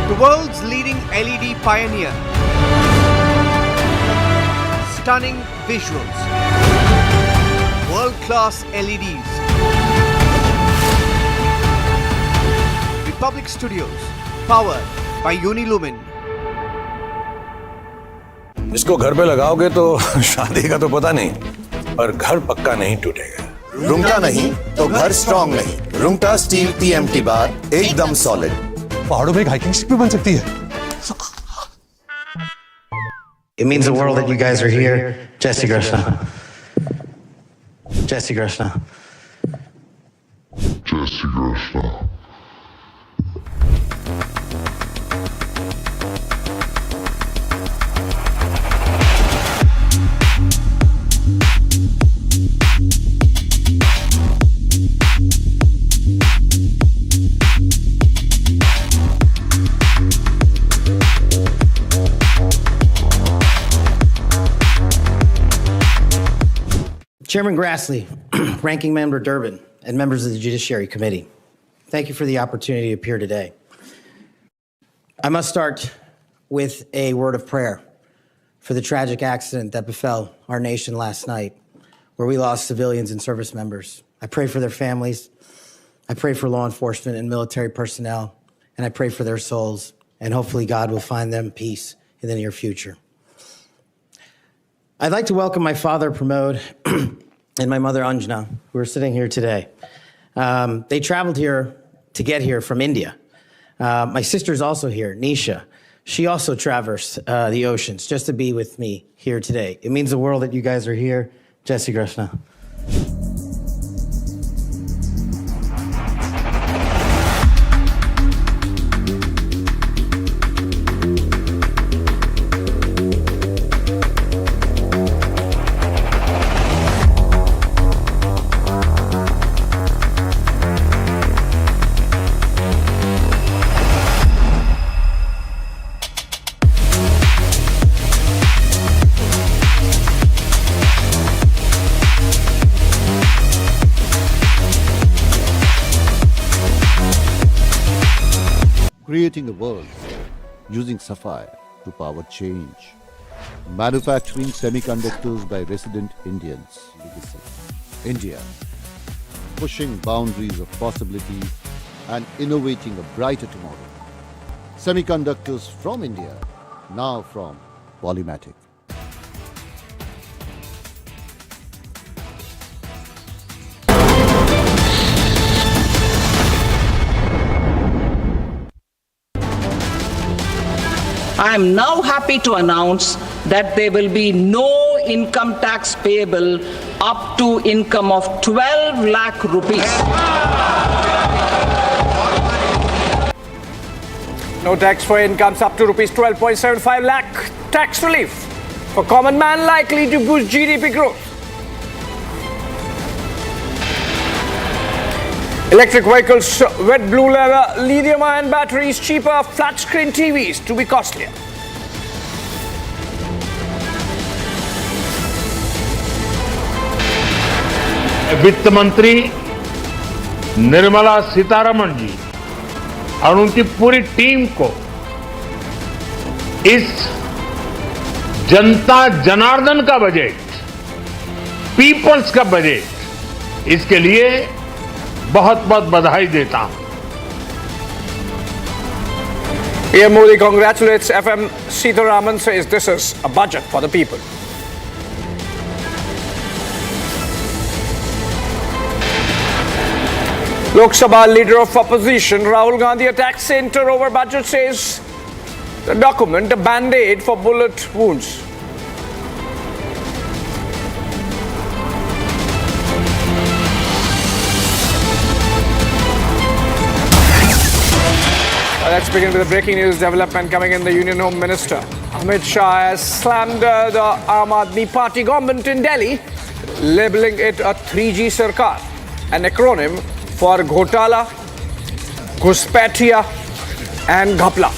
The world's leading LED pioneer. Stunning visuals. World-class LEDs. Republic Studios. Powered by Unilumin. इसको घर पे लगाओगे तो शादी का तो पता नहीं, पर घर पक्का नहीं टूटेगा। रूंगटा नहीं तो घर स्ट्रॉन्ग नहीं। रूंगटा स्टील TMT बार एकदम सॉलिड। पहाड़ों में एक हाइकिंग शिप भी बन सकती है। It means the world that you guys are here. Jai Shri Krishna. Jai Shri Krishna. Jai Shri Krishna. Chairman Grassley, Ranking Member Durbin, and members of the Judiciary Committee, thank you for the opportunity to appear today. I must start with a word of prayer for the tragic accident that befell our nation last night, where we lost civilians and service members. I pray for their families. I pray for law enforcement and military personnel, and I pray for their souls, and hopefully God will find them peace in the near future. I'd like to welcome my father, Pramod, and my mother, Anjana, who are sitting here today. They traveled here to get here from India. My sister's also here, Nisha. She also traversed the oceans just to be with me here today. It means the world that you guys are here. Jai Shri Krishna. Creating a world using sapphire to power change. Manufacturing semiconductors by resident Indians. India, pushing boundaries of possibility and innovating a brighter tomorrow. Semiconductors from India, now from Polymatic. I am now happy to announce that there will be no income tax payable up to income of 12 lakh rupees. No tax for incomes up to rupees 12.75 lakh. Tax relief for common man likely to boost GDP growth. Electric vehicles, wet blue leather, lithium-ion batteries cheaper, flat screen TVs to be costlier. वित्त मंत्री निर्मला सीतारमण जी और उनकी पूरी team को इस जनता जनार्दन का budget, peoples का budget, इसके लिए बहुत बहुत बधाई देता हूं। PM Modi congratulates FM Sitharaman, says this is a budget for the people. Lok Sabha leader of opposition Rahul Gandhi attacks centre over budget, says the document a band-aid for bullet wounds. Let's begin with the breaking news development coming in. The Union Home Minister Amit Shah has slammed the Aam Aadmi Party government in Delhi, labeling it a 3G Sarkar, an acronym for Ghotala, Ghuspatia and Ghapla.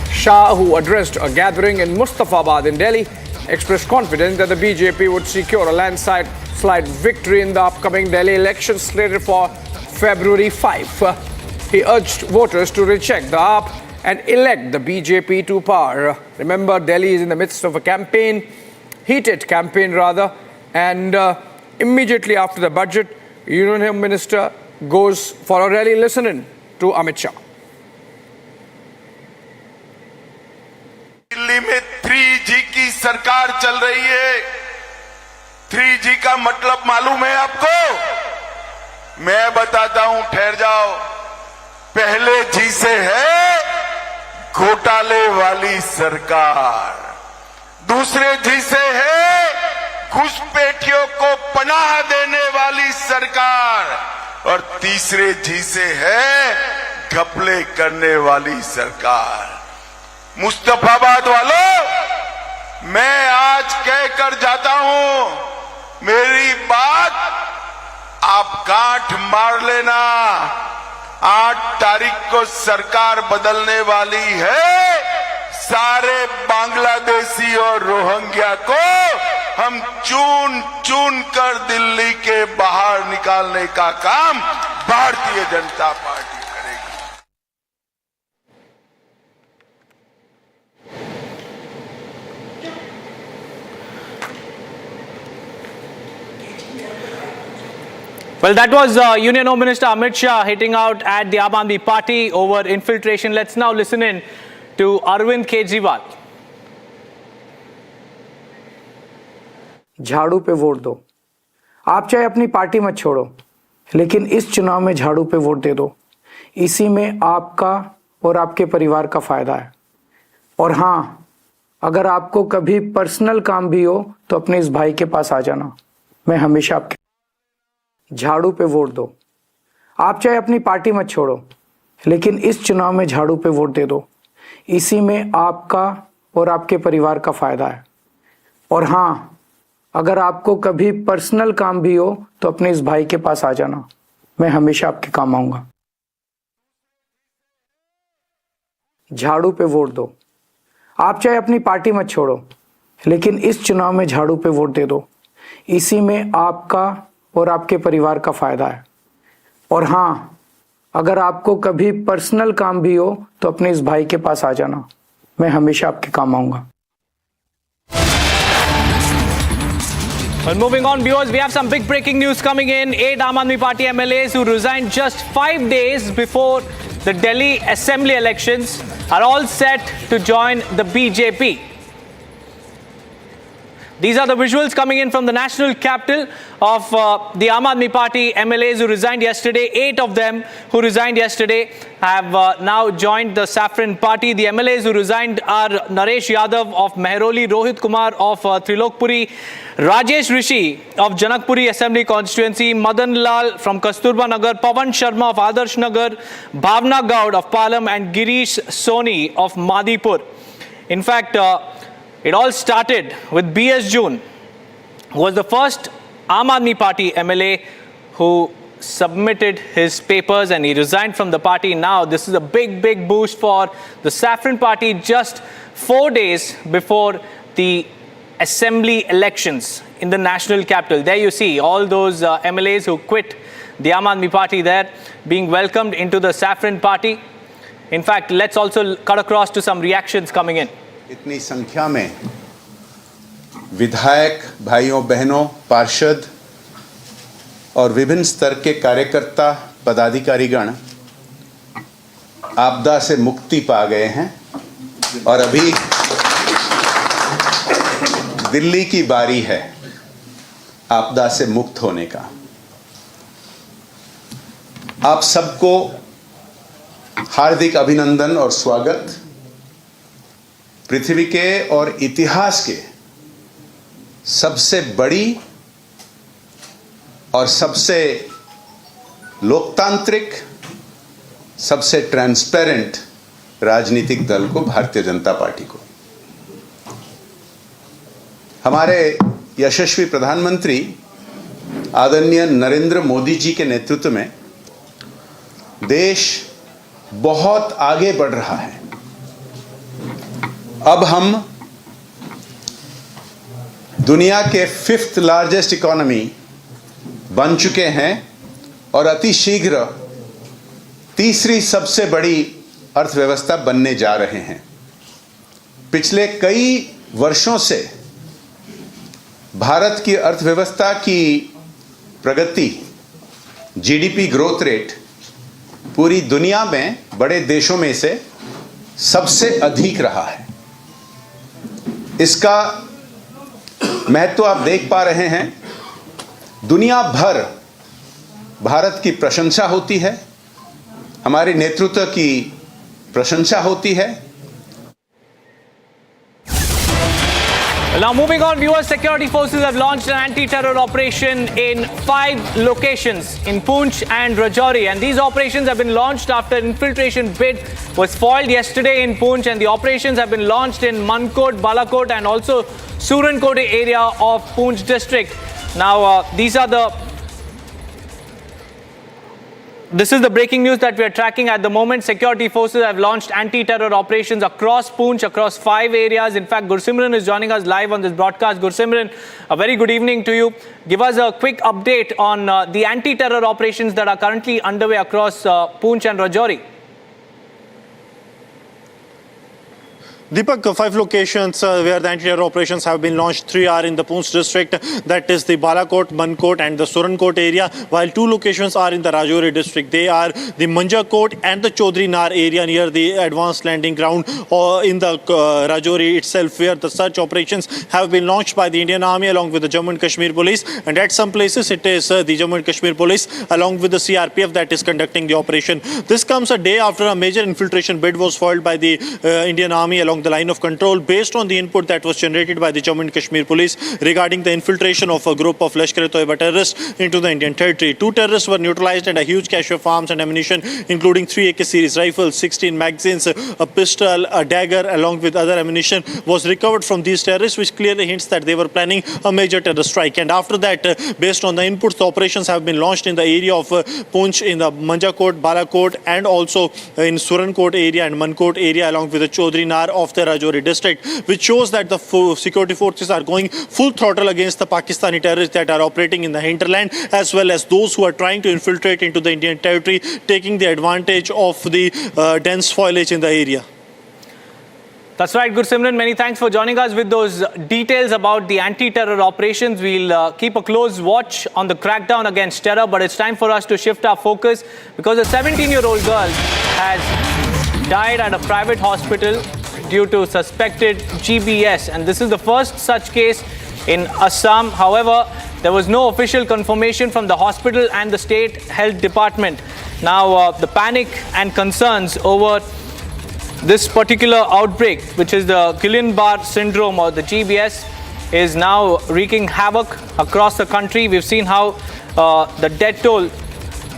Shah, who addressed a gathering in Mustafabad in Delhi, expressed confidence that the BJP would secure a landslide victory in the upcoming Delhi elections slated for February 5. He urged voters to reject the AAP and elect the BJP to power. Remember, Delhi is in the midst of a heated campaign rather, and immediately after the budget, Union Home Minister goes for a rally. Listening to Amit Shah. Delhi में 3G की सरकार चल रही है। 3G का मतलब मालूम है आपको? मैं बताता हूं, ठहर जाओ। पहले जी से है घोटाले वाली सरकार, दूसरे जी से है घुसपैठियों को पनाह देने वाली सरकार, और तीसरे जी से है घपले करने वाली सरकार। मुस्तफाबाद वालों, मैं आज कहकर जाता हूं, मेरी बात आप गांठ मार लेना। 8 तारीख को सरकार बदलने वाली है। सारे बांग्लादेशी और रोहिंग्या को हम चून चून कर दिल्ली के बाहर निकालने का काम भारतीय जनता पार्टी करेगी। Well, that was Union Home Minister Amit Shah hitting out at the Aam Aadmi Party over infiltration. Let's now listen in to Arvind Kejriwal. झाड़ू पे वोट दो। आप चाहे अपनी पार्टी मत छोड़ो, लेकिन इस चुनाव में झाड़ू पे वोट दे दो। इसी में आपका और आपके परिवार का फायदा है। और हाँ, अगर आपको कभी पर्सनल काम भी हो तो अपने इस भाई के पास आ जाना। मैं हमेशा आपके झाड़ू पे वोट दो। आप चाहे अपनी पार्टी मत छोड़ो, लेकिन इस चुनाव में झाड़ू पे वोट दे दो। इसी में आपका और आपके परिवार का फायदा है। और हाँ, अगर आपको कभी पर्सनल काम भी हो तो अपने इस भाई के पास आ जाना। मैं हमेशा आपके काम आऊंगा। झाड़ू पे वोट दो। आप चाहे अपनी पार्टी मत छोड़ो, लेकिन इस चुनाव में झाड़ू पे वोट दे दो। इसी में आपका और आपके परिवार का फायदा है। और हाँ, अगर आपको कभी पर्सनल काम भी हो तो अपने इस भाई के पास आ जाना। मैं हमेशा आपके काम आऊंगा। Well, moving on, viewers, we have some big breaking news coming in. 8 Aam Aadmi Party MLAs who resigned just 5 days before the Delhi Assembly elections are all set to join the BJP. These are the visuals coming in from the national capital of the Aam Aadmi Party MLAs who resigned yesterday. 8 of them who resigned yesterday have now joined the Saffron Party. The MLAs who resigned are Naresh Yadav of Mehroli, Rohit Kumar of Trilokpuri, Rajesh Rishi of Janakpuri Assembly Constituency, Madan Lal from Kasturba Nagar, Pawan Sharma of Adarsh Nagar, Bhavna Gaud of Palam and Girish Soni of Madipur. In fact, it all started with B.S. June, who was the first Aam Aadmi Party MLA who submitted his papers and he resigned from the party. Now, this is a big, big boost for the Saffron Party just 4 days before the assembly elections in the national capital. There you see all those MLAs who quit the Aam Aadmi Party there being welcomed into the Saffron Party. In fact, let's also cut across to some reactions coming in. इतनी संख्या में विधायक भाइयों बहनों, पार्षद और विभिन्न स्तर के कार्यकर्ता पदाधिकारीगण आपदा से मुक्ति पा गए हैं और अभी दिल्ली की बारी है आपदा से मुक्त होने का। आप सबको हार्दिक अभिनंदन और स्वागत। पृथ्वी के और इतिहास के सबसे बड़ी और सबसे लोकतांत्रिक, सबसे ट्रांसपेरेंट राजनीतिक दल को, भारतीय जनता पार्टी को। हमारे यशस्वी प्रधानमंत्री आदरणीय नरेंद्र मोदी जी के नेतृत्व में देश बहुत आगे बढ़ रहा है। अब हम दुनिया के 5th लार्जेस्ट इकोनॉमी बन चुके हैं और अति शीघ्र तीसरी सबसे बड़ी अर्थव्यवस्था बनने जा रहे हैं। पिछले कई वर्षों से भारत की अर्थव्यवस्था की प्रगति, जीडीपी ग्रोथ रेट पूरी दुनिया में बड़े देशों में से सबसे अधिक रहा है। इसका महत्व आप देख पा रहे हैं। दुनिया भर भारत की प्रशंसा होती है, हमारे नेतृत्व की प्रशंसा होती है। Now moving on, viewers, security forces have launched an anti-terror operation in 5 locations in Poonch and Rajouri, and these operations have been launched after an infiltration bid was foiled yesterday in Poonch, and the operations have been launched in Mankot, Balakot and also Surankote area of Poonch district. Now this is the breaking news that we are tracking at the moment. Security forces have launched anti-terror operations across Poonch, across 5 areas. In fact, Gursimran is joining us live on this broadcast. Gursimran, a very good evening to you. Give us a quick update on the anti-terror operations that are currently underway across Poonch and Rajouri. Deepak, 5 locations where the anti-terror operations have been launched. 3 are in the Poonch district, that is the Balakot, Mankot and the Surankote area, while 2 locations are in the Rajouri district. They are the Manjakot and the Chaudhry Nar area near the advanced landing ground or in the Rajouri itself, where the search operations have been launched by the Indian Army along with the Jammu and Kashmir Police, and at some places it is the Jammu and Kashmir Police along with the CRPF that is conducting the operation. This comes a day after a major infiltration bid was foiled by the Indian Army along the line of control based on the input that was generated by the Jammu and Kashmir Police regarding the infiltration of a group of Lashkar-e-Toiba terrorists into the Indian territory. 2 terrorists were neutralized and a huge cache of arms and ammunition, including 3 AK series rifles, 16 magazines, a pistol, a dagger along with other ammunition was recovered from these terrorists, which clearly hints that they were planning a major terror strike. And after that, based on the inputs, the operations have been launched in the area of Poonch, in the Manjakot, Balakot and also in Surankote area and Mankot area along with the Chaudhry Nar of the Rajouri district, which shows that the security forces are going full throttle against the Pakistani terrorists that are operating in the hinterland, as well as those who are trying to infiltrate into the Indian territory, taking the advantage of the dense foliage in the area. That's right, Gursimran. Many thanks for joining us with those details about the anti-terror operations. We'll keep a close watch on the crackdown against terror, but it's time for us to shift our focus because a 17-year-old girl has died at a private hospital due to suspected GBS, and this is the first such case in Assam. However, there was no official confirmation from the hospital and the state health department. Now, the panic and concerns over this particular outbreak, which is the Guillain-Barré syndrome or the GBS, is now wreaking havoc across the country. We've seen how the death toll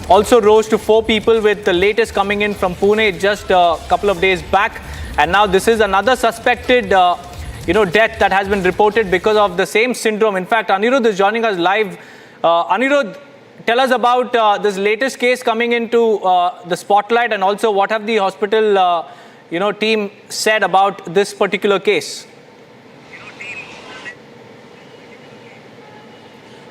also rose to 4 people, with the latest coming in from Pune just a couple of days back. And now this is another suspected death that has been reported because of the same syndrome. In fact, Anirudh is joining us live. Anirudh, tell us about this latest case coming into the spotlight, and also what have the hospital team said about this particular case.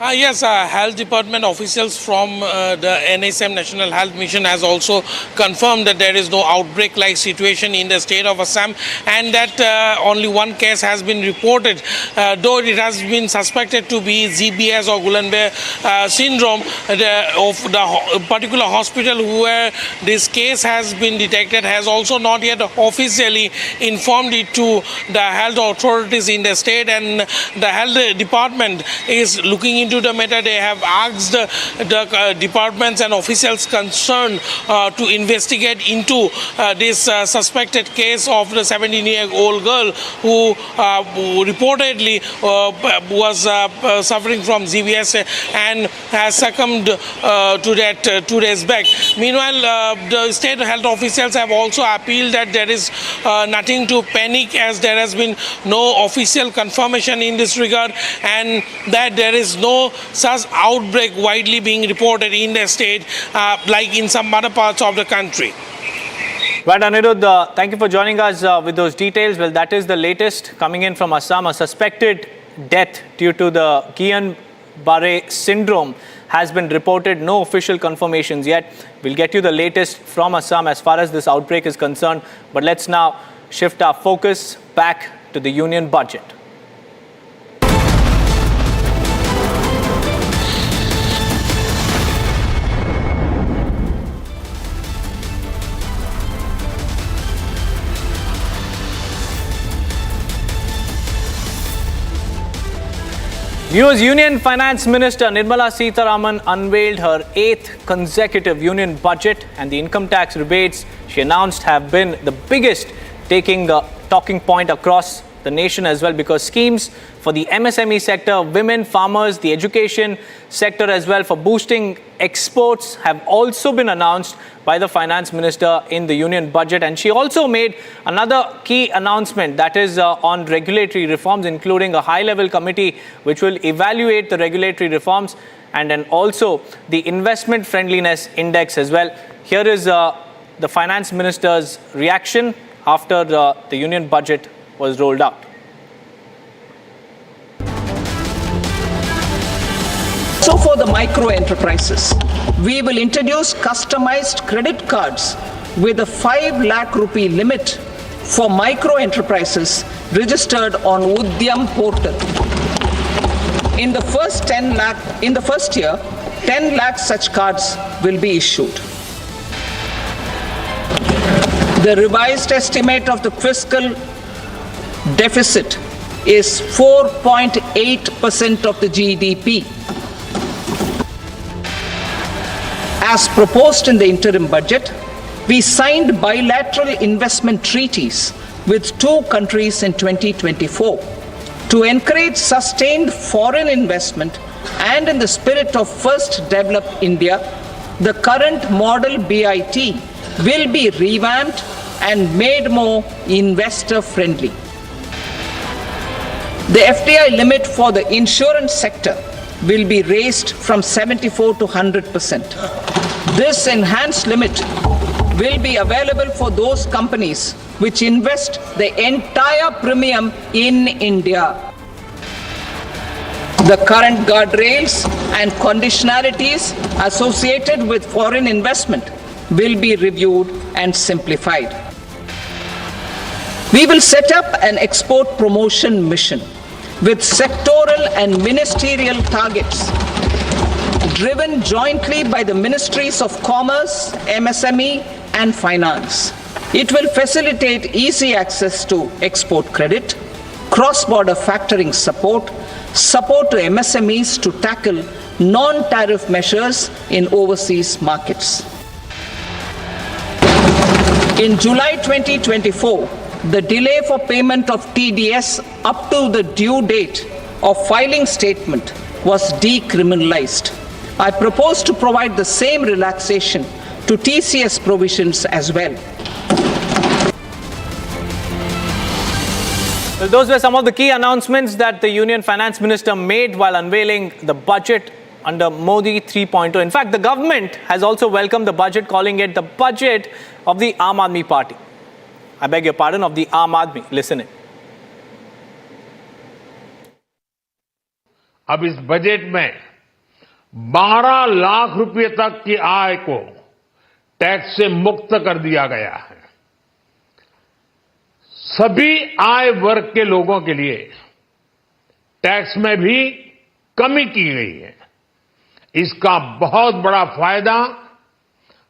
Yes, health department officials from the NSM National Health Mission has also confirmed that there is no outbreak-like situation in the state of Assam, and that only 1 case has been reported, though it has been suspected to be GBS or Guillain-Barré syndrome. Of the particular hospital where this case has been detected has also not yet officially informed it to the health authorities in the state, and the health department is looking into the matter. They have asked the departments and officials concerned to investigate into this suspected case of the 17-year-old girl who reportedly was suffering from GBS and has succumbed to that 2 days back. Meanwhile, the state health officials have also appealed that there is nothing to panic, as there has been no official confirmation in this regard, and that there is no such outbreak widely being reported in the state like in some other parts of the country. Right, Anirudh, thank you for joining us with those details. Well, that is the latest coming in from Assam. A suspected death due to the Guillain-Barré syndrome has been reported. No official confirmations yet. We'll get you the latest from Assam as far as this outbreak is concerned. But let's now shift our focus back to the union budget. US Union Finance Minister Nirmala Sitharaman unveiled her 8th consecutive union budget, and the income tax rebates she announced have been the biggest, taking the talking point across the nation as well, because schemes for the MSME sector, women, farmers, the education sector as well, for boosting exports have also been announced by the finance minister in the union budget. And she also made another key announcement, that is on regulatory reforms, including a high-level committee which will evaluate the regulatory reforms, and then also the investment friendliness index as well. Here is the finance minister's reaction after the union budget was rolled out. So for the micro enterprises, we will introduce customized credit cards with a 5 lakh rupee limit for micro enterprises registered on Udyam portal. In the first year, 10 lakh such cards will be issued. The revised estimate of the fiscal deficit is 4.8% of the GDP. As proposed in the interim budget, we signed bilateral investment treaties with 2 countries in 2024 to encourage sustained foreign investment, and in the spirit of First Develop India, the current model BIT will be revamped and made more investor friendly. The FDI limit for the insurance sector will be raised from 74 to 100%. This enhanced limit will be available for those companies which invest the entire premium in India. The current guardrails and conditionalities associated with foreign investment will be reviewed and simplified. We will set up an export promotion mission with sectoral and ministerial targets driven jointly by the Ministries of Commerce, MSME and Finance. It will facilitate easy access to export credit, cross-border factoring support, support to MSMEs to tackle non-tariff measures in overseas markets. In July 2024, the delay for payment of TDS up to the due date of filing statement was decriminalized. I propose to provide the same relaxation to TCS provisions as well. Well, those were some of the key announcements that the Union Finance Minister made while unveiling the budget under Modi 3.0. In fact, the government has also welcomed the budget, calling it the budget of the Aam Aadmi Party. I beg your pardon, of the Aam Aadmi. Listen in. अब इस budget में 12 लाख रुपए तक की आय को tax से मुक्त कर दिया गया है। सभी आय वर्ग के लोगों के लिए टैक्स में भी कमी की गई है। इसका बहुत बड़ा फायदा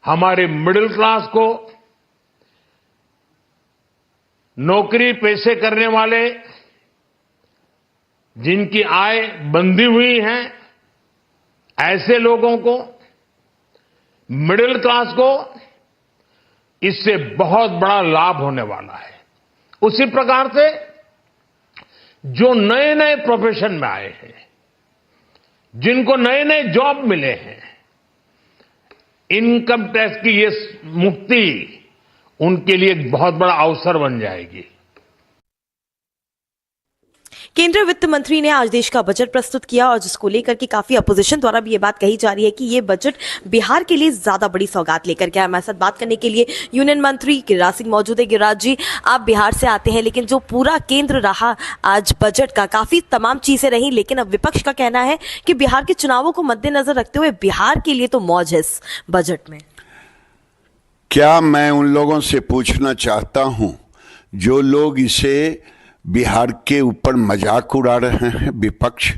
हमारे मिडिल क्लास को, नौकरी पेशे करने वाले जिनकी आय बंधी हुई है ऐसे लोगों को, मिडिल क्लास को इससे बहुत बड़ा लाभ होने वाला है। उसी प्रकार से जो नए नए प्रोफेशन में आए हैं, जिनको नए नए जॉब मिले हैं, इनकम टैक्स की ये मुक्ति उनके लिए एक बहुत बड़ा अवसर बन जाएगी। केंद्रीय वित्त मंत्री ने आज देश का बजट प्रस्तुत किया और जिसको लेकर के काफी अपोजिशन द्वारा भी ये बात कही जा रही है कि ये बजट बिहार के लिए ज्यादा बड़ी सौगात लेकर के आया। हमारे साथ बात करने के लिए यूनियन मंत्री गिरिराज सिंह मौजूद है। गिरिराज जी, आप बिहार से आते हैं, लेकिन जो पूरा केंद्र रहा आज बजट का, काफी तमाम चीजें रही, लेकिन अब विपक्ष का कहना है कि बिहार के चुनावों को मद्देनजर रखते हुए बिहार के लिए तो मौज है इस बजट में। क्या मैं उन लोगों से पूछना चाहता हूं जो लोग इसे बिहार के ऊपर मजाक उड़ा रहे हैं, विपक्ष,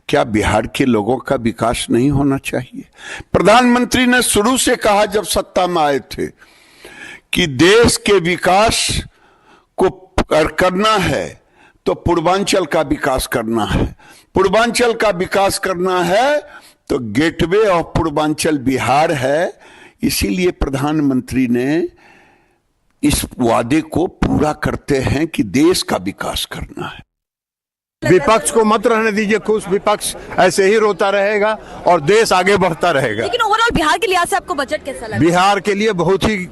क्या बिहार के लोगों का विकास नहीं होना चाहिए? प्रधानमंत्री ने शुरू से कहा जब सत्ता में आए थे कि देश के विकास को करना है तो पूर्वांचल का विकास करना है, पूर्वांचल का विकास करना है तो गेटवे ऑफ पूर्वांचल बिहार है। इसीलिए प्रधानमंत्री ने इस वादे को पूरा करते हैं कि देश का विकास करना है। विपक्ष को मत रहने दीजिए खुश, विपक्ष ऐसे ही रोता रहेगा और देश आगे बढ़ता रहेगा। लेकिन ओवरऑल बिहार के लिहाज से आपको बजट कैसा लगा? बिहार के लिए बहुत ही,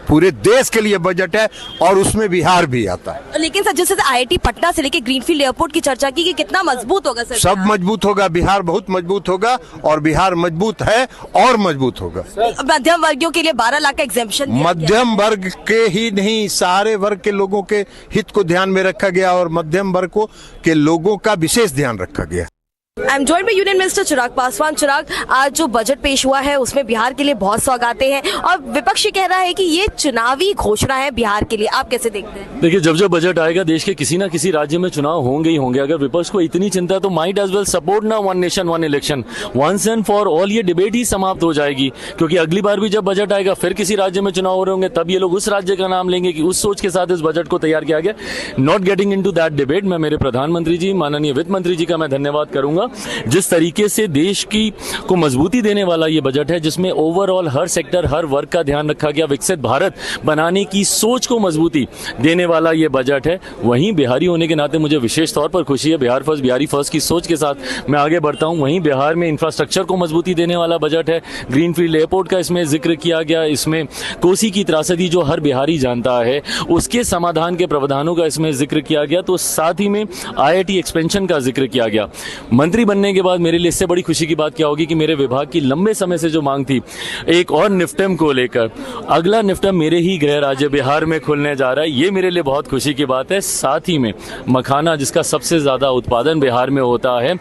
पूरे देश के लिए बजट है और उसमें बिहार भी आता है। लेकिन सर, जैसे IIT पटना से लेके ग्रीनफील्ड एयरपोर्ट की चर्चा की कि कितना मजबूत होगा सर? सब मजबूत होगा, बिहार बहुत मजबूत होगा और बिहार मजबूत है और मजबूत होगा। मध्यम वर्गियों के लिए 12 लाख का एग्जेम्पन, मध्यम वर्ग के ही नहीं, सारे वर्ग के लोगों के हित को ध्यान में रखा गया और मध्यम वर्ग के लोगों का विशेष ध्यान रखा गया। I am joined by union minister Chirag Paswan. Chirag, आज जो बजट पेश हुआ है उसमें बिहार के लिए बहुत सौगातें हैं और विपक्ष कह रहा है कि ये चुनावी घोषणा है बिहार के लिए, आप कैसे देखते हैं? देखिए, जब जब बजट आएगा देश के किसी ना किसी राज्य में चुनाव होंगे ही होंगे। अगर विपक्ष को इतनी चिंता है तो माइट एज वेल सपोर्ट ना one nation one election, once and for all. ये डिबेट ही समाप्त हो जाएगी, क्योंकि अगली बार भी जब बजट आएगा फिर किसी राज्य में चुनाव हो रहे होंगे, तब ये लोग उस राज्य का नाम लेंगे कि उस सोच के साथ इस बजट को तैयार किया गया। Not getting in to that debate, मैं मेरे प्रधानमंत्री जी, माननीय वित्त मंत्री जी का मैं धन्यवाद करूंगा। जिस तरीके से देश की को मजबूती देने वाला ये बजट है, जिसमें ओवरऑल हर सेक्टर, हर वर्ग का ध्यान रखा गया, विकसित भारत बनाने की सोच को मजबूती देने वाला ये बजट है। वहीं बिहारी होने के नाते मुझे विशेष तौर पर खुशी है, बिहार फर्स्ट, बिहारी फर्स्ट की सोच के साथ मैं आगे बढ़ता हूं। वहीं बिहार में इंफ्रास्ट्रक्चर को मजबूती देने वाला बजट है। ग्रीनफील्ड एयरपोर्ट का इसमें जिक्र किया गया, इसमें कोसी की त्रासदी जो हर बिहारी जानता है उसके समाधान के प्रावधानों का इसमें जिक्र किया गया। तो साथ ही में IIT एक्सपेंशन का जिक्र किया गया। मंत्री बनने के बाद मेरे लिए इससे बड़ी खुशी की बात क्या होगी कि मेरे विभाग की लंबे समय से जो मांग थी एक और निफ्टम को लेकर, अगला निफ्टम मेरे ही गृह राज्य बिहार में खुलने जा रहा है। ये मेरे लिए बहुत खुशी की बात है। साथ ही में मखाना, जिसका सबसे ज्यादा उत्पादन बिहार में होता है,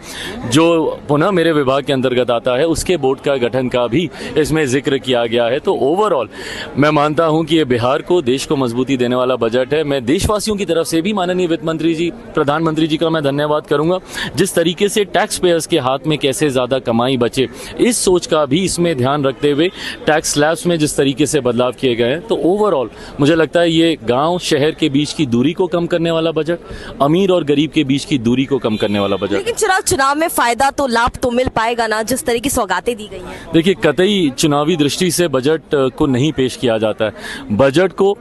जो पुनः मेरे विभाग के अंतर्गत आता है, उसके बोर्ड का गठन का भी इसमें जिक्र किया गया है। तो ओवरऑल मैं मानता हूं कि ये बिहार को, देश को मजबूती देने वाला बजट है। मैं देशवासियों की तरफ से भी माननीय वित्त मंत्री जी, प्रधानमंत्री जी का मैं धन्यवाद करूंगा। जिस तरीके से टैक्स पेयर्स के हाथ में कैसे ज्यादा कमाई बचे, इस सोच का भी इसमें ध्यान रखते हुए टैक्स स्लैब्स में जिस तरीके से बदलाव किए गए हैं, तो ओवरऑल मुझे लगता है ये गांव शहर के बीच की दूरी को कम करने वाला बजट, अमीर और गरीब के बीच की दूरी को कम करने वाला बजट। लेकिन चुनाव में फायदा तो, लाभ तो मिल पाएगा ना, जिस तरह की सौगातें दी गई हैं? देखिए, कतई चुनावी दृष्टि से बजट को नहीं पेश किया जाता है। बजट को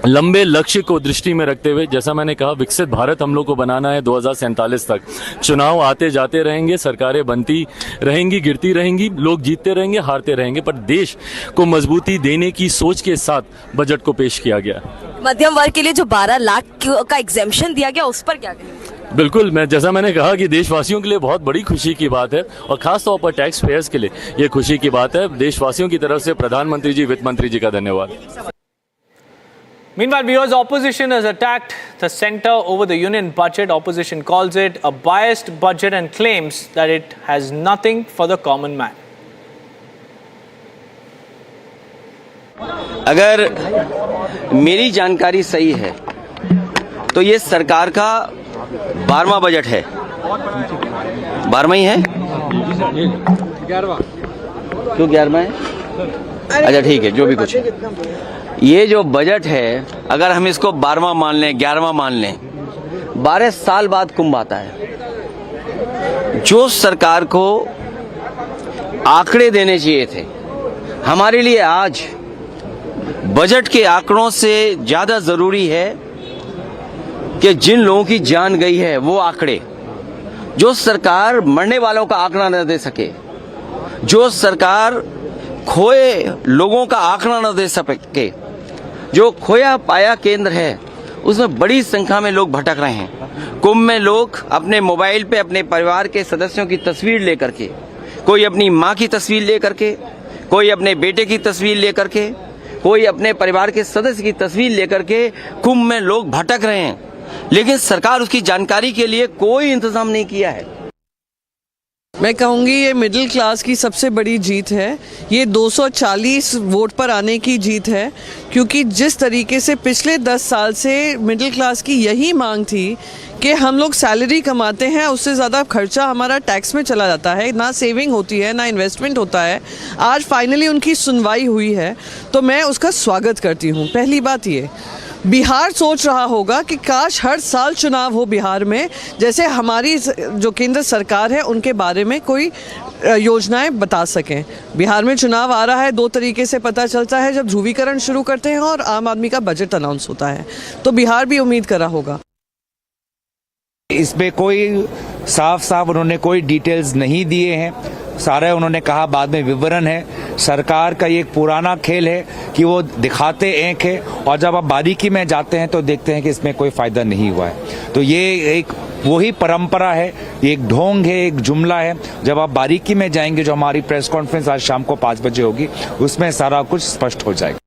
लंबे लक्ष्य को दृष्टि में रखते हुए, जैसा मैंने कहा, विकसित भारत हम लोग को बनाना है 2047 तक। चुनाव आते जाते रहेंगे, सरकारें बनती रहेंगी, गिरती रहेंगी, लोग जीतते रहेंगे, हारते रहेंगे, पर देश को मजबूती देने की सोच के साथ बजट को पेश किया गया। मध्यम वर्ग के लिए जो 12 लाख का एग्जेम्पशन दिया गया, उस पर क्या कहेंगे? बिल्कुल, जैसा मैंने कहा कि देशवासियों के लिए बहुत बड़ी खुशी की बात है और खास तौर पर टैक्स पेयर्स के लिए ये खुशी की बात है। देशवासियों की तरफ से प्रधानमंत्री जी, वित्त मंत्री जी का धन्यवाद। Meanwhile, viewers, opposition has attacked the centre over the union budget. Opposition calls it a biased budget and claims that it has nothing for the common man. अगर मेरी जानकारी सही है तो ये सरकार का 12वां बजट है। 12वां ही है? 11वां। क्यों 11वां है? अच्छा ठीक है, जो भी कुछ है। ये जो बजट है, अगर हम इसको 12वां मान लें, 11वां मान लें, 12 साल बाद कुंभ आता है। जो सरकार को आंकड़े देने चाहिए थे। हमारे लिए आज बजट के आंकड़ों से ज्यादा जरूरी है कि जिन लोगों की जान गई है वो आंकड़े। जो सरकार मरने वालों का आंकड़ा न दे सके, जो सरकार खोए लोगों का आंकड़ा न दे सके, जो खोया पाया केंद्र है उसमें बड़ी संख्या में लोग भटक रहे हैं। कुंभ में लोग अपने मोबाइल पे अपने परिवार के सदस्यों की तस्वीर लेकर के, कोई अपनी माँ की तस्वीर लेकर के, कोई अपने बेटे की तस्वीर लेकर के, कोई अपने परिवार के सदस्य की तस्वीर लेकर के कुंभ में लोग भटक रहे हैं, लेकिन सरकार उसकी जानकारी के लिए कोई इंतजाम नहीं किया है। मैं कहूँगी ये मिडिल क्लास की सबसे बड़ी जीत है। ये 240 वोट पर आने की जीत है, क्योंकि जिस तरीके से पिछले 10 साल से मिडिल क्लास की यही मांग थी कि हम लोग सैलरी कमाते हैं, उससे ज़्यादा खर्चा हमारा टैक्स में चला जाता है, ना सेविंग होती है ना इन्वेस्टमेंट होता है। आज फाइनली उनकी सुनवाई हुई है, तो मैं उसका स्वागत करती हूँ। पहली बात ये, बिहार सोच रहा होगा कि काश हर साल चुनाव हो बिहार में, जैसे हमारी जो केंद्र सरकार है उनके बारे में कोई योजनाएं बता सकें। बिहार में चुनाव आ रहा है, 2 तरीके से पता चलता है, जब ध्रुवीकरण शुरू करते हैं और आम आदमी का बजट अनाउंस होता है। तो बिहार भी उम्मीद कर रहा होगा। इसमें कोई साफ उन्होंने कोई डिटेल्स नहीं दिए हैं, सारे उन्होंने कहा बाद में विवरण है। सरकार का ये एक पुराना खेल है कि वो दिखाते एक है और जब आप बारीकी में जाते हैं तो देखते हैं कि इसमें कोई फायदा नहीं हुआ है। तो ये एक वही परंपरा है, एक ढोंग है, एक जुमला है। जब आप बारीकी में जाएंगे, जो हमारी प्रेस कॉन्फ्रेंस आज शाम को 5 बजे होगी, उसमें सारा कुछ स्पष्ट हो जाएगा।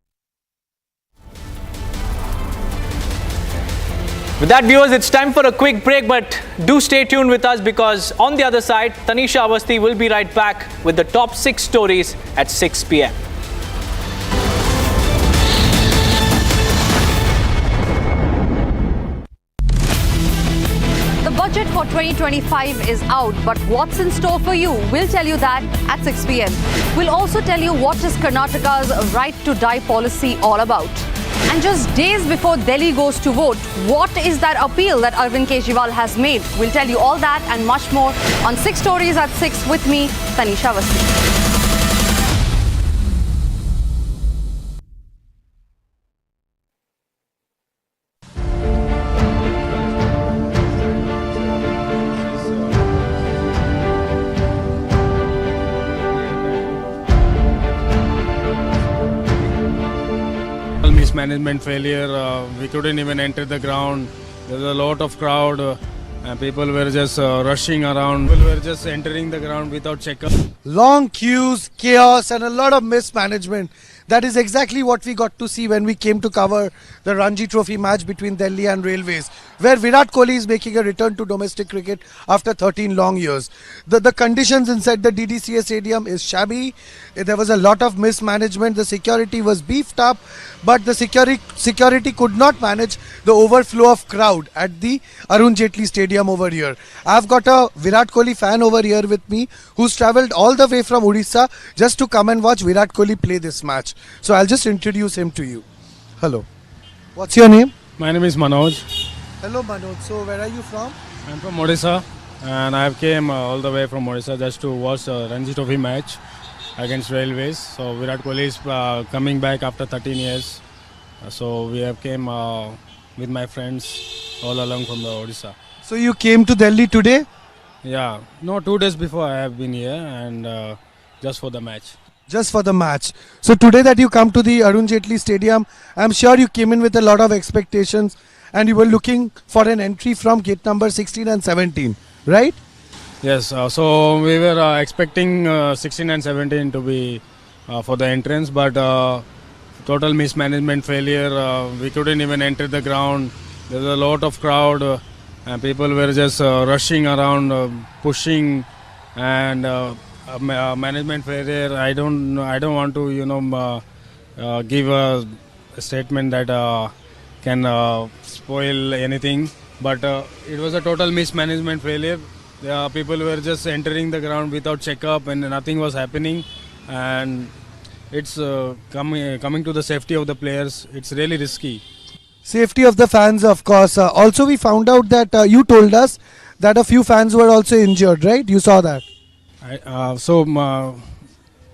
With that, viewers, it's time for a quick break, but do stay tuned with us because on the other side, Tanisha Awasthi will be right back with the top 6 stories at 6 p.m. The budget for 2025 is out, but what's in store for you? We'll tell you that at 6 p.m. We'll also tell you what is Karnataka's right to die policy all about. And just days before Delhi goes to vote, what is that appeal that Arvind Kejriwal has made? We'll tell you all that and much more on 6 Stories at 6 with me, Tanisha Awasthi. Mismanagement failure, we couldn't even enter the ground. There was a lot of crowd and people were just rushing around. People were just entering the ground without checkup. Long queues, chaos and a lot of mismanagement. That is exactly what we got to see when we came to cover the Ranji Trophy match between Delhi and Railways, where Virat Kohli is making a return to domestic cricket after 13 long years. The conditions inside the DDCA stadium is shabby. There was a lot of mismanagement. The security was beefed up, but the security could not manage the overflow of crowd at the Arun Jaitley Stadium over here. I've got a Virat Kohli fan over here with me who's travelled all the way from Odisha just to come and watch Virat Kohli play this match. So I'll just introduce him to you. Hello. What's your name? My name is Manoj. Hello Manoj. So where are you from? I'm from Odisha and I came all the way from Odisha just to watch the Ranji Trophy match against Railways. So Virat Kohli is coming back after 13 years. So we have came with my friends all along from the Odisha. So you came to Delhi today? Yeah. No, 2 days before I have been here and just for the match. Just for the match. So today that you come to the Arun Jaitley Stadium, I'm sure you came in with a lot of expectations and you were looking for an entry from gate number 16 and 17, right? Yes, so we were expecting 16 and 17 to be for the entrance, but total mismanagement failure. We couldn't even enter the ground. There was a lot of crowd and people were just rushing around, pushing and management failure. I don't want to give a statement that can spoil anything, but it was a total mismanagement failure. People were just entering the ground without checkup and nothing was happening, and it's coming to the safety of the players. It's really risky. Safety of the fans, of course. Also, we found out that you told us that a few fans were also injured, right? You saw that.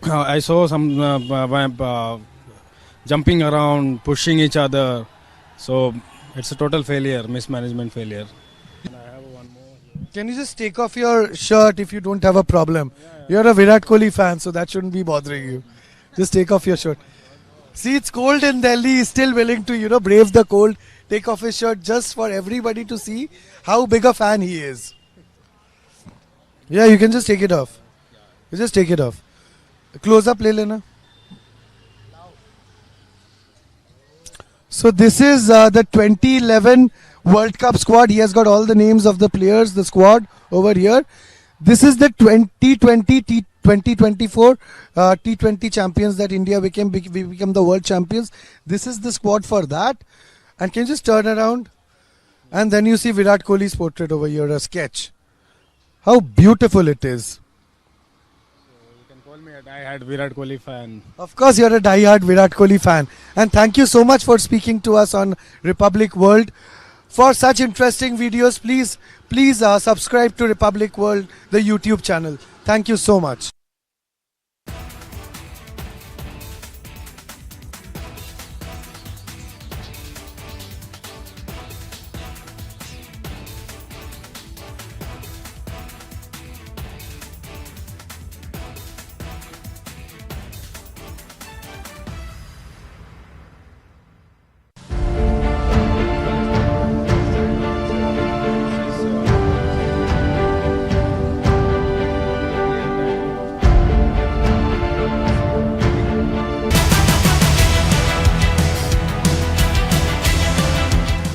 I saw some jumping around, pushing each other. So it's a total failure, mismanagement failure. Can you just take off your shirt if you don't have a problem? You're a Virat Kohli fan, so that shouldn't be bothering you. Just take off your shirt. See, it's cold in Delhi. He's still willing to, brave the cold, take off his shirt just for everybody to see how big a fan he is. Yeah, you can just take it off. You just take it off. Close up, le lena. So this is the 2011 World Cup squad. He has got all the names of the players, the squad over here. This is the 2024 T20 champions that India became. We became the world champions. This is the squad for that. And can you just turn around? And then you see Virat Kohli's portrait over here, a sketch. How beautiful it is. You can call me a die-hard Virat Kohli fan. Of course, you're a die-hard Virat Kohli fan. And thank you so much for speaking to us on Republic World. For such interesting videos, please subscribe to Republic World, the YouTube channel. Thank you so much.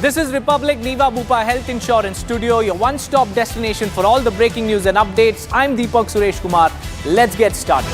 This is Republic Niva Bupa Health Insurance Studio, your one-stop destination for all the breaking news and updates. I'm Deepak Suresh Kumar. Let's get started.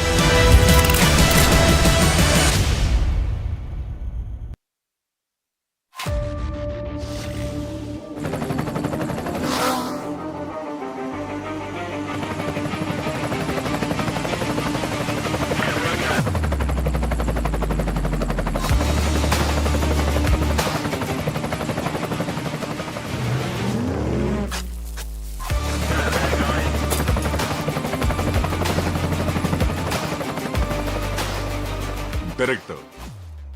Director,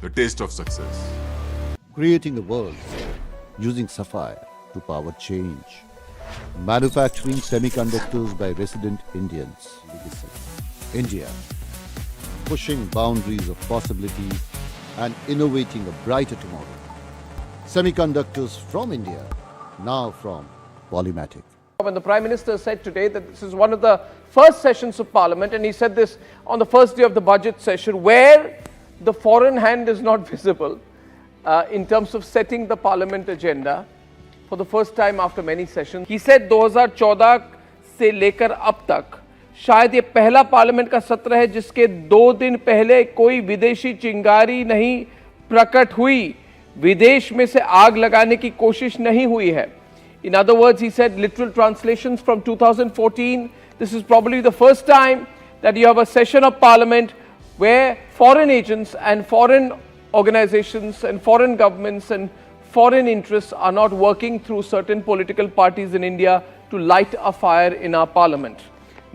the taste of success. Creating a world using sapphire to power change. Manufacturing semiconductors by resident Indians. India, pushing boundaries of possibility and innovating a brighter tomorrow. Semiconductors from India, now from Polymatic. When the Prime Minister said today that this is one of the first sessions of Parliament, and he said this on the first day of the budget session, where the foreign hand is not visible in terms of setting the Parliament agenda for the first time after many sessions. He said 2014 से लेकर अब तक शायद ये पहला parliament का सत्र है जिसके 2 दिन पहले कोई विदेशी चिंगारी नहीं प्रकट हुई, विदेश में से आग लगाने की कोशिश नहीं हुई है. In other words, he said, literal translations from 2014, this is probably the first time that you have a session of Parliament where foreign agents and foreign organizations and foreign governments and foreign interests are not working through certain political parties in India to light a fire in our Parliament.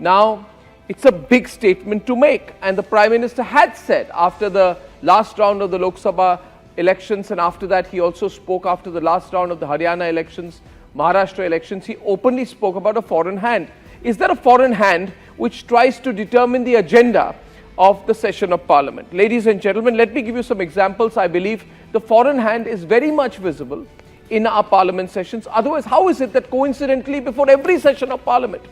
Now, it's a big statement to make, and the Prime Minister had said after the last round of the Lok Sabha elections, and after that he also spoke after the last round of the Haryana elections, Maharashtra elections, he openly spoke about a foreign hand. Is there a foreign hand which tries to determine the agenda of the session of Parliament? Ladies and gentlemen, let me give you some examples. I believe the foreign hand is very much visible in our Parliament sessions. Otherwise, how is it that coincidentally before every session of Parliament,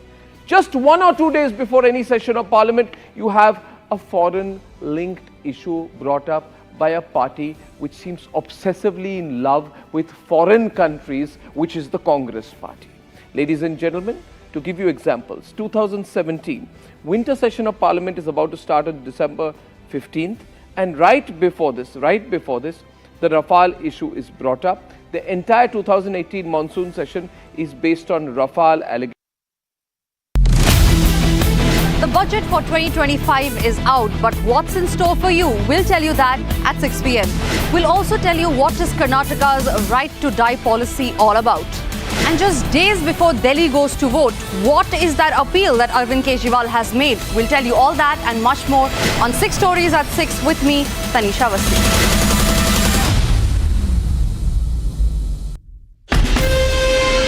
just 1 or 2 days before any session of Parliament, you have a foreign linked issue brought up by a party which seems obsessively in love with foreign countries, which is the Congress party. Ladies and gentlemen, to give you examples, 2017, winter session of Parliament is about to start on December 15th, and right before this, the Rafale issue is brought up. The entire 2018 monsoon session is based on Rafale allegations. The budget for 2025 is out, but what's in store for you? We'll tell you that at 6 p.m. We'll also tell you what is Karnataka's right to die policy all about. And just days before Delhi goes to vote, what is that appeal that Arvind Kejriwal has made? We'll tell you all that and much more on 6 Stories at 6 with me, Tanisha Awasthi.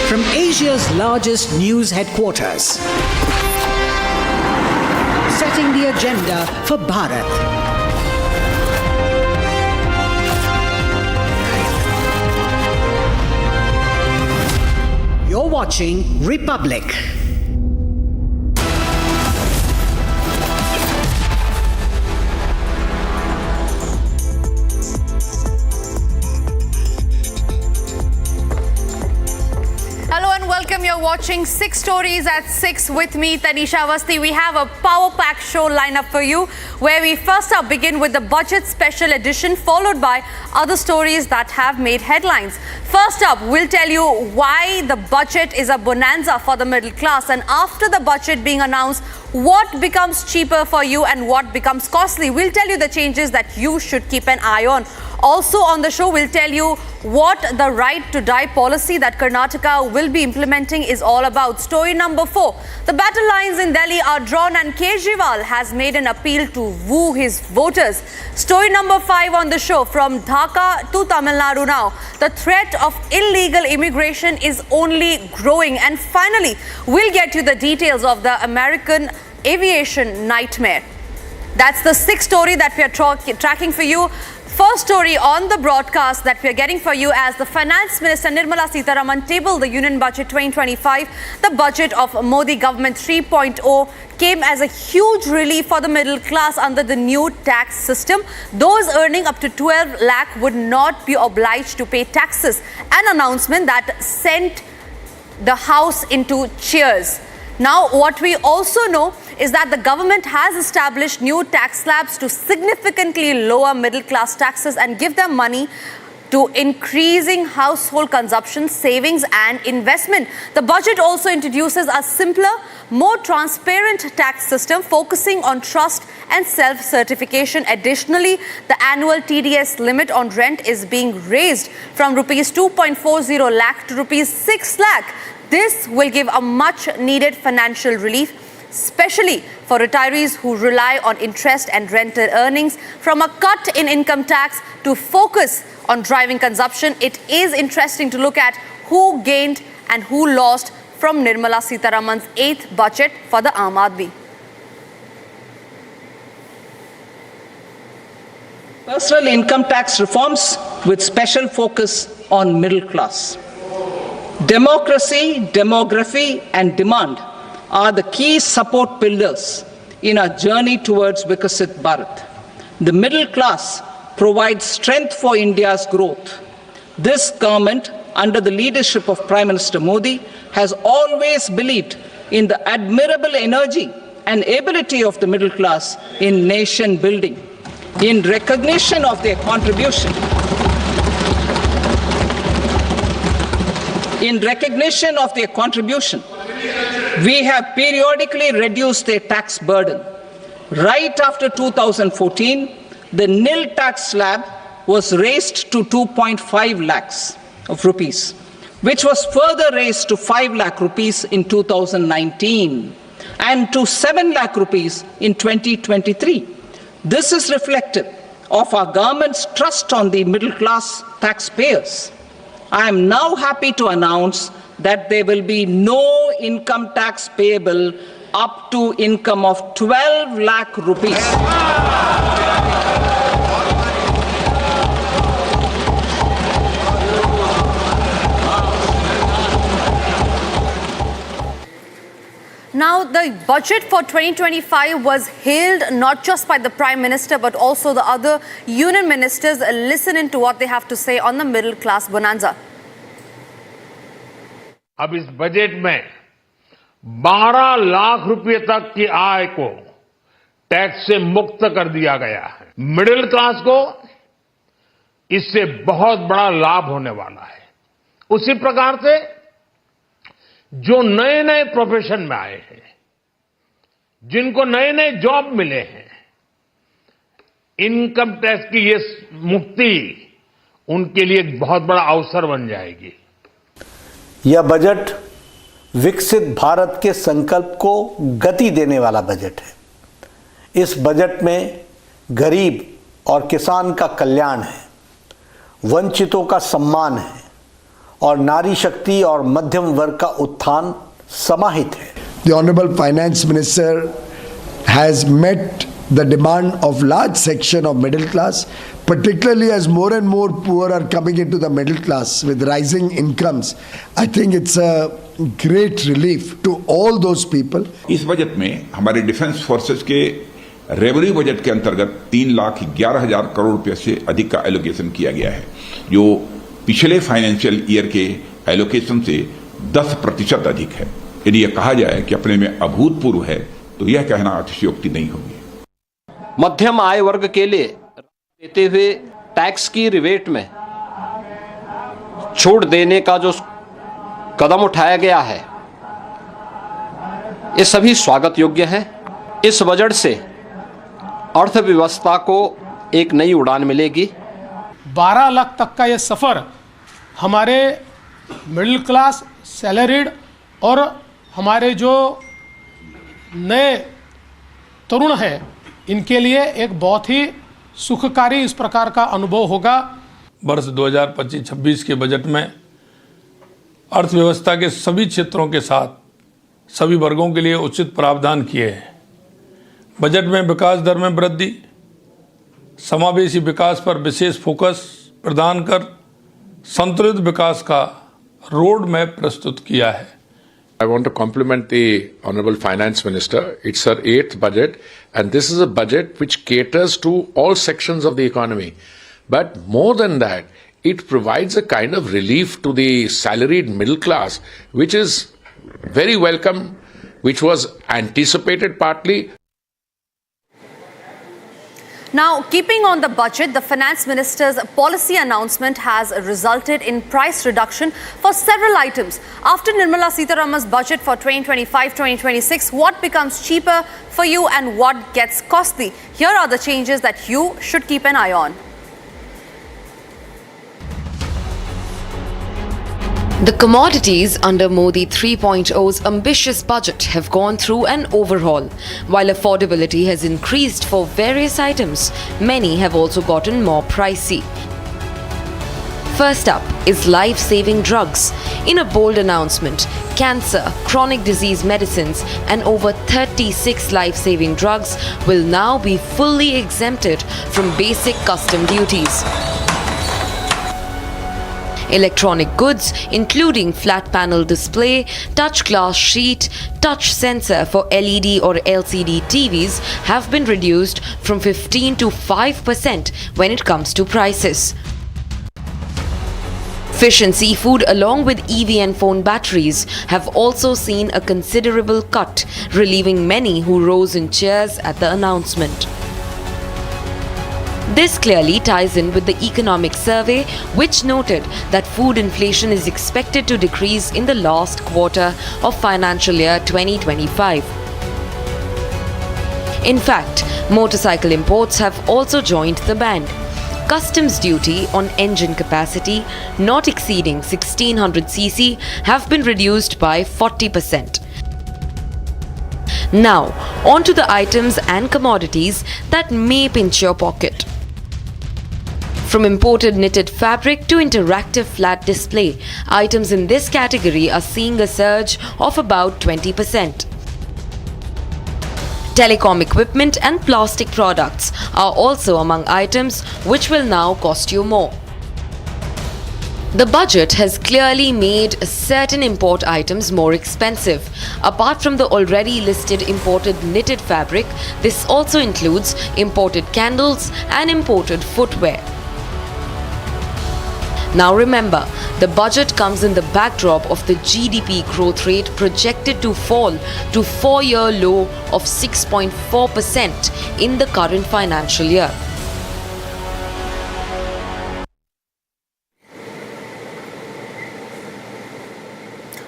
From Asia's largest news headquarters, setting the agenda for Bharat. You're watching Republic. Welcome. You're watching 6 Stories at 6 with me, Tanisha Awasthi. We have a power-packed show lineup for you, where we first up begin with the budget special edition, followed by other stories that have made headlines. First up, we'll tell you why the budget is a bonanza for the middle class, and after the budget being announced, what becomes cheaper for you and what becomes costly. We'll tell you the changes that you should keep an eye on. Also on the show, we'll tell you what the right to die policy that Karnataka will be implementing is all about. Story number 4, the battle lines in Delhi are drawn and Kejriwal has made an appeal to woo his voters. Story number 5 on the show, from Dhaka to Tamil Nadu now, the threat of illegal immigration is only growing. And finally, we'll get you the details of the American aviation nightmare. That's the 6th story that we are tracking for you. First story on the broadcast that we are getting for you, as the Finance Minister Nirmala Sitharaman tabled the Union Budget 2025. The budget of Modi government 3.0 came as a huge relief for the middle class under the new tax system. Those earning up to 12 lakh would not be obliged to pay taxes, an announcement that sent the House into cheers. Now, what we also know is that the government has established new tax slabs to significantly lower middle-class taxes and give them money to increasing household consumption, savings and investment. The budget also introduces a simpler, more transparent tax system focusing on trust and self-certification. Additionally, the annual TDS limit on rent is being raised from rupees 2.40 lakh to rupees 6 lakh. This will give a much-needed financial relief, especially for retirees who rely on interest and rental earnings. From a cut in income tax to focus on driving consumption, it is interesting to look at who gained and who lost from Nirmala Sitharaman's 8th budget for the Aam Aadmi. Personal income tax reforms with special focus on middle class. Democracy, demography and demand are the key support pillars in our journey towards Vikasit Bharat. The middle class provides strength for India's growth. This government, under the leadership of Prime Minister Modi, has always believed in the admirable energy and ability of the middle class in nation building. In recognition of their contribution, we have periodically reduced their tax burden. Right after 2014, the nil tax slab was raised to 2.5 lakhs of rupees, which was further raised to 5 lakh rupees in 2019 and to 7 lakh rupees in 2023. This is reflective of our government's trust on the middle class taxpayers. I am now happy to announce that there will be no income tax payable up to income of 12 lakh rupees. Now, the budget for 2025 was hailed not just by the Prime Minister but also the other union ministers. Listen in to what they have to say on the middle class bonanza. अब इस budget में 12 लाख रुपए तक की आय को tax से मुक्त कर दिया गया है। मिडिल क्लास को इससे बहुत बड़ा लाभ होने वाला है। उसी प्रकार से जो नए नए प्रोफेशन में आए हैं, जिनको नए नए जॉब मिले हैं, इनकम टैक्स की ये मुक्ति उनके लिए एक बहुत बड़ा अवसर बन जाएगी। यह बजट विकसित भारत के संकल्प को गति देने वाला बजट है। इस बजट में गरीब और किसान का कल्याण है, वंचितों का सम्मान है और नारी शक्ति और मध्यम वर्ग का उत्थान समाहित है। The Honorable Finance Minister has met the demand of large section of middle class, particularly as more and more poor are coming into the middle class with rising incomes. I think it's a great relief to all those people. इस budget में हमारे defence forces के revenue budget के अंतर्गत 3,11,000 करोड़ रुपए से अधिक का एलोकेशन किया गया है, जो पिछले फाइनेंशियल ईयर के एलोकेशन से 10% अधिक है। यदि यह कहा जाए कि अपने में अभूतपूर्व है तो यह कहना अतिशयोक्ति नहीं होगी। मध्यम आय वर्ग के लिए देते हुए टैक्स की रिबेट में छूट देने का जो कदम उठाया गया है, ये सभी स्वागत योग्य है। इस बजट से अर्थव्यवस्था को एक नई उड़ान मिलेगी। 12 लाख तक का ये सफ़र हमारे मिडिल क्लास, सैलरीड और हमारे जो नए तरुण हैं, इनके लिए एक बहुत ही सुखकारी इस प्रकार का अनुभव होगा। वर्ष 2025-26 के बजट में अर्थव्यवस्था के सभी क्षेत्रों के साथ सभी वर्गों के लिए उचित प्रावधान किए हैं। बजट में विकास दर में वृद्धि, समावेशी विकास पर विशेष फोकस प्रदान कर संतुलित विकास का रोड मैप प्रस्तुत किया है। I want to compliment the Honorable Finance Minister. It's her 8th budget, and this is a budget which caters to all sections of the economy. But more than that, it provides a kind of relief to the salaried middle class, which is very welcome, which was anticipated partly. Now, keeping on the budget, the Finance Minister's policy announcement has resulted in price reduction for several items. After Nirmala Sitharaman's budget for 2025-2026, what becomes cheaper for you and what gets costly? Here are the changes that you should keep an eye on. The commodities under Modi 3.0's ambitious budget have gone through an overhaul. While affordability has increased for various items, many have also gotten more pricey. First up is life-saving drugs. In a bold announcement, cancer, chronic disease medicines and over 36 life-saving drugs will now be fully exempted from basic custom duties. Electronic goods, including flat panel display, touch glass sheet, touch sensor for LED or LCD TVs, have been reduced from 15 to 5% when it comes to prices. Fish and seafood, along with EV and phone batteries, have also seen a considerable cut, relieving many who rose in cheers at the announcement. This clearly ties in with the economic survey, which noted that food inflation is expected to decrease in the last quarter of financial year 2025. In fact, motorcycle imports have also joined the band. Customs duty on engine capacity not exceeding 1600 cc have been reduced by 40%. Now, on to the items and commodities that may pinch your pocket. From imported knitted fabric to interactive flat display, items in this category are seeing a surge of about 20%. Telecom equipment and plastic products are also among items which will now cost you more. The budget has clearly made certain import items more expensive. Apart from the already listed imported knitted fabric, this also includes imported candles and imported footwear. Now remember, the budget comes in the backdrop of the GDP growth rate projected to fall to 4-year low of 6.4% in the current financial year.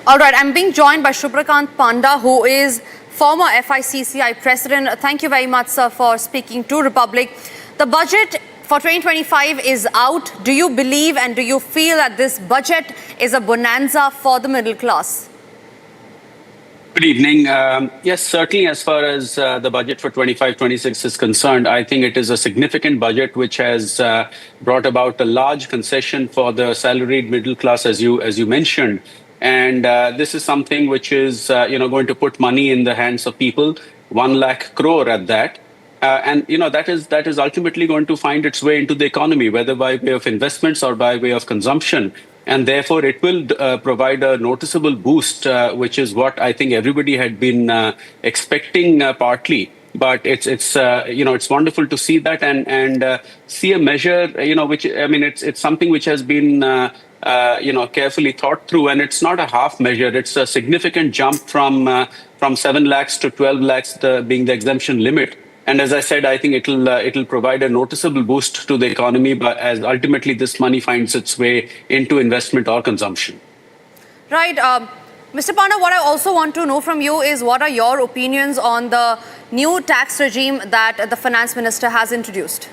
All right, I'm being joined by Shubhrakant Panda, who is former FICCI president. Thank you very much, sir, for speaking to Republic. The budget for 2025 is out. Do you believe and do you feel that this budget is a bonanza for the middle class? Good evening. Yes, certainly as far as the budget for 25-26 is concerned, I think it is a significant budget which has brought about a large concession for the salaried middle class, as you mentioned. And this is something which is going to put money in the hands of people, 1 lakh crore at that. And that is ultimately going to find its way into the economy, whether by way of investments or by way of consumption. And therefore, it will provide a noticeable boost, which is what I think everybody had been expecting partly. But it's wonderful to see that and see a measure, which it's something which has been carefully thought through, and it's not a half measure. It's a significant jump from 7 lakhs to 12 lakhs being the exemption limit. And as I said, I think it'll provide a noticeable boost to the economy, but as ultimately this money finds its way into investment or consumption. Right. Mr. Panda, what I also want to know from you is what are your opinions on the new tax regime that the finance minister has introduced?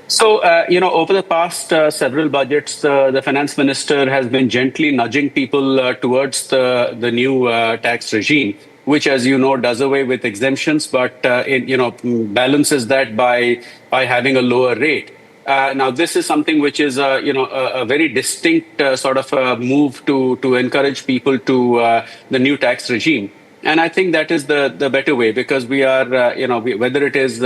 So, over the past several budgets, the finance minister has been gently nudging people towards the new tax regime, which, as you know, does away with exemptions, but balances that by having a lower rate. Now, this is something which is a very distinct sort of move to encourage people to the new tax regime. And I think that is the better way, because we are, whether it is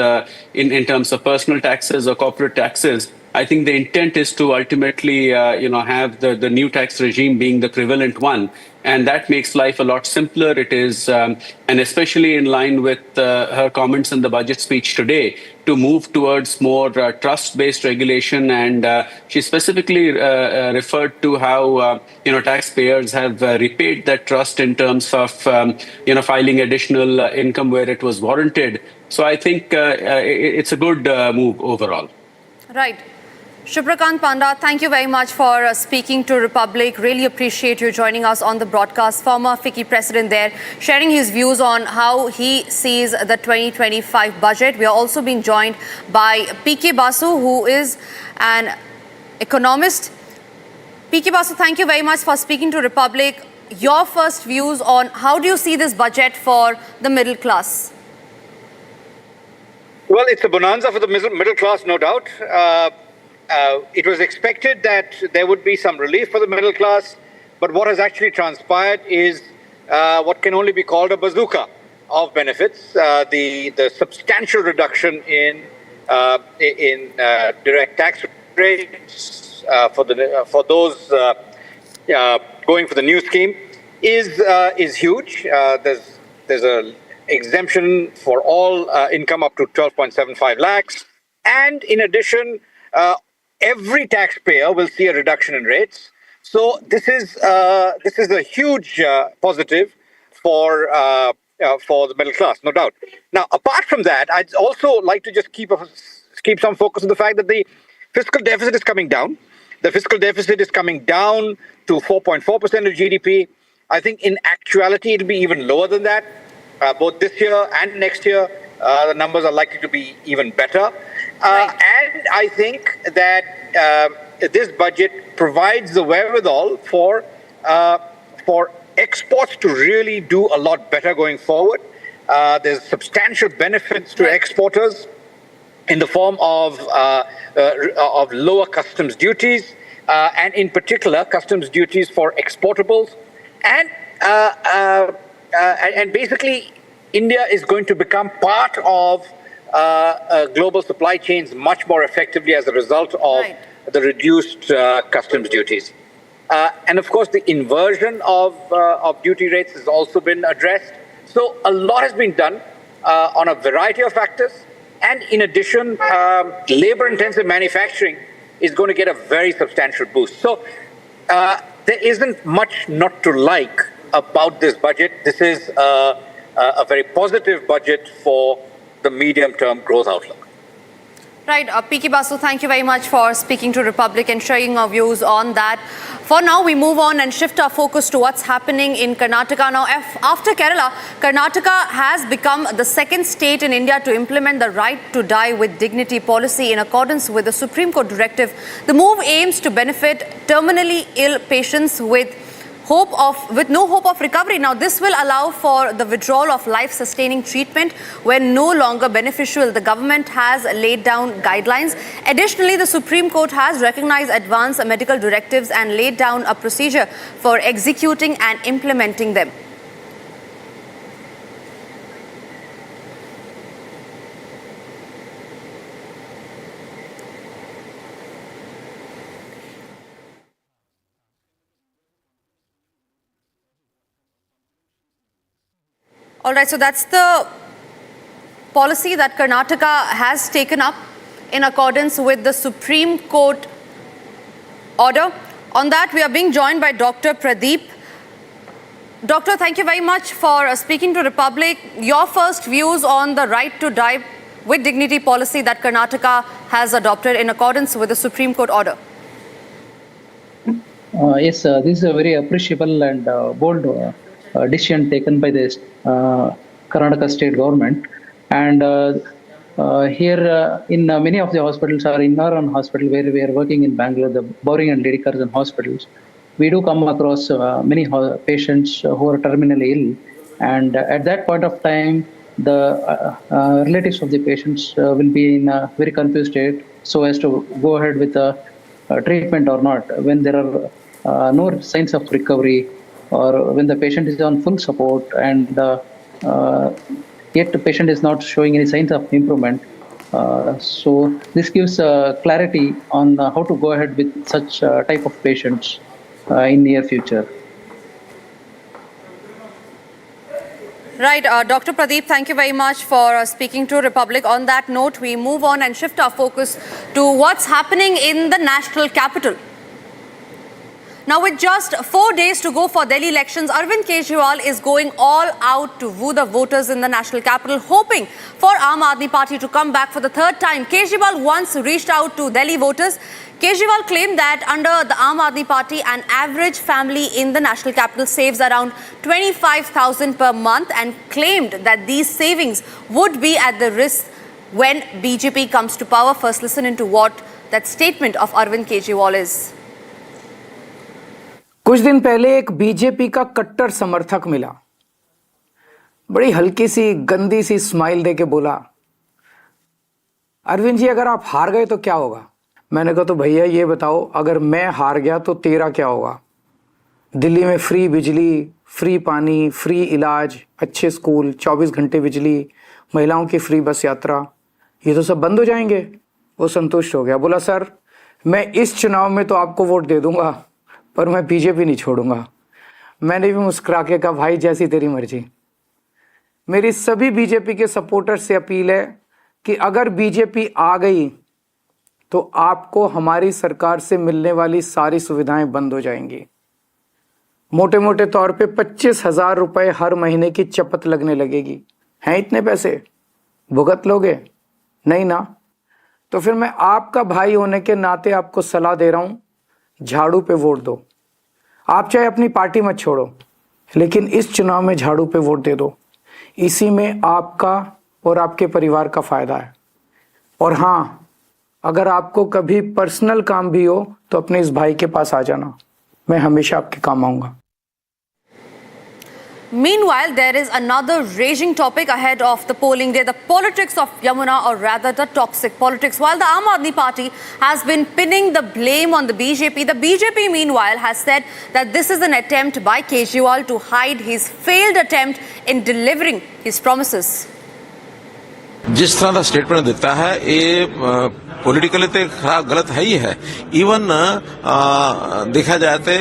in terms of personal taxes or corporate taxes, I think the intent is to ultimately, have the new tax regime being the prevalent one. And that makes life a lot simpler. It is, and especially in line with her comments in the budget speech today, to move towards more trust-based regulation. And she specifically referred to how, taxpayers have repaid that trust in terms of, filing additional income where it was warranted. So I think it's a good move overall. Right. Shubhrakant Panda, thank you very much for speaking to Republic. Really appreciate you joining us on the broadcast. Former FICCI president there, sharing his views on how he sees the 2025 budget. We are also being joined by PK Basu, who is an economist. PK Basu, thank you very much for speaking to Republic. Your first views on how do you see this budget for the middle class? Well, it's a bonanza for the middle class, no doubt. It was expected that there would be some relief for the middle class, but what has actually transpired is what can only be called a bazooka of benefits. The substantial reduction in direct tax rates for those going for the new scheme is huge. There's a exemption for all income up to 12.75 lakhs, and in addition, every taxpayer will see a reduction in rates. So this is a huge positive for the middle class, no doubt. Now, apart from that, I'd also like to just keep some focus on the fact that the fiscal deficit is coming down. The fiscal deficit is coming down to 4.4% of GDP. I think in actuality, it'll be even lower than that. Both this year and next year, the numbers are likely to be even better. And I think that this budget provides the wherewithal for exports to really do a lot better going forward. There's substantial benefits to exporters in the form of lower customs duties, and in particular customs duties for exportables, and basically India is going to become part of global supply chains much more effectively as a result of the reduced customs duties. And of course, the inversion of duty rates has also been addressed. So a lot has been done on a variety of factors. And in addition, labor-intensive manufacturing is going to get a very substantial boost. So there isn't much not to like about this budget. This is a very positive budget for the medium-term growth outlook. Right, P.K. Basu, thank you very much for speaking to Republic and sharing our views on that. For now, we move on and shift our focus to what's happening in Karnataka. Now, after Kerala, Karnataka has become the second state in India to implement the right to die with dignity policy in accordance with the Supreme Court directive. The move aims to benefit terminally ill patients with no hope of recovery. Now, this will allow for the withdrawal of life-sustaining treatment when no longer beneficial. The government has laid down guidelines. Additionally, the Supreme Court has recognized advanced medical directives and laid down a procedure for executing and implementing them. All right, so that's the policy that Karnataka has taken up in accordance with the Supreme Court order. On that, we are being joined by Dr. Pradeep. Doctor, thank you very much for speaking to Republic. Your first views on the right to die with dignity policy that Karnataka has adopted in accordance with the Supreme Court order. Yes, this is a very appreciable and bold decision taken by the Karnataka state government, and here in many of the hospitals, or in our own hospital where we are working in Bangalore, the Bowring and Lady Curzon hospitals, we do come across many patients who are terminally ill, and at that point of time the relatives of the patients will be in a very confused state so as to go ahead with the treatment or not, when there are no signs of recovery, or when the patient is on full support and yet the patient is not showing any signs of improvement. So this gives clarity on how to go ahead with such type of patients in near future. Right, Dr. Pradeep, thank you very much for speaking to Republic. On that note, we move on and shift our focus to what's happening in the national capital. Now, with just 4 days to go for Delhi elections, Arvind Kejriwal is going all out to woo the voters in the national capital, hoping for Aam Aadmi Party to come back for the third time. Kejriwal once reached out to Delhi voters. Kejriwal claimed that under the Aam Aadmi Party, an average family in the national capital saves around 25,000 per month, and claimed that these savings would be at the risk when BJP comes to power. First, listen into what that statement of Arvind Kejriwal is. कुछ दिन पहले एक BJP का कट्टर समर्थक मिला, बड़ी हल्की सी गंदी सी स्माइल देके बोला, अरविंद जी अगर आप हार गए तो क्या होगा? मैंने कहा तो भैया ये बताओ, अगर मैं हार गया तो तेरा क्या होगा? दिल्ली में फ्री बिजली, फ्री पानी, फ्री इलाज, अच्छे स्कूल, 24 घंटे बिजली, महिलाओं की फ्री बस यात्रा, ये तो सब बंद हो जाएंगे। वो संतुष्ट हो गया, बोला सर मैं इस चुनाव में तो आपको वोट दे दूंगा, पर मैं बीजेपी नहीं छोड़ूंगा। मैंने भी मुस्कुरा के कहा भाई जैसी तेरी मर्जी। मेरी सभी बीजेपी के सपोर्टर्स से अपील है कि अगर बीजेपी आ गई तो आपको हमारी सरकार से मिलने वाली सारी सुविधाएं बंद हो जाएंगी। मोटे मोटे तौर पे 25,000 रुपए हर महीने की चपत लगने लगेगी। हैं इतने पैसे? भुगत लोगे? नहीं ना? तो फिर मैं आपका भाई होने के नाते आपको सलाह दे रहा हूं, झाड़ू पे वोट दो। आप चाहे अपनी पार्टी मत छोड़ो, लेकिन इस चुनाव में झाड़ू पे वोट दे दो। इसी में आपका और आपके परिवार का फायदा है। और हाँ, अगर आपको कभी पर्सनल काम भी हो तो अपने इस भाई के पास आ जाना, मैं हमेशा आपके काम आऊंगा। Meanwhile, there is another raging topic ahead of the polling day, the politics of Yamuna, or rather the toxic politics. While the Aam Aadmi Party has been pinning the blame on the BJP meanwhile has said that this is an attempt by Kejriwal to hide his failed attempt in delivering his promises. जिस तरह का statement देता है ये politically तो गलत है ही है। इवन देखा जाए तो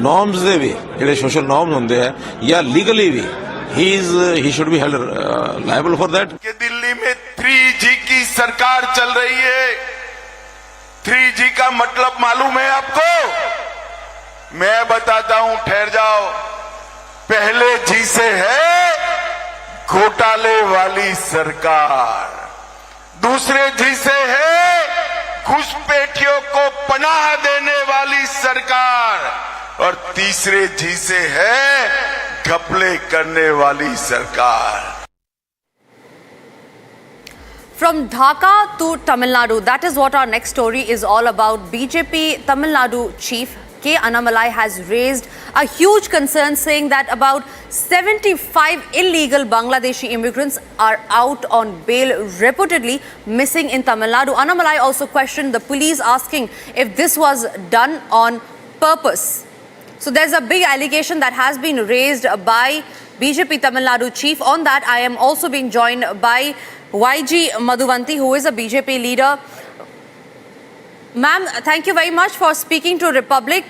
नॉर्म्स दे भी जो सोशल नॉर्म्स होंगे हैं या लीगली भी he should be held liable for that. कि दिल्ली में 3G की सरकार चल रही है। 3G का मतलब मालूम है आपको? मैं बताता हूं, ठहर जाओ। पहले G से है घोटाले वाली सरकार, दूसरे जी से है घुसपैठियों को पनाह देने वाली सरकार, और तीसरे जी से है घपले करने वाली सरकार। From Dhaka to Tamil Nadu, that is what our next story is all about. BJP Tamil Nadu chief K. Annamalai has raised a huge concern, saying that about 75 illegal Bangladeshi immigrants are out on bail, reputedly missing in Tamil Nadu. Annamalai also questioned the police, asking if this was done on purpose. So there's a big allegation that has been raised by BJP Tamil Nadu chief. On that, I am also being joined by YG Madhuvanti, who is a BJP leader. Ma'am, thank you very much for speaking to Republic.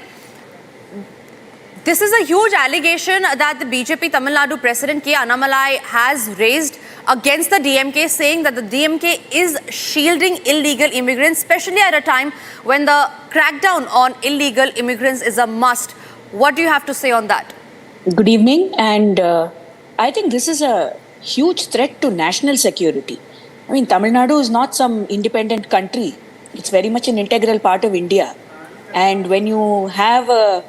This is a huge allegation that the BJP Tamil Nadu President K. Annamalai has raised against the DMK, saying that the DMK is shielding illegal immigrants, especially at a time when the crackdown on illegal immigrants is a must. What do you have to say on that? Good evening. And I think this is a huge threat to national security. I mean, Tamil Nadu is not some independent country. It's very much an integral part of India. And when you have a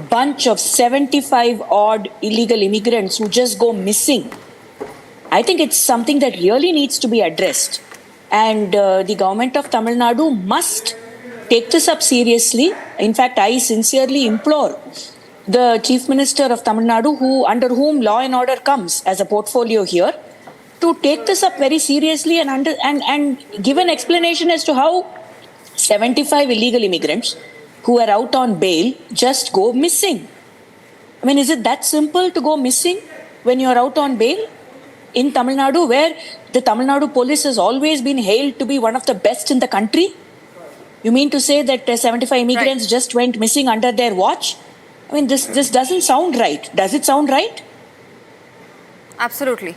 bunch of 75 odd illegal immigrants who just go missing, I think it's something that really needs to be addressed. And the government of Tamil Nadu must take this up seriously. In fact, I sincerely implore the Chief Minister of Tamil Nadu, under whom law and order comes as a portfolio here, to take this up very seriously and give an explanation as to how 75 illegal immigrants who are out on bail just go missing. I mean, is it that simple to go missing when you're out on bail? In Tamil Nadu, where the Tamil Nadu police has always been hailed to be one of the best in the country? You mean to say that 75 immigrants just went missing under their watch? I mean, this doesn't sound right. Does it sound right? Absolutely.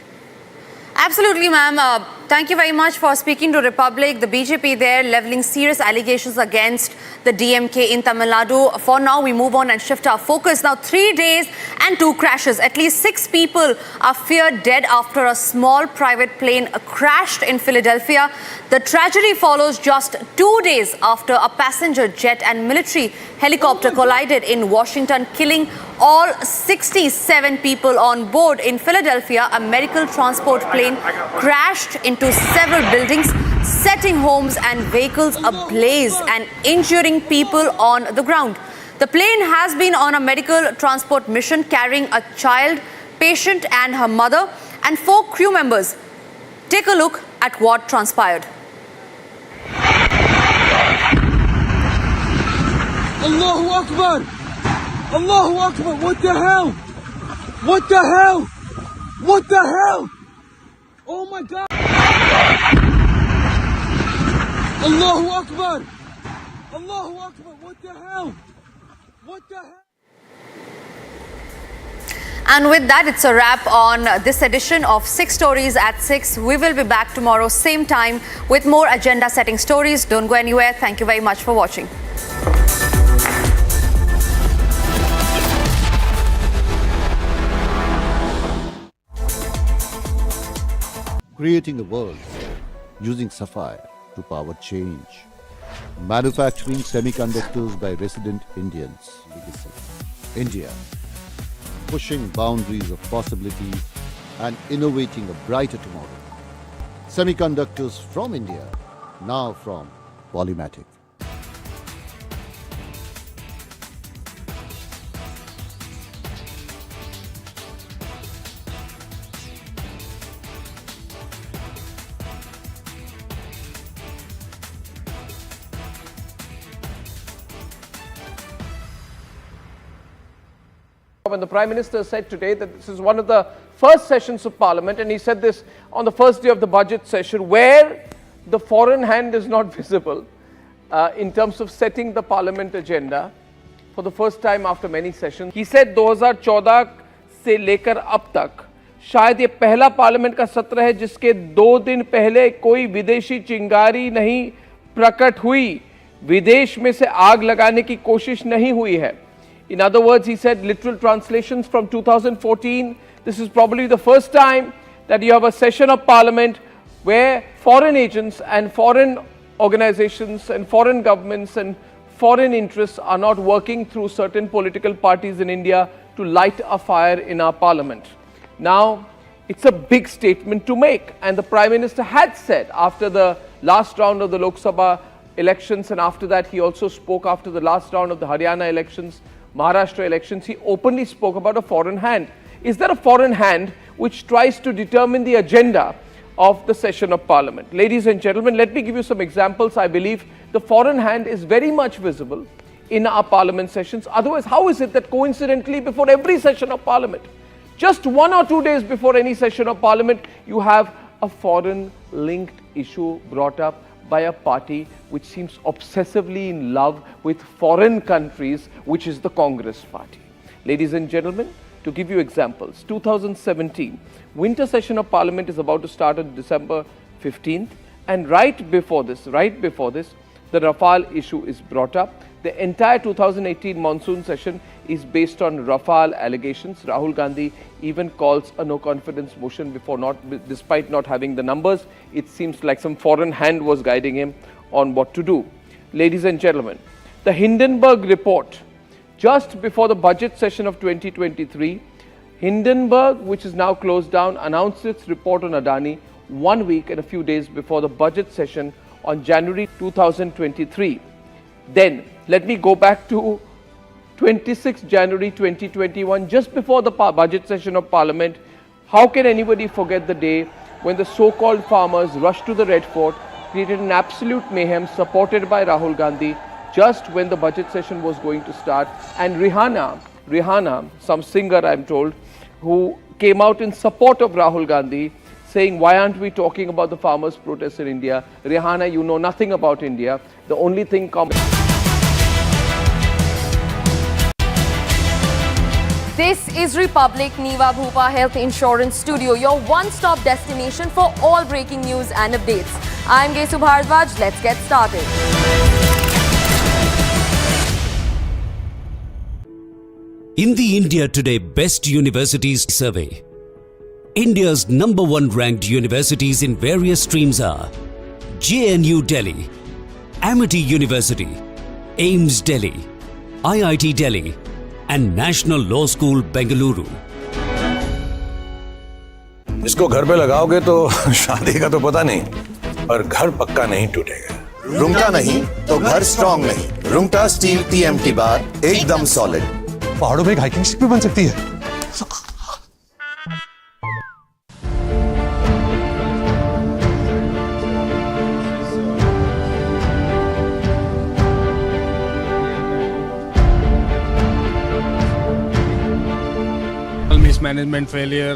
Absolutely, ma'am. Thank you very much for speaking to Republic. The BJP there levelling serious allegations against the DMK in Tamil Nadu. For now, we move on and shift our focus. Now, 3 days and 2 crashes. At least 6 people are feared dead after a small private plane crashed in Philadelphia. The tragedy follows just 2 days after a passenger jet and military helicopter collided in Washington, killing all 67 people on board. In Philadelphia, a medical transport plane crashed into several buildings, setting homes and vehicles ablaze and injuring people on the ground. The plane has been on a medical transport mission carrying a child, patient and her mother, and 4 crew members. Take a look at what transpired. Allahu Akbar! Allahu Akbar! What the hell? What the hell? What the hell? Oh my God! Allahu Akbar! Allahu Akbar! What the hell? What the hell? And with that, it's a wrap on this edition of 6 Stories at 6. We will be back tomorrow, same time, with more agenda-setting stories. Don't go anywhere. Thank you very much for watching. Creating a world using sapphire to power change. Manufacturing semiconductors by resident Indians. India, pushing boundaries of possibilities and innovating a brighter tomorrow. Semiconductors from India, now from Polymatic. When the Prime Minister said today that this is one of the first sessions of Parliament, and he said this on the first day of the budget session, where the foreign hand is not visible in terms of setting the Parliament agenda for the first time after many sessions. He said 2014 से लेकर अब तक शायद ये पहला parliament का सत्र है जिसके 2 दिन पहले कोई विदेशी चिंगारी नहीं प्रकट हुई, विदेश में से आग लगाने की कोशिश नहीं हुई है. In other words, he said, literal translations from 2014, this is probably the first time that you have a session of Parliament where foreign agents and foreign organizations and foreign governments and foreign interests are not working through certain political parties in India to light a fire in our parliament. Now, it's a big statement to make, and the Prime Minister had said after the last round of the Lok Sabha elections, and after that he also spoke after the last round of the Haryana elections, Maharashtra elections, he openly spoke about a foreign hand. Is there a foreign hand which tries to determine the agenda of the session of Parliament? Ladies and gentlemen, let me give you some examples. I believe the foreign hand is very much visible in our Parliament sessions. Otherwise, how is it that coincidentally before every session of Parliament, just 1 or 2 days before any session of Parliament, you have a foreign linked issue brought up by a party which seems obsessively in love with foreign countries, which is the Congress party. Ladies and gentlemen, to give you examples, 2017, winter session of Parliament is about to start on December 15th, and right before this, the Rafale issue is brought up. The entire 2018 monsoon session is based on Rafale allegations. Rahul Gandhi even calls a no-confidence motion despite not having the numbers. It seems like some foreign hand was guiding him on what to do. Ladies and gentlemen, the Hindenburg report, just before the budget session of 2023, Hindenburg, which is now closed down, announced its report on Adani 1 week and a few days before the budget session on January 2023. Then, let me go back to 26 January 2021, just before the budget session of Parliament. How can anybody forget the day when the so-called farmers rushed to the Red Fort, created an absolute mayhem supported by Rahul Gandhi, just when the budget session was going to start, and Rihanna, some singer I'm told, who came out in support of Rahul Gandhi, saying, why aren't we talking about the farmers' protests in India? Rihanna, you know nothing about India. The only thing This is Republic Niva Bhupa Health Insurance Studio, your one-stop destination for all breaking news and updates. I'm Gesu Bhardwaj. Let's get started. In the India Today Best Universities Survey, India's #1 ranked universities in various streams are JNU Delhi, Amity University, AIMS Delhi, IIT Delhi, and National Law School Bengaluru. इसको घर पे लगाओगे तो शादी का तो पता नहीं, पर घर पक्का नहीं टूटेगा। रुंगटा नहीं तो घर स्ट्रॉन्ग नहीं। रुंगटा स्टील TMT बार एकदम सॉलिड। पहाड़ों में हाइकिंग शिप भी बन सकती है। Mismanagement failure,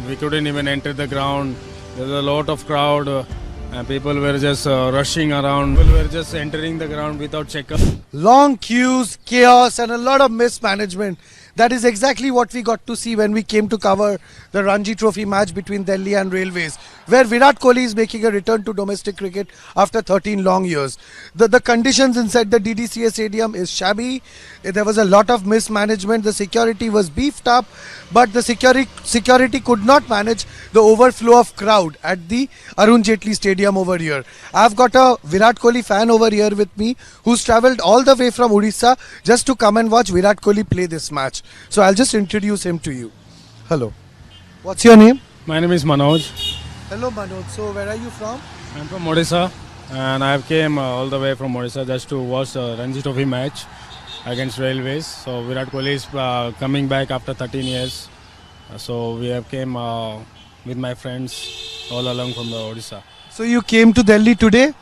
we couldn't even enter the ground. There was a lot of crowd and people were just rushing around. People were just entering the ground without checkup. Long queues, chaos and a lot of mismanagement. That is exactly what we got to see when we came to cover the Ranji Trophy match between Delhi and Railways, where Virat Kohli is making a return to domestic cricket after 13 long years. The conditions inside the DDCA stadium is shabby. There was a lot of mismanagement. The security was beefed up, but the security could not manage the overflow of crowd at the Arun Jaitley Stadium over here. I've got a Virat Kohli fan over here with me who's travelled all the way from Odisha just to come and watch Virat Kohli play this match. So I'll just introduce him to you. Hello. What's your name? My name is Manoj. Hello Manoj. So where are you from? I'm from Odisha and I came all the way from Odisha just to watch the Ranji Trophy match against Railways. So Virat Kohli is coming back after 13 years. So we have came with my friends all along from the Odisha. So you came to Delhi today?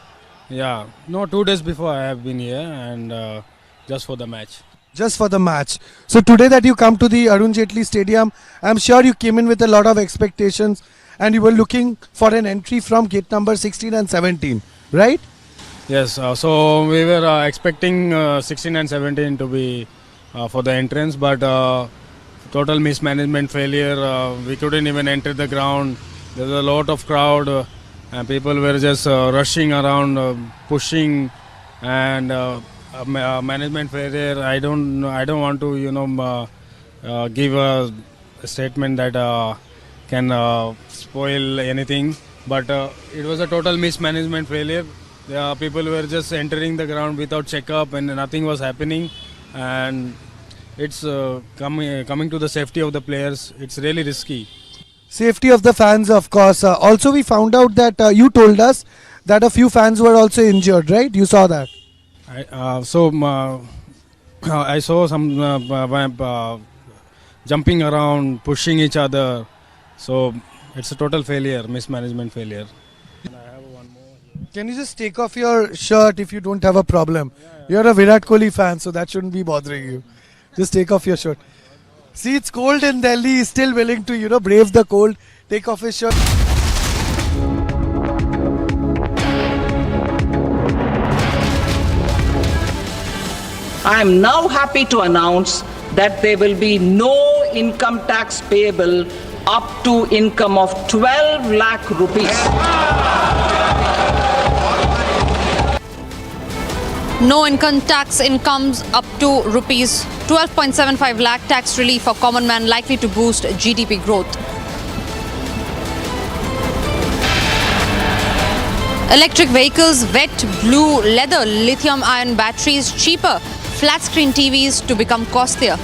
Yeah. No, 2 days before I have been here and just for the match. Just for the match. So today that you come to the Arun Jaitley Stadium, I'm sure you came in with a lot of expectations and you were looking for an entry from gate number 16 and 17, right? Yes, so we were expecting 16 and 17 to be for the entrance, but total mismanagement failure. We couldn't even enter the ground. There was a lot of crowd and people were just rushing around, pushing, and management failure. I don't want to give a statement that can spoil anything, but it was a total mismanagement failure. People were just entering the ground without checkup and nothing was happening, and it's coming to the safety of the players. It's really risky. Safety of the fans, of course. Also, we found out that you told us that a few fans were also injured, right? You saw that. I saw some jumping around, pushing each other. So it's a total failure, mismanagement failure. Can you just take off your shirt if you don't have a problem? You're a Virat Kohli fan, so that shouldn't be bothering you. Just take off your shirt. See, it's cold in Delhi. He's still willing to, brave the cold. Take off his shirt. I am now happy to announce that there will be no income tax payable up to income of 12 lakh rupees. No income tax incomes up to rupees 12.75 lakh tax relief for common man likely to boost GDP growth. Electric vehicles, wet blue leather, lithium ion batteries cheaper, flat screen TVs to become costlier.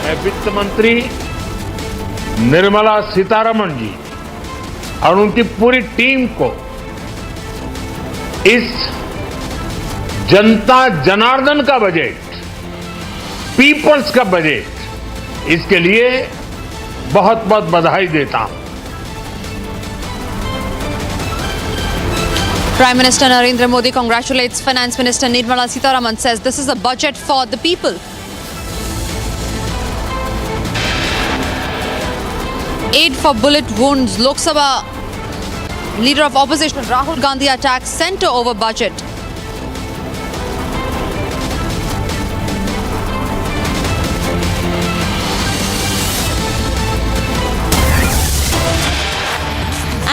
मैं वित्त मंत्री निर्मला सीतारमण जी और उनकी पूरी team को इस जनता जनार्दन का budget, peoples का बजट, इसके लिए बहुत बहुत बधाई देता हूं. Prime Minister Narendra Modi congratulates Finance Minister Nirmala Sitharaman, says this is a budget for the people. Aid for bullet wounds. Lok Sabha Leader of Opposition Rahul Gandhi attacks centre over budget.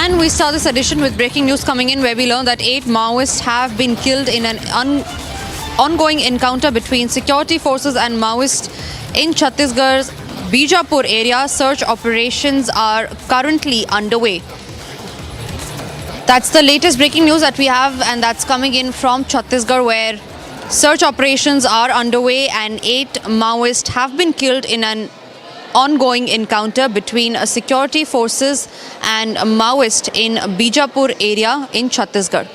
And we start this edition with breaking news coming in, where we learn that 8 Maoists have been killed in an ongoing encounter between security forces and Maoists in Chhattisgarh's Bijapur area. Search operations are currently underway. That's the latest breaking news that we have, and that's coming in from Chhattisgarh, where search operations are underway and 8 Maoists have been killed in an ongoing encounter between security forces and Maoists in Bijapur area in Chhattisgarh.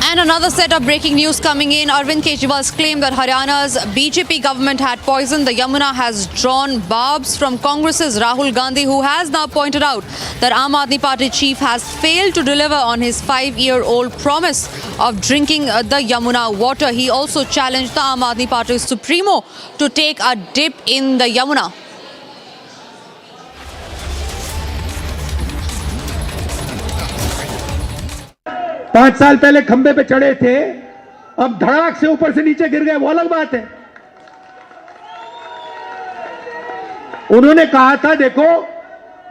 And another set of breaking news coming in. Arvind Kejriwal's claim that Haryana's BJP government had poisoned the Yamuna has drawn barbs from Congress's Rahul Gandhi, who has now pointed out that Aam Aadmi Party chief has failed to deliver on his 5-year-old promise of drinking the Yamuna water. He also challenged the Aam Aadmi Party Supremo to take a dip in the Yamuna. पांच साल पहले खंबे पे चढ़े थे, अब धड़ाक से ऊपर से नीचे गिर गए, वो अलग बात है. उन्होंने कहा था, देखो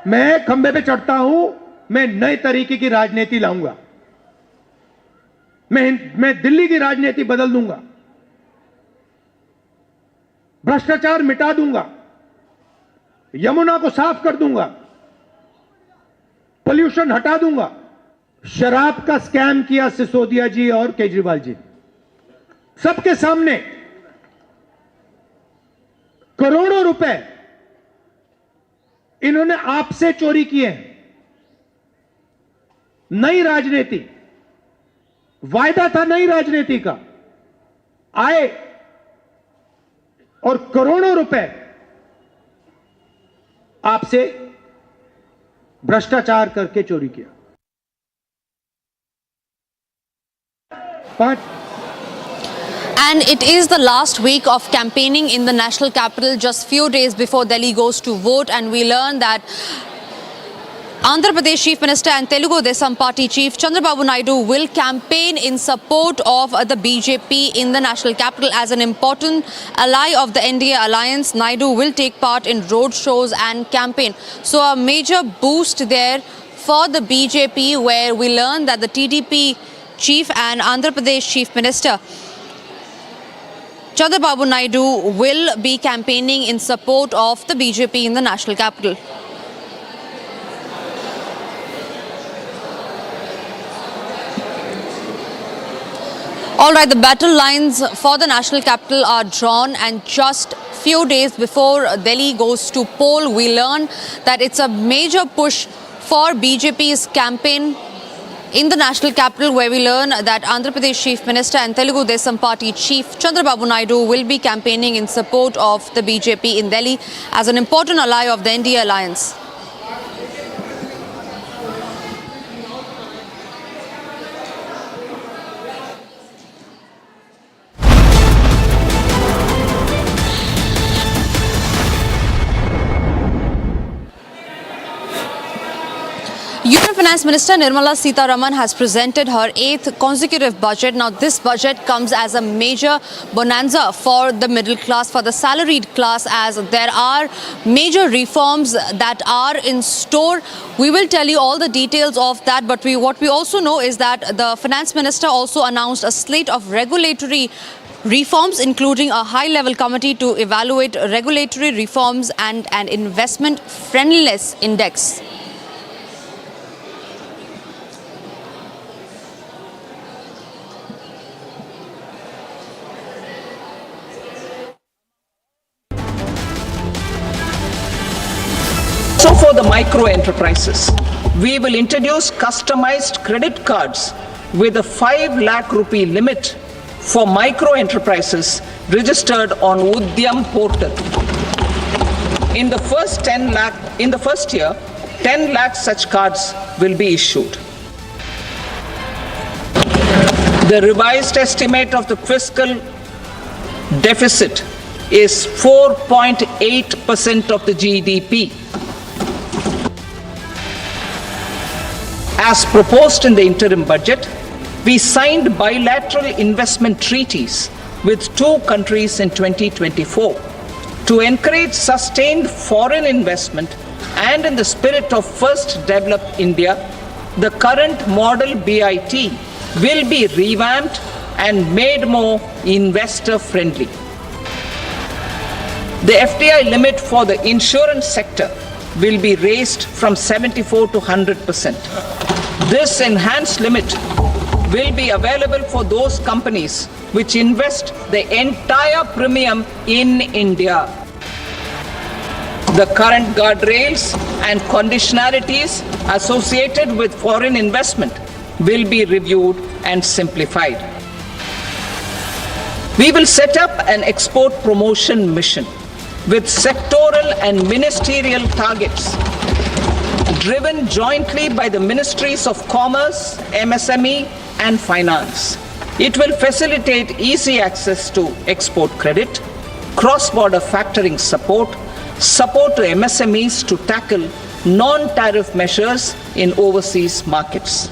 मैं खंबे पे चढ़ता हूं, मैं नए तरीके की राजनीति लाऊंगा, मैं दिल्ली की राजनीति बदल दूंगा, भ्रष्टाचार मिटा दूंगा, यमुना को साफ कर दूंगा, पोल्यूशन हटा दूंगा. शराब का स्कैम किया सिसोदिया जी और केजरीवाल जी, सबके सामने करोड़ों रुपए इन्होंने आपसे चोरी किए. नई राजनीति, वायदा था नई राजनीति का, आए और करोड़ों रुपए आपसे भ्रष्टाचार करके चोरी किया. And it is the last week of campaigning in the national capital, just few days before Delhi goes to vote, and we learn that Andhra Pradesh Chief Minister and Telugu Desam Party Chief Chandrababu Naidu will campaign in support of the BJP in the national capital. As an important ally of the NDA alliance, Naidu will take part in road shows and campaign. So a major boost there for the BJP, where we learn that the TDP chief and Andhra Pradesh Chief Minister Chandrababu Naidu will be campaigning in support of the BJP in the national capital. All right, the battle lines for the national capital are drawn, and just few days before Delhi goes to poll, we learn that it's a major push for BJP's campaign in the national capital, where we learn that Andhra Pradesh Chief Minister and Telugu Desam Party Chief Chandrababu Naidu will be campaigning in support of the BJP in Delhi as an important ally of the NDA alliance. Union Finance Minister Nirmala Sitharaman has presented her 8th consecutive budget. Now, this budget comes as a major bonanza for the middle class, for the salaried class, as there are major reforms that are in store. We will tell you all the details of that, but what we also know is that the Finance Minister also announced a slate of regulatory reforms, including a high-level committee to evaluate regulatory reforms and an investment friendliness index. So for the micro enterprises, we will introduce customized credit cards with a 5 lakh rupee limit for micro enterprises registered on Udyam portal. In the first year, 10 lakh such cards will be issued. The revised estimate of the fiscal deficit is 4.8% of the GDP. As proposed in the interim budget, we signed bilateral investment treaties with 2 countries in 2024 to encourage sustained foreign investment, and in the spirit of First Develop India, the current model BIT will be revamped and made more investor friendly. The FDI limit for the insurance sector will be raised from 74 to 100%. This enhanced limit will be available for those companies which invest the entire premium in India. The current guardrails and conditionalities associated with foreign investment will be reviewed and simplified. We will set up an export promotion mission with sectoral and ministerial targets driven jointly by the Ministries of Commerce, MSME and Finance. It will facilitate easy access to export credit, cross-border factoring support to MSMEs to tackle non-tariff measures in overseas markets.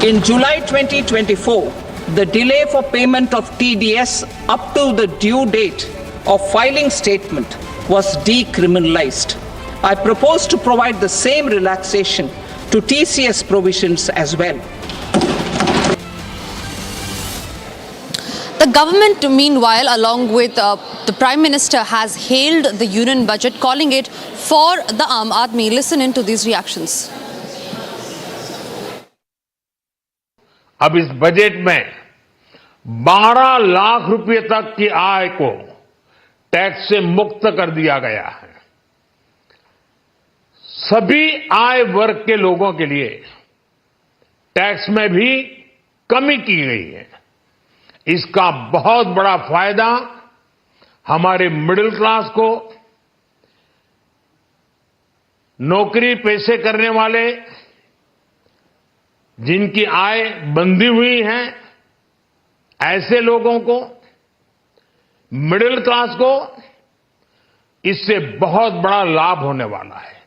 In July 2024, the delay for payment of TDS up to the due date of filing statement was decriminalized. I propose to provide the same relaxation to TCS provisions as well. The government, meanwhile, along with the Prime Minister, has hailed the union budget, calling it for the Aam Aadmi. Listen in to these reactions. अब इस budget में 12 लाख रुपए तक की आय को tax से मुक्त कर दिया गया है। सभी आय वर्ग के लोगों के लिए टैक्स में भी कमी की गई है। इसका बहुत बड़ा फायदा हमारे मिडिल क्लास को, नौकरी पेशे करने वाले जिनकी आय बंधी हुई है, ऐसे लोगों को, मिडिल क्लास को इससे बहुत बड़ा लाभ होने वाला है।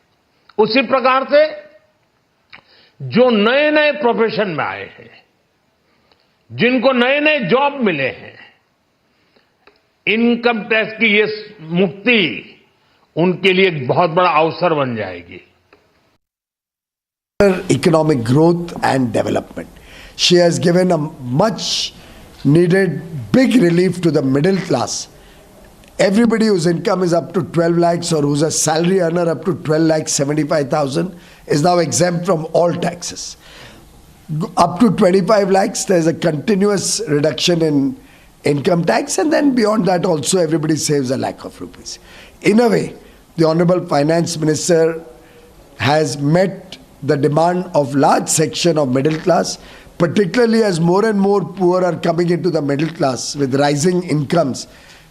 उसी प्रकार से जो नए नए प्रोफेशन में आए हैं, जिनको नए नए जॉब मिले हैं, इनकम टैक्स की ये मुक्ति उनके लिए एक बहुत बड़ा अवसर बन जाएगी। economic growth and development. She has given a much needed big relief to the middle class. Everybody whose income is up to 12 lakhs or who's a salary earner up to 12 lakhs 75,000 is now exempt from all taxes. Up to 25 lakhs, there's a continuous reduction in income tax, and then beyond that also everybody saves a lakh of rupees. In a way, the Honorable Finance Minister has met the demand of large section of middle class, particularly as more and more poor are coming into the middle class with rising incomes.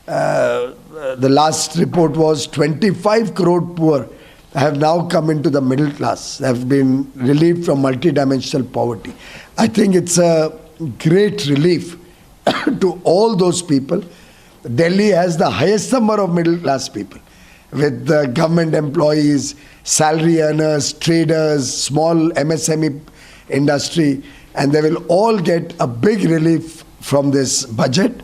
The last report was 25 crore poor have now come into the middle class, have been relieved from multidimensional poverty. I think it's a great relief to all those people. Delhi has the highest number of middle class people, with the government employees, salary earners, traders, small MSME industry, and they will all get a big relief from this budget.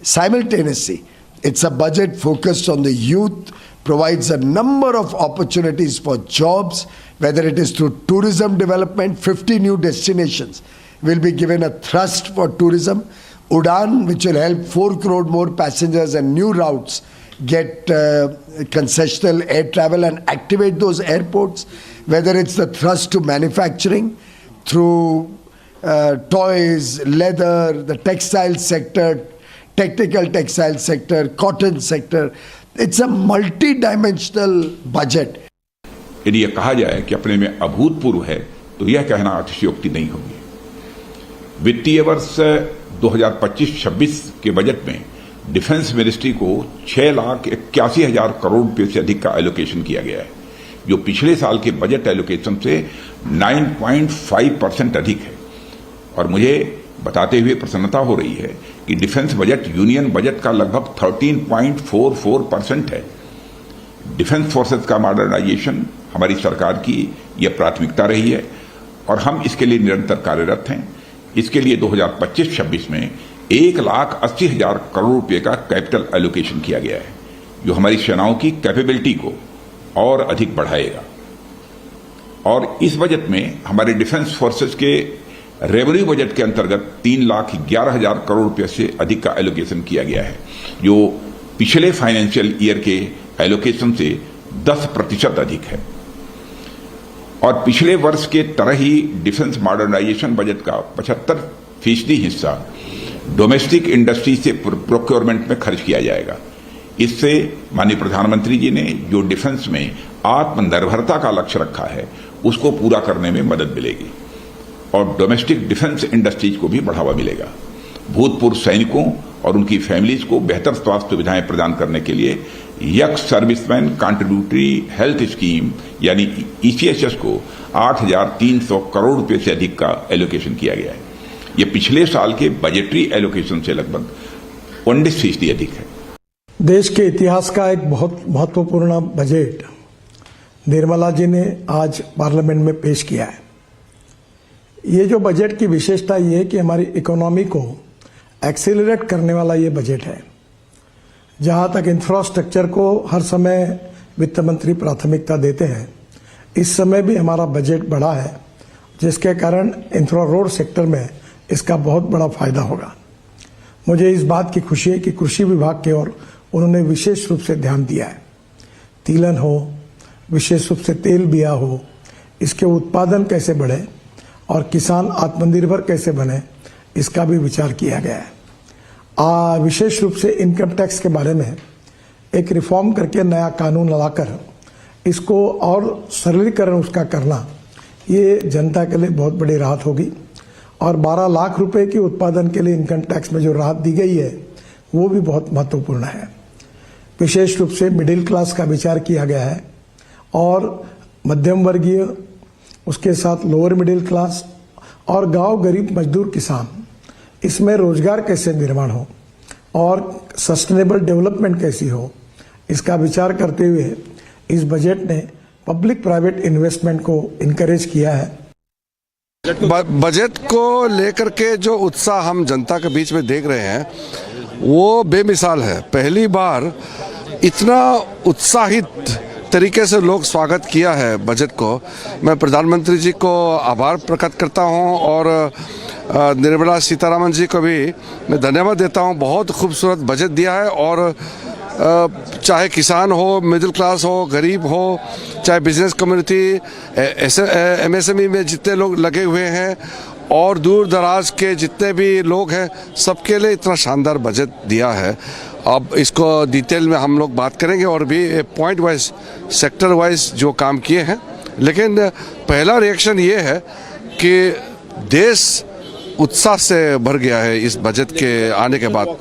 Simultaneously, it's a budget focused on the youth, provides a number of opportunities for jobs, whether it is through tourism development. 50 new destinations will be given a thrust for tourism. Udan, which will help 4 crore more passengers and new routes get concessional air travel and activate those airports, whether it's the thrust to manufacturing through toys, leather, the textile sector, technical textile sector, cotton sector. It's a multi-dimensional budget. यदि यह कहा जाए कि अपने में अभूतपूर्व है, तो यह कहना अतिशयोक्ति नहीं होगी। वित्तीय वर्ष 2025-26 के बजट में डिफेंस मिनिस्ट्री को 6,81,000 करोड़ रुपए से अधिक का एलोकेशन किया गया है, जो पिछले साल के बजट एलोकेशन से 9.5% अधिक है। और मुझे बताते हुए प्रसन्नता हो रही है कि डिफेंस बजट यूनियन बजट का लगभग 13.44% है। डिफेंस फोर्सेस का मॉडर्नाइजेशन हमारी सरकार की यह प्राथमिकता रही है और हम इसके लिए निरंतर कार्यरत हैं। इसके लिए 2025-26 में 1,80,000 करोड़ रुपए का कैपिटल एलोकेशन किया गया है, जो हमारी सेनाओं की कैपेबिलिटी को और अधिक बढ़ाएगा। और इस बजट में हमारे डिफेंस फोर्सेस के रेवेन्यू बजट के अंतर्गत 3,11,000 करोड़ रुपए से अधिक का एलोकेशन किया गया है, जो पिछले फाइनेंशियल ईयर के एलोकेशन से 10% अधिक है। और पिछले वर्ष के तरह ही डिफेंस मॉडर्नाइजेशन बजट का 75% हिस्सा डोमेस्टिक इंडस्ट्री से प्रोक्योरमेंट में खर्च किया जाएगा। इससे माननीय प्रधानमंत्री जी ने जो डिफेंस में आत्मनिर्भरता का लक्ष्य रखा है, उसको पूरा करने में मदद मिलेगी और डोमेस्टिक डिफेंस इंडस्ट्रीज को भी बढ़ावा मिलेगा। भूतपूर्व सैनिकों और उनकी फैमिलीज को बेहतर स्वास्थ्य सुविधाएं प्रदान करने के लिए young serviceman contributory health scheme यानी ECHS को 8,300 करोड़ रुपए से अधिक का एलोकेशन किया गया है। ये पिछले साल के बजटरी एलोकेशन से लगभग 19% अधिक है। देश के इतिहास का एक बहुत महत्वपूर्ण बजट निर्मला जी ने आज पार्लियामेंट में पेश किया है। ये जो बजट की विशेषता ये है कि हमारी इकोनॉमी को एक्सेलरेट करने वाला ये बजट है। जहां तक इंफ्रास्ट्रक्चर को हर समय वित्त मंत्री प्राथमिकता देते हैं, इस समय भी हमारा बजट बढ़ा है, जिसके कारण इंफ्रा रोड सेक्टर में इसका बहुत बड़ा फायदा होगा। मुझे इस बात की खुशी है कि कृषि विभाग की ओर उन्होंने विशेष रूप से ध्यान दिया है। तिलहन हो, विशेष रूप से तेल बिया हो, इसके उत्पादन कैसे बढ़े और किसान आत्मनिर्भर कैसे बने, इसका भी विचार किया गया है। विशेष रूप से इनकम टैक्स के बारे में एक रिफॉर्म करके नया कानून लाकर इसको और सरलीकरण उसका करना, ये जनता के लिए बहुत बड़ी राहत होगी। और 12 लाख रुपए की उत्पादन के लिए इनकम टैक्स में जो राहत दी गई है, वो भी बहुत महत्वपूर्ण है। विशेष रूप से मिडिल क्लास का विचार किया गया है और मध्यम वर्गीय, उसके साथ लोअर मिडिल क्लास और गांव गरीब मजदूर किसान, इसमें रोजगार कैसे निर्माण हो और सस्टेनेबल डेवलपमेंट कैसी हो, इसका विचार करते हुए इस बजट ने पब्लिक प्राइवेट इन्वेस्टमेंट को इनकरेज किया है। बजट को लेकर के जो उत्साह हम जनता के बीच में देख रहे हैं, वो बेमिसाल है। पहली बार इतना उत्साहित तरीके से लोग स्वागत किया है बजट को, मैं प्रधानमंत्री जी को आभार प्रकट करता हूं और निर्मला सीतारामन जी को भी मैं धन्यवाद देता हूं। बहुत खूबसूरत बजट दिया है और चाहे किसान हो, मिडिल क्लास हो, गरीब हो, चाहे बिजनेस कम्युनिटी, MSME में जितने लोग लगे हुए हैं और दूर दराज के जितने भी लोग हैं, सबके लिए इतना शानदार बजट दिया है। अब इसको डिटेल में हम लोग बात करेंगे और भी पॉइंट वाइज, सेक्टर वाइज जो काम किए हैं। लेकिन पहला रिएक्शन ये है कि देश उत्साह से भर गया है इस बजट के आने के बाद।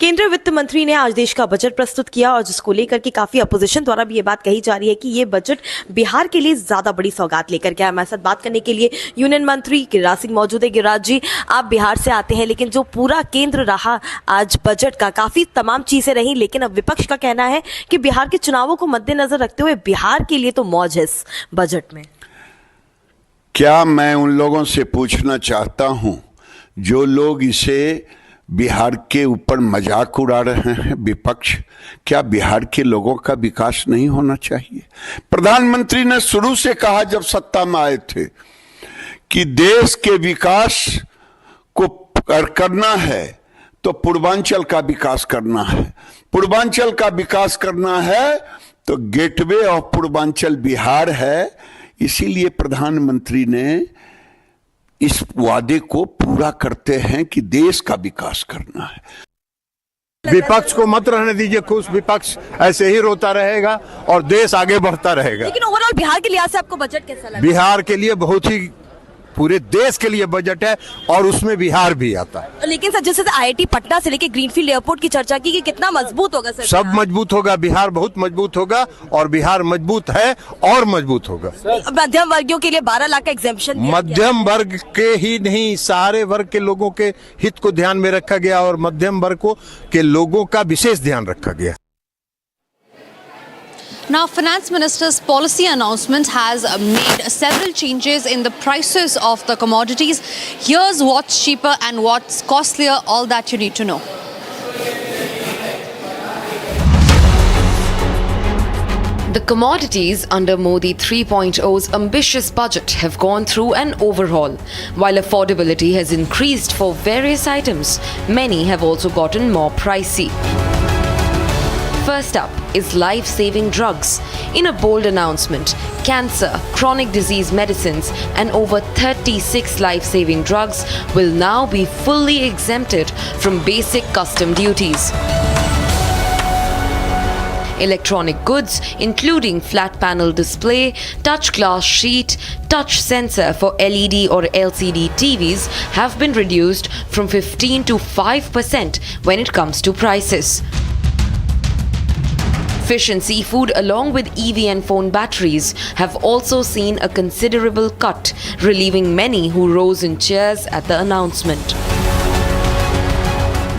केंद्रीय वित्त मंत्री ने आज देश का बजट प्रस्तुत किया और जिसको लेकर के काफी अपोजिशन द्वारा भी ये बात कही जा रही है कि ये बजट बिहार के लिए ज्यादा बड़ी सौगात लेकर के आया। हमारे साथ बात करने के लिए यूनियन मंत्री गिरिराज सिंह मौजूद है। गिरिराज जी, आप बिहार से आते हैं, लेकिन जो पूरा केंद्र रहा आज बजट का, काफी तमाम चीजें रही, लेकिन अब विपक्ष का कहना है कि बिहार के चुनावों को मद्देनजर रखते हुए बिहार के लिए तो मौज है इस बजट में। क्या मैं उन लोगों से पूछना चाहता हूं जो लोग इसे बिहार के ऊपर मजाक उड़ा रहे हैं, विपक्ष, क्या बिहार के लोगों का विकास नहीं होना चाहिए? प्रधानमंत्री ने शुरू से कहा जब सत्ता में आए थे कि देश के विकास को करना है तो पूर्वांचल का विकास करना है, पूर्वांचल का विकास करना है तो गेटवे ऑफ पूर्वांचल बिहार है। इसीलिए प्रधानमंत्री ने इस वादे को पूरा करते हैं कि देश का विकास करना है। विपक्ष को मत रहने दीजिए खुश, विपक्ष ऐसे ही रोता रहेगा और देश आगे बढ़ता रहेगा। लेकिन ओवरऑल बिहार के लिहाज से आपको बजट कैसा लगा? बिहार के लिए बहुत ही, पूरे देश के लिए बजट है और उसमें बिहार भी आता है। लेकिन सर, जैसे IIT पटना से लेके ग्रीनफील्ड एयरपोर्ट की चर्चा की कि कितना मजबूत होगा सर? सब मजबूत होगा, बिहार बहुत मजबूत होगा और बिहार मजबूत है और मजबूत होगा। मध्यम वर्गियों के लिए 12 लाख का एग्जेम्पशन, मध्यम वर्ग के ही नहीं, सारे वर्ग के लोगों के हित को ध्यान में रखा गया और मध्यम वर्ग के लोगों का विशेष ध्यान रखा गया। Now, Finance Minister's policy announcement has made several changes in the prices of the commodities. Here's what's cheaper and what's costlier, all that you need to know. The commodities under Modi 3.0's ambitious budget have gone through an overhaul. While affordability has increased for various items, many have also gotten more pricey. First up is life-saving drugs. In a bold announcement, cancer, chronic disease medicines and over 36 life-saving drugs will now be fully exempted from basic custom duties. Electronic goods, including flat panel display, touch glass sheet, touch sensor for LED or LCD TVs, have been reduced from 15 to 5% when it comes to prices. Fish and seafood, along with EV and phone batteries, have also seen a considerable cut, relieving many who rose in cheers at the announcement.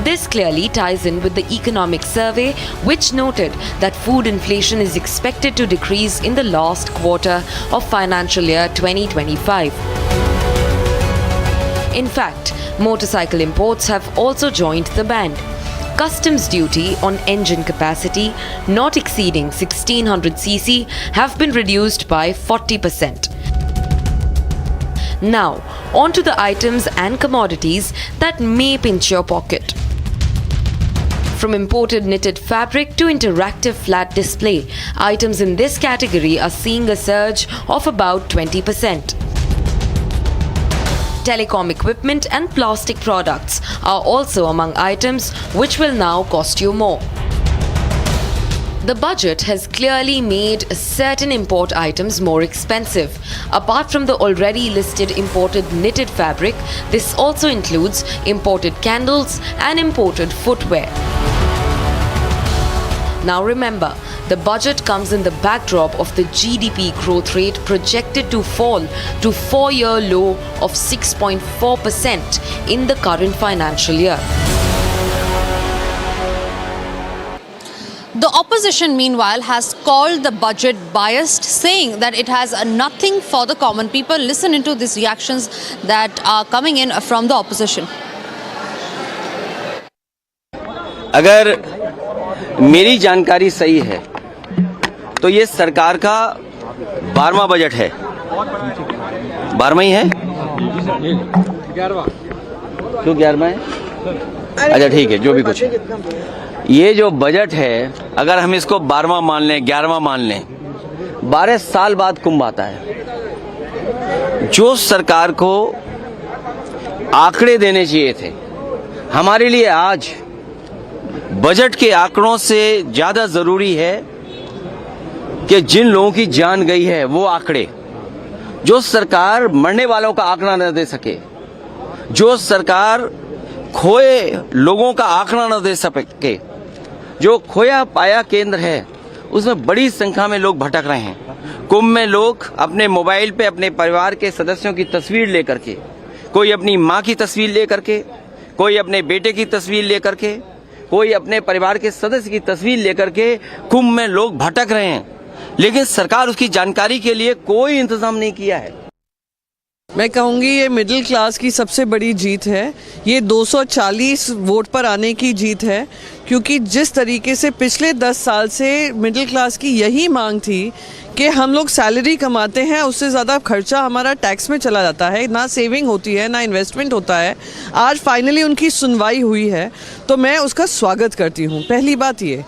This clearly ties in with the economic survey, which noted that food inflation is expected to decrease in the last quarter of financial year 2025. In fact, motorcycle imports have also joined the band. Customs duty on engine capacity not exceeding 1600 cc have been reduced by 40%. Now, on to the items and commodities that may pinch your pocket. From imported knitted fabric to interactive flat display, items in this category are seeing a surge of about 20%. Telecom equipment and plastic products are also among items which will now cost you more. The budget has clearly made certain import items more expensive. Apart from the already listed imported knitted fabric, this also includes imported candles and imported footwear. Now remember, the budget comes in the backdrop of the GDP growth rate projected to fall to 4-year low of 6.4% in the current financial year. The opposition, meanwhile, has called the budget biased, saying that it has nothing for the common people. Listen into these reactions that are coming in from the opposition. अगर मेरी जानकारी सही है तो ये सरकार का 12वां budget है। 12वां ही है? 11वां। क्यों 11वां है? अच्छा ठीक है, जो भी कुछ है। ये जो बजट है अगर हम इसको 12वां मान लें, 11वां मान लें, 12 साल बाद कुंभ आता है। जो सरकार को आंकड़े देने चाहिए थे, हमारे लिए आज बजट के आंकड़ों से ज्यादा जरूरी है कि जिन लोगों की जान गई है वो आंकड़े। जो सरकार मरने वालों का आंकड़ा न दे सके, जो सरकार खोए लोगों का आंकड़ा न दे सके, जो खोया पाया केंद्र है उसमें बड़ी संख्या में लोग भटक रहे हैं। कुंभ में लोग अपने मोबाइल पे अपने परिवार के सदस्यों की तस्वीर लेकर के, कोई अपनी माँ की तस्वीर लेकर के, कोई अपने बेटे की तस्वीर लेकर के, कोई अपने परिवार के सदस्य की तस्वीर लेकर के कुंभ में लोग भटक रहे हैं, लेकिन सरकार उसकी जानकारी के लिए कोई इंतजाम नहीं किया है। मैं कहूँगी ये मिडिल क्लास की सबसे बड़ी जीत है। ये 240 वोट पर आने की जीत है, क्योंकि जिस तरीके से पिछले 10 साल से मिडिल क्लास की यही मांग थी कि हम लोग सैलरी कमाते हैं, उससे ज़्यादा खर्चा हमारा टैक्स में चला जाता है, ना सेविंग होती है ना इन्वेस्टमेंट होता है। आज फाइनली उनकी सुनवाई हुई है तो मैं उसका स्वागत करती हूँ। पहली बात ये,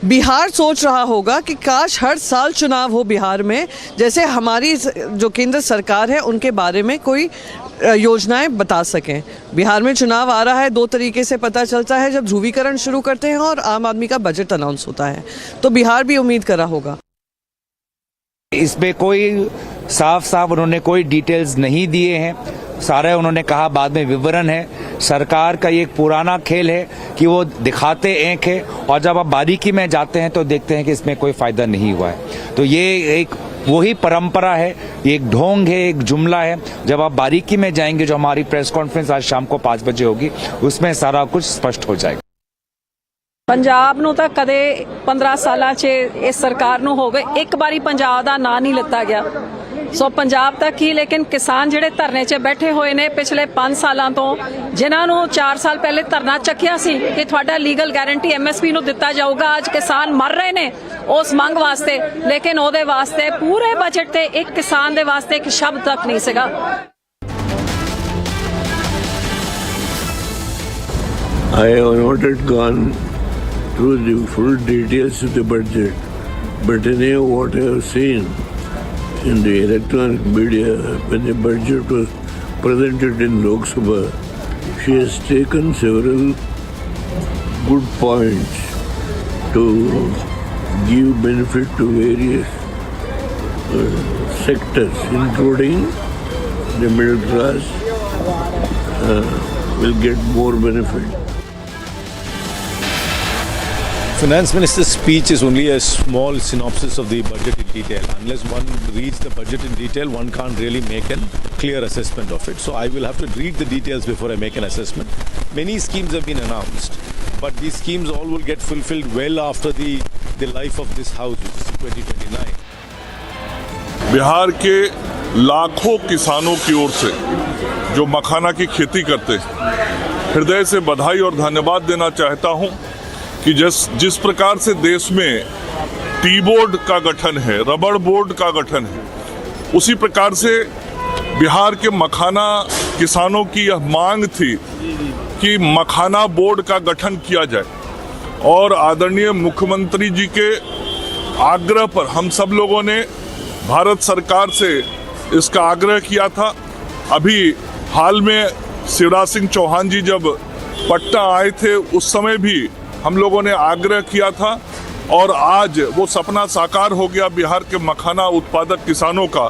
बिहार सोच रहा होगा कि काश हर साल चुनाव हो बिहार में, जैसे हमारी जो केंद्र सरकार है उनके बारे में कोई योजनाएं बता सकें। बिहार में चुनाव आ रहा है, 2 तरीके से पता चलता है, जब ध्रुवीकरण शुरू करते हैं और आम आदमी का बजट अनाउंस होता है। तो बिहार भी उम्मीद कर रहा होगा। इसमें कोई साफ उन्होंने कोई डिटेल्स नहीं दिए हैं, सारे उन्होंने कहा बाद में विवरण है। सरकार का ये एक पुराना खेल है कि वो दिखाते एक है और जब आप बारीकी में जाते हैं तो देखते हैं कि इसमें कोई फायदा नहीं हुआ है। तो ये एक वही परंपरा है, एक ढोंग है, एक जुमला है। जब आप बारीकी में जाएंगे, जो हमारी प्रेस कॉन्फ्रेंस आज शाम को 5 बजे होगी, उसमें सारा कुछ स्पष्ट हो जाएगा। ਪੰਜਾਬ ਨੂੰ ਤਾਂ ਕਦੇ 15 ਸਾਲਾਂ 'ਚ ਇਸ ਸਰਕਾਰ ਨੂੰ ਹੋ ਗਏ ਇੱਕ ਵਾਰੀ ਪੰਜਾਬ ਦਾ ਨਾਂ ਨਹੀਂ ਲਿੱਤਾ ਗਿਆ। ਸੋ ਪੰਜਾਬ ਤੱਕ ਹੀ, ਲੇਕਿਨ ਕਿਸਾਨ ਜਿਹੜੇ ਧਰਨੇ 'ਚ ਬੈਠੇ ਹੋਏ ਨੇ ਪਿਛਲੇ 5 ਸਾਲਾਂ ਤੋਂ, ਜਿਨ੍ਹਾਂ ਨੂੰ 4 ਸਾਲ ਪਹਿਲੇ ਧਰਨਾ ਚੱਕਿਆ ਸੀ ਕਿ ਤੁਹਾਡਾ ਲੀਗਲ ਗਾਰੰਟੀ MSP ਨੂੰ ਦਿੱਤਾ ਜਾਊਗਾ, ਅੱਜ ਕਿਸਾਨ ਮਰ ਰਹੇ ਨੇ ਉਸ ਮੰਗ ਵਾਸਤੇ, ਲੇਕਿਨ ਉਹਦੇ ਵਾਸਤੇ ਪੂਰੇ ਬਜਟ ਤੇ ਇੱਕ ਕਿਸਾਨ ਦੇ ਵਾਸਤੇ ਇੱਕ ਸ਼ਬਦ ਤੱਕ ਨਹੀਂ ਸੀਗਾ। I have not gone through the full details of the budget, but anyhow what I have seen in the electronic media when the budget was presented in Lok Sabha, she has taken several good points to give benefit to various sectors, including the middle class will get more benefit. Finance Minister's speech is only a small synopsis of the budget in detail. Unless one reads the budget in detail, one can't really make a clear assessment of it. So I will have to read the details before I make an assessment. Many schemes have been announced, but these schemes all will get fulfilled well after the life of this house, which is 2029. Bihar के लाखों किसानों की ओर से जो मखाना की खेती करते हैं, हृदय से बधाई और धन्यवाद देना चाहता हूं कि जिस प्रकार से देश में टी बोर्ड का गठन है, रबड़ बोर्ड का गठन है, उसी प्रकार से बिहार के मखाना किसानों की यह मांग थी कि मखाना बोर्ड का गठन किया जाए। और आदरणीय मुख्यमंत्री जी के आग्रह पर हम सब लोगों ने भारत सरकार से इसका आग्रह किया था। अभी हाल में शिवराज सिंह चौहान जी जब पटना आए थे, उस समय भी हम लोगों ने आग्रह किया था और आज वो सपना साकार हो गया बिहार के मखाना उत्पादक किसानों का।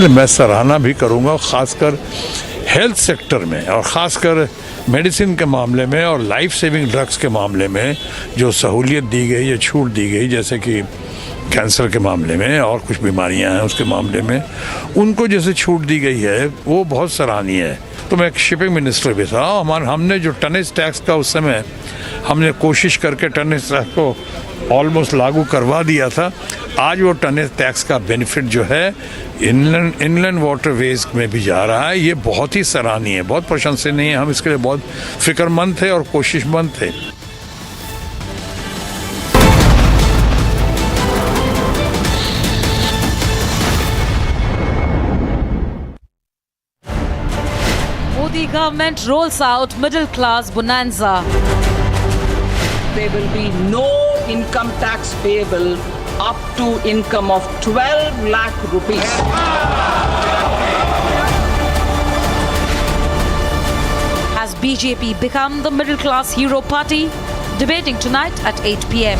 मैं सराहना भी करूंगा, खासकर हेल्थ सेक्टर में और खासकर मेडिसिन के मामले में और लाइफ सेविंग ड्रग्स के मामले में जो सहूलियत दी गई या छूट दी गई, जैसे कि कैंसर के मामले में और कुछ बीमारियां हैं उसके मामले में, उनको जैसे छूट दी गई है वो बहुत सराहनीय है। तो मैं एक शिपिंग मिनिस्टर भी था, हमने जो टनेज टैक्स का उस समय हमने कोशिश करके टनेज टैक्स को ऑलमोस्ट लागू करवा दिया था। आज वो टनेज टैक्स का बेनिफिट जो है इनलैंड वाटरवेज में भी जा रहा है। ये बहुत ही सराहनीय है, बहुत प्रशंसनीय है। हम इसके लिए बहुत फिक्रमंद थे और कोशिशमंद थे। Modi government rolls out middle class bonanza. There will be no income tax payable up to income of 12 lakh rupees. Has BJP become the middle class hero party? Debating tonight at 8 p.m.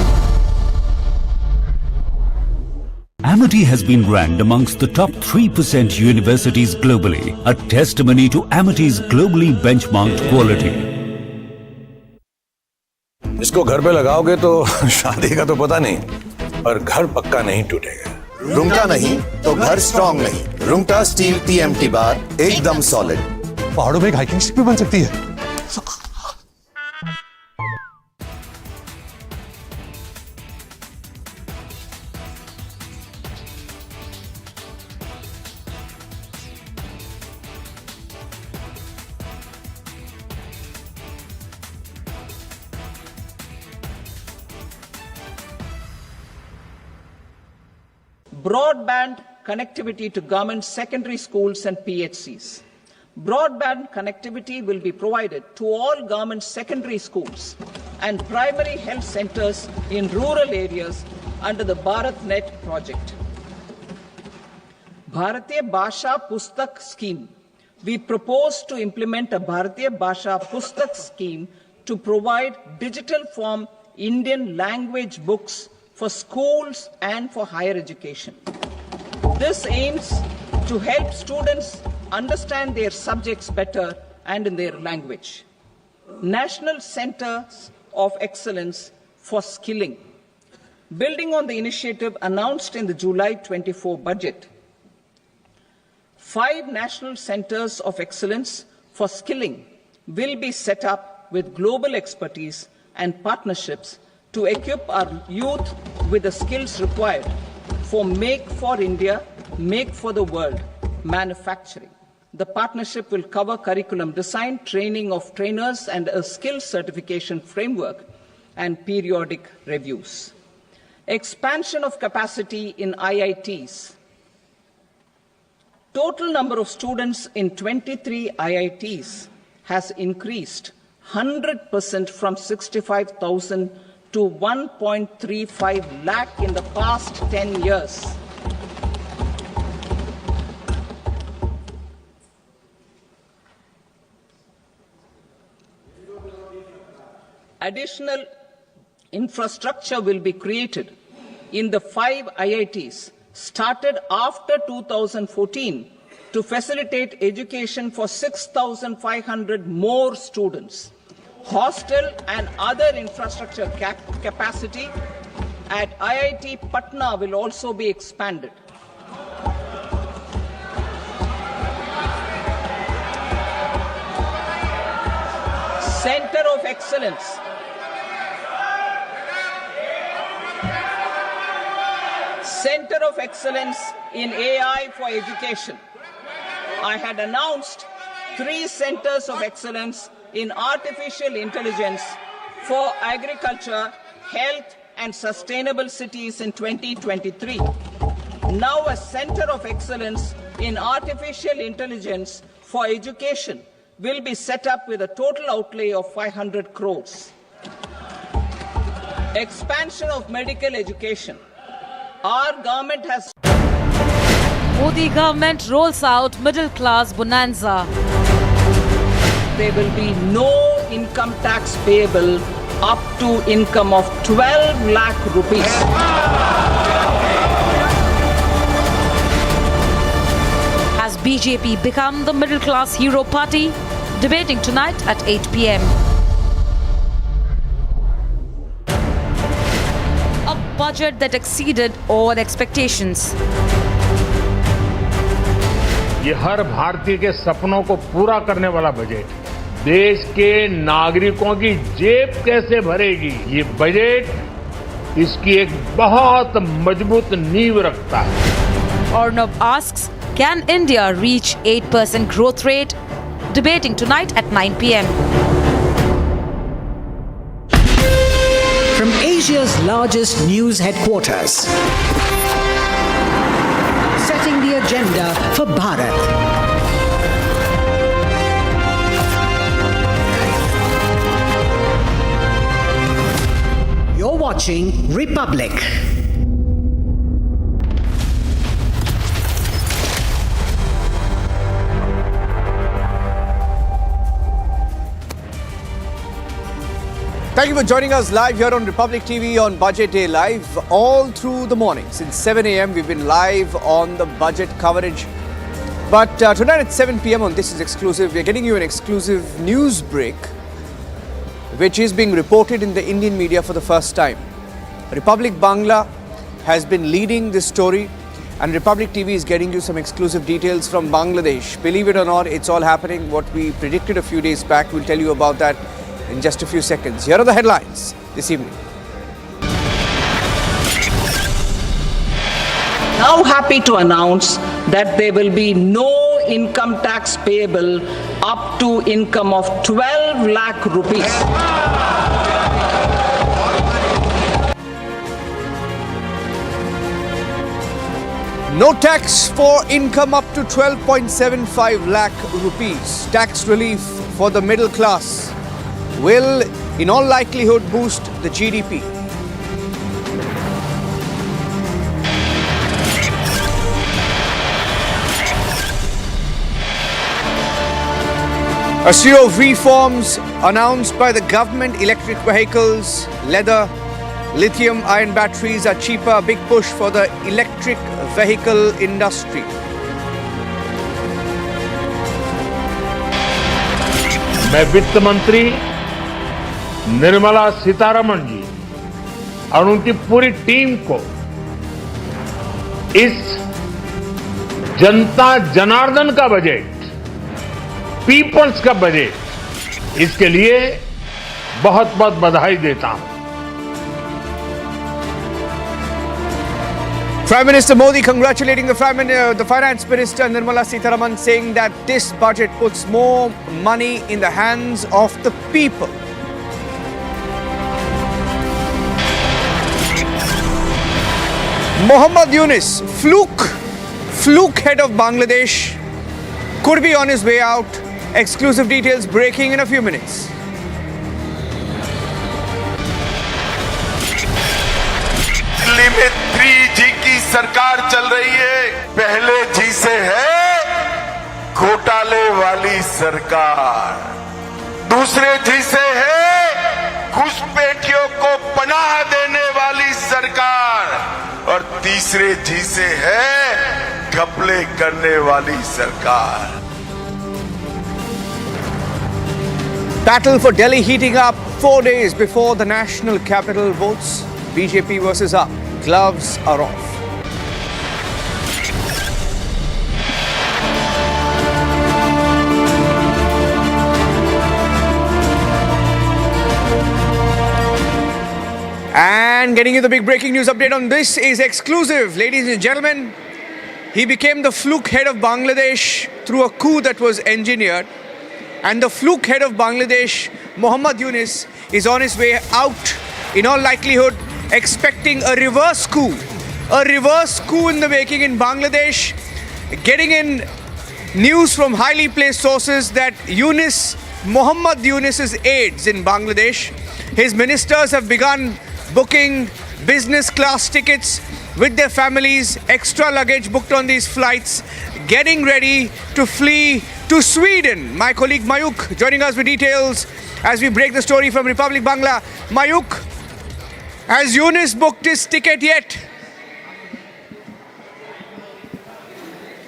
Amity has been ranked amongst the top 3% universities globally, a testimony to Amity's globally benchmarked quality. इसको घर पे लगाओगे तो शादी का तो पता नहीं, पर घर पक्का नहीं टूटेगा। रुंगटा नहीं तो घर स्ट्रॉन्ग नहीं। रुंगटा स्टील TMT बार एकदम सॉलिड। पहाड़ों में एक हाइकिंग स्टिक भी बन सकती है। Broadband connectivity to government secondary schools and PHCs. Broadband connectivity will be provided to all government secondary schools and primary health centers in rural areas under the BharatNet project. Bharatiya Bhasha Pustak scheme. We propose to implement a Bharatiya Bhasha Pustak scheme to provide digital form Indian language books for schools and for higher education. This aims to help students understand their subjects better and in their language. National Centers of Excellence for Skilling. Building on the initiative announced in the July 24 budget, 5 National Centers of Excellence for Skilling will be set up with global expertise and partnerships to equip our youth with the skills required for Make for India, Make for the World manufacturing. The partnership will cover curriculum design, training of trainers, and a skills certification framework and periodic reviews. Expansion of capacity in IITs. Total number of students in 23 IITs has increased 100% from 65,000 to 1.35 lakh in the past 10 years. Additional infrastructure will be created in the 5 IITs started after 2014 to facilitate education for 6,500 more students. Hostel and other infrastructure capacity at IIT Patna will also be expanded. Center of Excellence. Center of Excellence in AI for Education. I had announced 3 centers of excellence in artificial intelligence for agriculture, health, and sustainable cities in 2023. Now a center of excellence in artificial intelligence for education will be set up with a total outlay of 500 crores. Expansion of medical education. Our government has... Modi government rolls out middle class bonanza. There will be no income tax payable up to income of 12 lakh rupees. Has BJP become the middle class hero party? Debating tonight at 8 p.m. budget that exceeded all expectations. ये हर भारतीय के सपनों को पूरा करने वाला budget, देश के नागरिकों की जेब कैसे भरेगी, ये बजट इसकी एक बहुत मजबूत नींव रखता है. Arnab asks, can India reach 8% growth rate? Debating tonight at 9 p.m. From Asia's largest news headquarters, setting the agenda for Bharat. You're watching Republic. Thank you for joining us live here on Republic TV on Budget Day Live. All through the morning, since 7 a.m. we've been live on the budget coverage. But tonight at 7 p.m. on This Is Exclusive, we're getting you an exclusive news break which is being reported in the Indian media for the first time. Republic Bangla has been leading this story, and Republic TV is getting you some exclusive details from Bangladesh. Believe it or not, it's all happening. What we predicted a few days back, we'll tell you about that in just a few seconds. Here are the headlines this evening. Now happy to announce that there will be no income tax payable up to income of 12 lakh rupees. No tax for income up to 12.75 lakh rupees. Tax relief for the middle class will in all likelihood boost the GDP. A slew of reforms announced by the government. Electric vehicles, leather, lithium-ion batteries are cheaper. A big push for the electric vehicle industry. मैं वित्त मंत्री निर्मला सीतारमण जी और उनकी पूरी team को इस जनता जनार्दन का budget, peoples का बजट, इसके लिए बहुत बहुत बधाई देता हूं. Prime Minister Modi congratulating the Finance Minister Nirmala Sitharaman, saying that this budget puts more money in the hands of the people. Muhammad Yunus, fluke head of Bangladesh, could be on his way out. Exclusive details breaking in a few minutes. Delhi में 3G की सरकार चल रही है. पहले जी से है घोटाले वाली सरकार, दूसरे जी से है घुसपैठियों को पनाह देने वाली सरकार, और तीसरे जी से है घपले करने वाली सरकार. Battle for Delhi heating up 4 days before the national capital votes. BJP versus up. Gloves are off. And getting you the big breaking news update on this is exclusive. Ladies and gentlemen, he became the fluke head of Bangladesh through a coup that was engineered. And the fluke head of Bangladesh, Muhammad Yunus, is on his way out, in all likelihood, expecting a reverse coup. A reverse coup in the making in Bangladesh. Getting in news from highly placed sources that Muhammad Yunus's aides in Bangladesh, his ministers have begun booking business class tickets with their families, extra luggage booked on these flights, getting ready to flee to Sweden. My colleague Mayuk joining us with details as we break the story from Republic Bangla. Mayuk, has Yunus booked his ticket yet?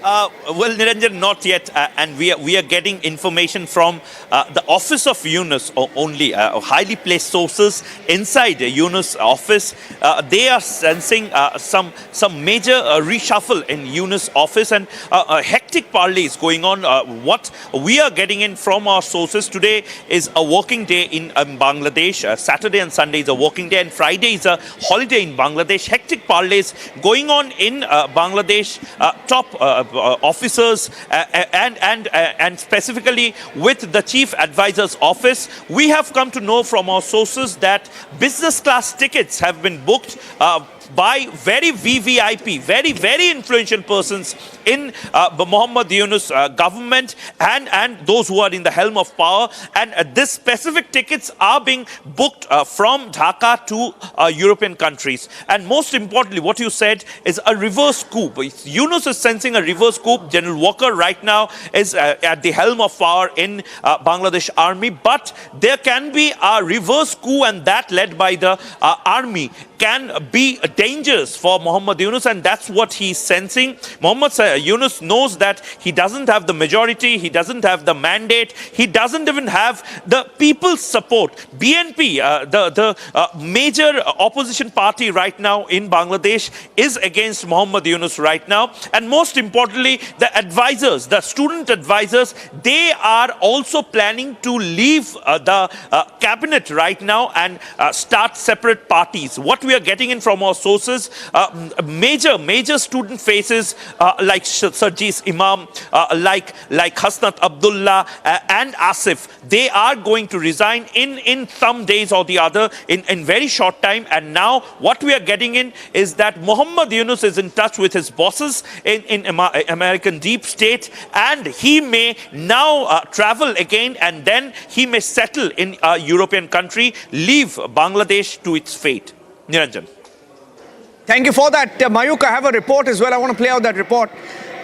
Well, Niranjan, not yet, and we are getting information from the office of Yunus only, highly placed sources inside Yunus' office. They are sensing some major reshuffle in Yunus' office, and a hectic parley is going on. What we are getting in from our sources today is a working day in Bangladesh. Saturday and Sunday is a working day, and Friday is a holiday in Bangladesh. Hectic parleys going on in Bangladesh. Top officers and specifically with the chief advisor's office. We have come to know from our sources that business class tickets have been booked by very VVIP, very influential persons in Muhammad Yunus government and those who are in the helm of power. And this specific tickets are being booked from Dhaka to European countries. And most importantly, what you said is a reverse coup. Yunus is sensing a reverse coup. General Walker right now is at the helm of power in Bangladesh army. But there can be a reverse coup, and that led by the army can be dangerous for Muhammad Yunus, and that's what he's sensing. Muhammad Yunus knows that he doesn't have the majority, he doesn't have the mandate, he doesn't even have the people's support. BNP, the major opposition party right now in Bangladesh, is against Muhammad Yunus right now. And most importantly, the advisors, the student advisors, they are also planning to leave the cabinet right now and start separate parties. What we are getting in from our sources, major student faces like Sarjis Imam, like Hasnat Abdullah and Asif, they are going to resign in some days or the other in very short time. And now what we are getting in is that Muhammad Yunus is in touch with his bosses in American deep state, and he may now travel again, and then he may settle in a European country, leave Bangladesh to its fate. Niranjan. Thank you for that. Mayuk, I have a report as well. I want to play out that report.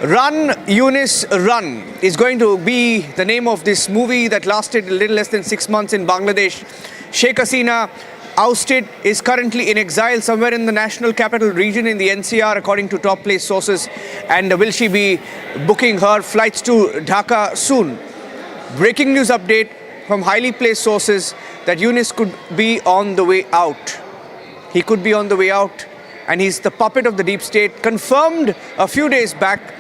Run, Yunus, Run is going to be the name of this movie that lasted a little less than 6 months in Bangladesh. Sheikh Hasina, ousted, is currently in exile somewhere in the national capital region in the NCR, according to top place sources. And will she be booking her flights to Dhaka soon? Breaking news update from highly placed sources that Yunus could be on the way out. He could be on the way out, and he's the puppet of the deep state. Confirmed a few days back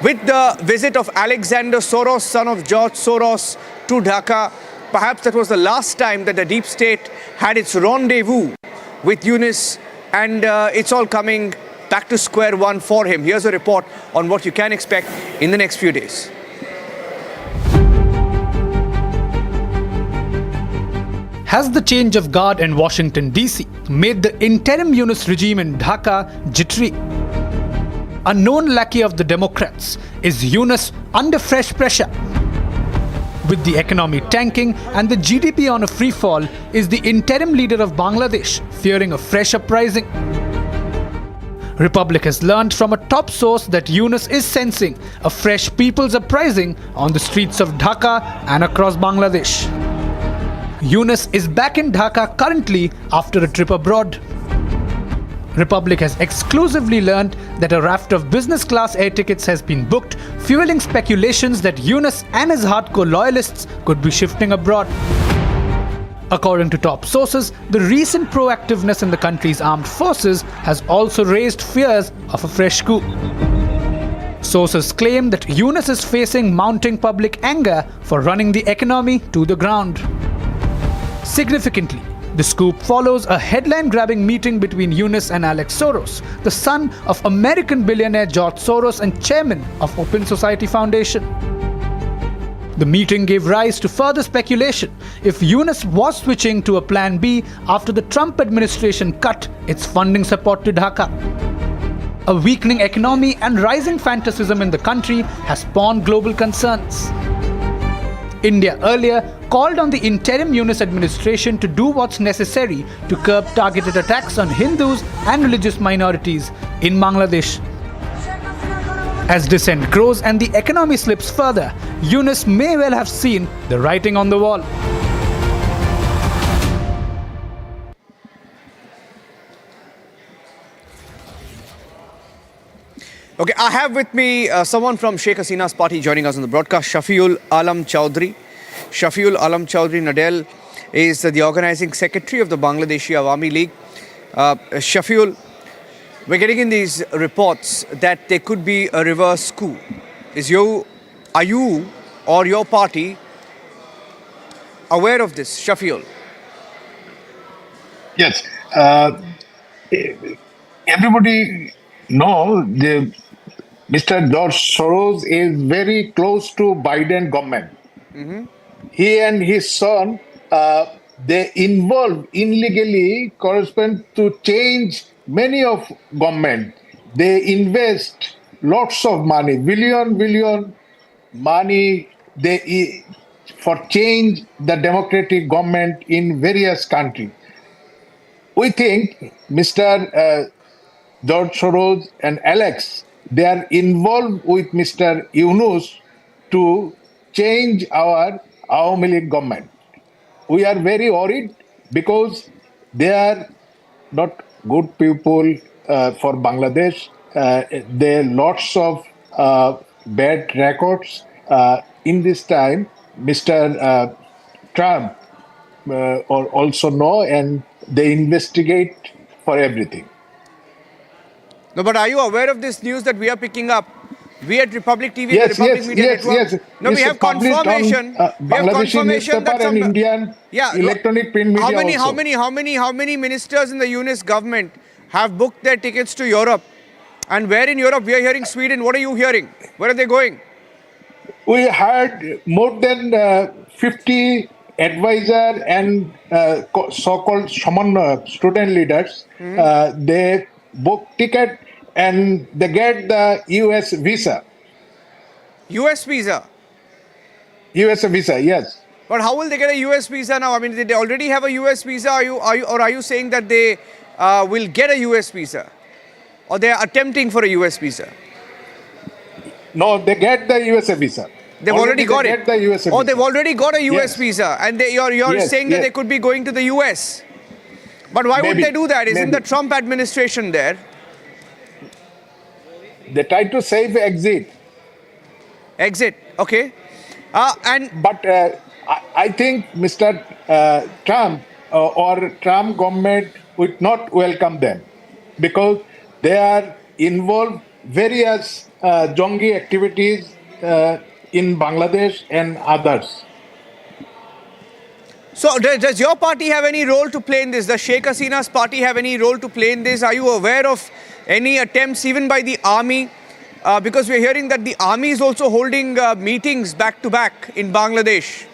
with the visit of Alexander Soros, son of George Soros, to Dhaka. Perhaps that was the last time that the deep state had its rendezvous with Yunus, and it's all coming back to square one for him. Here's a report on what you can expect in the next few days. Has the change of guard in Washington, D.C. made the interim Yunus regime in Dhaka jittery? A known lackey of the Democrats, is Yunus under fresh pressure? With the economy tanking and the GDP on a free fall, is the interim leader of Bangladesh fearing a fresh uprising? Republic has learned from a top source that Yunus is sensing a fresh people's uprising on the streets of Dhaka and across Bangladesh. Yunus is back in Dhaka currently after a trip abroad. Republic has exclusively learned that a raft of business class air tickets has been booked, fueling speculations that Yunus and his hardcore loyalists could be shifting abroad. According to top sources, the recent proactiveness in the country's armed forces has also raised fears of a fresh coup. Sources claim that Yunus is facing mounting public anger for running the economy to the ground. Significantly, the scoop follows a headline-grabbing meeting between Yunus and Alex Soros, the son of American billionaire George Soros and chairman of Open Society Foundation. The meeting gave rise to further speculation if Yunus was switching to a plan B after the Trump administration cut its funding support to Dhaka. A weakening economy and rising fanaticism in the country has spawned global concerns. India earlier called on the interim Yunus administration to do what's necessary to curb targeted attacks on Hindus and religious minorities in Bangladesh. As dissent grows and the economy slips further, Yunus may well have seen the writing on the wall. Okay, I have with me someone from Sheikh Hasina's party joining us on the broadcast, Shafiul Alam Chowdhury. Shafiul Alam Chowdhury Nadel is the organizing secretary of the Bangladeshi Awami League. Shafiul, we're getting in these reports that there could be a reverse coup. Are you or your party aware of this, Shafiul? Yes. Everybody know Mr. George Soros is very close to Biden government. He and his son, they involved illegally correspond to change many of government. They invest lots of money, billion money for change the democratic government in various countries. We think Mr. George Soros and Alex, they are involved with Mr. Yunus to change our Awami League government. We are very worried because they are not good people for Bangladesh. There are lots of bad records. In this time, Mr. Trump also know, and they investigate for everything. No, but are you aware of this news that we are picking up? We at Republic TV, Yes, the Republic Media Network. yes. No, we have confirmation. Bangladeshi newspaper and Indian electronic print media How many ministers in the Yunus government have booked their tickets to Europe? And where in Europe? We are hearing Sweden. What are you hearing? Where are they going? We had more than 50 advisor and so-called student leaders. They book ticket and they get the US visa. US visa? US visa, yes. But how will they get a US visa now? I mean, they already have a US visa. Are you saying that they will get a US visa? Or they are attempting for a US visa? No, they get the US visa. They've already got it. The US oh, visa. they've already got a US Yes. visa. And you're saying that they could be going to the US. But why would Maybe. they do that? Isn't Maybe. the Trump administration there? They try to save exit. Exit, okay. But I think Mr. Trump or Trump government would not welcome them because they are involved various Jongi activities in Bangladesh and others. So does your party have any role to play in this? Does Sheikh Hasina's party have any role to play in this? Are you aware of any attempts even by the army? Because we're hearing that the army is also holding meetings back to back in Bangladesh.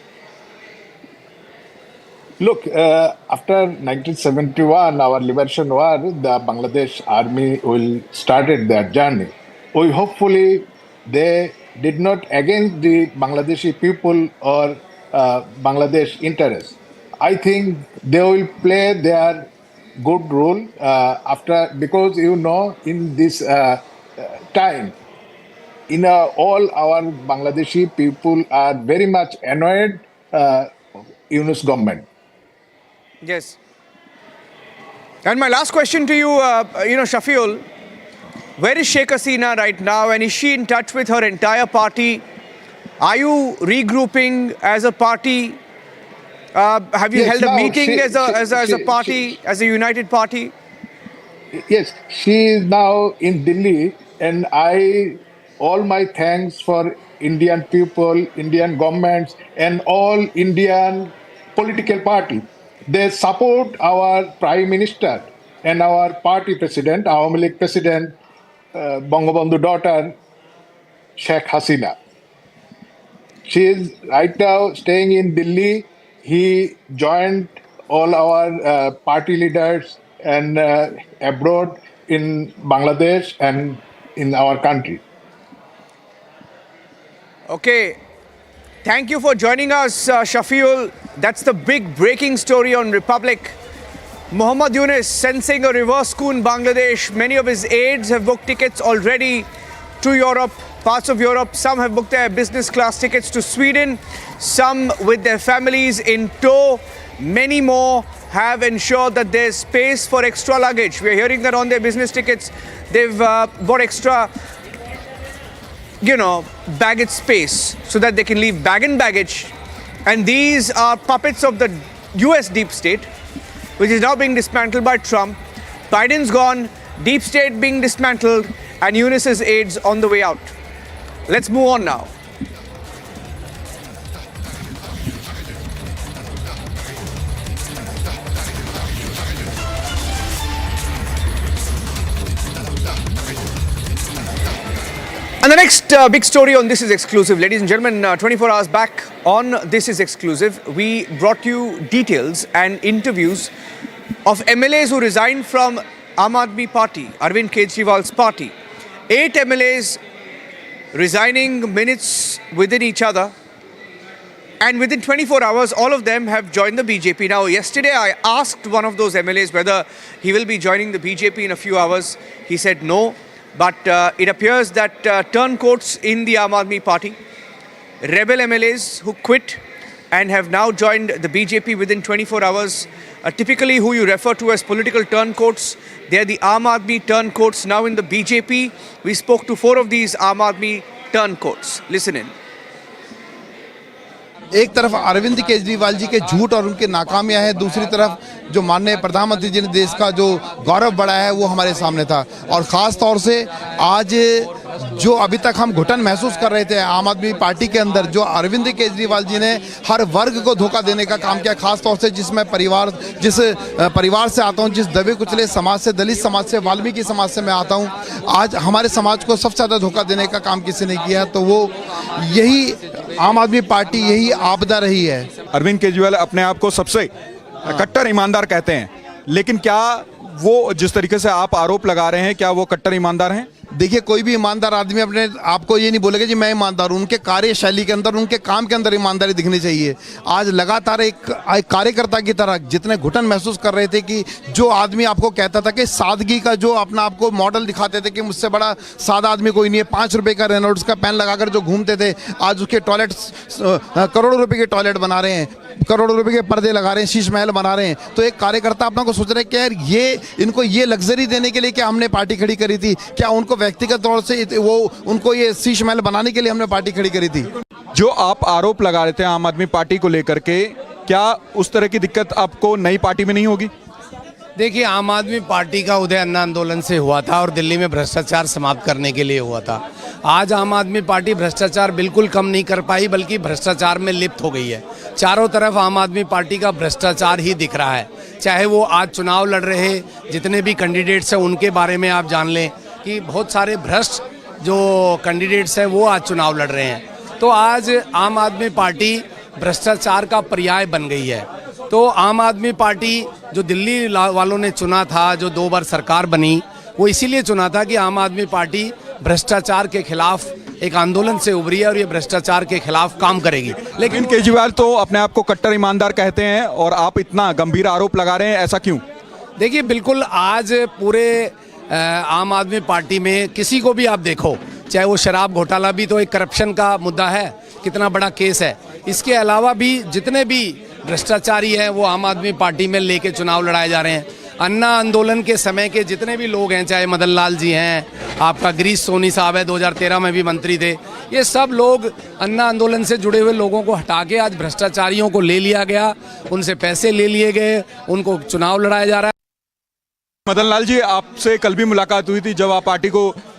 Look, after 1971, our liberation war, the Bangladesh army will started their journey. We hopefully they did not against the Bangladeshi people or Bangladesh interests. I think they will play their good role because in this time, all our Bangladeshi people are very much annoyed Yunus government. Yes. And my last question to you, Shafiul, where is Sheikh Hasina right now, and is she in touch with her entire party? Are you regrouping as a party? Have you held a meeting as a party, as a united party? Yes, she is now in Delhi, and all my thanks for Indian people, Indian governments, and all Indian political party. They support our Prime Minister and our party president, Awami League president, Bangabandhu daughter, Sheikh Hasina. She is right now staying in Delhi. He joined all our party leaders and abroad in Bangladesh and in our country. Okay. Thank you for joining us, Shafiul. That's the big breaking story on Republic. Muhammad Yunus sensing a reverse coup in Bangladesh. Many of his aides have booked tickets already to Europe, parts of Europe. Some have booked their business class tickets to Sweden, some with their families in tow. Many more have ensured that there's space for extra luggage. We're hearing that on their business tickets, they've bought extra baggage space so that they can leave bag and baggage. And these are puppets of the US deep state, which is now being dismantled by Trump. Biden's gone, deep state being dismantled, and Eunice's aides on the way out. Let's move on now. And the next big story on This Is Exclusive, ladies and gentlemen, 24 hours back on This Is Exclusive, we brought you details and interviews of MLAs who resigned from Aam Aadmi Party, Arvind Kejriwal's party. 8 MLAs resigning minutes within each other, and within 24 hours, all of them have joined the BJP. Now, yesterday I asked one of those MLAs whether he will be joining the BJP in a few hours. He said no. But it appears that turncoats in the Aam Aadmi Party, rebel MLAs who quit and have now joined the BJP within 24 hours, typically who you refer to as political turncoats. They are the Aam Aadmi turncoats now in the BJP. We spoke to 4 of these Aam Aadmi turncoats. Listen in. एक तरफ अरविंद केजरीवाल जी के झूठ और उनके नाकामियां हैं, दूसरी तरफ जो माननीय प्रधानमंत्री जी ने देश का जो गौरव बढ़ाया है वो हमारे सामने था। और ख़ास तौर से आज जो अभी तक हम घुटन महसूस कर रहे थे आम आदमी पार्टी के अंदर, जो अरविंद केजरीवाल जी ने हर वर्ग को धोखा देने का काम किया, खास तौर से जिस परिवार से आता हूं, जिस दबे कुचले समाज से, दलित समाज से, वाल्मीकि समाज से मैं आता हूं, आज हमारे समाज को सबसे ज़्यादा धोखा देने का काम किसी ने किया तो वो यही आम आदमी पार्टी, यही आपदा रही है। अरविंद केजरीवाल अपने आप को सबसे कट्टर ईमानदार कहते हैं, लेकिन क्या वो जिस तरीके से आप आरोप लगा रहे हैं, क्या वो कट्टर ईमानदार हैं? देखिए, कोई भी ईमानदार आदमी अपने आपको ये नहीं बोलेगा जी मैं ईमानदार हूँ। उनके कार्यशैली के अंदर, उनके काम के अंदर ईमानदारी दिखनी चाहिए। आज लगातार एक कार्यकर्ता की तरह जितने घुटन महसूस कर रहे थे कि जो आदमी आपको कहता था कि सादगी का जो अपना आपको मॉडल दिखाते थे कि मुझसे बड़ा सादा आदमी कोई नहीं है, 5 रुपये का रेनॉल्ड्स का पेन लगाकर जो घूमते थे, आज उसके टॉयलेट करोड़ों रुपये के टॉयलेट बना रहे हैं, करोड़ों रुपए के पर्दे लगा रहे हैं, शीश महल बना रहे हैं। तो एक कार्यकर्ता अपना को सोच रहे हैं कि यार ये इनको ये लग्जरी देने के लिए क्या हमने पार्टी खड़ी करी थी? क्या उनको व्यक्तिगत तौर से वो उनको ये शीश महल बनाने के लिए हमने पार्टी खड़ी करी थी? जो आप आरोप लगा रहे थे आम आदमी पार्टी को लेकर के, क्या उस तरह की दिक्कत आपको नई पार्टी में नहीं होगी? देखिए, आम आदमी पार्टी का उदय अन्ना आंदोलन से हुआ था और दिल्ली में भ्रष्टाचार समाप्त करने के लिए हुआ था। आज आम आदमी पार्टी भ्रष्टाचार बिल्कुल कम नहीं कर पाई, बल्कि भ्रष्टाचार में लिप्त हो गई है। चारों तरफ आम आदमी पार्टी का भ्रष्टाचार ही दिख रहा है। चाहे वो आज चुनाव लड़ रहे जितने भी कैंडिडेट्स हैं उनके बारे में आप जान लें कि बहुत सारे भ्रष्ट जो कैंडिडेट्स हैं वो आज चुनाव लड़ रहे हैं। तो आज आम आदमी पार्टी भ्रष्टाचार का पर्याय बन गई है। तो आम आदमी पार्टी जो दिल्ली वालों ने चुना था, जो 2 बार सरकार बनी, वो इसीलिए चुना था कि आम आदमी पार्टी भ्रष्टाचार के खिलाफ एक आंदोलन से उभरी है और ये भ्रष्टाचार के खिलाफ काम करेगी। लेकिन केजरीवाल तो अपने आप को कट्टर ईमानदार कहते हैं और आप इतना गंभीर आरोप लगा रहे हैं, ऐसा क्यों? देखिए, बिल्कुल आज पूरे आम आदमी पार्टी में किसी को भी आप देखो, चाहे वो शराब घोटाला भी तो एक करप्शन का मुद्दा है, कितना बड़ा केस है। इसके अलावा भी जितने भी भ्रष्टाचारी हैं वो आम आदमी पार्टी में लेके चुनाव लड़ाए जा रहे हैं। अन्ना आंदोलन के समय के जितने भी लोग हैं, चाहे मदन लाल जी हैं, आपका गिरीश सोनी साहब है, 2013 में भी मंत्री थे, ये सब लोग अन्ना आंदोलन से जुड़े हुए लोगों को हटा के आज भ्रष्टाचारियों को ले लिया गया, उनसे पैसे ले लिए गए, उनको चुनाव लड़ाया जा रहा है। मदन लाल जी, आपसे कल भी मुलाकात हुई थी जब आप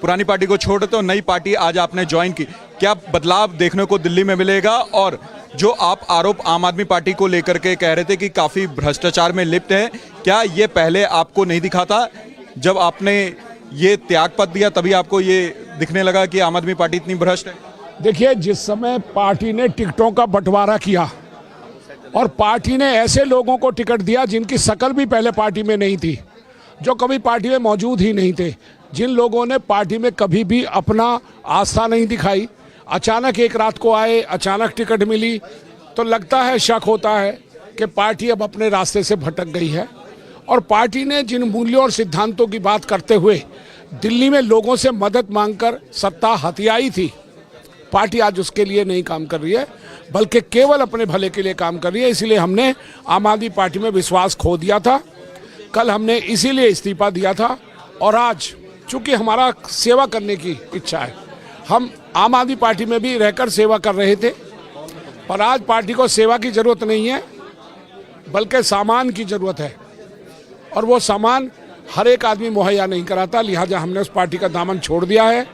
पुरानी पार्टी को छोड़ तो नई पार्टी आज आपने ज्वाइन की। क्या बदलाव देखने को दिल्ली में मिलेगा? और जो आप आरोप आम आदमी पार्टी को लेकर के कह रहे थे कि काफ़ी भ्रष्टाचार में लिप्त है, क्या ये पहले आपको नहीं दिखा था? जब आपने ये त्यागपत्र दिया तभी आपको ये दिखने लगा कि आम आदमी पार्टी इतनी भ्रष्ट है? देखिए, जिस समय पार्टी ने टिकटों का बंटवारा किया और पार्टी ने ऐसे लोगों को टिकट दिया जिनकी शकल भी पहले पार्टी में नहीं थी, जो कभी पार्टी में मौजूद ही नहीं थे, जिन लोगों ने पार्टी में कभी भी अपना आस्था नहीं दिखाई, अचानक एक रात को आए, अचानक टिकट मिली, तो लगता है, शक होता है कि पार्टी अब अपने रास्ते से भटक गई है। और पार्टी ने जिन मूल्यों और सिद्धांतों की बात करते हुए दिल्ली में लोगों से मदद मांगकर सत्ता हथियाई थी, पार्टी आज उसके लिए नहीं काम कर रही है, बल्कि केवल अपने भले के लिए काम कर रही है। इसलिए हमने आम आदमी पार्टी में विश्वास खो दिया था। कल हमने इसीलिए इस्तीफा दिया था और आज चूंकि हमारा सेवा करने की इच्छा है, हम आम आदमी पार्टी में भी रहकर सेवा कर रहे थे, पर आज पार्टी को सेवा की जरूरत नहीं है बल्कि सामान की जरूरत है, और वो सामान हर एक आदमी मुहैया नहीं कराता, लिहाजा हमने उस पार्टी का दामन छोड़ दिया है।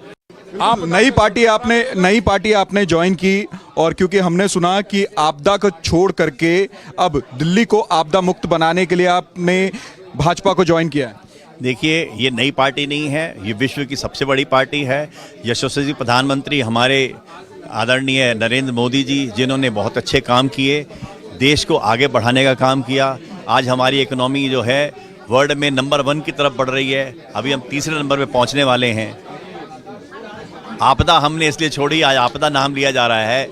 आप नई पार्टी आपने ज्वाइन की, और क्योंकि हमने सुना कि आपदा को छोड़ करके अब दिल्ली को आपदा मुक्त बनाने के लिए आपने भाजपा को ज्वाइन किया है। देखिए, ये नई पार्टी नहीं है, ये विश्व की सबसे बड़ी पार्टी है। यशस्वी प्रधानमंत्री हमारे आदरणीय नरेंद्र मोदी जी, जिन्होंने बहुत अच्छे काम किए, देश को आगे बढ़ाने का काम किया। आज हमारी इकोनॉमी जो है वर्ल्ड में नंबर 1 की तरफ बढ़ रही है, अभी हम तीसरे नंबर पे पहुंचने वाले हैं। आपदा हमने इसलिए छोड़ी, आज आपदा नाम लिया जा रहा है।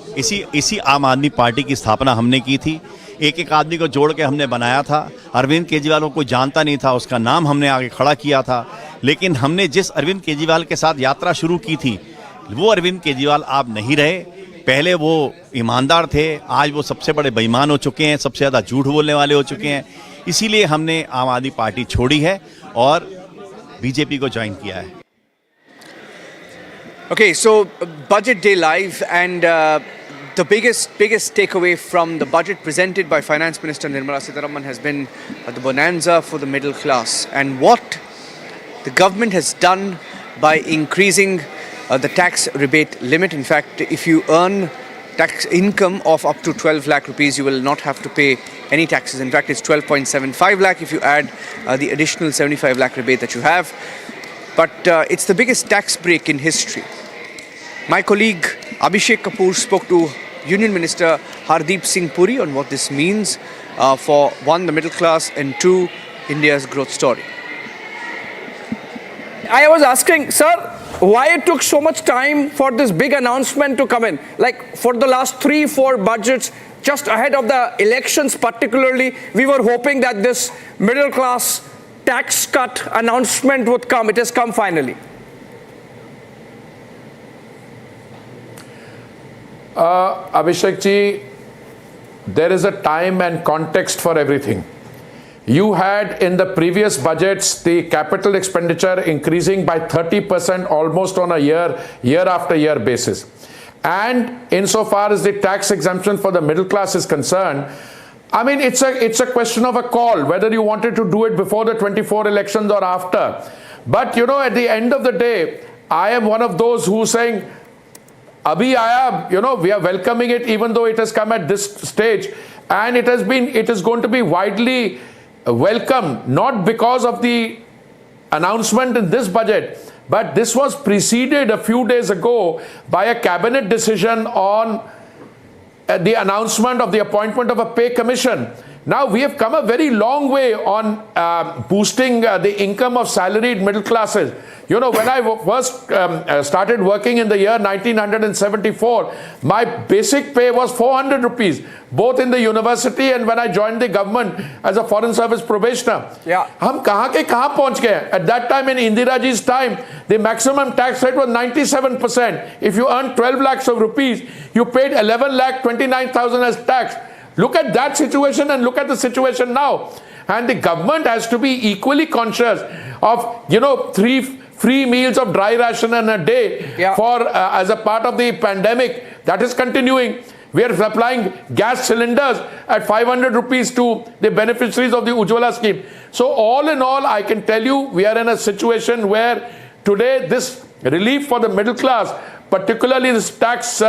इसी आम आदमी पार्टी की स्थापना हमने की थी, एक एक आदमी को जोड़ के हमने बनाया था। अरविंद केजरीवाल को कोई जानता नहीं था, उसका नाम हमने आगे खड़ा किया था, लेकिन हमने जिस अरविंद केजरीवाल के साथ यात्रा शुरू की थी, वो अरविंद केजरीवाल आप नहीं रहे। पहले वो ईमानदार थे, आज वो सबसे बड़े बेईमान हो चुके हैं, सबसे ज़्यादा झूठ बोलने वाले हो चुके हैं। इसीलिए हमने आम आदमी पार्टी छोड़ी है और बीजेपी को ज्वाइन किया है। Okay, so Budget Day Live, and the biggest takeaway from the budget presented by Finance Minister Nirmala Sitharaman has been the bonanza for the middle class, and what the government has done by increasing the tax rebate limit. In fact, if you earn tax income of up to 12 lakh rupees, you will not have to pay any taxes. In fact, it's 12.75 lakh if you add the additional 75 lakh rebate that you have. But it's the biggest tax break in history. My colleague Abhishek Kapoor spoke to Union Minister Hardeep Singh Puri on what this means for one, the middle class, and two, India's growth story. I was asking, sir, why it took so much time for this big announcement to come in? Like for the last 3-4 budgets, just ahead of the elections particularly, we were hoping that this middle class tax cut announcement would come. It has come finally. Abhishek ji, there is a time and context for everything. You had in the previous budgets the capital expenditure increasing by 30% almost on a year after year basis. And insofar as the tax exemption for the middle class is concerned, I mean, it's a question of a call, whether you wanted to do it before the 24 elections or after. But, you know, at the end of the day, I am one of those who saying, Abhi aaya, you know, we are welcoming it even though it has come at this stage. And it is going to be widely welcomed, not because of the announcement in this budget, but this was preceded a few days ago by a cabinet decision on the announcement of the appointment of a pay commission. Now we have come a very long way on boosting the income of salaried middle classes. You know, when I first started working in the year 1974, my basic pay was 400 rupees, both in the university and when I joined the government as a foreign service probationer. Yeah. हम कहाँ के कहाँ पहुँच गए? At that time, in Indira ji's time, the maximum tax rate was 97%. If you earned 12 lakhs of rupees, you paid 11 lakh 29,000 as tax. Look at that situation and look at the situation now. And the government has to be equally conscious of, you know, 3 free meals of dry ration in a day for as a part of the pandemic. That is continuing. We are supplying gas cylinders at 500 rupees to the beneficiaries of the Ujjwala scheme. So all in all, I can tell you, we are in a situation where today this relief for the middle class, particularly this tax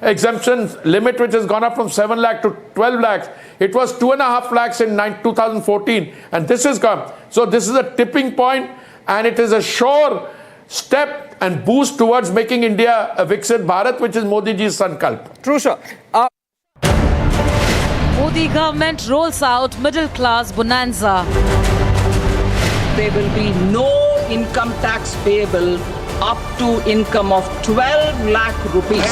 exemption limit, which has gone up from 7 lakh to 12 lakhs. It was 2.5 lakhs in 2014, and this has come. So this is a tipping point, and it is a sure step and boost towards making India a Viksit Bharat, which is Modi ji's sankalp. True, sir. Modi government rolls out middle class bonanza. There will be no income tax payable up to income of 12 lakh rupees.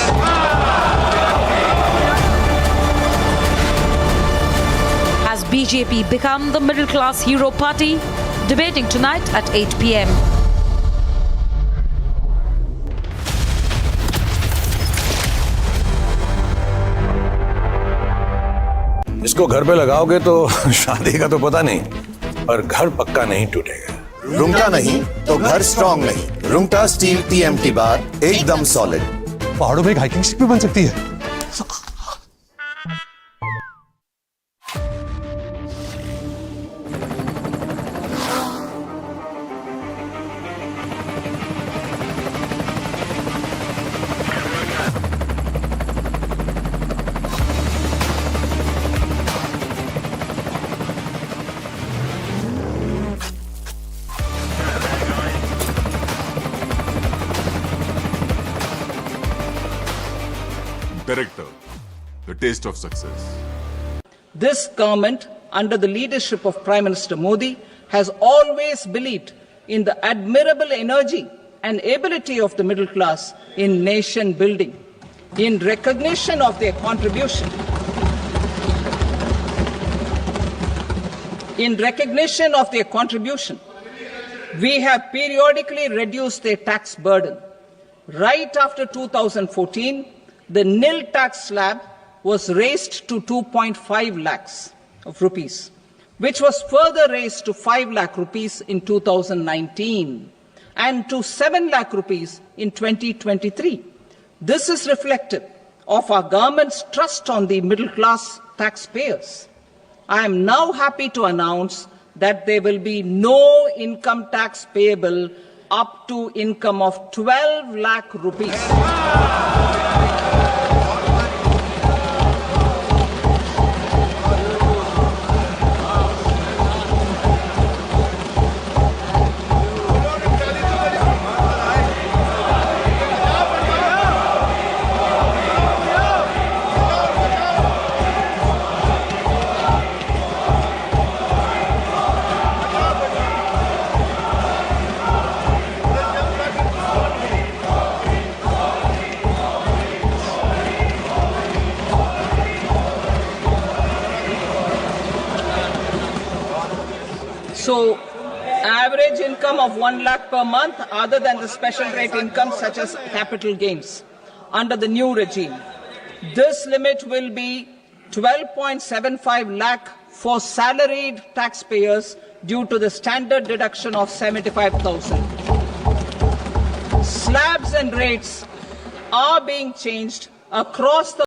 Has BJP become the middle class hero party? Debating tonight at 8 p.m. इसको घर पे लगाओगे तो शादी का तो पता नहीं, पर घर पक्का नहीं टूटेगा। रूंगटा नहीं तो घर स्ट्रॉन्ग नहीं। रूंगटा स्टील TMT बार एकदम सॉलिड। पहाड़ों में एक हाइकिंग स्टिक भी बन सकती है। Director, the taste of success. This government, under the leadership of Prime Minister Modi, has always believed in the admirable energy and ability of the middle class in nation building. In recognition of their contribution, we have periodically reduced their tax burden. Right after 2014, the nil tax slab was raised to 2.5 lakhs of rupees, which was further raised to 5 lakh rupees in 2019 and to 7 lakh rupees in 2023. This is reflective of our government's trust on the middle class taxpayers. I am now happy to announce that there will be no income tax payable up to income of 12 lakh rupees. So, average income of 1 lakh per month other than the special rate income such as capital gains under the new regime. This limit will be 12.75 lakh for salaried taxpayers due to the standard deduction of 75,000. Slabs and rates are being changed across the